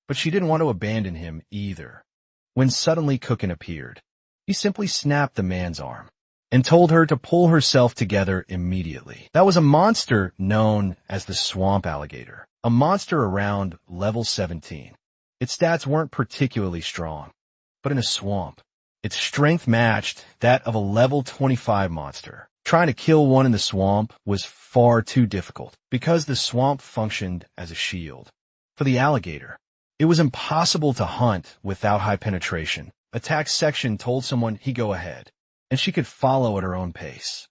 But she didn't want to abandon him either. When suddenly Cookin appeared, he simply snapped the man's arm and told her to pull herself together immediately. That was a monster known as the swamp alligator, a monster around level 17. Its stats weren't particularly strong, but in a swamp, its strength matched that of a level 25 monster. Trying to kill one in the swamp was far too difficult because the swamp functioned as a shield. For the alligator, it was impossible to hunt without high penetration. Attack section told someone he'd go ahead, and she could follow at her own pace.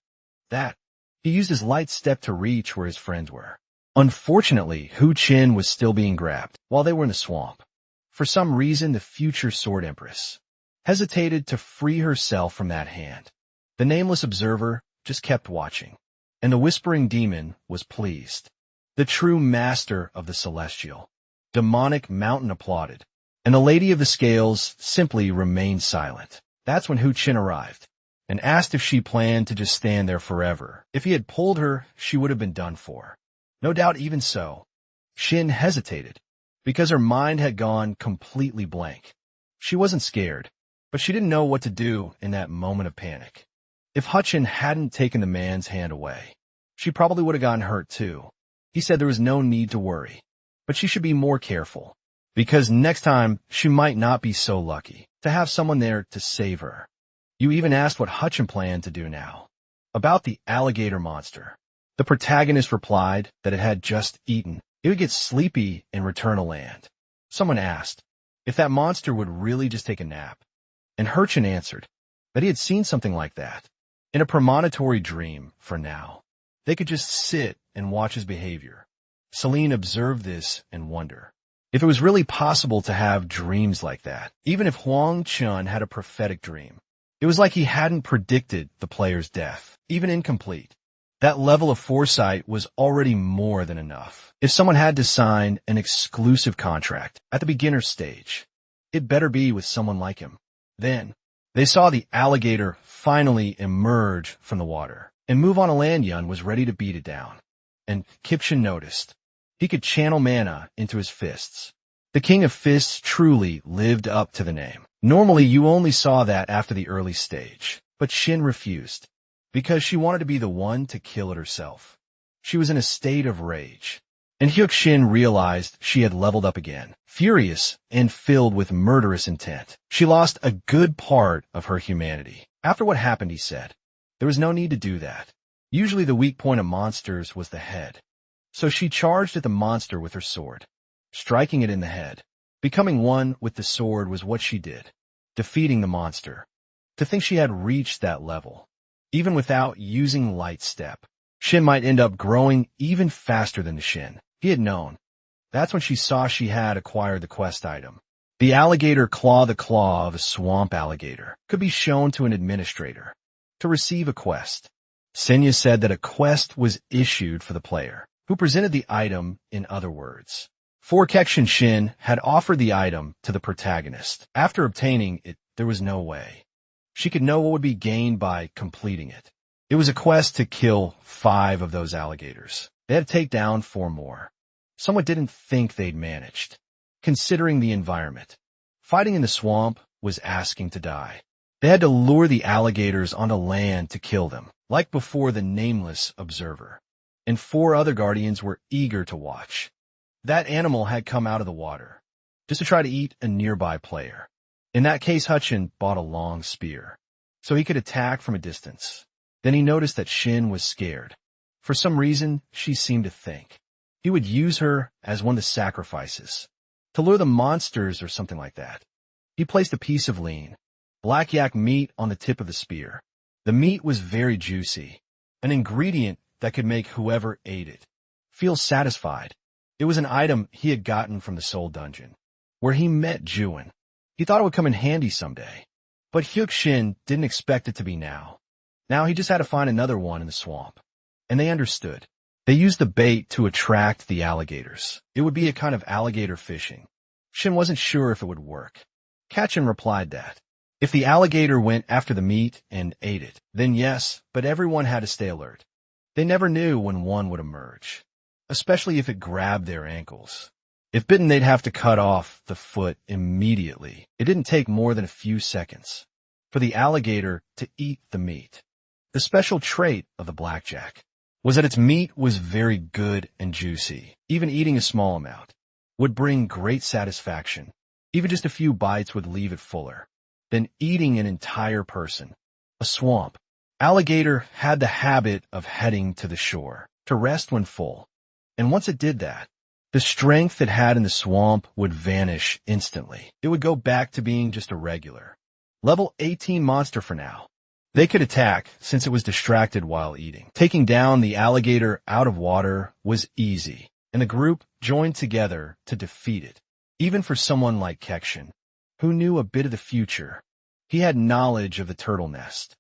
He used his light step to reach where his friends were. Unfortunately, Hu Qin was still being grabbed while they were in the swamp. For some reason, the future Sword Empress hesitated to free herself from that hand. The nameless observer just kept watching, and the whispering demon was pleased. The true master of the celestial, demonic mountain applauded, and the Lady of the Scales simply remained silent. That's when Hu Qin arrived, and asked if she planned to just stand there forever. If he had pulled her, she would have been done for. No doubt even so, Xin hesitated, because her mind had gone completely blank. She wasn't scared, but she didn't know what to do in that moment of panic. If Hutchin hadn't taken the man's hand away, she probably would have gotten hurt too. He said there was no need to worry, but she should be more careful, because next time she might not be so lucky to have someone there to save her. You even asked what Hutchin planned to do now. About the alligator monster. The protagonist replied that it had just eaten. It would get sleepy and return to land. Someone asked if that monster would really just take a nap, and Hurchin answered that he had seen something like that in a premonitory dream. For now, they could just sit and watch his behavior. Celine observed this and wondered if it was really possible to have dreams like that. Even if Huang Chun had a prophetic dream, it was like he hadn't predicted the player's death, even incomplete. That level of foresight was already more than enough. If someone had to sign an exclusive contract at the beginner stage, it better be with someone like him. Then, they saw the alligator finally emerge from the water, and Move on a Land Yun was ready to beat it down. And Kipchen noticed he could channel mana into his fists. The King of Fists truly lived up to the name. Normally, you only saw that after the early stage, but Xin refused, because she wanted to be the one to kill it herself. She was in a state of rage, and Hyuk Shin realized she had leveled up again, furious and filled with murderous intent. She lost a good part of her humanity. After what happened, he said, there was no need to do that. Usually the weak point of monsters was the head. So she charged at the monster with her sword, striking it in the head. Becoming one with the sword was what she did, defeating the monster. To think she had reached that level, even without using light step, Shin might end up growing even faster than the Shin he had known. That's when she saw she had acquired the quest item. The alligator claw, the claw of a swamp alligator, could be shown to an administrator to receive a quest. Senya said that a quest was issued for the player, who presented the item. In other words, Forkekshin Shin had offered the item to the protagonist. After obtaining it, there was no way she could know what would be gained by completing it. It was a quest to kill 5 of those alligators. They had to take down 4 more. Someone didn't think they'd managed. Considering the environment, fighting in the swamp was asking to die. They had to lure the alligators onto land to kill them, like before the nameless observer. And 4 other guardians were eager to watch. That animal had come out of the water, just to try to eat a nearby player. In that case, Hutchin bought a long spear, so he could attack from a distance. Then he noticed that Shin was scared. For some reason, she seemed to think he would use her as one of the sacrifices, to lure the monsters or something like that. He placed a piece of lean, black yak meat on the tip of the spear. The meat was very juicy, an ingredient that could make whoever ate it feel satisfied. It was an item he had gotten from the Soul Dungeon, where he met Juin. He thought it would come in handy someday, but Hyuk Shin didn't expect it to be now. Now he just had to find another one in the swamp, and they understood. They used the bait to attract the alligators. It would be a kind of alligator fishing. Shin wasn't sure if it would work. Kachin replied that if the alligator went after the meat and ate it, then yes, but everyone had to stay alert. They never knew when one would emerge, especially if it grabbed their ankles. If bitten, they'd have to cut off the foot immediately. It didn't take more than a few seconds for the alligator to eat the meat. The special trait of the blackjack was that its meat was very good and juicy. Even eating a small amount would bring great satisfaction. Even just a few bites would leave it fuller than eating an entire person. A swamp. Alligator had the habit of heading to the shore to rest when full. And once it did that, the strength it had in the swamp would vanish instantly. It would go back to being just a regular level 18 monster for now. They could attack since it was distracted while eating. Taking down the alligator out of water was easy, and the group joined together to defeat it. Even for someone like Kekshin, who knew a bit of the future, he had knowledge of the turtle nest.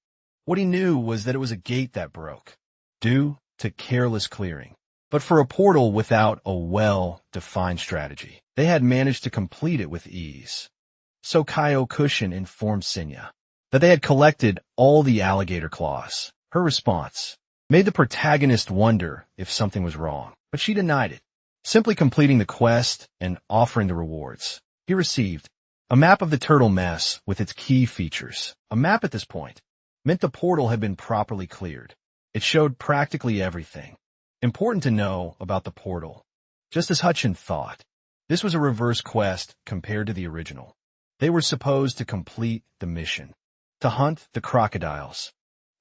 What he knew was that it was a gate that broke, due to careless clearing. But for a portal without a well-defined strategy, they had managed to complete it with ease. So Kyokushin informed Senya that they had collected all the alligator claws. Her response made the protagonist wonder if something was wrong, but she denied it, simply completing the quest and offering the rewards. He received a map of the turtle mess with its key features. A map at this point meant the portal had been properly cleared. It showed practically everything important to know about the portal. Just as Hutchin thought, this was a reverse quest compared to the original. They were supposed to complete the mission, to hunt the crocodiles,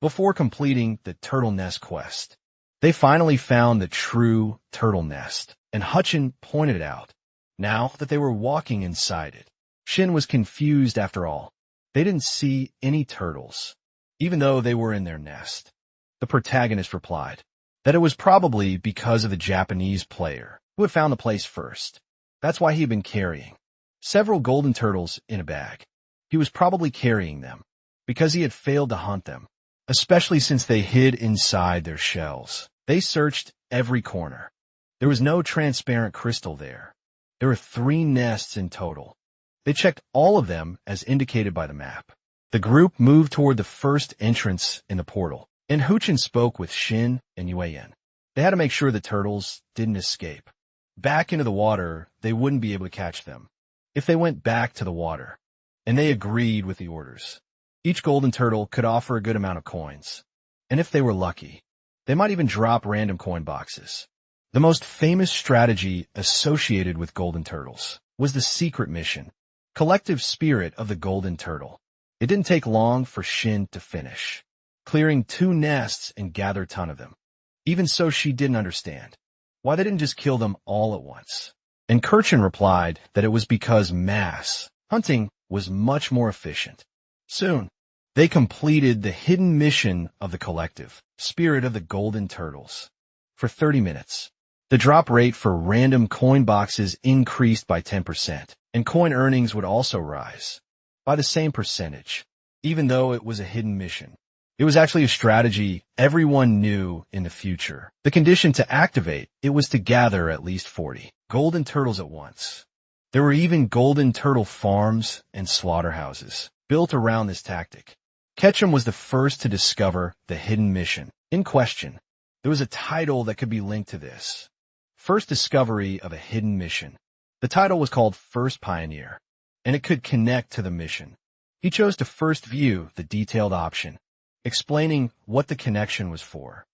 before completing the turtle nest quest. They finally found the true turtle nest, and Hutchin pointed it out, now that they were walking inside it. Shin was confused after all. They didn't see any turtles, even though they were in their nest. The protagonist replied that it was probably because of the Japanese player who had found the place first. That's why he had been carrying several golden turtles in a bag. He was probably carrying them because he had failed to hunt them, especially since they hid inside their shells. They searched every corner. There was no transparent crystal there. There were 3 nests in total. They checked all of them as indicated by the map. The group moved toward the first entrance in the portal, and Huchin spoke with Shin and Yueyan. They had to make sure the turtles didn't escape. Back into the water, they wouldn't be able to catch them if they went back to the water, and they agreed with the orders. Each golden turtle could offer a good amount of coins, and if they were lucky, they might even drop random coin boxes. The most famous strategy associated with golden turtles was the secret mission, Collective Spirit of the Golden Turtle. It didn't take long for Shin to finish, clearing 2 nests and gather a ton of them. Even so, she didn't understand why they didn't just kill them all at once. And Kirchin replied that it was because mass hunting was much more efficient. Soon, they completed the hidden mission of the Collective Spirit of the Golden Turtles. For 30 minutes, the drop rate for random coin boxes increased by 10%, and coin earnings would also rise by the same percentage, even though it was a hidden mission. It was actually a strategy everyone knew in the future. The condition to activate it was to gather at least 40 golden turtles at once. There were even golden turtle farms and slaughterhouses built around this tactic. Ketchum was the first to discover the hidden mission in question. There was a title that could be linked to this. First discovery of a hidden mission. The title was called First Pioneer, and it could connect to the mission. He chose to first view the detailed option, explaining what the connection was for.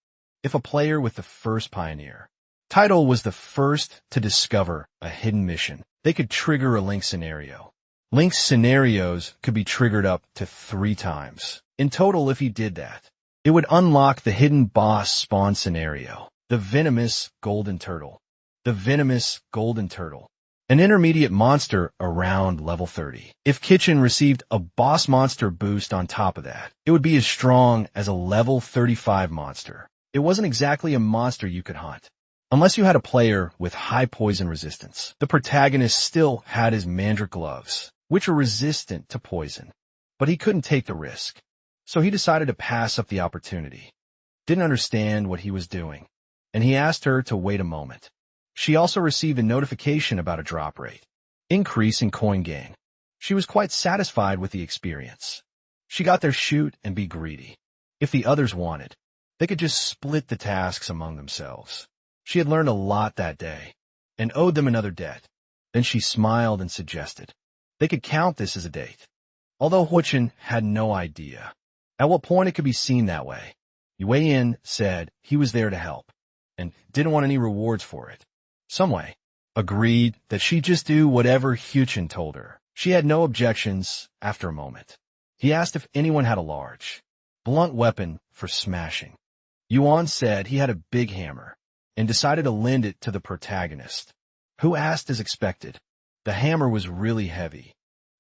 If a player with the First Pioneer title was the first to discover a hidden mission, they could trigger a link scenario. Link scenarios could be triggered up to 3 times. In total, if he did that, it would unlock the hidden boss spawn scenario, the Venomous Golden Turtle. The Venomous Golden Turtle, an intermediate monster around level 30. If Kitchen received a boss monster boost on top of that, it would be as strong as a level 35 monster. It wasn't exactly a monster you could hunt, unless you had a player with high poison resistance. The protagonist still had his mandrake gloves, which were resistant to poison, but he couldn't take the risk, so he decided to pass up the opportunity. Didn't understand what he was doing, and he asked her to wait a moment. She also received a notification about a drop rate increase in coin gain. She was quite satisfied with the experience. She got their shoot and be greedy. If the others wanted, they could just split the tasks among themselves. She had learned a lot that day and owed them another debt. Then she smiled and suggested they could count this as a date, although Huichin had no idea at what point it could be seen that way. Yue Yin said he was there to help and didn't want any rewards for it. Someway agreed that she'd just do whatever Huchin told her. She had no objections after a moment. He asked if anyone had a large, blunt weapon for smashing. Yuan said he had a big hammer and decided to lend it to the protagonist, who asked as expected. The hammer was really heavy.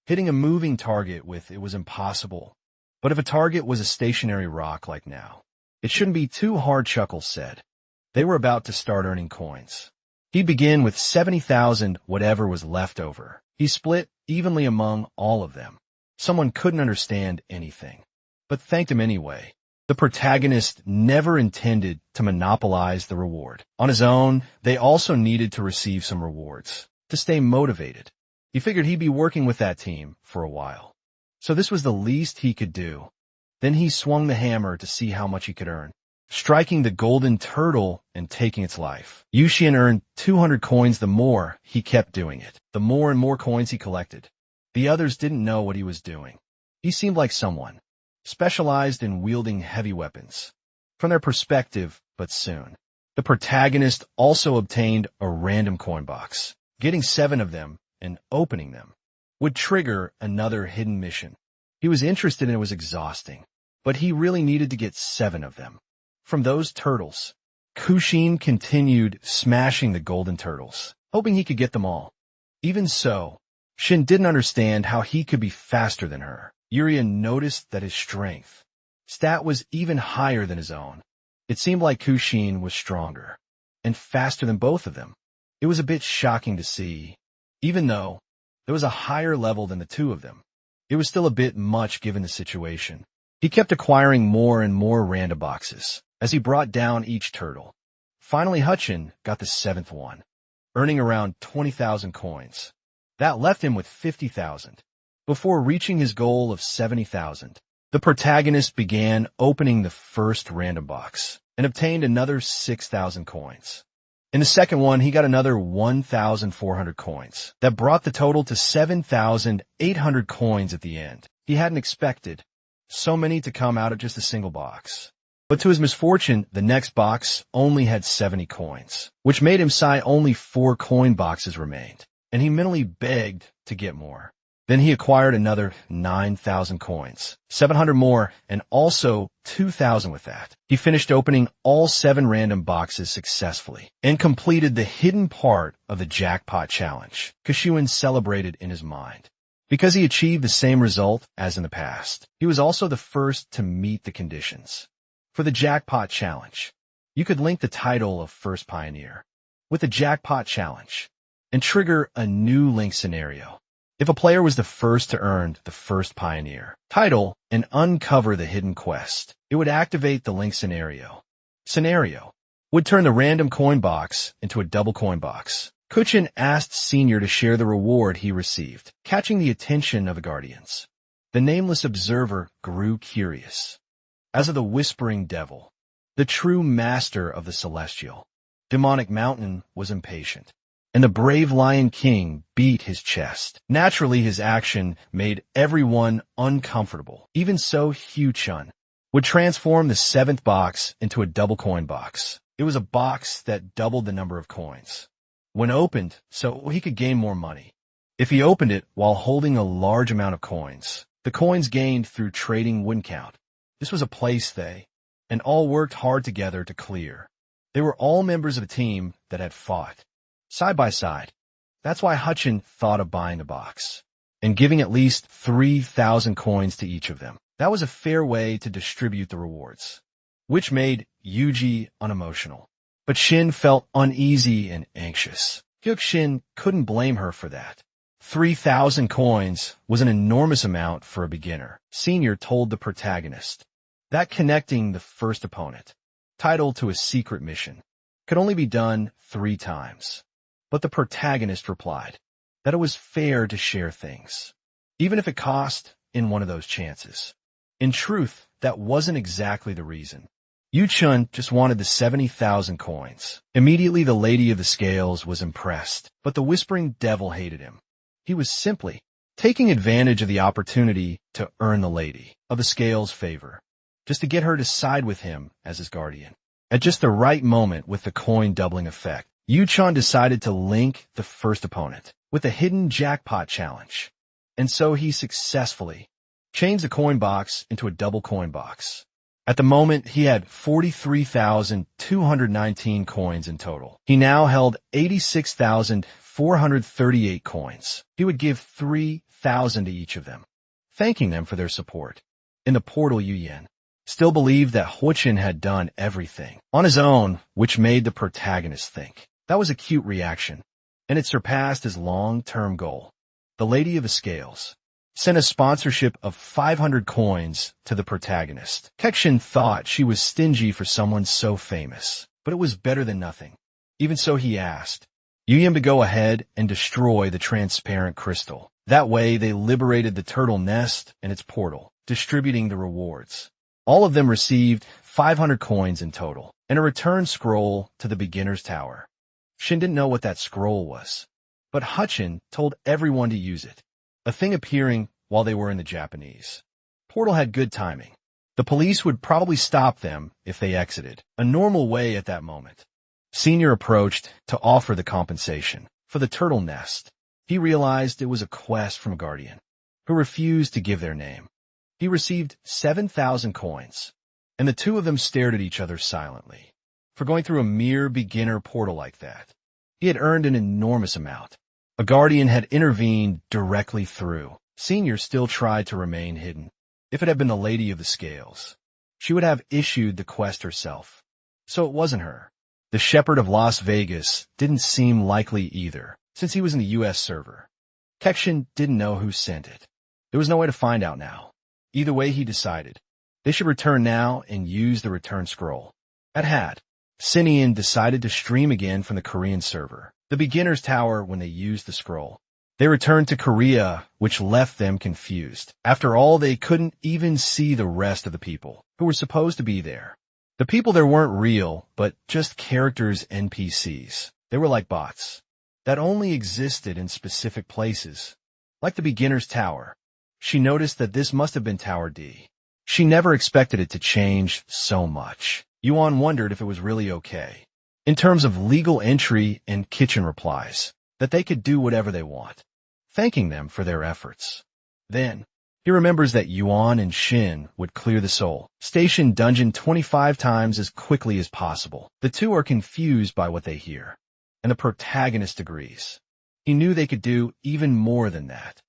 Hitting a moving target with it was impossible. But if a target was a stationary rock like now, it shouldn't be too hard, Chuckles said. They were about to start earning coins. He'd begin with 70,000, whatever was left over. He split evenly among all of them. Someone couldn't understand anything, but thanked him anyway. The protagonist never intended to monopolize the reward. On his own, they also needed to receive some rewards to stay motivated. He figured he'd be working with that team for a while, so this was the least he could do. Then he swung the hammer to see how much he could earn, striking the golden turtle and taking its life. Yuxian earned 200 coins. The more he kept doing it, the more and more coins he collected. The others didn't know what he was doing. He seemed like someone specialized in wielding heavy weapons from their perspective, but soon. The protagonist also obtained a random coin box. Getting 7 of them and opening them would trigger another hidden mission. He was interested and it was exhausting, but he really needed to get 7 of them. From those turtles, Kushin continued smashing the golden turtles, hoping he could get them all. Even so, Shin didn't understand how he could be faster than her. Urian noticed that his strength stat was even higher than his own. It seemed like Kushin was stronger and faster than both of them. It was a bit shocking to see. Even though there was a higher level than the two of them, it was still a bit much given the situation. He kept acquiring more and more random boxes as he brought down each turtle. Finally, Hutchin got the 7th one, earning around 20,000 coins. That left him with 50,000. Before reaching his goal of 70,000, the protagonist began opening the first random box and obtained another 6,000 coins. In the second one, he got another 1,400 coins. That brought the total to 7,800 coins at the end. He hadn't expected so many to come out of just a single box. But to his misfortune, the next box only had 70 coins, which made him sigh. Only 4 coin boxes remained, and he mentally begged to get more. Then he acquired another 9,000 coins, 700 more, and also 2,000 with that. He finished opening all 7 random boxes successfully and completed the hidden part of the jackpot challenge. Kashuin celebrated in his mind because he achieved the same result as in the past. He was also the first to meet the conditions. For the jackpot challenge, you could link the title of First Pioneer with the jackpot challenge and trigger a new link scenario. If a player was the first to earn the First Pioneer title and uncover the hidden quest, it would activate the link scenario. Scenario would turn the random coin box into a double coin box. Kuchin asked Senior to share the reward he received, catching the attention of the Guardians. The nameless observer grew curious. As of the Whispering Devil, the true master of the Celestial Demonic Mountain was impatient, and the brave Lion King beat his chest. Naturally, his action made everyone uncomfortable. Even so, Hu Chun would transform the 7th box into a double coin box. It was a box that doubled the number of coins when opened, so he could gain more money. If he opened it while holding a large amount of coins, the coins gained through trading wouldn't count. This was a place they and all worked hard together to clear. They were all members of a team that had fought side by side. That's why Hutchin thought of buying the box and giving at least 3,000 coins to each of them. That was a fair way to distribute the rewards, which made Yuji unemotional. But Shin felt uneasy and anxious. Hyuk-shin couldn't blame her for that. 3,000 coins was an enormous amount for a beginner. Senior told the protagonist that connecting the first opponent title to a secret mission could only be done 3 times. But the protagonist replied that it was fair to share things, even if it cost in one of those chances. In truth, that wasn't exactly the reason. Yu Chun just wanted the 70,000 coins. Immediately the Lady of the Scales was impressed, but the Whispering Devil hated him. He was simply taking advantage of the opportunity to earn the Lady of the Scales' favor. just to get her to side with him as his guardian. At just the right moment with the coin doubling effect, Yu-chan decided to link the first opponent with a hidden jackpot challenge. And so he successfully changed the coin box into a double coin box. At the moment, he had 43,219 coins in total. He now held 86,438 coins. He would give 3,000 to each of them, thanking them for their support. In the portal, Yu-yen still believed that Huichin had done everything on his own, which made the protagonist think. That was a cute reaction, and it surpassed his long-term goal. The Lady of the Scales sent a sponsorship of 500 coins to the protagonist. Kexin thought she was stingy for someone so famous, but it was better than nothing. Even so, he asked Yu-yen to go ahead and destroy the transparent crystal. That way, they liberated the turtle nest and its portal, distributing the rewards. All of them received 500 coins in total, and a return scroll to the beginner's tower. Shin didn't know what that scroll was, but Huichin told everyone to use it, a thing appearing while they were in the Japanese portal had good timing. The police would probably stop them if they exited, a normal way at that moment. Senior approached to offer the compensation for the turtle nest. He realized it was a quest from a guardian who refused to give their name. He received 7,000 coins, and the two of them stared at each other silently. For going through a mere beginner portal like that, he had earned an enormous amount. A guardian had intervened directly through. Senior still tried to remain hidden. If it had been the Lady of the Scales, she would have issued the quest herself. So it wasn't her. The Shepherd of Las Vegas didn't seem likely either, since he was in the U.S. server. Kexin didn't know who sent it. There was no way to find out now. Either way, he decided they should return now and use the return scroll. At Had, Sinian decided to stream again from the Korean server, the beginner's tower, when they used the scroll. They returned to Korea, which left them confused. After all, they couldn't even see the rest of the people who were supposed to be there. The people there weren't real, but just characters, NPCs. They were like bots that only existed in specific places, like the beginner's tower. She noticed that this must have been Tower D. She never expected it to change so much. Yuan wondered if it was really okay, in terms of legal entry and kitchen replies, that they could do whatever they want, thanking them for their efforts. Then, he remembers that Yuan and Shin would clear the Seoul Station dungeon 25 times as quickly as possible. The two are confused by what they hear, and the protagonist agrees. He knew they could do even more than that.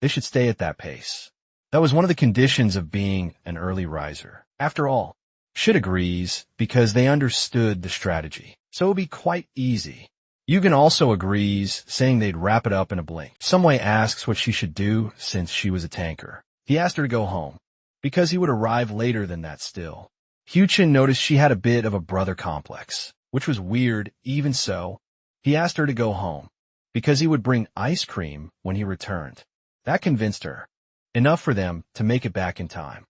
They should stay at that pace. That was one of the conditions of being an early riser. After all, Shin agrees because they understood the strategy, so it would be quite easy. Yugen also agrees, saying they'd wrap it up in a blink. Someway asks what she should do since she was a tanker. He asked her to go home, because he would arrive later than that still. Huichin noticed she had a bit of a brother complex, which was weird. Even so, he asked her to go home, because he would bring ice cream when he returned. That convinced her, enough for them to make it back in time.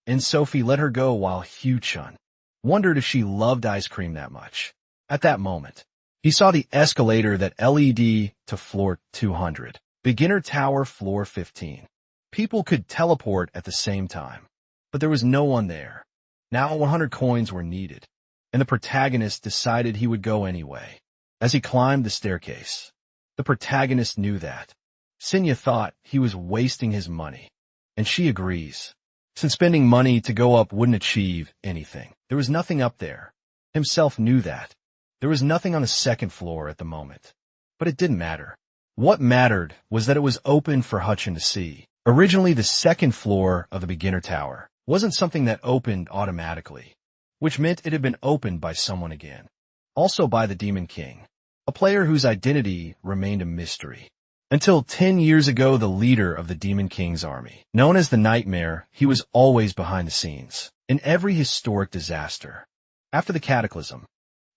And Sophie let her go while Huichin wondered if she loved ice cream that much. At that moment, he saw the escalator that led to floor 200, beginner tower floor 15. People could teleport at the same time, but there was no one there. Now 100 coins were needed, and the protagonist decided he would go anyway. As he climbed the staircase, the protagonist knew that. Sinya thought he was wasting his money, and she agrees, since spending money to go up wouldn't achieve anything. There was nothing up there. Himself knew that. There was nothing on the second floor at the moment, but it didn't matter. What mattered was that it was open for Huichin to see. Originally, the second floor of the beginner tower wasn't something that opened automatically, which meant it had been opened by someone again. Also by the Demon King, a player whose identity remained a mystery. Until 10 years ago, the leader of the Demon King's army. Known as the Nightmare, he was always behind the scenes, in every historic disaster. After the Cataclysm,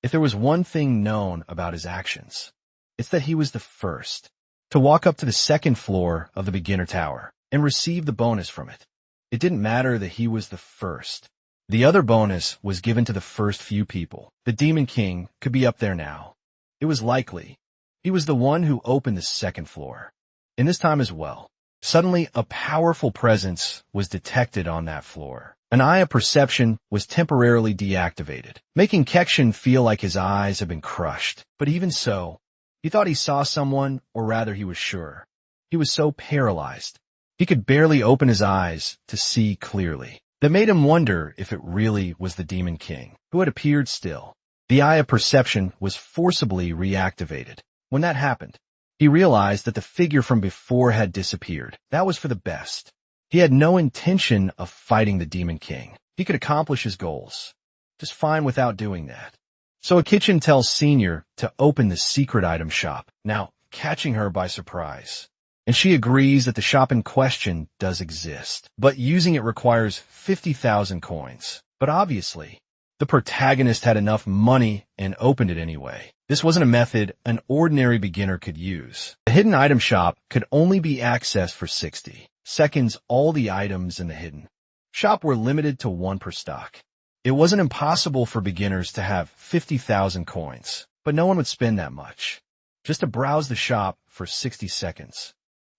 if there was one thing known about his actions, it's that he was the first to walk up to the second floor of the beginner tower and receive the bonus from it. It didn't matter that he was the first. The other bonus was given to the first few people. The Demon King could be up there now. It was likely he was the one who opened the second floor. In this time as well, suddenly a powerful presence was detected on that floor. An eye of perception was temporarily deactivated, making Kekshin feel like his eyes had been crushed. But even so, he thought he saw someone, or rather he was sure. He was so paralyzed. He could barely open his eyes to see clearly. That made him wonder if it really was the Demon King, who had appeared still. The eye of perception was forcibly reactivated. When that happened, he realized that the figure from before had disappeared. That was for the best. He had no intention of fighting the Demon King. He could accomplish his goals just fine without doing that. So Akichin tells Senior to open the secret item shop, now catching her by surprise. And she agrees that the shop in question does exist, but using it requires 50,000 coins. But obviously, the protagonist had enough money and opened it anyway. This wasn't a method an ordinary beginner could use. The hidden item shop could only be accessed for 60 seconds. All the items in the hidden shop were limited to 1 per stock. It wasn't impossible for beginners to have 50,000 coins, but no one would spend that much just to browse the shop for 60 seconds.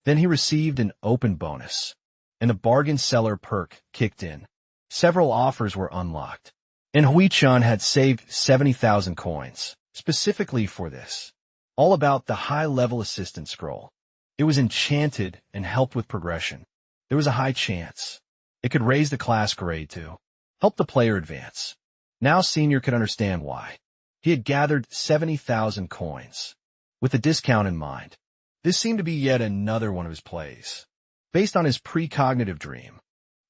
Then he received an open bonus, and the bargain seller perk kicked in. Several offers were unlocked, and Hui-chan had saved 70,000 coins, specifically for this. All about the high-level assistant scroll. It was enchanted and helped with progression. There was a high chance it could raise the class grade to help the player advance. Now Senior could understand why. He had gathered 70,000 coins, with the discount in mind. This seemed to be yet another one of his plays, based on his precognitive dream.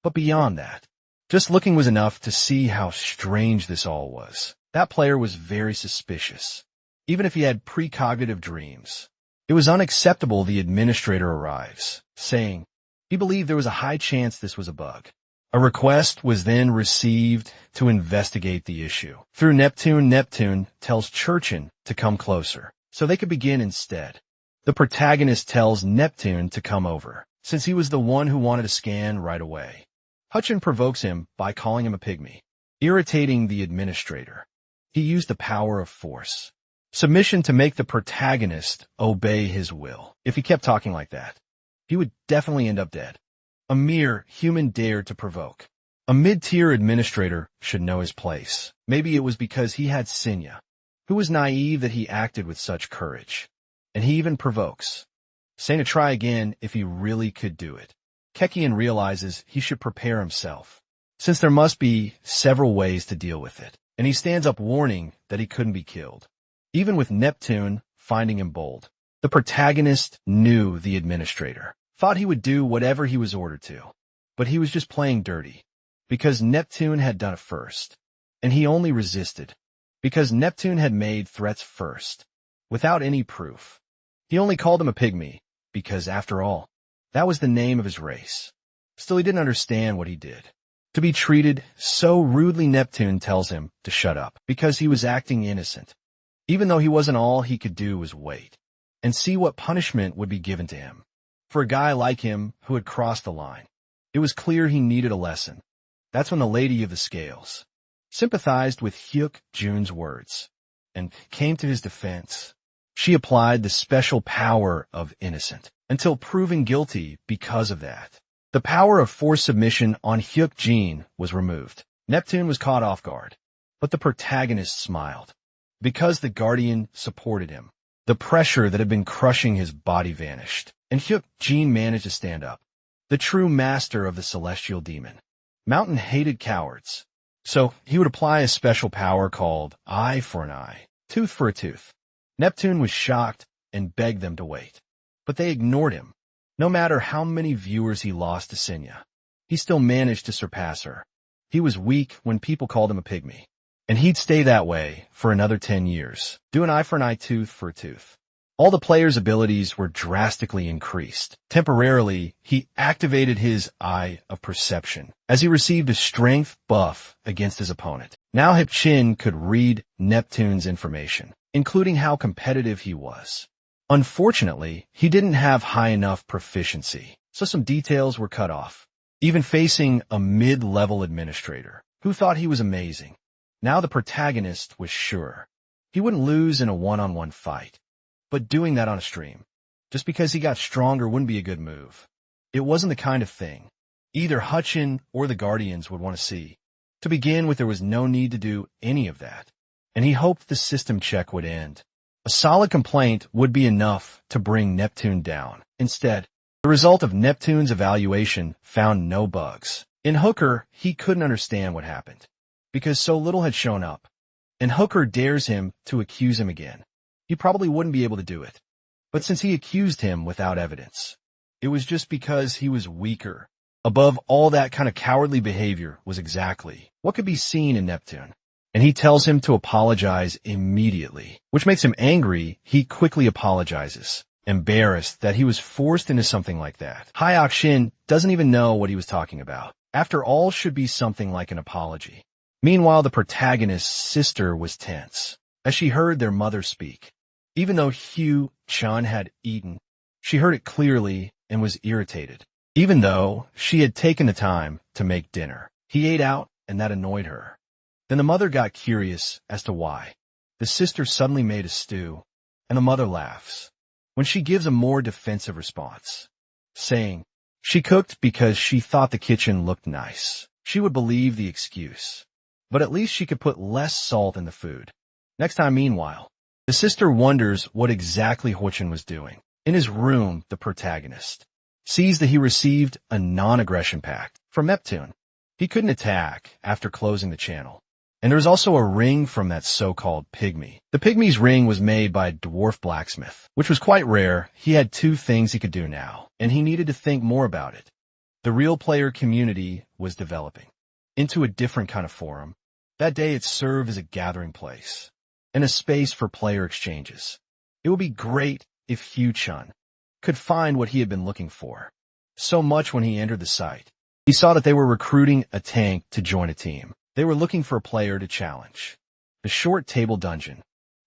But beyond that, just looking was enough to see how strange this all was. That player was very suspicious, even if he had precognitive dreams. It was unacceptable the administrator arrives, saying he believed there was a high chance this was a bug. A request was then received to investigate the issue. Through Neptune, Neptune tells Churchin to come closer, so they could begin instead. The protagonist tells Neptune to come over, since he was the one who wanted to scan right away. Hutchin provokes him by calling him a pygmy, irritating the administrator. He used the power of force, submission to make the protagonist obey his will. If he kept talking like that, he would definitely end up dead. A mere human dared to provoke. A mid-tier administrator should know his place. Maybe it was because he had Senya, who was naive that he acted with such courage. And he even provokes, saying to try again if he really could do it. Kekian realizes he should prepare himself, since there must be several ways to deal with it, and he stands up warning that he couldn't be killed. Even with Neptune finding him bold, the protagonist knew the administrator, thought he would do whatever he was ordered to, but he was just playing dirty, because Neptune had done it first, and he only resisted, because Neptune had made threats first, without any proof. He only called him a pygmy, because, after all, that was the name of his race. Still, he didn't understand what he did. To be treated so rudely, Neptune tells him to shut up, because he was acting innocent. Even though he wasn't, all he could do was wait, and see what punishment would be given to him. For a guy like him, who had crossed the line, it was clear he needed a lesson. That's when the Lady of the Scales sympathized with Hyuk Jun's words, and came to his defense. She applied the special power of innocent, until proven guilty because of that. The power of forced submission on Hyuk Jin was removed. Neptune was caught off guard, but the protagonist smiled. Because the Guardian supported him, the pressure that had been crushing his body vanished, and Hyuk Jin managed to stand up. The true master of the celestial demon. Mountain hated cowards, so he would apply a special power called eye for an eye, tooth for a tooth. Neptune was shocked and begged them to wait, but they ignored him. No matter how many viewers he lost to Senya, he still managed to surpass her. He was weak when people called him a pygmy, and he'd stay that way for another 10 years. Do an eye for an eye, tooth for a tooth. All the player's abilities were drastically increased. Temporarily, he activated his eye of perception as he received a strength buff against his opponent. Now Hipchin could read Neptune's information, including how competitive he was. Unfortunately, he didn't have high enough proficiency, so some details were cut off. Even facing a mid-level administrator who thought he was amazing, now the protagonist was sure he wouldn't lose in a one-on-one fight. But doing that on a stream, just because he got stronger, wouldn't be a good move. It wasn't the kind of thing either Hutchin or the Guardians would want to see. To begin with, there was no need to do any of that, and he hoped the system check would end. A solid complaint would be enough to bring Neptune down. Instead, the result of Neptune's evaluation found no bugs. In Hooker, he couldn't understand what happened, because so little had shown up, and Hooker dares him to accuse him again. He probably wouldn't be able to do it. But since he accused him without evidence, it was just because he was weaker. Above all that kind of cowardly behavior was exactly what could be seen in Neptune. And he tells him to apologize immediately, which makes him angry. He quickly apologizes, embarrassed that he was forced into something like that. Hyuk-shin doesn't even know what he was talking about. After all, should be something like an apology. Meanwhile, the protagonist's sister was tense as she heard their mother speak. Even though Hugh-chan had eaten, she heard it clearly and was irritated. Even though she had taken the time to make dinner, he ate out, and that annoyed her. Then the mother got curious as to why. The sister suddenly made a stew, and the mother laughs when she gives a more defensive response, saying she cooked because she thought the kitchen looked nice. She would believe the excuse, but at least she could put less salt in the food. Next time, meanwhile, the sister wonders what exactly Hochin was doing. In his room, the protagonist sees that he received a non-aggression pact from Neptune. He couldn't attack after closing the channel. And there was also a ring from that so-called pygmy. The pygmy's ring was made by a dwarf blacksmith, which was quite rare. He had two things he could do now, and he needed to think more about it. The real player community was developing into a different kind of forum. That day it served as a gathering place and a space for player exchanges. It would be great if Hugh-chan could find what he had been looking for. So much when he entered the site. He saw that they were recruiting a tank to join a team. They were looking for a player to challenge. The short table dungeon.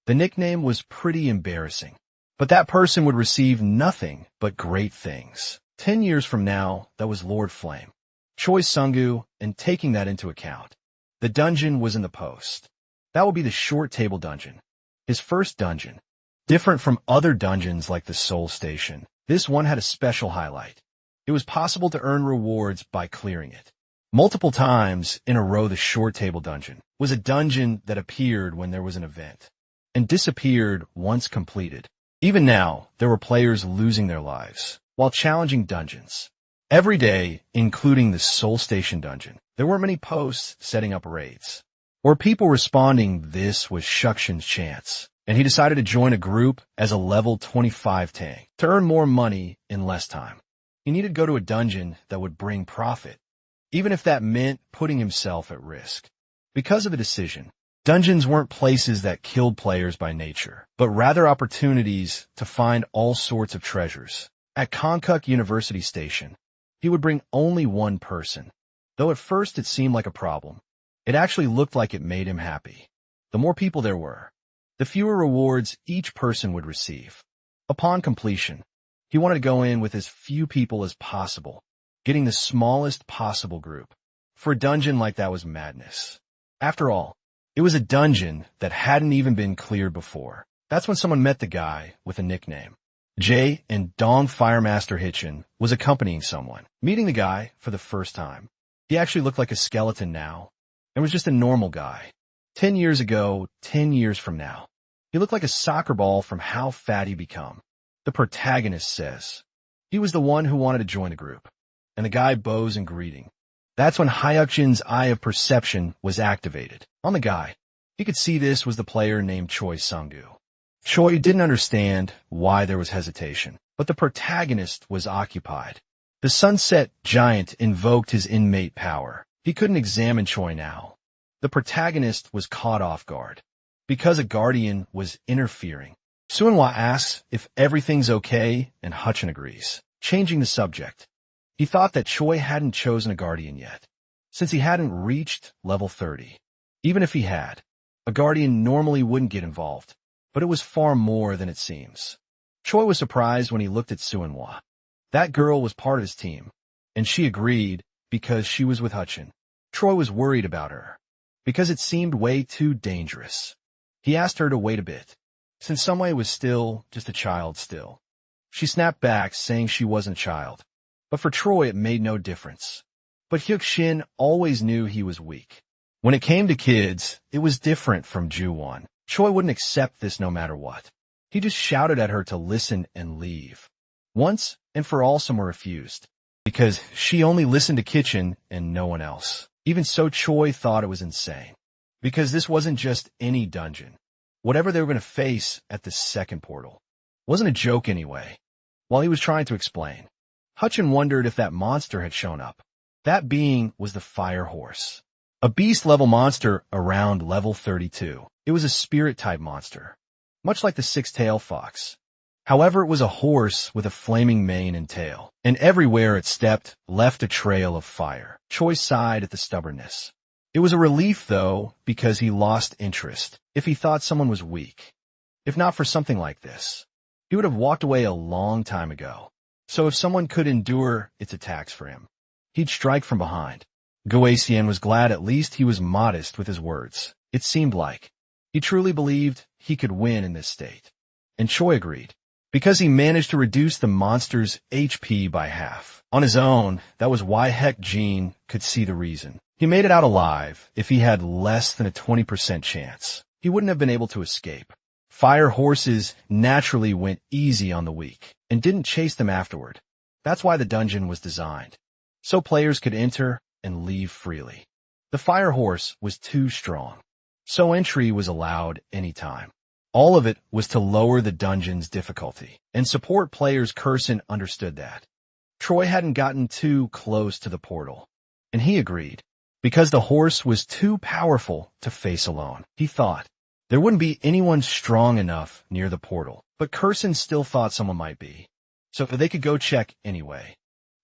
The nickname was pretty embarrassing, but that person would receive nothing but great things. 10 years from now, that was Lord Flame, Choi Sung-gu, and taking that into account, the dungeon was in the post. That would be the short table dungeon. His first dungeon. Different from other dungeons like the Soul Station, this one had a special highlight. It was possible to earn rewards by clearing it. Multiple times in a row, the short table dungeon was a dungeon that appeared when there was an event and disappeared once completed. Even now, there were players losing their lives while challenging dungeons. Every day, including the Soul Station dungeon, there were many posts setting up raids, or people responding. This was Shukshin's chance, and he decided to join a group as a level 25 tank to earn more money in less time. He needed to go to a dungeon that would bring profit, even if that meant putting himself at risk. Because of a decision, dungeons weren't places that killed players by nature, but rather opportunities to find all sorts of treasures. At Konkuk University Station, he would bring only one person. Though at first it seemed like a problem, it actually looked like it made him happy. The more people there were, the fewer rewards each person would receive. Upon completion, he wanted to go in with as few people as possible, getting the smallest possible group. For a dungeon like that was madness. After all, it was a dungeon that hadn't even been cleared before. That's when someone met the guy with a nickname. Jay, and Dong Firemaster Hitchin was accompanying someone. Meeting the guy for the first time, he actually looked like a skeleton now and was just a normal guy. 10 years ago, 10 years from now, he looked like a soccer ball from how fat he become. The protagonist says he was the one who wanted to join the group, and the guy bows in greeting. That's when Hyuk-jin's eye of perception was activated on the guy. He could see this was the player named Choi Sung-gu. Choi didn't understand why there was hesitation, but the protagonist was occupied. The sunset giant invoked his inmate power. He couldn't examine Choi now. The protagonist was caught off guard because a guardian was interfering. Suinhwa asks if everything's okay, and Hutchin agrees, changing the subject. He thought that Choi hadn't chosen a guardian yet, since he hadn't reached level 30. Even if he had, a guardian normally wouldn't get involved, but it was far more than it seems. Choi was surprised when he looked at Suinhwa. That girl was part of his team, and she agreed because she was with Hutchin. Choi was worried about her, because it seemed way too dangerous. He asked her to wait a bit, since Sumway was still just a child still. She snapped back, saying she wasn't a child. But for Troy, it made no difference. But Hyuk-shin always knew he was weak. When it came to kids, it was different from Ju-won. Choi wouldn't accept this no matter what. He just shouted at her to listen and leave. Once and for all, someone refused, because she only listened to Kitchen and no one else. Even so, Choi thought it was insane, because this wasn't just any dungeon. Whatever they were going to face at the second portal wasn't a joke anyway. While he was trying to explain, Hutchin wondered if that monster had shown up. That being was the Fire Horse, a beast-level monster around level 32. It was a spirit-type monster, much like the six-tailed fox. However, it was a horse with a flaming mane and tail, and everywhere it stepped left a trail of fire. Choi sighed at the stubbornness. It was a relief, though, because he lost interest if he thought someone was weak. If not for something like this, he would have walked away a long time ago. So if someone could endure its attacks for him, he'd strike from behind. Goasian was glad at least he was modest with his words. It seemed like he truly believed he could win in this state. And Choi agreed, because he managed to reduce the monster's HP by half. On his own, that was why Heck Jean could see the reason. He made it out alive. If he had less than a 20% chance, he wouldn't have been able to escape. Fire horses naturally went easy on the weak and didn't chase them afterward. That's why the dungeon was designed, so players could enter and leave freely. The Fire Horse was too strong, so entry was allowed anytime. All of it was to lower the dungeon's difficulty, and support players. Curson understood that. Troy hadn't gotten too close to the portal, and he agreed, because the horse was too powerful to face alone. He thought there wouldn't be anyone strong enough near the portal, but Curson still thought someone might be, so they could go check anyway.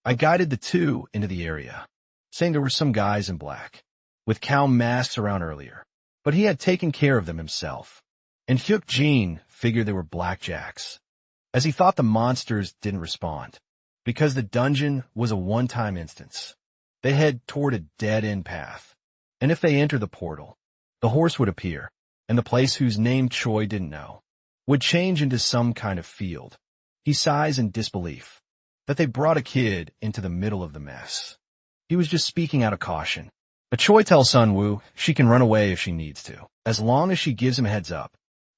I guided the two into the area, saying there were some guys in black, with cow masks around earlier, but he had taken care of them himself. And Hyuk Jin figured they were blackjacks, as he thought the monsters didn't respond, because the dungeon was a one-time instance. They head toward a dead-end path, and if they enter the portal, the horse would appear, and the place whose name Choi didn't know would change into some kind of field. He sighs in disbelief that they brought a kid into the middle of the mess. He was just speaking out of caution. But Choi tells Sunwoo she can run away if she needs to, as long as she gives him a heads up.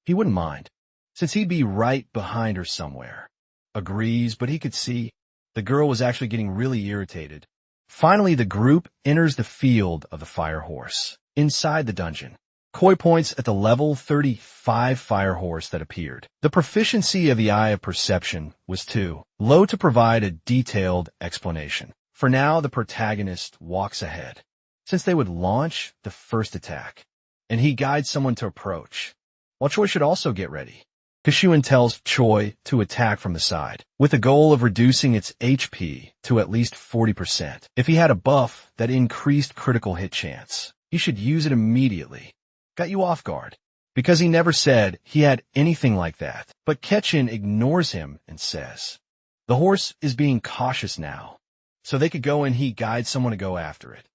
He wouldn't mind, since he'd be right behind her somewhere. Agrees, but he could see the girl was actually getting really irritated. Finally, the group enters the field of the Fire Horse. Inside the dungeon, Koi points at the level 35 Fire Horse that appeared. The proficiency of the Eye of Perception was too low to provide a detailed explanation. For now, the protagonist walks ahead, since they would launch the first attack, and he guides someone to approach, while Choi should also get ready. Kashuin tells Choi to attack from the side, with the goal of reducing its HP to at least 40%. If he had a buff that increased critical hit chance, he should use it immediately. Got you off guard, because he never said he had anything like that. But Ketchin ignores him and says, the horse is being cautious now, so they could go and he guides someone to go after it,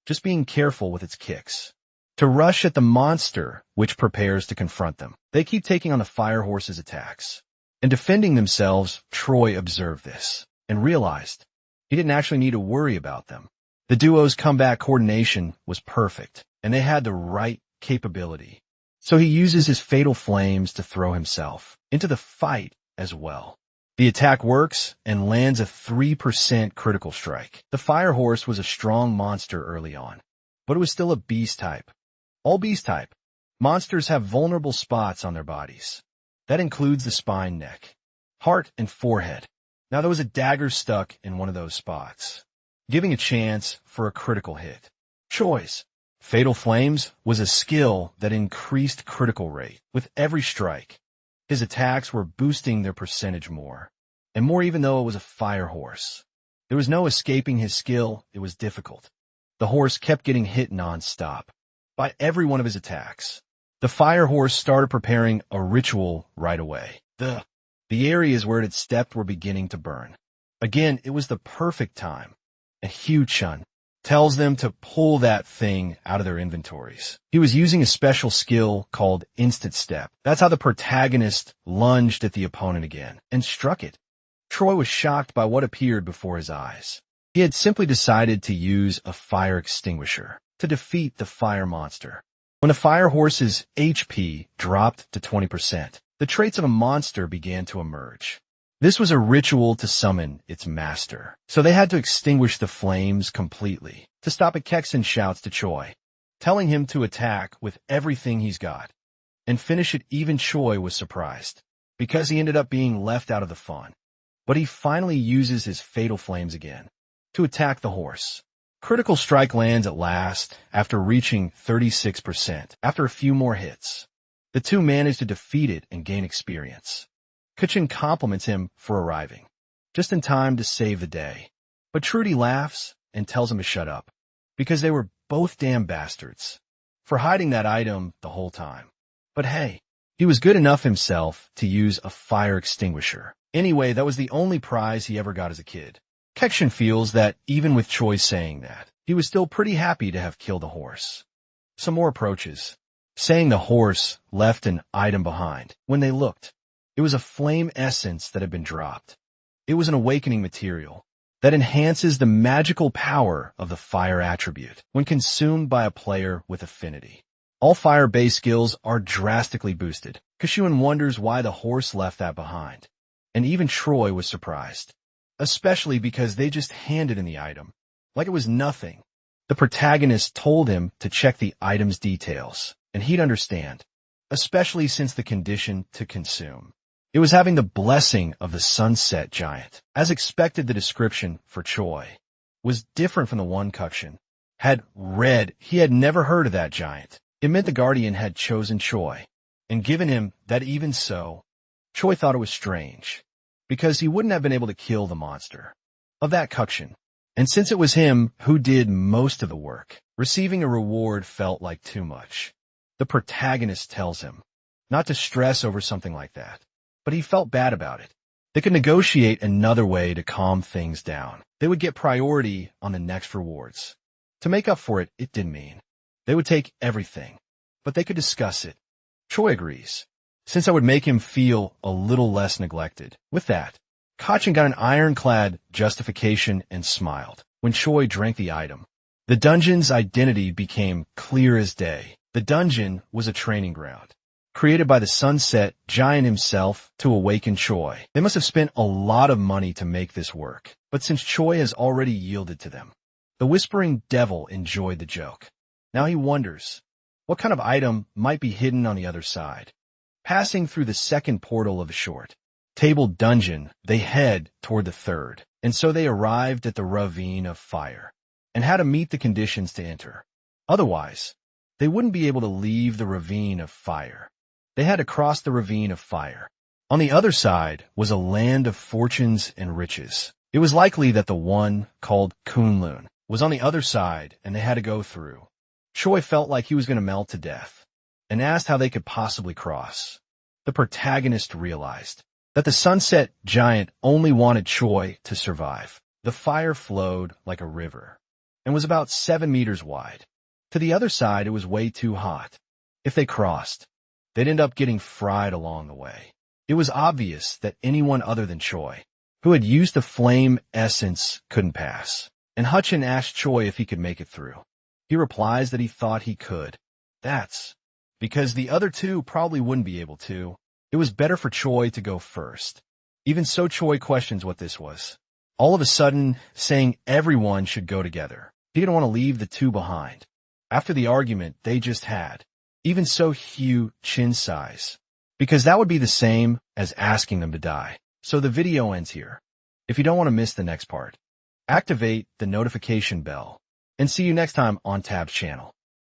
just being careful with its kicks. To rush at the monster, which prepares to confront them. They keep taking on the Fire Horse's attacks, and defending themselves. Troy observed this, and realized he didn't actually need to worry about them. The duo's combat coordination was perfect, and they had the right capability. So he uses his fatal flames to throw himself into the fight as well. The attack works and lands a 3% critical strike. The Fire Horse was a strong monster early on, but it was still a beast type. All beast type monsters have vulnerable spots on their bodies. That includes the spine, neck, heart, and forehead. Now there was a dagger stuck in one of those spots, giving a chance for a critical hit. Choi's Fatal Flames was a skill that increased critical rate with every strike. His attacks were boosting their percentage more, and more even though it was a Fire Horse. There was no escaping his skill. It was difficult. The horse kept getting hit non-stop by every one of his attacks. The Fire Horse started preparing a ritual right away. The areas where it had stepped were beginning to burn. Again, it was the perfect time. And Hugh Chun tells them to pull that thing out of their inventories. He was using a special skill called Instant Step. That's how the protagonist lunged at the opponent again and struck it. Troy was shocked by what appeared before his eyes. He had simply decided to use a fire extinguisher to defeat the fire monster. When the fire horse's HP dropped to 20%, the traits of a monster began to emerge. This was a ritual to summon its master, so they had to extinguish the flames completely. To stop it, Kexen shouts to Choi, telling him to attack with everything he's got, and finish it. Even Choi was surprised, because he ended up being left out of the fun. But he finally uses his fatal flames again to attack the horse. Critical strike lands at last after reaching 36%. After a few more hits, the two manage to defeat it and gain experience. Kachin compliments him for arriving just in time to save the day. But Trudy laughs and tells him to shut up, because they were both damn bastards for hiding that item the whole time. But hey, he was good enough himself to use a fire extinguisher. Anyway, that was the only prize he ever got as a kid. Kexin feels that even with Choi saying that, he was still pretty happy to have killed the horse. Some more approaches, saying the horse left an item behind. When they looked, it was a flame essence that had been dropped. It was an awakening material that enhances the magical power of the fire attribute when consumed by a player with affinity. All fire-based skills are drastically boosted. Kashuin wonders why the horse left that behind. And even Troy was surprised, especially because they just handed in the item, like it was nothing. The protagonist told him to check the item's details, and he'd understand, especially since the condition to consume. It was having the blessing of the sunset giant. As expected, the description for Choi was different from the one Kukshin had read. He had never heard of that giant. It meant the Guardian had chosen Choi and given him that. Even so, Choi thought it was strange, because he wouldn't have been able to kill the monster of that Kukshin. And since it was him who did most of the work, receiving a reward felt like too much. The protagonist tells him not to stress over something like that, but he felt bad about it. They could negotiate another way to calm things down. They would get priority on the next rewards. To make up for it, it didn't mean they would take everything, but they could discuss it. Choi agrees, since I would make him feel a little less neglected. With that, Kachin got an ironclad justification and smiled when Choi drank the item. The dungeon's identity became clear as day. The dungeon was a training ground, created by the Sunset Giant himself to awaken Choi. They must have spent a lot of money to make this work, but since Choi has already yielded to them, the Whispering Devil enjoyed the joke. Now he wonders what kind of item might be hidden on the other side. Passing through the second portal of the short table dungeon, they head toward the third, and so they arrived at the Ravine of Fire and had to meet the conditions to enter. Otherwise, they wouldn't be able to leave the Ravine of Fire. They had to cross the Ravine of Fire. On the other side was a land of fortunes and riches. It was likely that the one called Kunlun was on the other side, and they had to go through. Choi felt like he was going to melt to death and asked how they could possibly cross. The protagonist realized that the Sunset Giant only wanted Choi to survive. The fire flowed like a river and was about 7 meters wide. To the other side, it was way too hot. If they crossed, they'd end up getting fried along the way. It was obvious that anyone other than Choi, who had used the flame essence, couldn't pass. And Hutchin asked Choi if he could make it through. He replies that he thought he could. That's because the other two probably wouldn't be able to. It was better for Choi to go first. Even so, Choi questions what this was. All of a sudden, saying everyone should go together. He didn't want to leave the two behind. After the argument they just had, even so, Hugh chin size, because that would be the same as asking them to die. So the video ends here. If you don't want to miss the next part, activate the notification bell, and see you next time on Tab's channel.